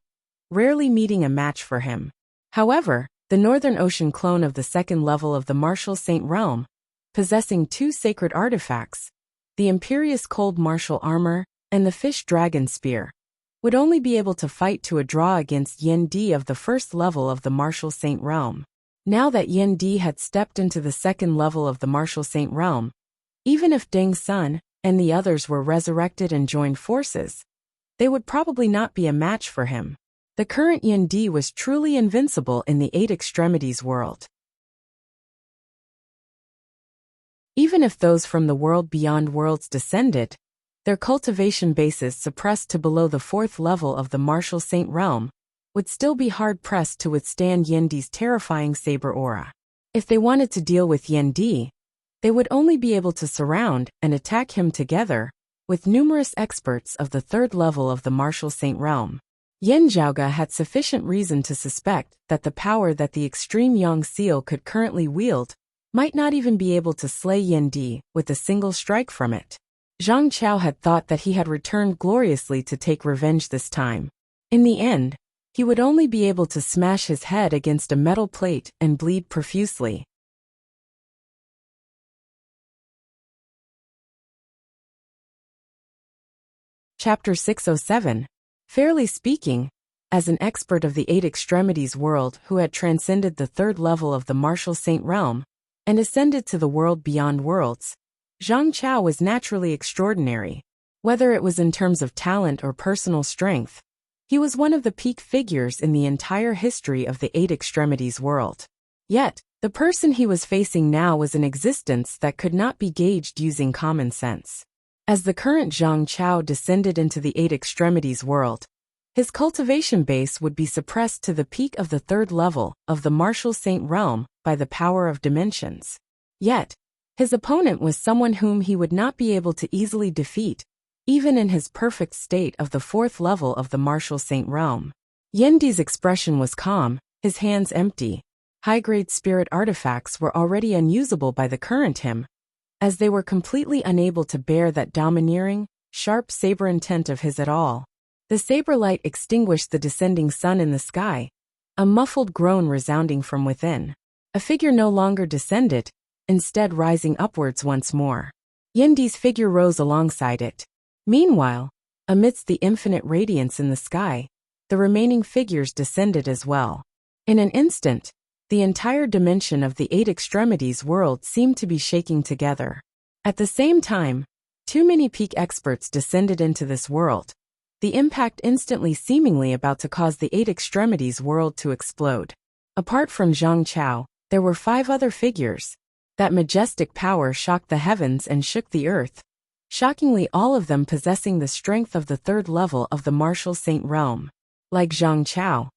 rarely meeting a match for him. However, the Northern Ocean clone of the 2nd level of the Martial Saint realm, possessing 2 sacred artifacts, the Imperious Cold Martial Armor and the Fish Dragon Spear, would only be able to fight to a draw against Yan Di of the 1st level of the Martial Saint realm. Now that Yan Di had stepped into the 2nd level of the Martial Saint realm, even if Deng Sun and the others were resurrected and joined forces, they would probably not be a match for him. The current Yan Di was truly invincible in the Eight Extremities world. Even if those from the world beyond worlds descended, their cultivation bases suppressed to below the 4th level of the Martial Saint realm, would still be hard-pressed to withstand Yan Di's terrifying saber aura. If they wanted to deal with Yan Di, they would only be able to surround and attack him together with numerous experts of the 3rd level of the Martial Saint realm. Yan Zhaoge had sufficient reason to suspect that the power that the extreme Yang Seal could currently wield might not even be able to slay Yan Di with a single strike from it. Zhang Chao had thought that he had returned gloriously to take revenge this time. In the end, he would only be able to smash his head against a metal plate and bleed profusely. Chapter 607. Fairly speaking, as an expert of the Eight Extremities world who had transcended the 3rd level of the Martial Saint realm and ascended to the world beyond worlds, Zhang Chao was naturally extraordinary. Whether it was in terms of talent or personal strength, he was one of the peak figures in the entire history of the Eight Extremities world. Yet, the person he was facing now was an existence that could not be gauged using common sense. As the current Zhang Chao descended into the Eight Extremities world, his cultivation base would be suppressed to the peak of the 3rd level of the Martial Saint realm by the power of dimensions. Yet, his opponent was someone whom he would not be able to easily defeat, even in his perfect state of the 4th level of the Martial Saint realm. Yan Di's expression was calm, his hands empty. High-grade spirit artifacts were already unusable by the current him, as they were completely unable to bear that domineering, sharp saber intent of his at all. The saber light extinguished the descending sun in the sky, a muffled groan resounding from within. A figure no longer descended, instead rising upwards once more. Yan Di's figure rose alongside it. Meanwhile, amidst the infinite radiance in the sky, the remaining figures descended as well. In an instant, the entire dimension of the Eight Extremities world seemed to be shaking together. At the same time, too many peak experts descended into this world, the impact instantly seemingly about to cause the Eight Extremities world to explode. Apart from Zhang Chao, there were 5 other figures. That majestic power shocked the heavens and shook the earth. Shockingly, all of them possessing the strength of the 3rd level of the martial saint realm. Like Zhang Chao,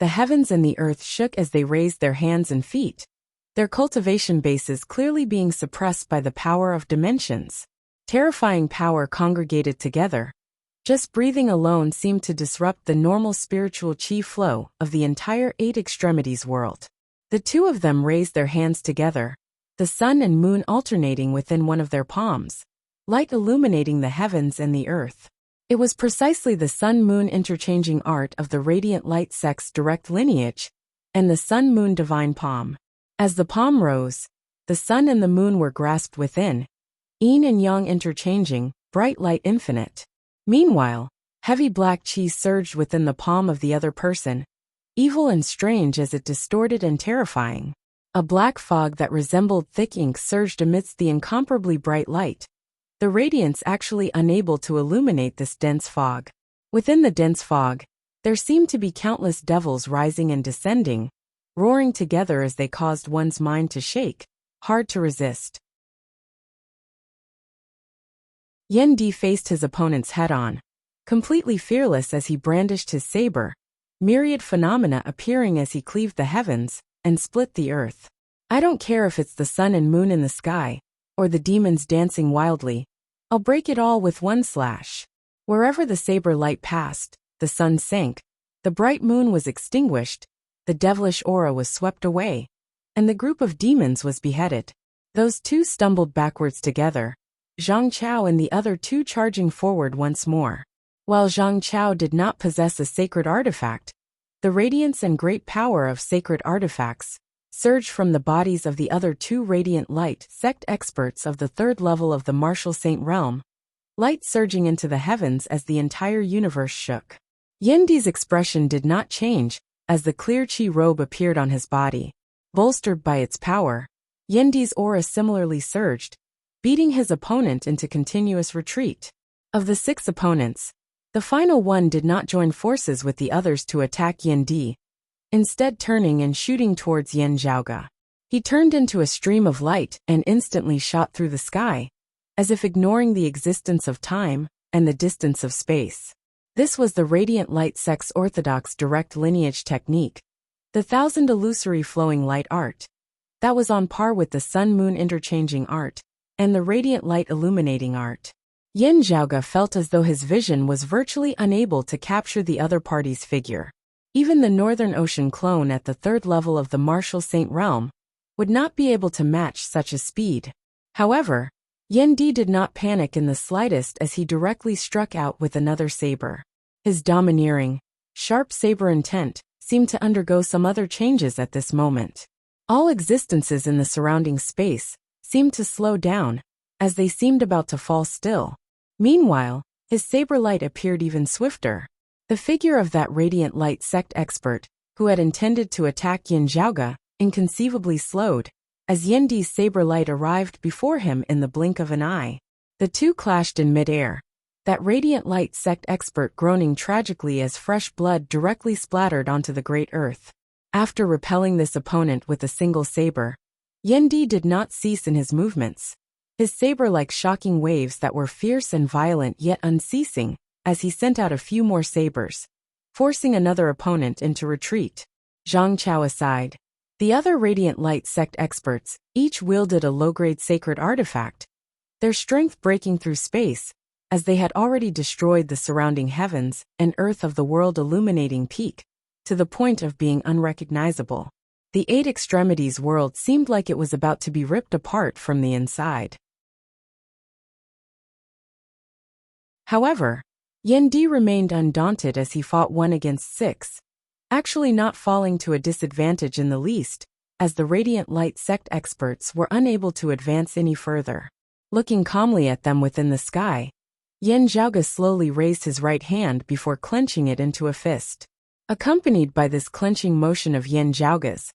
the heavens and the earth shook as they raised their hands and feet, their cultivation bases clearly being suppressed by the power of dimensions. Terrifying power congregated together. Just breathing alone seemed to disrupt the normal spiritual chi flow of the entire 8 extremities world. The 2 of them raised their hands together, the sun and moon alternating within one of their palms, light illuminating the heavens and the earth. It was precisely the sun-moon interchanging art of the radiant light sect's direct lineage, and the sun-moon divine palm. As the palm rose, the sun and the moon were grasped within, yin and yang interchanging, bright light infinite. Meanwhile, heavy black chi surged within the palm of the other person, evil and strange as it distorted and terrifying. A black fog that resembled thick ink surged amidst the incomparably bright light, the radiance actually unable to illuminate this dense fog. Within the dense fog, there seemed to be countless devils rising and descending, roaring together as they caused one's mind to shake, hard to resist. Yan Di faced his opponents head-on, completely fearless as he brandished his saber, myriad phenomena appearing as he cleaved the heavens and split the earth. I don't care if it's the sun and moon in the sky, or the demons dancing wildly, I'll break it all with one slash. Wherever the saber light passed, the sun sank, the bright moon was extinguished, the devilish aura was swept away, and the group of demons was beheaded. Those 2 stumbled backwards together, Zhang Chao and the other 2 charging forward once more. While Zhang Chao did not possess a sacred artifact, the radiance and great power of sacred artifacts surged from the bodies of the other 2 radiant light sect experts of the 3rd level of the martial saint realm, light surging into the heavens as the entire universe shook. Yan Di's expression did not change as the clear chi robe appeared on his body. Bolstered by its power, Yan Di's aura similarly surged, beating his opponent into continuous retreat. Of the 6 opponents, the final one did not join forces with the others to attack Yan Di, instead turning and shooting towards Yan Zhaoge. He turned into a stream of light and instantly shot through the sky, as if ignoring the existence of time and the distance of space. This was the radiant light sect's orthodox direct lineage technique, the 1,000 illusory flowing light art. That was on par with the sun-moon interchanging art, and the radiant light illuminating art. Yan Zhaoge felt as though his vision was virtually unable to capture the other party's figure. Even the Northern Ocean clone at the 3rd level of the martial saint realm would not be able to match such a speed. However, Yan Di did not panic in the slightest as he directly struck out with another saber. His domineering, sharp saber intent seemed to undergo some other changes at this moment. All existences in the surrounding space seemed to slow down, as they seemed about to fall still. Meanwhile, his saber light appeared even swifter. The figure of that radiant light sect expert, who had intended to attack Yan Zhaoge, inconceivably slowed, as Yan Di's saber light arrived before him in the blink of an eye. The 2 clashed in midair, that radiant light sect expert groaning tragically as fresh blood directly splattered onto the great earth. After repelling this opponent with a single saber, Yan Di did not cease in his movements, his saber like shocking waves that were fierce and violent yet unceasing, as he sent out a few more sabers, forcing another opponent into retreat. Zhang Chao aside, the other radiant light sect experts each wielded a low-grade sacred artifact, their strength breaking through space, as they had already destroyed the surrounding heavens and earth of the world illuminating peak, to the point of being unrecognizable. The 8 extremities world seemed like it was about to be ripped apart from the inside. However, Yan Di remained undaunted as he fought 1 against 6, actually not falling to a disadvantage in the least, as the radiant light sect experts were unable to advance any further. Looking calmly at them within the sky, Yan Zhaoge slowly raised his right hand before clenching it into a fist. Accompanied by this clenching motion of Yan Zhaoge's,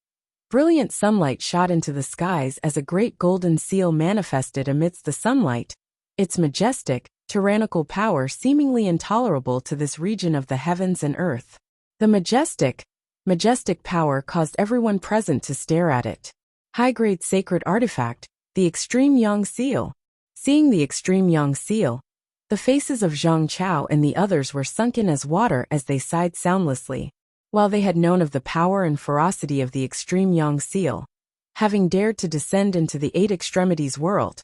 brilliant sunlight shot into the skies as a great golden seal manifested amidst the sunlight, its majestic, tyrannical power seemingly intolerable to this region of the heavens and earth. The majestic, majestic power caused everyone present to stare at it. High-grade sacred artifact, the extreme Yang seal. Seeing the extreme Yang seal, the faces of Zhang Chao and the others were sunken as water as they sighed soundlessly. While they had known of the power and ferocity of the extreme Yang seal, having dared to descend into the Eight Extremities world,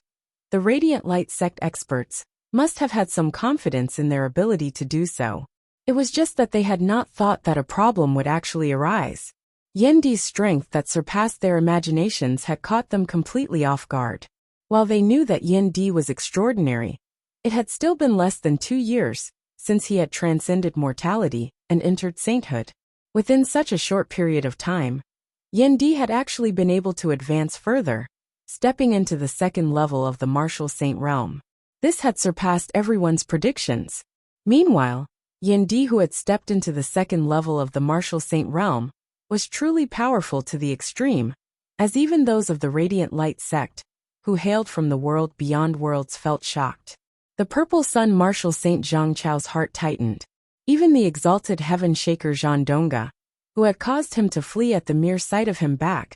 the Radiant Light sect experts must have had some confidence in their ability to do so. It was just that they had not thought that a problem would actually arise. Yandi's strength that surpassed their imaginations had caught them completely off guard. While they knew that Yandi was extraordinary, it had still been less than 2 years since he had transcended mortality and entered sainthood. Within such a short period of time, Yandi had actually been able to advance further, stepping into the second level of the martial saint realm. This had surpassed everyone's predictions. Meanwhile, Yandi, who had stepped into the second level of the martial saint realm, was truly powerful to the extreme, as even those of the Radiant Light sect, who hailed from the world beyond worlds, felt shocked. The Purple Sun martial saint Zhang Chao's heart tightened. Even the exalted heaven shaker Zhan Donga, who had caused him to flee at the mere sight of him back,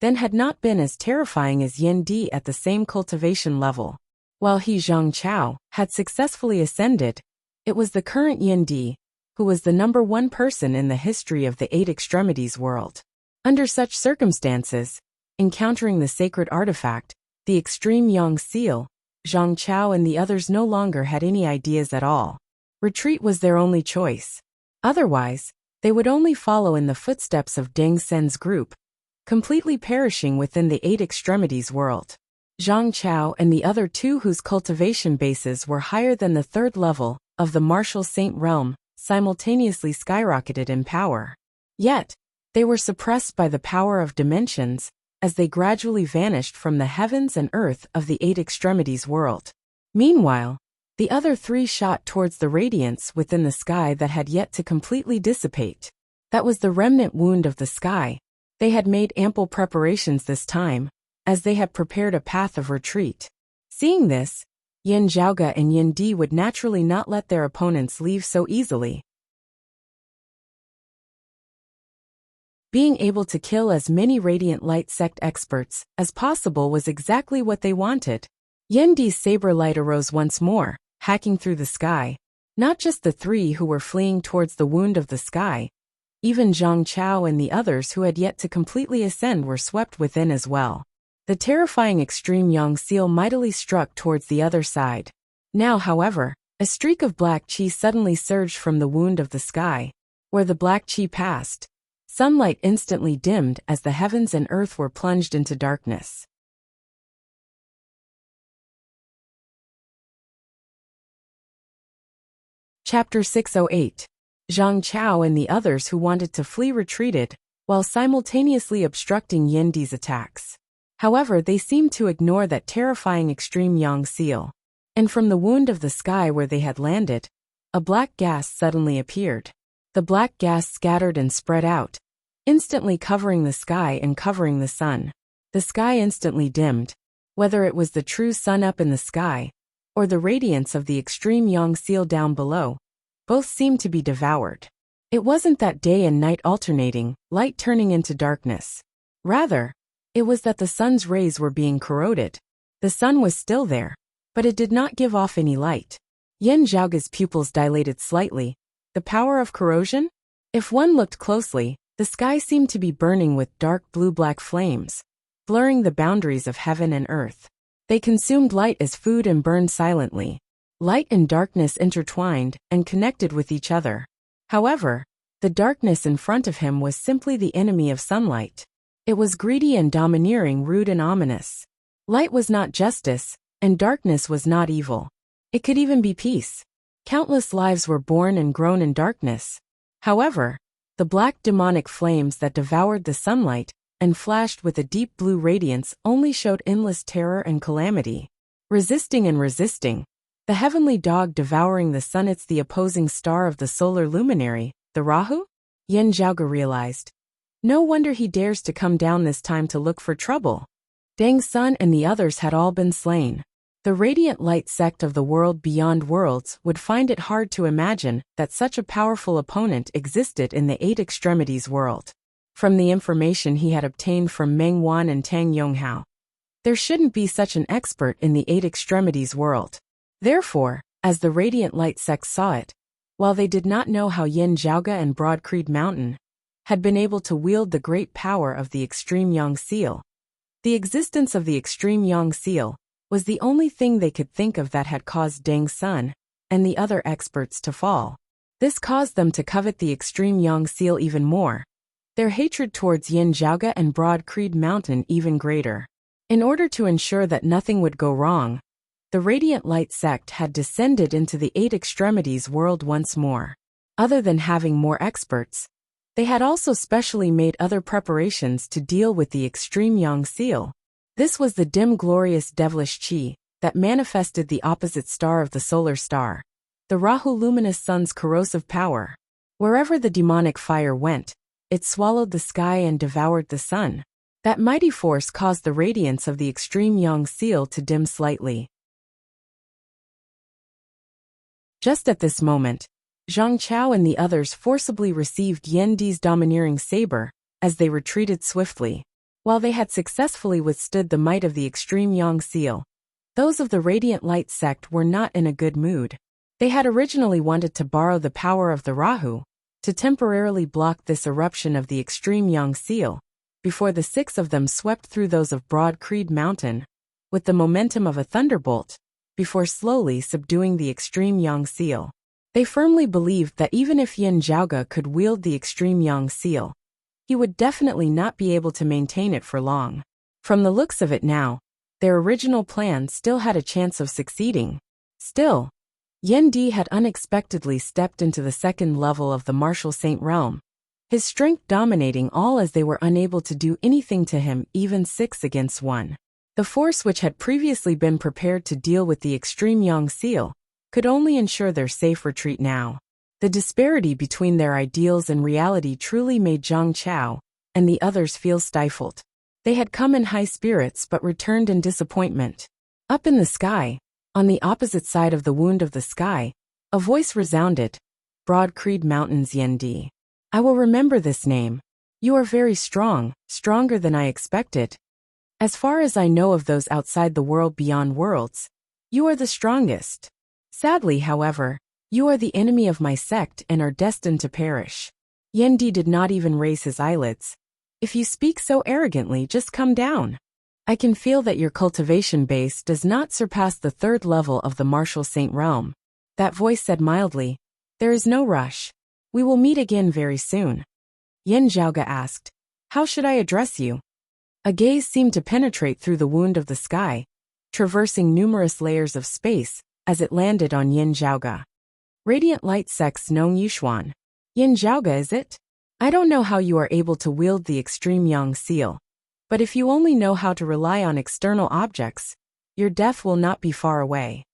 then had not been as terrifying as Yandi at the same cultivation level. While he, Zhang Chao, had successfully ascended, it was the current Yandi who was the #1 person in the history of the Eight Extremities world. Under such circumstances, encountering the sacred artifact, the extreme Yang seal, Zhang Chao and the others no longer had any ideas at all. Retreat was their only choice. Otherwise, they would only follow in the footsteps of Deng Sen's group, completely perishing within the Eight Extremities world. Zhang Chao and the other two, whose cultivation bases were higher than the third level of the martial saint realm, simultaneously skyrocketed in power. Yet, they were suppressed by the power of dimensions as they gradually vanished from the heavens and earth of the Eight Extremities world. Meanwhile, the other three shot towards the radiance within the sky that had yet to completely dissipate. That was the remnant wound of the sky. They had made ample preparations this time, as they had prepared a path of retreat. Seeing this, Yin Zhaoge and Yin Di would naturally not let their opponents leave so easily. Being able to kill as many Radiant Light sect experts as possible was exactly what they wanted. Yin Di's saber light arose once more, hacking through the sky. Not just the three who were fleeing towards the wound of the sky, even Zhang Chao and the others who had yet to completely ascend were swept within as well. The terrifying extreme Yang seal mightily struck towards the other side. Now, however, a streak of black chi suddenly surged from the wound of the sky. Where the black chi passed, sunlight instantly dimmed as the heavens and earth were plunged into darkness. Chapter 608. Zhang Chao and the others who wanted to flee retreated, while simultaneously obstructing Yandi's attacks. However, they seemed to ignore that terrifying extreme Yang seal. And from the wound of the sky where they had landed, a black gas suddenly appeared. The black gas scattered and spread out, instantly covering the sky and covering the sun. The sky instantly dimmed. Whether it was the true sun up in the sky, or the radiance of the extreme Yang seal down below, both seemed to be devoured. It wasn't that day and night alternating, light turning into darkness. Rather, it was that the sun's rays were being corroded. The sun was still there, but it did not give off any light. Yin Zhaoge's pupils dilated slightly. The power of corrosion? If one looked closely, the sky seemed to be burning with dark blue-black flames, blurring the boundaries of heaven and earth. They consumed light as food and burned silently. Light and darkness intertwined and connected with each other. However, the darkness in front of him was simply the enemy of sunlight. It was greedy and domineering, rude and ominous. Light was not justice, and darkness was not evil. It could even be peace. Countless lives were born and grown in darkness. However, the black demonic flames that devoured the sunlight and flashed with a deep blue radiance only showed endless terror and calamity. Resisting and resisting. The heavenly dog devouring the sun, it's the opposing star of the solar luminary, the Rahu? Yin Zhaoge realized. No wonder he dares to come down this time to look for trouble. Deng Sun and the others had all been slain. The radiant light sect of the world beyond worlds would find it hard to imagine that such a powerful opponent existed in the Eight Extremities world. From the information he had obtained from Meng Wan and Tang Yonghao, there shouldn't be such an expert in the Eight Extremities world. Therefore, as the radiant light sect saw it, while they did not know how Yin Zhaoge and Broad Creed Mountain had been able to wield the great power of the Extreme Yang Seal, the existence of the Extreme Yang Seal was the only thing they could think of that had caused Deng Sun and the other experts to fall. This caused them to covet the Extreme Yang Seal even more, their hatred towards Yin Zhaoge and Broad Creed Mountain even greater. In order to ensure that nothing would go wrong, the Radiant Light sect had descended into the Eight Extremities world once more. Other than having more experts, they had also specially made other preparations to deal with the Extreme Yang Seal. This was the dim glorious devilish chi that manifested the opposite star of the solar star, the Rahu luminous sun's corrosive power. Wherever the demonic fire went, it swallowed the sky and devoured the sun. That mighty force caused the radiance of the Extreme Yang Seal to dim slightly. Just at this moment, Zhang Chao and the others forcibly received Yen Di's domineering saber as they retreated swiftly. While they had successfully withstood the might of the Extreme Yang Seal, those of the Radiant Light sect were not in a good mood. They had originally wanted to borrow the power of the Rahu to temporarily block this eruption of the Extreme Yang Seal before the six of them swept through those of Broad Creed Mountain with the momentum of a thunderbolt before slowly subduing the Extreme Yang Seal. They firmly believed that even if Yin Zhaoge could wield the Extreme Yang Seal, he would definitely not be able to maintain it for long. From the looks of it now, their original plan still had a chance of succeeding. Still, Yen Di had unexpectedly stepped into the second level of the martial saint realm, his strength dominating all as they were unable to do anything to him even 6 against 1. The force which had previously been prepared to deal with the Extreme Yang Seal could only ensure their safe retreat now. The disparity between their ideals and reality truly made Zhang Chao and the others feel stifled. They had come in high spirits but returned in disappointment. Up in the sky, on the opposite side of the wound of the sky, a voice resounded. Broad Creed Mountain's Yen Di. I will remember this name. You are very strong, stronger than I expected. As far as I know of those outside the world beyond worlds, you are the strongest. Sadly, however, you are the enemy of my sect and are destined to perish. Yen Di did not even raise his eyelids. If you speak so arrogantly, just come down. I can feel that your cultivation base does not surpass the 3rd level of the martial saint realm. That voice said mildly, there is no rush. We will meet again very soon. Yin Zhaoge asked, how should I address you? A gaze seemed to penetrate through the wound of the sky, traversing numerous layers of space as it landed on Yin Zhaoge. Radiant Light sect's Nong Yushuan. Yin Zhaoge, is it? I don't know how you are able to wield the Extreme Yang Seal, but if you only know how to rely on external objects, your death will not be far away.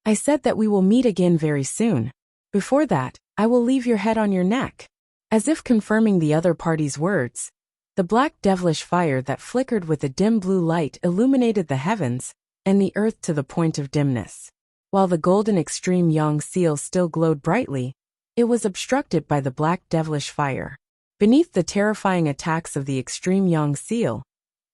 I said that we will meet again very soon. Before that, I will leave your head on your neck. As if confirming the other party's words, the black devilish fire that flickered with a dim blue light illuminated the heavens and the earth to the point of dimness. While the golden Extreme Yang Seal still glowed brightly, it was obstructed by the black devilish fire. Beneath the terrifying attacks of the Extreme Yang Seal,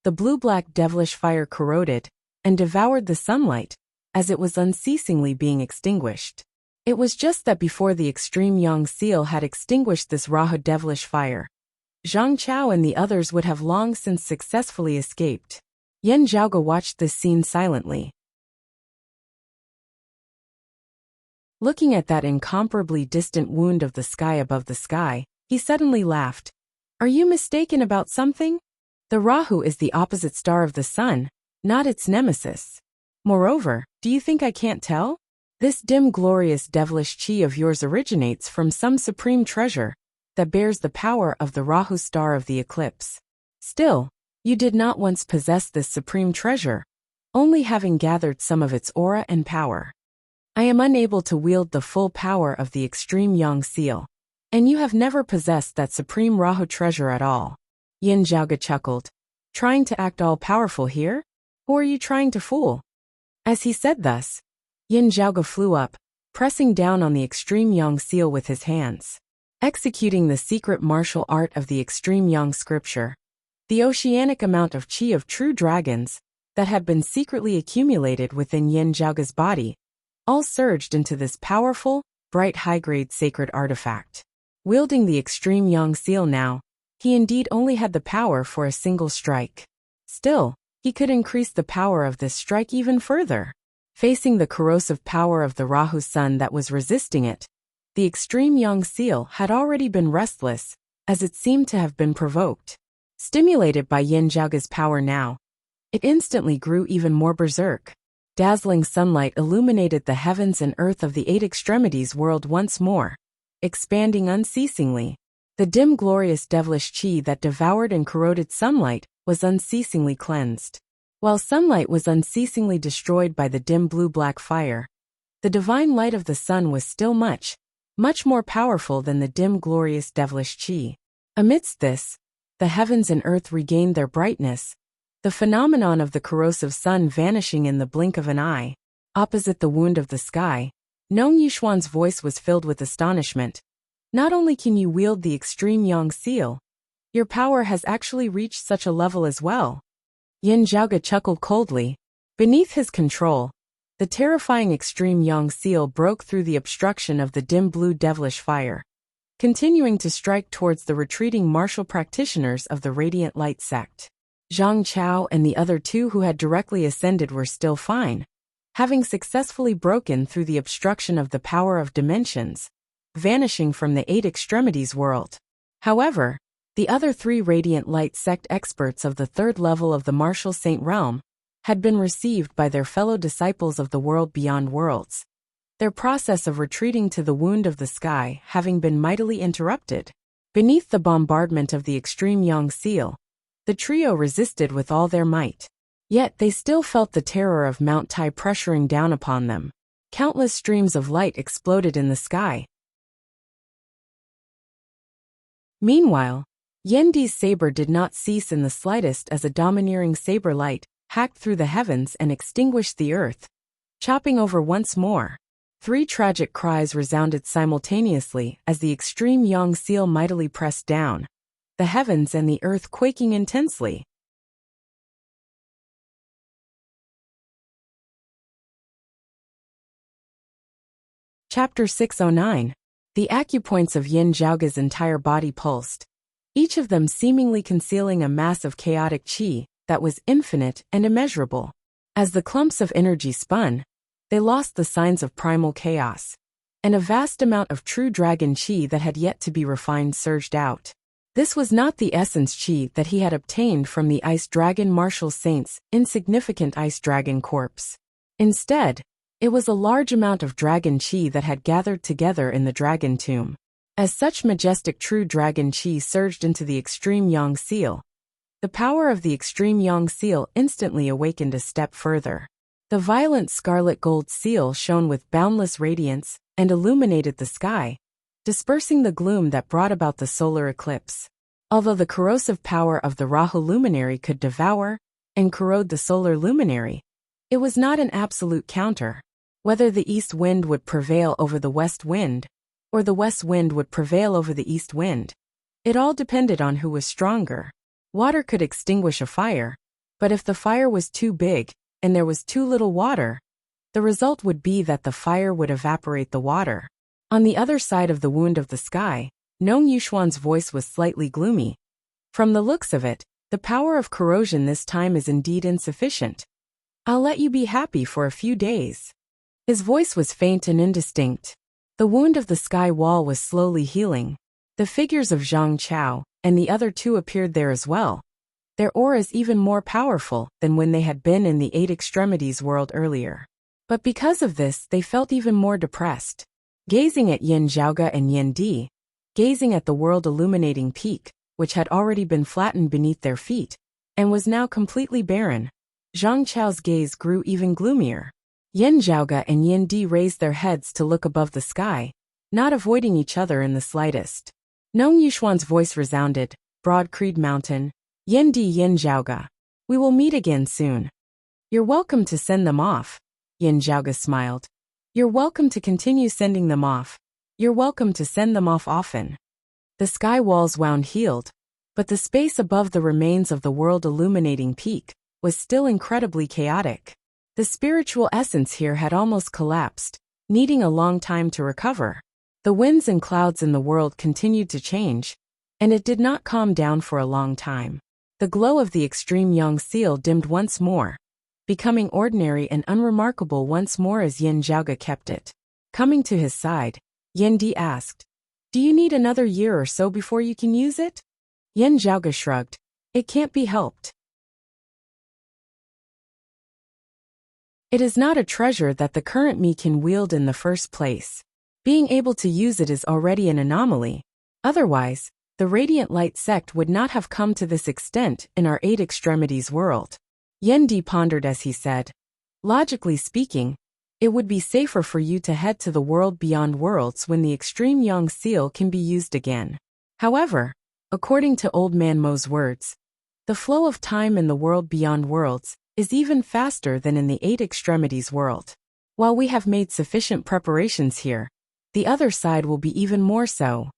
the blue-black devilish fire corroded and devoured the sunlight as it was unceasingly being extinguished. It was just that before the Extreme Yang Seal had extinguished this Rahu devilish fire, Zhang Chao and the others would have long since successfully escaped. Yin Zhaoge watched this scene silently. Looking at that incomparably distant wound of the sky above the sky, he suddenly laughed. Are you mistaken about something? The Rahu is the opposite star of the sun, not its nemesis. Moreover, do you think I can't tell? This dim glorious devilish chi of yours originates from some supreme treasure that bears the power of the Rahu star of the eclipse. Still, you did not once possess this supreme treasure, only having gathered some of its aura and power. I am unable to wield the full power of the Extreme Yang Seal, and you have never possessed that supreme Rahu treasure at all. Yin Zhaoge chuckled. Trying to act all-powerful here? Who are you trying to fool? As he said thus, Yin Zhaoge flew up, pressing down on the extreme yang seal with his hands. Executing the secret martial art of the extreme yang scripture, the oceanic amount of qi of true dragons that had been secretly accumulated within Yin Zhaoge's body all surged into this powerful, bright high-grade sacred artifact. Wielding the extreme yang seal now, he indeed only had the power for a single strike. Still, he could increase the power of this strike even further. Facing the corrosive power of the Rahu sun that was resisting it, the extreme yang seal had already been restless, as it seemed to have been provoked. Stimulated by Yin Zhaoge's power now, it instantly grew even more berserk. Dazzling sunlight illuminated the heavens and earth of the eight extremities world once more, expanding unceasingly. The dim glorious devilish qi that devoured and corroded sunlight was unceasingly cleansed. While sunlight was unceasingly destroyed by the dim blue-black fire, the divine light of the sun was still much more powerful than the dim glorious devilish qi. Amidst this, the heavens and earth regained their brightness, the phenomenon of the corrosive sun vanishing in the blink of an eye. Opposite the wound of the sky, Nong Yushuan's voice was filled with astonishment. Not only can you wield the extreme yang seal, your power has actually reached such a level as well. Yin Zhaoge chuckled coldly. Beneath his control, the terrifying extreme yang seal broke through the obstruction of the dim blue devilish fire, continuing to strike towards the retreating martial practitioners of the Radiant Light sect. Zhang Chao and the other two who had directly ascended were still fine, having successfully broken through the obstruction of the power of dimensions, vanishing from the eight extremities world. However, the other three Radiant Light sect experts of the third level of the Martial Saint realm had been received by their fellow disciples of the world beyond worlds, their process of retreating to the wound of the sky having been mightily interrupted. Beneath the bombardment of the extreme yang seal, the trio resisted with all their might. Yet they still felt the terror of Mount Tai pressuring down upon them. Countless streams of light exploded in the sky. Meanwhile, Yendi's saber did not cease in the slightest as a domineering saber light hacked through the heavens and extinguished the earth, chopping over once more. Three tragic cries resounded simultaneously as the extreme yang seal mightily pressed down, the heavens and the earth quaking intensely. Chapter 609. The acupoints of Yin Zhaoge's entire body pulsed, each of them seemingly concealing a mass of chaotic qi that was infinite and immeasurable. As the clumps of energy spun, they lost the signs of primal chaos, and a vast amount of true dragon qi that had yet to be refined surged out. This was not the essence qi that he had obtained from the Ice Dragon Martial Saint's insignificant Ice Dragon corpse. Instead, it was a large amount of dragon qi that had gathered together in the dragon tomb. As such majestic true dragon qi surged into the extreme yang seal, the power of the extreme yang seal instantly awakened a step further. The violent scarlet gold seal shone with boundless radiance and illuminated the sky, dispersing the gloom that brought about the solar eclipse. Although the corrosive power of the Rahu luminary could devour and corrode the solar luminary, it was not an absolute counter. Whether the east wind would prevail over the west wind, or the west wind would prevail over the east wind, it all depended on who was stronger. Water could extinguish a fire, but if the fire was too big and there was too little water, the result would be that the fire would evaporate the water. On the other side of the wound of the sky, Nong Yushuan's voice was slightly gloomy. From the looks of it, the power of corrosion this time is indeed insufficient. I'll let you be happy for a few days. His voice was faint and indistinct. The wound of the sky wall was slowly healing. The figures of Zhang Chao and the other two appeared there as well, their auras even more powerful than when they had been in the eight extremities world earlier. But because of this, they felt even more depressed. Gazing at Yin Zhaoge and Yin Di, gazing at the world-illuminating peak, which had already been flattened beneath their feet, and was now completely barren, Zhang Chao's gaze grew even gloomier. Yin Zhaoge and Yin Di raised their heads to look above the sky, not avoiding each other in the slightest. Nong Yushuan's voice resounded, Broad Creed Mountain, Yin Di Yin Zhaoge. We will meet again soon. You're welcome to send them off, Yin Zhaoge smiled. You're welcome to continue sending them off. You're welcome to send them off often. The sky walls wound healed, but the space above the remains of the world illuminating peak was still incredibly chaotic. The spiritual essence here had almost collapsed, needing a long time to recover. The winds and clouds in the world continued to change, and it did not calm down for a long time. The glow of the extreme young seal dimmed once more, becoming ordinary and unremarkable once more as Yin Zhaoge kept it. Coming to his side, Yin Di asked, "Do you need another year or so before you can use it?" Yin Zhaoge shrugged. "It can't be helped. It is not a treasure that the current me can wield in the first place. Being able to use it is already an anomaly. Otherwise, the Radiant Light sect would not have come to this extent in our Eight Extremities world." Yin Di pondered as he said, "Logically speaking, it would be safer for you to head to the world beyond worlds when the extreme young seal can be used again. However, according to Old Man Mo's words, the flow of time in the world beyond worlds is even faster than in the Eight Extremities world. While we have made sufficient preparations here, the other side will be even more so."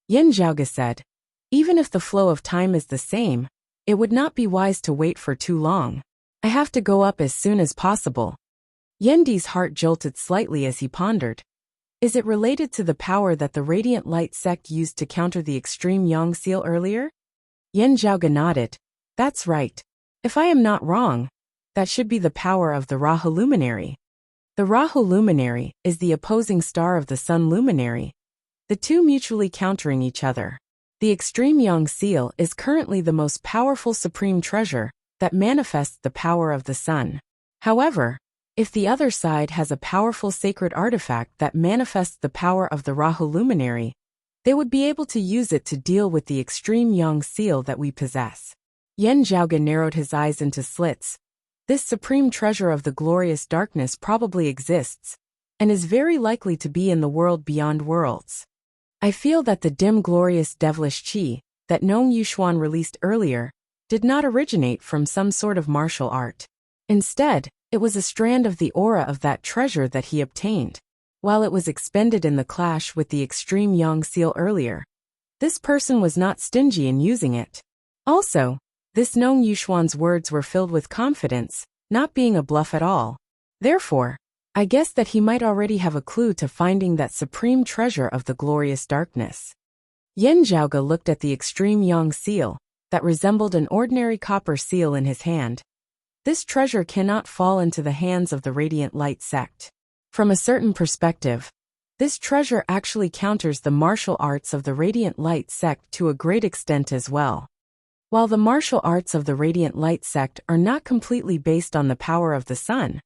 Yin Zhaoge said, "Even if the flow of time is the same, it would not be wise to wait for too long. I have to go up as soon as possible." Yin Di's heart jolted slightly as he pondered. Is it related to the power that the Radiant Light sect used to counter the extreme young seal earlier? Yin Zhaoge nodded. "That's right. If I am not wrong, that should be the power of the Rahu luminary. The Rahu luminary is the opposing star of the Sun luminary, the two mutually countering each other. The extreme young seal is currently the most powerful supreme treasure that manifests the power of the Sun. However, if the other side has a powerful sacred artifact that manifests the power of the Rahu luminary, they would be able to use it to deal with the extreme young seal that we possess." Yin Zhaoge narrowed his eyes into slits. This supreme treasure of the glorious darkness probably exists, and is very likely to be in the world beyond worlds. I feel that the dim glorious devilish qi that Nong Yuxuan released earlier did not originate from some sort of martial art. Instead, it was a strand of the aura of that treasure that he obtained, while it was expended in the clash with the extreme young seal earlier. This person was not stingy in using it. Also, this Nong Yuxuan's words were filled with confidence, not being a bluff at all. Therefore, I guess that he might already have a clue to finding that supreme treasure of the glorious darkness. Yin Zhaoge looked at the extreme young seal, that resembled an ordinary copper seal in his hand. This treasure cannot fall into the hands of the Radiant Light sect. From a certain perspective, this treasure actually counters the martial arts of the Radiant Light sect to a great extent as well. While the martial arts of the Radiant Light sect are not completely based on the power of the Sun,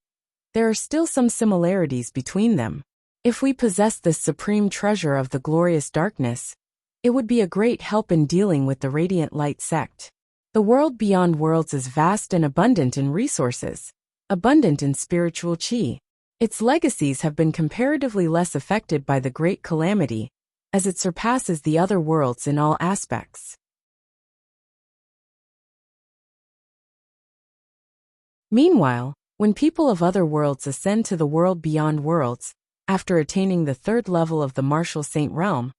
there are still some similarities between them. If we possess this supreme treasure of the glorious darkness, it would be a great help in dealing with the Radiant Light sect. The world beyond worlds is vast and abundant in resources, abundant in spiritual qi. Its legacies have been comparatively less affected by the Great Calamity, as it surpasses the other worlds in all aspects. Meanwhile, when people of other worlds ascend to the world beyond worlds, after attaining the third level of the martial saint realm,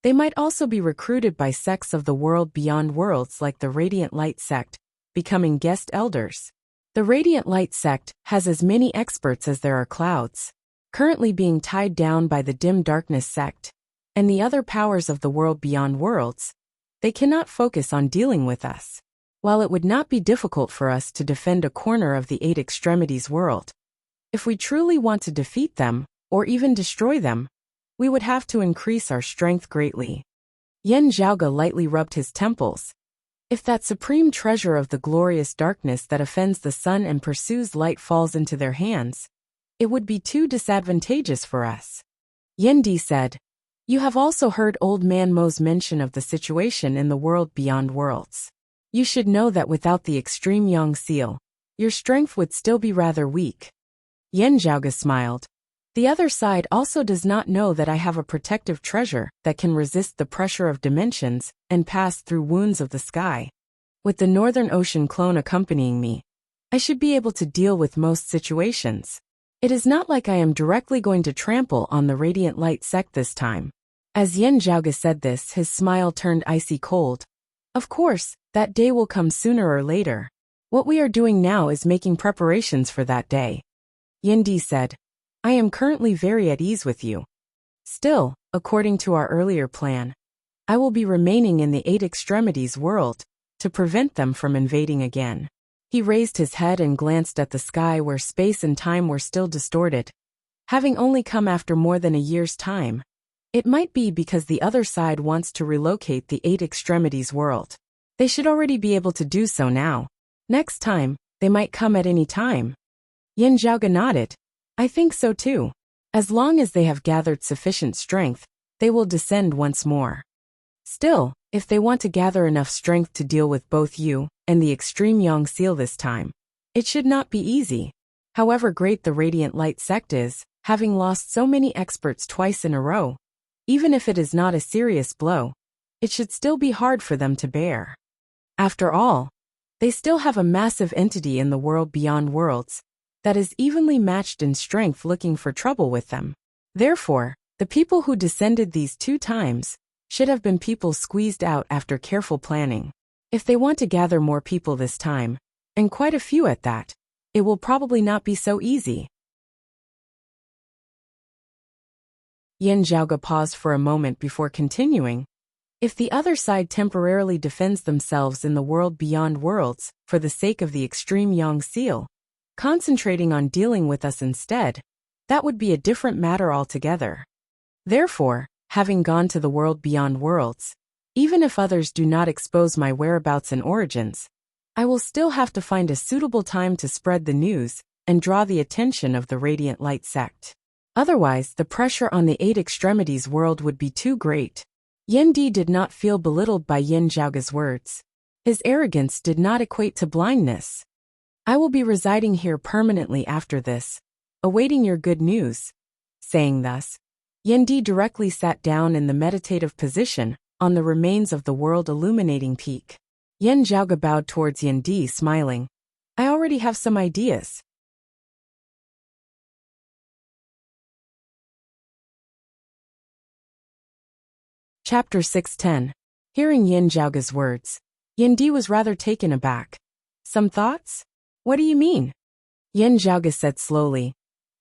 they might also be recruited by sects of the world beyond worlds like the Radiant Light sect, becoming guest elders. The Radiant Light sect has as many experts as there are clouds, currently being tied down by the dim darkness sect, and the other powers of the world beyond worlds. They cannot focus on dealing with us. While it would not be difficult for us to defend a corner of the Eight Extremities world, if we truly want to defeat them, or even destroy them, we would have to increase our strength greatly. Yin Zhaoge lightly rubbed his temples. If that supreme treasure of the glorious darkness that offends the sun and pursues light falls into their hands, it would be too disadvantageous for us. Yin Di said, "You have also heard Old Man Mo's mention of the situation in the world beyond worlds. You should know that without the extreme young seal, your strength would still be rather weak." Yin Zhaoge smiled. "The other side also does not know that I have a protective treasure that can resist the pressure of dimensions and pass through wounds of the sky. With the Northern Ocean clone accompanying me, I should be able to deal with most situations. It is not like I am directly going to trample on the Radiant Light sect this time. As Yin Zhaoge said this, his smile turned icy cold. Of course, that day will come sooner or later. What we are doing now is making preparations for that day. Yin Di said, I am currently very at ease with you. Still, according to our earlier plan, I will be remaining in the Eight Extremities world to prevent them from invading again. He raised his head and glanced at the sky where space and time were still distorted. Having only come after more than a year's time, it might be because the other side wants to relocate the Eight Extremities world. They should already be able to do so now. Next time, they might come at any time. Yin Zhaoge nodded. I think so too. As long as they have gathered sufficient strength, they will descend once more. Still, if they want to gather enough strength to deal with both you and the extreme Yang Seal this time, it should not be easy. However great the Radiant Light sect is, having lost so many experts twice in a row, even if it is not a serious blow, it should still be hard for them to bear. After all, they still have a massive entity in the world beyond worlds that is evenly matched in strength looking for trouble with them. Therefore, the people who descended these 2 times should have been people squeezed out after careful planning. If they want to gather more people this time, and quite a few at that, it will probably not be so easy. Yin Zhaoge paused for a moment before continuing. If the other side temporarily defends themselves in the world beyond worlds for the sake of the extreme Yang Seal, concentrating on dealing with us instead, that would be a different matter altogether. Therefore, having gone to the world beyond worlds, even if others do not expose my whereabouts and origins, I will still have to find a suitable time to spread the news and draw the attention of the Radiant Light sect. Otherwise, the pressure on the Eight Extremities world would be too great. Yin Di did not feel belittled by Yin Zhaoge's words. His arrogance did not equate to blindness. I will be residing here permanently after this, awaiting your good news. Saying thus, Yin Di directly sat down in the meditative position on the remains of the world illuminating peak. Yin Zhaoge bowed towards Yin Di, smiling. I already have some ideas. Chapter 610. Hearing Yin Zhaoge's words, Yin Di was rather taken aback. Some thoughts? What do you mean? Yin Zhaoge said slowly.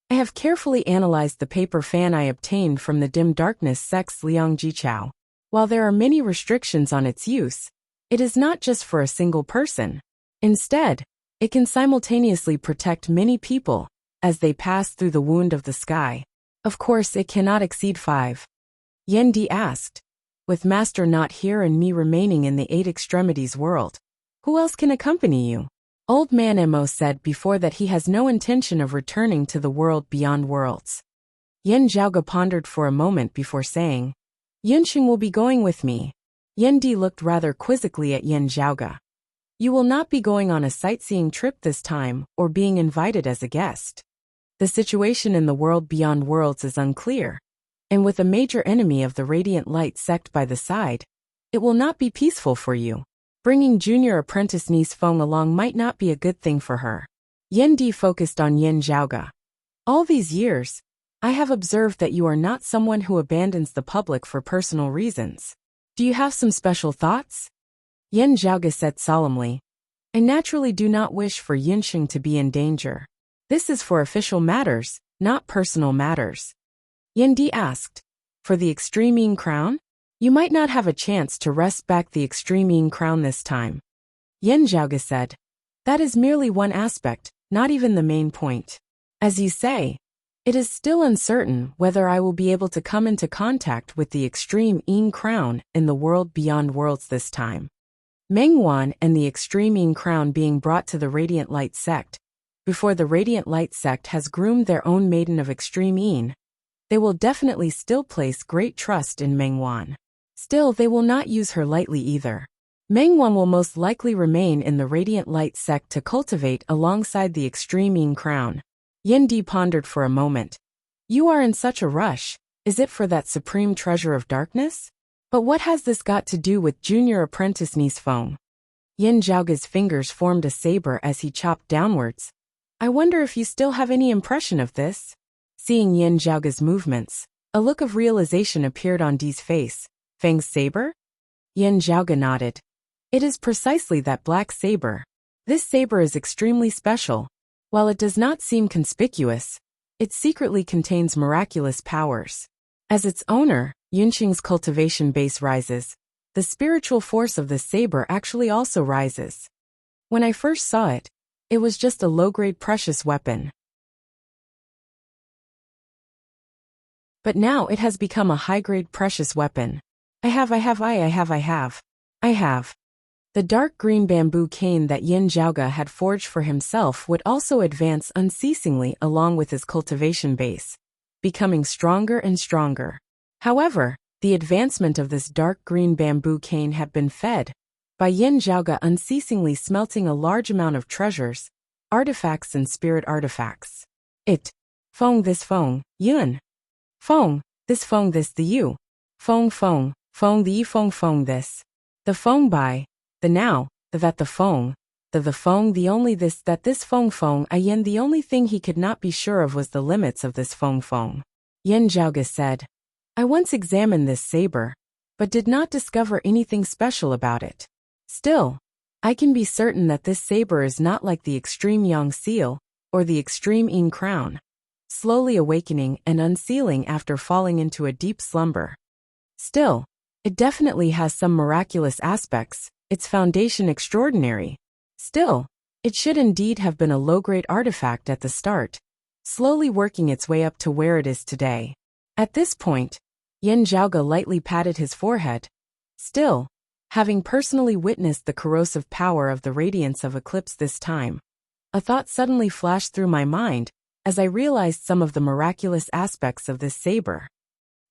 I have carefully analyzed the paper fan I obtained from the Dim Darkness sect's Liang Jichao. While there are many restrictions on its use, it is not just for a single person. Instead, it can simultaneously protect many people as they pass through the wound of the sky. Of course, it cannot exceed 5. Yin Di asked. With Master not here and me remaining in the Eight Extremities world, who else can accompany you? Old Man Mo said before that he has no intention of returning to the world beyond worlds. Yin Zhaoge pondered for a moment before saying, Yunxing will be going with me. Yin Di looked rather quizzically at Yin Zhaoge. You will not be going on a sightseeing trip this time or being invited as a guest. The situation in the world beyond worlds is unclear, and with a major enemy of the Radiant Light sect by the side, it will not be peaceful for you. Bringing junior apprentice niece Feng along might not be a good thing for her. Yin Di focused on Yin Zhaoge. All these years, I have observed that you are not someone who abandons the public for personal reasons. Do you have some special thoughts? Yin Zhaoge said solemnly. I naturally do not wish for Yunxing to be in danger. This is for official matters, not personal matters. Yin Di asked, for the Extreme Yin Crown? You might not have a chance to wrest back the Extreme Yin Crown this time. Yin Zhaoge said, that is merely one aspect, not even the main point. As you say, it is still uncertain whether I will be able to come into contact with the Extreme Yin Crown in the world beyond worlds this time. Mengwan and the Extreme Yin Crown being brought to the Radiant Light sect, before the Radiant Light sect has groomed their own maiden of Extreme Yin, they will definitely still place great trust in Mengwan. Still, they will not use her lightly either. Mengwan will most likely remain in the Radiant Light sect to cultivate alongside the Extreme Yin Crown. Yin Di pondered for a moment. You are in such a rush. Is it for that supreme treasure of darkness? But what has this got to do with junior apprentice niece Feng? Yin Zhaoge's fingers formed a saber as he chopped downwards. I wonder if you still have any impression of this? Seeing Yin Zhaoga's movements, a look of realization appeared on Di's face. Fang's saber? Yin Zhaoga nodded. It is precisely that black saber. This saber is extremely special. While it does not seem conspicuous, it secretly contains miraculous powers. As its owner, Yunqing's cultivation base rises. The spiritual force of the saber actually also rises. When I first saw it, it was just a low-grade precious weapon. But now it has become a high-grade precious weapon. I have. The dark green bamboo cane that Yin Zhaoga had forged for himself would also advance unceasingly along with his cultivation base, becoming stronger and stronger. However, the advancement of this dark green bamboo cane had been fed by Yin Zhaoga unceasingly smelting a large amount of treasures, artifacts and spirit artifacts. Feng this Feng, Yun. Feng, this Feng this the you. Feng the yi Feng this. The Feng by, the now, the that the Feng, the Feng the only this that this Feng a Yin the only thing he could not be sure of was the limits of this Feng. Yin Zhaoga said, I once examined this saber, but did not discover anything special about it. Still, I can be certain that this saber is not like the extreme Yang seal, or the extreme Yin crown, slowly awakening and unsealing after falling into a deep slumber. Still, it definitely has some miraculous aspects, its foundation extraordinary. Still, it should indeed have been a low-grade artifact at the start, slowly working its way up to where it is today. At this point, Yin Zhaoga lightly patted his forehead. Still, having personally witnessed the corrosive power of the radiance of eclipse this time, a thought suddenly flashed through my mind as I realized some of the miraculous aspects of this saber.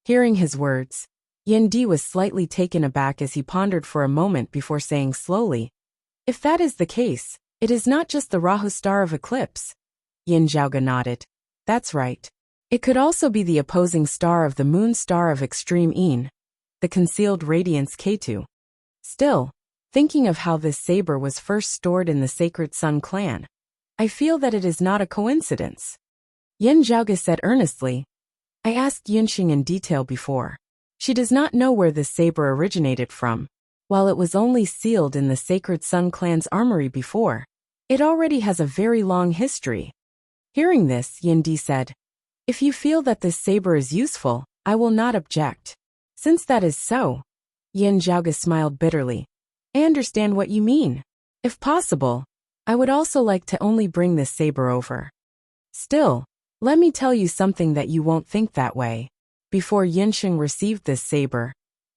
Hearing his words, Yin Di was slightly taken aback as he pondered for a moment before saying slowly, If that is the case, it is not just the Rahu star of eclipse. Yin Zhaoga nodded. That's right. It could also be the opposing star of the moon star of extreme Yin, the concealed radiance Ketu. Still, thinking of how this saber was first stored in the sacred Sun clan, I feel that it is not a coincidence. Yin Zhaoga said earnestly, I asked Yunqing in detail before. She does not know where this saber originated from. While it was only sealed in the sacred Sun clan's armory before, it already has a very long history. Hearing this, Yin Di said, If you feel that this saber is useful, I will not object. Since that is so, Yin Zhaoga smiled bitterly. I understand what you mean. If possible, I would also like to only bring this saber over. Still, let me tell you something that you won't think that way. Before Yunqing received this saber,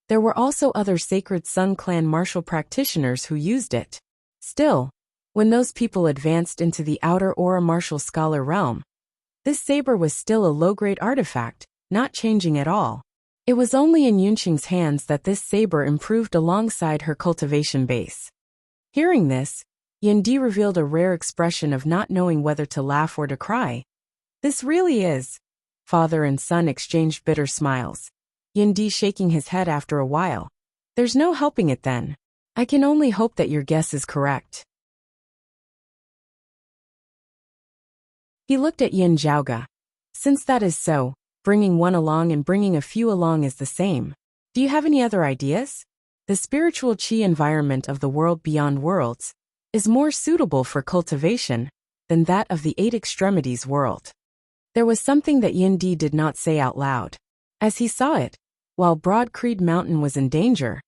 there were also other sacred Sun clan martial practitioners who used it. Still, when those people advanced into the outer aura martial scholar realm, this saber was still a low-grade artifact, not changing at all. It was only in Yunqing's hands that this saber improved alongside her cultivation base. Hearing this, Yin Di revealed a rare expression of not knowing whether to laugh or to cry. This really is. Father and son exchanged bitter smiles. Yin Di shaking his head after a while. There's no helping it then. I can only hope that your guess is correct. He looked at Yin Zhaoga. Since that is so, bringing one along and bringing a few along is the same. Do you have any other ideas? The spiritual qi environment of the world beyond worlds is more suitable for cultivation than that of the eight extremities world. There was something that Yin Di did not say out loud. As he saw it, while Broad Creed Mountain was in danger,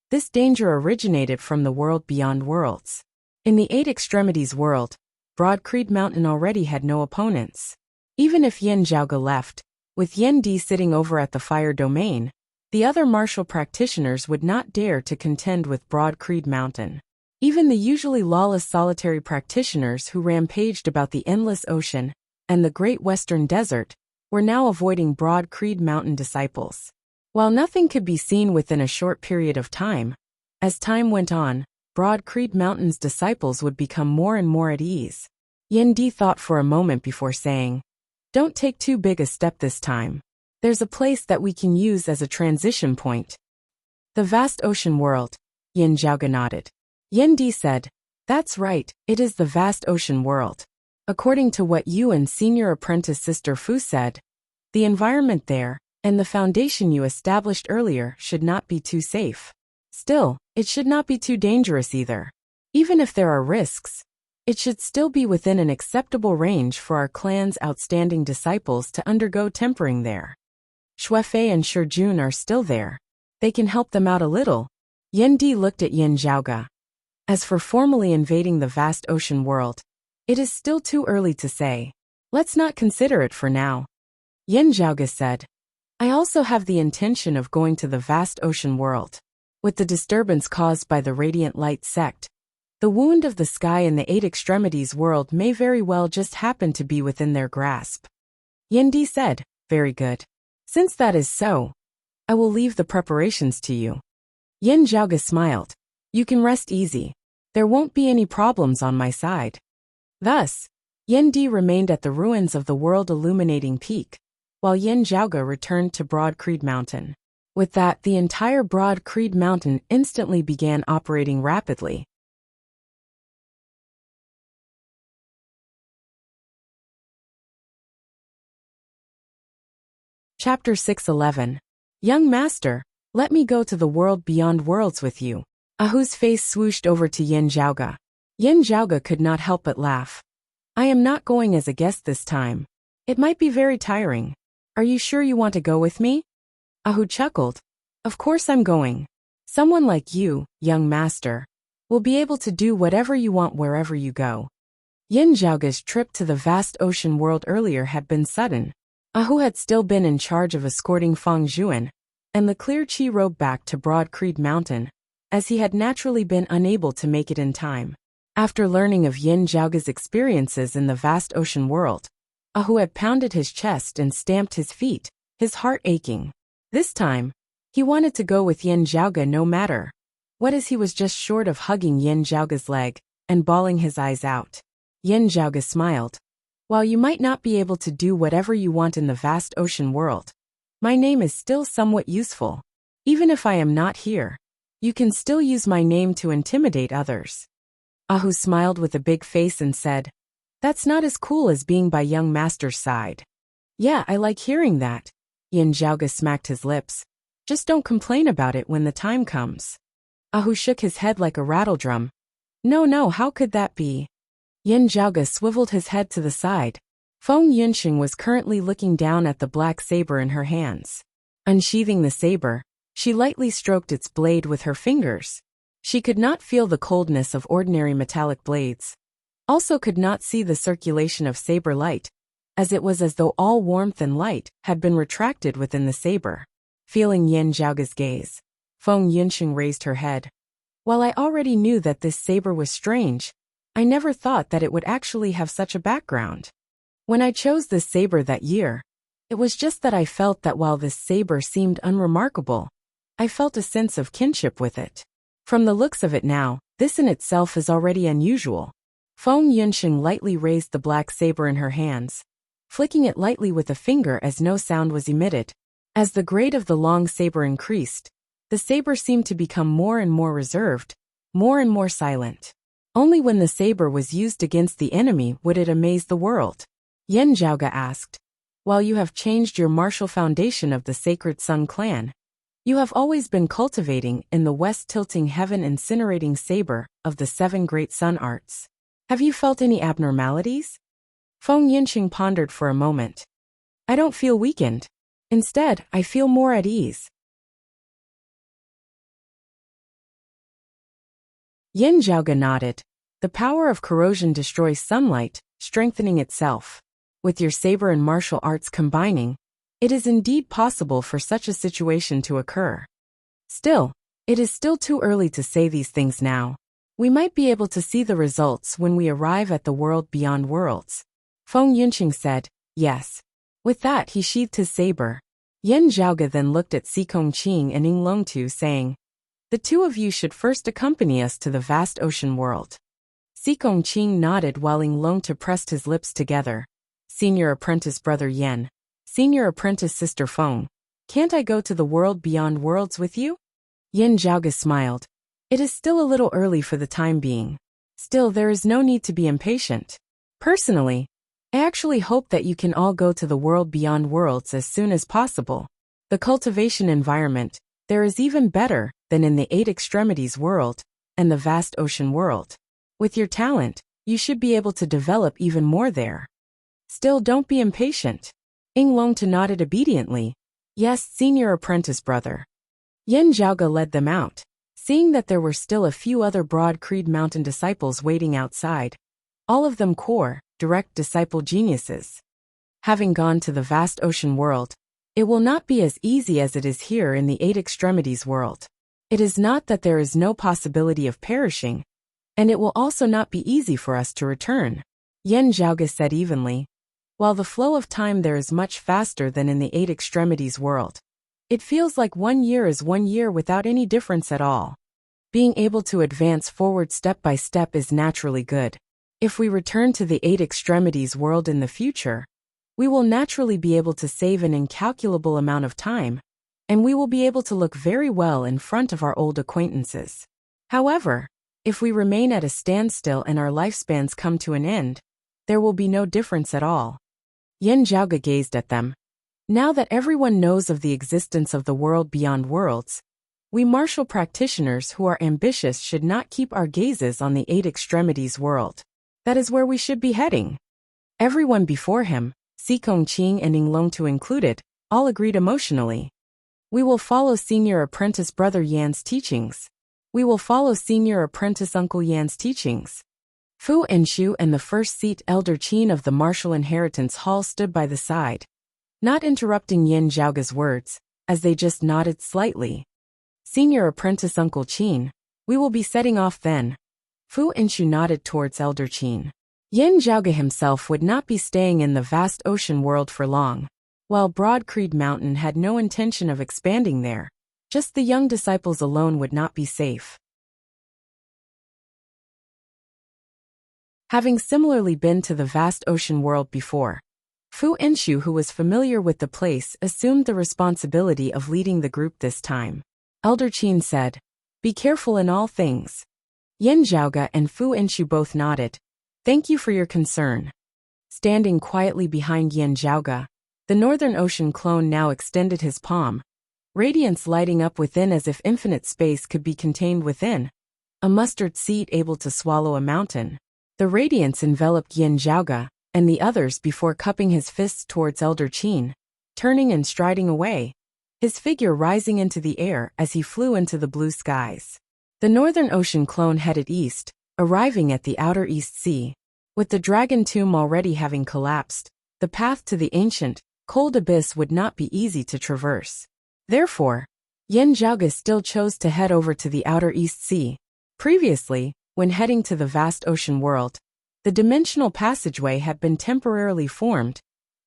this danger originated from the world beyond worlds. In the eight extremities world, Broad Creed Mountain already had no opponents. Even if Yin Zhaoga left, with Yin Di sitting over at the fire domain, the other martial practitioners would not dare to contend with Broad Creed Mountain. Even the usually lawless solitary practitioners who rampaged about the endless ocean and the Great Western Desert were now avoiding Broad Creed Mountain disciples. While nothing could be seen within a short period of time, as time went on, Broad Creed Mountain's disciples would become more and more at ease. Yin Di thought for a moment before saying, Don't take too big a step this time. There's a place that we can use as a transition point. The vast ocean world. Yin Zhaoga nodded. Yin Di said, That's right, it is the vast ocean world. According to what you and senior apprentice Sister Fu said, the environment there, and the foundation you established earlier should not be too safe. Still, it should not be too dangerous either. Even if there are risks, it should still be within an acceptable range for our clan's outstanding disciples to undergo tempering there. Shuefei and Shijun are still there. They can help them out a little. Yen Di looked at Yin Zhaoge. As for formally invading the vast ocean world, it is still too early to say. Let's not consider it for now. Yin Zhaoge said, I also have the intention of going to the vast ocean world. With the disturbance caused by the Radiant Light sect, the wound of the sky in the Eight Extremities world may very well just happen to be within their grasp. Yin Di said, very good. Since that is so, I will leave the preparations to you. Yin Zhaoge smiled. You can rest easy. There won't be any problems on my side. Thus, Yin Di remained at the ruins of the world illuminating peak, while Yin Zhaoge returned to Broad Creed Mountain. With that, the entire Broad Creed Mountain instantly began operating rapidly. Chapter 611. Young Master, let me go to the world beyond worlds with you. Ahu's face swooshed over to Yin Zhaoge. Yin Zhaoge could not help but laugh. I am not going as a guest this time. It might be very tiring. Are you sure you want to go with me? Ahu chuckled. Of course I'm going. Someone like you, young master, will be able to do whatever you want wherever you go. Yin Zhaoge's trip to the vast ocean world earlier had been sudden. Ahu had still been in charge of escorting Feng Zhuan and the clear Qi robe back to Broad Creed Mountain, as he had naturally been unable to make it in time. After learning of Yin Zhaoge's experiences in the vast ocean world, Ahu had pounded his chest and stamped his feet, his heart aching. This time, he wanted to go with Yin Zhaoge no matter what, as he was just short of hugging Yin Zhaoge's leg and bawling his eyes out. Yin Zhaoge smiled. While you might not be able to do whatever you want in the vast ocean world, my name is still somewhat useful. Even if I am not here, you can still use my name to intimidate others. Ahu smiled with a big face and said, That's not as cool as being by young master's side. Yeah, I like hearing that. Yin Zhaoge smacked his lips. Just don't complain about it when the time comes. Ahu shook his head like a rattledrum. No, how could that be? Yin Zhaoge swiveled his head to the side. Feng Yunxing was currently looking down at the black saber in her hands. Unsheathing the saber, she lightly stroked its blade with her fingers. She could not feel the coldness of ordinary metallic blades. Also could not see the circulation of saber light, as it was as though all warmth and light had been retracted within the saber. Feeling Yin Zhaoge's gaze, Feng Yunxing raised her head. While I already knew that this saber was strange, I never thought that it would actually have such a background. When I chose this saber that year, it was just that I felt that while this saber seemed unremarkable, I felt a sense of kinship with it. From the looks of it now, this in itself is already unusual. Feng Yunxing lightly raised the black saber in her hands, flicking it lightly with a finger as no sound was emitted. As the grade of the long saber increased, the saber seemed to become more and more reserved, more and more silent. Only when the saber was used against the enemy would it amaze the world. Yin Zhaoge asked, While you have changed your martial foundation of the Sacred Sun clan, you have always been cultivating in the west tilting heaven incinerating saber of the 7 great sun arts. Have you felt any abnormalities? Feng Yunxing pondered for a moment. I don't feel weakened. Instead, I feel more at ease. Yin Zhaoge nodded. The power of corrosion destroys sunlight, strengthening itself. With your saber and martial arts combining, it is indeed possible for such a situation to occur. Still, it is still too early to say these things now. We might be able to see the results when we arrive at the world beyond worlds. Feng Yunxing said, Yes. With that he sheathed his saber. Yin Zhaoge then looked at Xikong Qing and Ying Longtu saying, The two of you should first accompany us to the vast ocean world. Xikong Qing nodded while Ying Longtu pressed his lips together. Senior apprentice brother Yen. Senior apprentice sister Feng. Can't I go to the world beyond worlds with you? Yin Zhaoge smiled. It is still a little early for the time being. Still, there is no need to be impatient. Personally, I actually hope that you can all go to the world beyond worlds as soon as possible. The cultivation environment there is even better than in the eight extremities world and the vast ocean world. With your talent, you should be able to develop even more there. Still, don't be impatient. Ing Long nodded obediently. Yes, senior apprentice brother. Yen Zhaoge led them out, seeing that there were still a few other Broad Creed Mountain disciples waiting outside, all of them core, direct disciple geniuses. Having gone to the vast ocean world, it will not be as easy as it is here in the eight extremities world. It is not that there is no possibility of perishing, and it will also not be easy for us to return, Yen Zhaoge said evenly. While the flow of time there is much faster than in the eight extremities world, it feels like 1 year is 1 year without any difference at all. Being able to advance forward step by step is naturally good. If we return to the eight extremities world in the future, we will naturally be able to save an incalculable amount of time, and we will be able to look very well in front of our old acquaintances. However, if we remain at a standstill and our lifespans come to an end, there will be no difference at all. Yen Zhaoge gazed at them. Now that everyone knows of the existence of the world beyond worlds, we martial practitioners who are ambitious should not keep our gazes on the eight extremities world. That is where we should be heading. Everyone before him, Si Kongqing and Ing Long included, all agreed emotionally. We will follow senior apprentice brother Yan's teachings. We will follow senior apprentice uncle Yan's teachings. Fu Enshu and the first seat elder Qin of the martial inheritance hall stood by the side, not interrupting Yen Zhaoge's words, as they just nodded slightly. Senior apprentice uncle Qin, we will be setting off then. Fu Enshu nodded towards elder Qin. Yen Zhaoge himself would not be staying in the vast ocean world for long. While Broad Creed Mountain had no intention of expanding there, just the young disciples alone would not be safe. Having similarly been to the vast ocean world before, Fu Enshu, who was familiar with the place, assumed the responsibility of leading the group this time. Elder Qin said, "Be careful in all things." Yen Zhaoge and Fu Enshu both nodded. "Thank you for your concern." Standing quietly behind Yen Zhaoge, the Northern Ocean clone now extended his palm, radiance lighting up within as if infinite space could be contained within, a mustard seed able to swallow a mountain. The radiance enveloped Yen Zhaoge and the others before cupping his fists towards Elder Qin, turning and striding away, his figure rising into the air as he flew into the blue skies. The Northern Ocean clone headed east, arriving at the outer East Sea. With the dragon tomb already having collapsed, the path to the ancient, cold abyss would not be easy to traverse. Therefore, Yen Zhaoge still chose to head over to the outer East Sea. Previously, when heading to the vast ocean world, the dimensional passageway had been temporarily formed,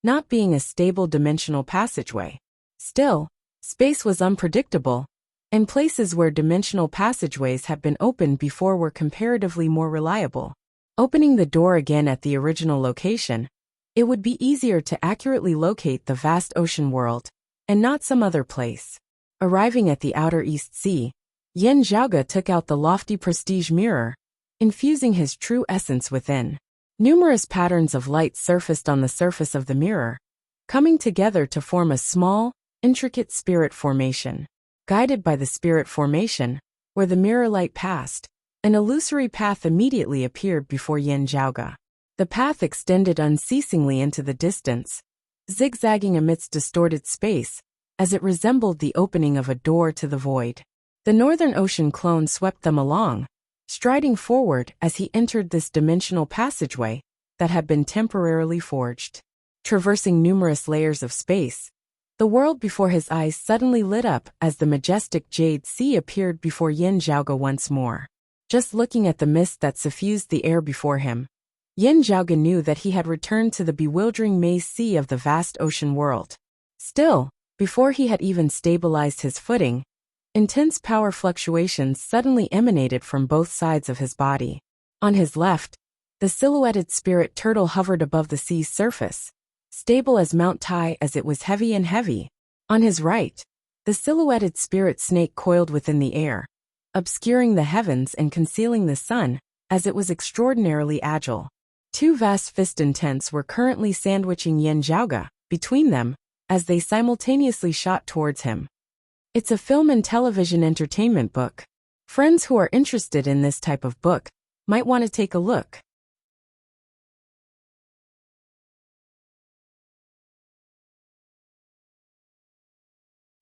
not being a stable dimensional passageway. Still, space was unpredictable, and places where dimensional passageways had been opened before were comparatively more reliable. Opening the door again at the original location, it would be easier to accurately locate the vast ocean world, and not some other place. Arriving at the outer East Sea, Yen Zhaoge took out the lofty prestige mirror, infusing his true essence within. Numerous patterns of light surfaced on the surface of the mirror, coming together to form a small, intricate spirit formation. Guided by the spirit formation, where the mirror light passed, an illusory path immediately appeared before Yen Zhaoge. The path extended unceasingly into the distance, zigzagging amidst distorted space, as it resembled the opening of a door to the void. The Northern Ocean clone swept them along, striding forward as he entered this dimensional passageway that had been temporarily forged. Traversing numerous layers of space, the world before his eyes suddenly lit up as the majestic Jade Sea appeared before Yen Zhaoge once more. Just looking at the mist that suffused the air before him, Yen Zhaoge knew that he had returned to the bewildering maze sea of the vast ocean world. Still, before he had even stabilized his footing, intense power fluctuations suddenly emanated from both sides of his body. On his left, the silhouetted spirit turtle hovered above the sea's surface, stable as Mount Tai as it was heavy and heavy. On his right, the silhouetted spirit snake coiled within the air, obscuring the heavens and concealing the sun, as it was extraordinarily agile. Two vast fiston tents were currently sandwiching Yin Zhaoge between them as they simultaneously shot towards him. It's a film and television entertainment book. Friends who are interested in this type of book might want to take a look.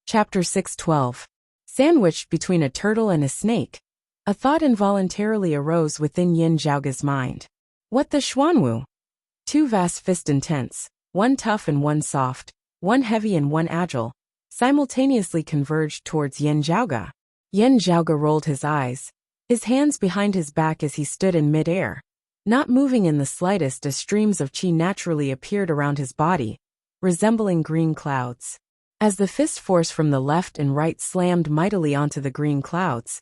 Chapter 6:12. Sandwiched between a turtle and a snake. A thought involuntarily arose within Yin Zhaoge's mind. What the Xuanwu? Two vast fiston tents, one tough and one soft, one heavy and one agile, simultaneously converged towards Yin Zhaoge. Yin Zhaoge rolled his eyes, his hands behind his back as he stood in mid-air, not moving in the slightest as streams of qi naturally appeared around his body, resembling green clouds. As the fist force from the left and right slammed mightily onto the green clouds,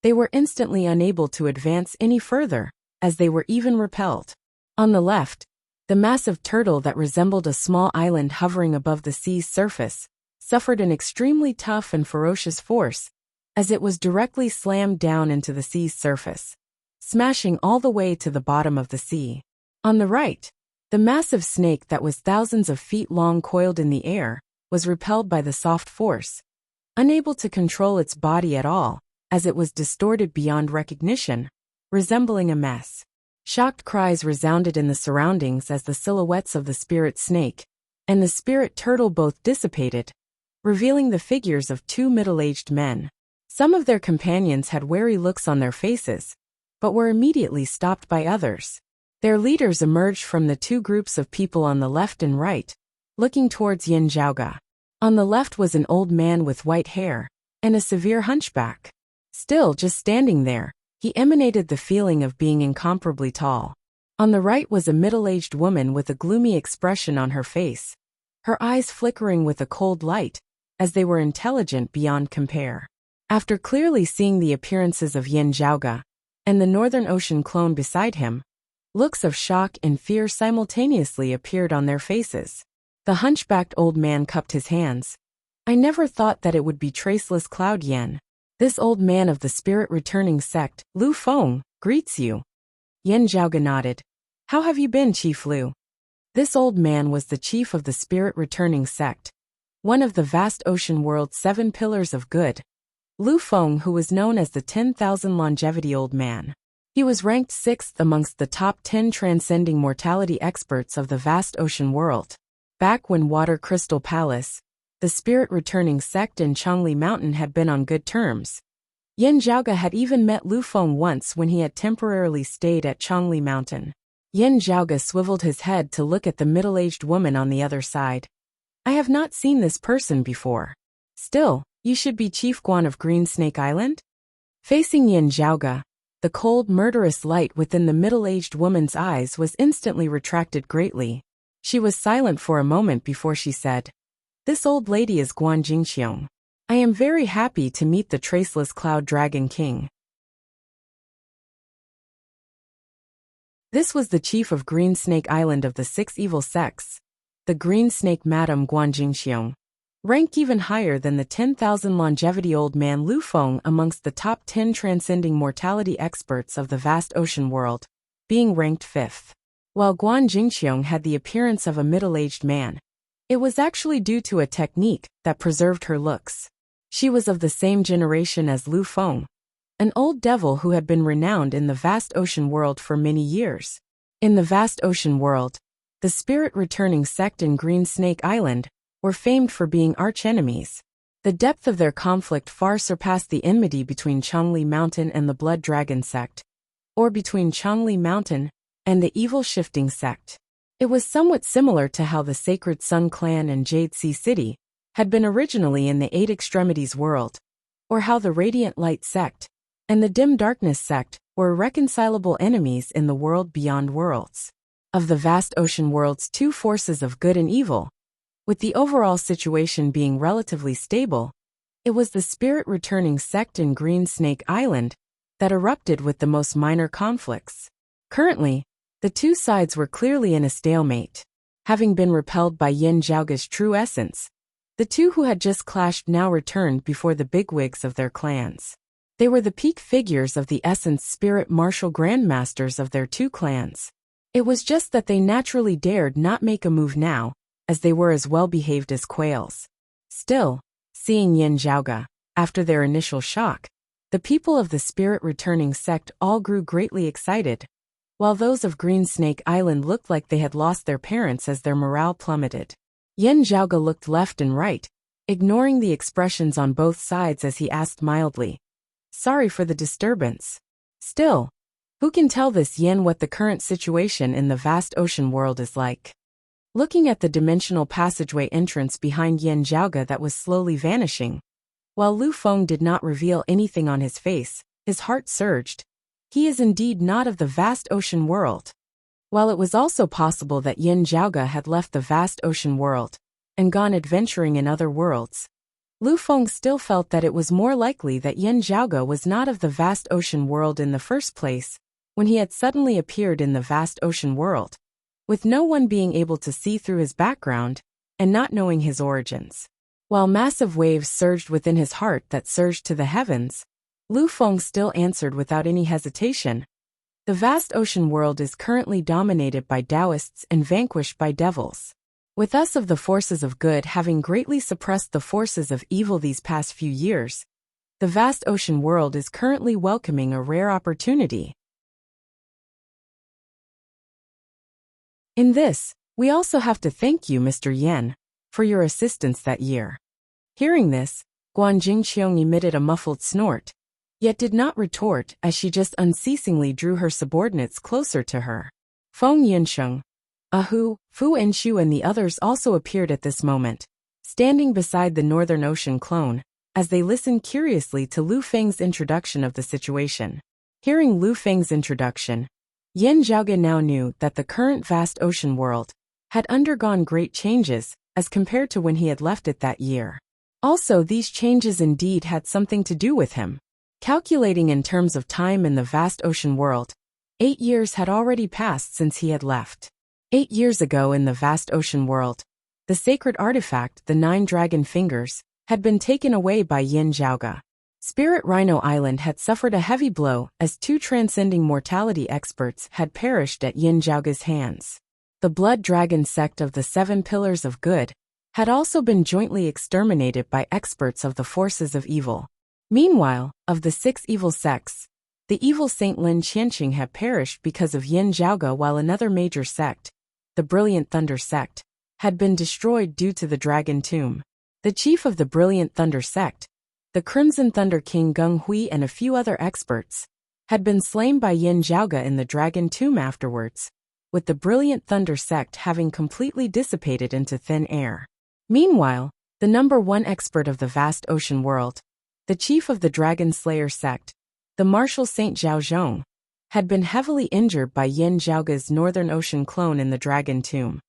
they were instantly unable to advance any further, as they were even repelled. On the left, the massive turtle that resembled a small island hovering above the sea's surface suffered an extremely tough and ferocious force, as it was directly slammed down into the sea's surface, smashing all the way to the bottom of the sea. On the right, the massive snake that was thousands of feet long coiled in the air was repelled by the soft force, unable to control its body at all, as it was distorted beyond recognition, resembling a mess. Shocked cries resounded in the surroundings as the silhouettes of the spirit snake and the spirit turtle both dissipated, revealing the figures of two middle-aged men. Some of their companions had wary looks on their faces, but were immediately stopped by others. Their leaders emerged from the two groups of people on the left and right, looking towards Yin Zhaoge. On the left was an old man with white hair and a severe hunchback. Still just standing there, he emanated the feeling of being incomparably tall. On the right was a middle-aged woman with a gloomy expression on her face, her eyes flickering with a cold light, as they were intelligent beyond compare. After clearly seeing the appearances of Yin Zhaoge and the Northern Ocean clone beside him, looks of shock and fear simultaneously appeared on their faces. The hunchbacked old man cupped his hands. I never thought that it would be Traceless Cloud Yen. This old man of the spirit-returning sect, Lu Feng, greets you. Yin Zhaoge nodded. How have you been, Chief Lu? This old man was the chief of the spirit-returning sect, one of the vast ocean world's 7 pillars of good. Lu Feng, who was known as the 10,000 longevity old man. He was ranked 6th amongst the top 10 transcending mortality experts of the vast ocean world. Back when Water Crystal Palace, the spirit-returning sect and Changli Mountain had been on good terms, Yin Zhaoge had even met Lu Feng once when he had temporarily stayed at Changli Mountain. Yin Zhaoge swiveled his head to look at the middle-aged woman on the other side. I have not seen this person before. Still, you should be Chief Guan of Green Snake Island? Facing Yin Zhaoge, the cold, murderous light within the middle-aged woman's eyes was instantly retracted greatly. She was silent for a moment before she said, This old lady is Guan Jingxiong. I am very happy to meet the Traceless Cloud Dragon King. This was the chief of Green Snake Island of the 6 evil sects, the Green Snake Madam Guan Jingxiong. Rank even higher than the 10,000 longevity old man Lu Feng amongst the top 10 transcending mortality experts of the vast ocean world, being ranked 5th. While Guan Jingxiong had the appearance of a middle-aged man, it was actually due to a technique that preserved her looks. She was of the same generation as Lu Feng, an old devil who had been renowned in the vast ocean world for many years. In the vast ocean world, the spirit-returning sect in Green Snake Island were famed for being arch-enemies. The depth of their conflict far surpassed the enmity between Changli Mountain and the Blood Dragon sect, or between Changli Mountain and the Evil Shifting sect. It was somewhat similar to how the Sacred Sun Clan and Jade Sea City had been originally in the 8 Extremities world, or how the Radiant Light sect and the Dim Darkness sect were irreconcilable enemies in the world beyond worlds. Of the vast ocean world's 2 forces of good and evil, with the overall situation being relatively stable, it was the spirit-returning sect in Green Snake Island that erupted with the most minor conflicts. Currently, the 2 sides were clearly in a stalemate. Having been repelled by Yin Zhaoge's true essence, the 2 who had just clashed now returned before the bigwigs of their clans. They were the peak figures of the essence spirit martial grandmasters of their 2 clans. It was just that they naturally dared not make a move now, as they were as well behaved as quails. Still, seeing Yin Zhaoge, after their initial shock, the people of the spirit-returning sect all grew greatly excited, while those of Green Snake Island looked like they had lost their parents as their morale plummeted. Yin Zhaoge looked left and right, ignoring the expressions on both sides as he asked mildly, "Sorry for the disturbance. Still, who can tell this Yin what the current situation in the vast ocean world is like?" Looking at the dimensional passageway entrance behind Yin Zhaoge that was slowly vanishing, while Lu Feng did not reveal anything on his face, his heart surged. He is indeed not of the vast ocean world. While it was also possible that Yin Zhaoge had left the vast ocean world and gone adventuring in other worlds, Lu Feng still felt that it was more likely that Yin Zhaoge was not of the vast ocean world in the first place, when he had suddenly appeared in the vast ocean world, with no one being able to see through his background and not knowing his origins. While massive waves surged within his heart that surged to the heavens, Lu Feng still answered without any hesitation. The vast ocean world is currently dominated by Taoists and vanquished by devils. With us of the forces of good having greatly suppressed the forces of evil these past few years, the vast ocean world is currently welcoming a rare opportunity. In this, we also have to thank you, Mr. Yan, for your assistance that year. Hearing this, Guan Jingqiong emitted a muffled snort, yet did not retort as she just unceasingly drew her subordinates closer to her. Feng Yinsheng, Ahu, Fu Enshu and the others also appeared at this moment, standing beside the Northern Ocean clone, as they listened curiously to Lu Feng's introduction of the situation. Hearing Lu Feng's introduction, Yin Zhaoge now knew that the current vast ocean world had undergone great changes as compared to when he had left it that year. Also, these changes indeed had something to do with him. Calculating in terms of time in the vast ocean world, 8 years had already passed since he had left. 8 years ago in the vast ocean world, the sacred artifact, the 9 dragon fingers, had been taken away by Yin Zhaoge. Spirit Rhino Island had suffered a heavy blow as 2 transcending mortality experts had perished at Yin Zhaoge's hands. The Blood Dragon sect of the 7 Pillars of Good had also been jointly exterminated by experts of the forces of evil. Meanwhile, of the 6 evil sects, the evil Saint Lin Qianqing had perished because of Yin Zhaoge, while another major sect, the Brilliant Thunder sect, had been destroyed due to the Dragon Tomb. The chief of the Brilliant Thunder sect, the Crimson Thunder King Gung Hui and a few other experts, had been slain by Yin Zhaoge in the Dragon Tomb afterwards, with the Brilliant Thunder sect having completely dissipated into thin air. Meanwhile, the number 1 expert of the vast ocean world, the chief of the Dragon Slayer sect, the Martial Saint Zhao Zhong, had been heavily injured by Yin Zhaoge's Northern Ocean clone in the Dragon Tomb,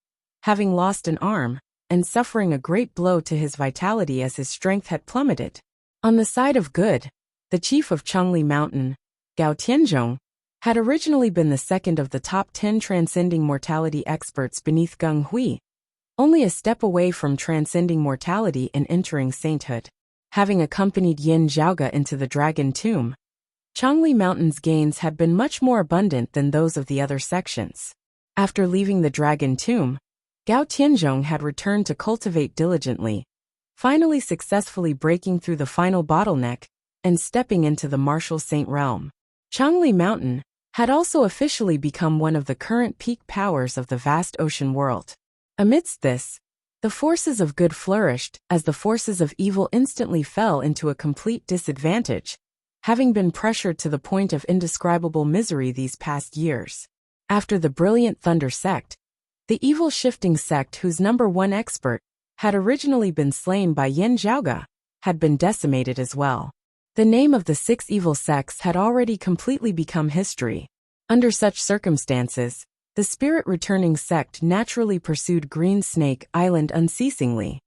having lost an arm and suffering a great blow to his vitality as his strength had plummeted. On the side of good, the chief of Changli Mountain, Gao Tianzhong, had originally been the second of the top 10 transcending mortality experts beneath Gung Hui, only a step away from transcending mortality and entering sainthood. Having accompanied Yin Zhaoge into the Dragon Tomb, Changli Mountain's gains had been much more abundant than those of the other sections. After leaving the Dragon Tomb, Gao Tianzhong had returned to cultivate diligently, finally successfully breaking through the final bottleneck and stepping into the martial saint realm. Changli Mountain had also officially become one of the current peak powers of the vast ocean world. Amidst this, the forces of good flourished as the forces of evil instantly fell into a complete disadvantage, having been pressured to the point of indescribable misery these past years. After the Brilliant Thunder sect, the evil shifting sect whose number 1 expert had originally been slain by Yin Zhaoge, had been decimated as well. The name of the 6 evil sects had already completely become history. Under such circumstances, the spirit-returning sect naturally pursued Green Snake Island unceasingly.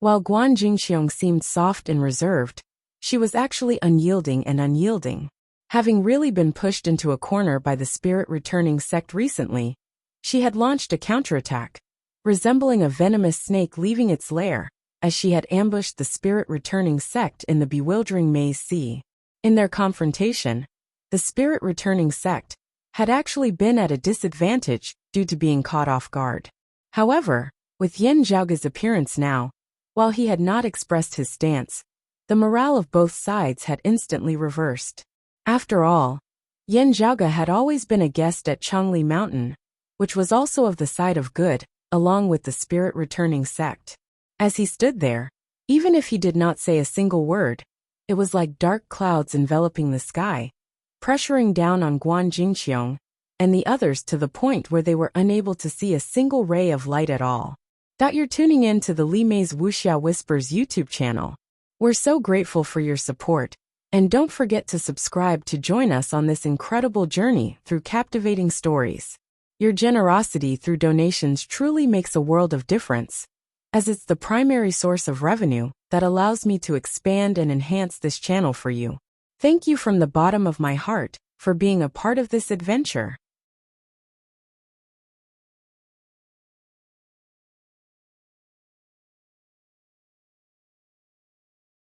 While Guan Jingqiong seemed soft and reserved, she was actually unyielding. Having really been pushed into a corner by the spirit-returning sect recently, she had launched a counterattack, resembling a venomous snake leaving its lair, as she had ambushed the spirit-returning sect in the bewildering maze sea. In their confrontation, the spirit returning sect, had actually been at a disadvantage due to being caught off guard. However, with Yin Zhaoga's appearance now, while he had not expressed his stance, the morale of both sides had instantly reversed. After all, Yin Zhaoga had always been a guest at Changli Mountain, which was also of the side of good, along with the spirit returning sect. As he stood there, even if he did not say a single word, it was like dark clouds enveloping the sky, pressuring down on Guan Jingqiong and the others to the point where they were unable to see a single ray of light at all. You're tuning in to the Li Mei's Wuxia Whispers YouTube channel. We're so grateful for your support, and don't forget to subscribe to join us on this incredible journey through captivating stories. Your generosity through donations truly makes a world of difference, as it's the primary source of revenue that allows me to expand and enhance this channel for you. Thank you from the bottom of my heart for being a part of this adventure.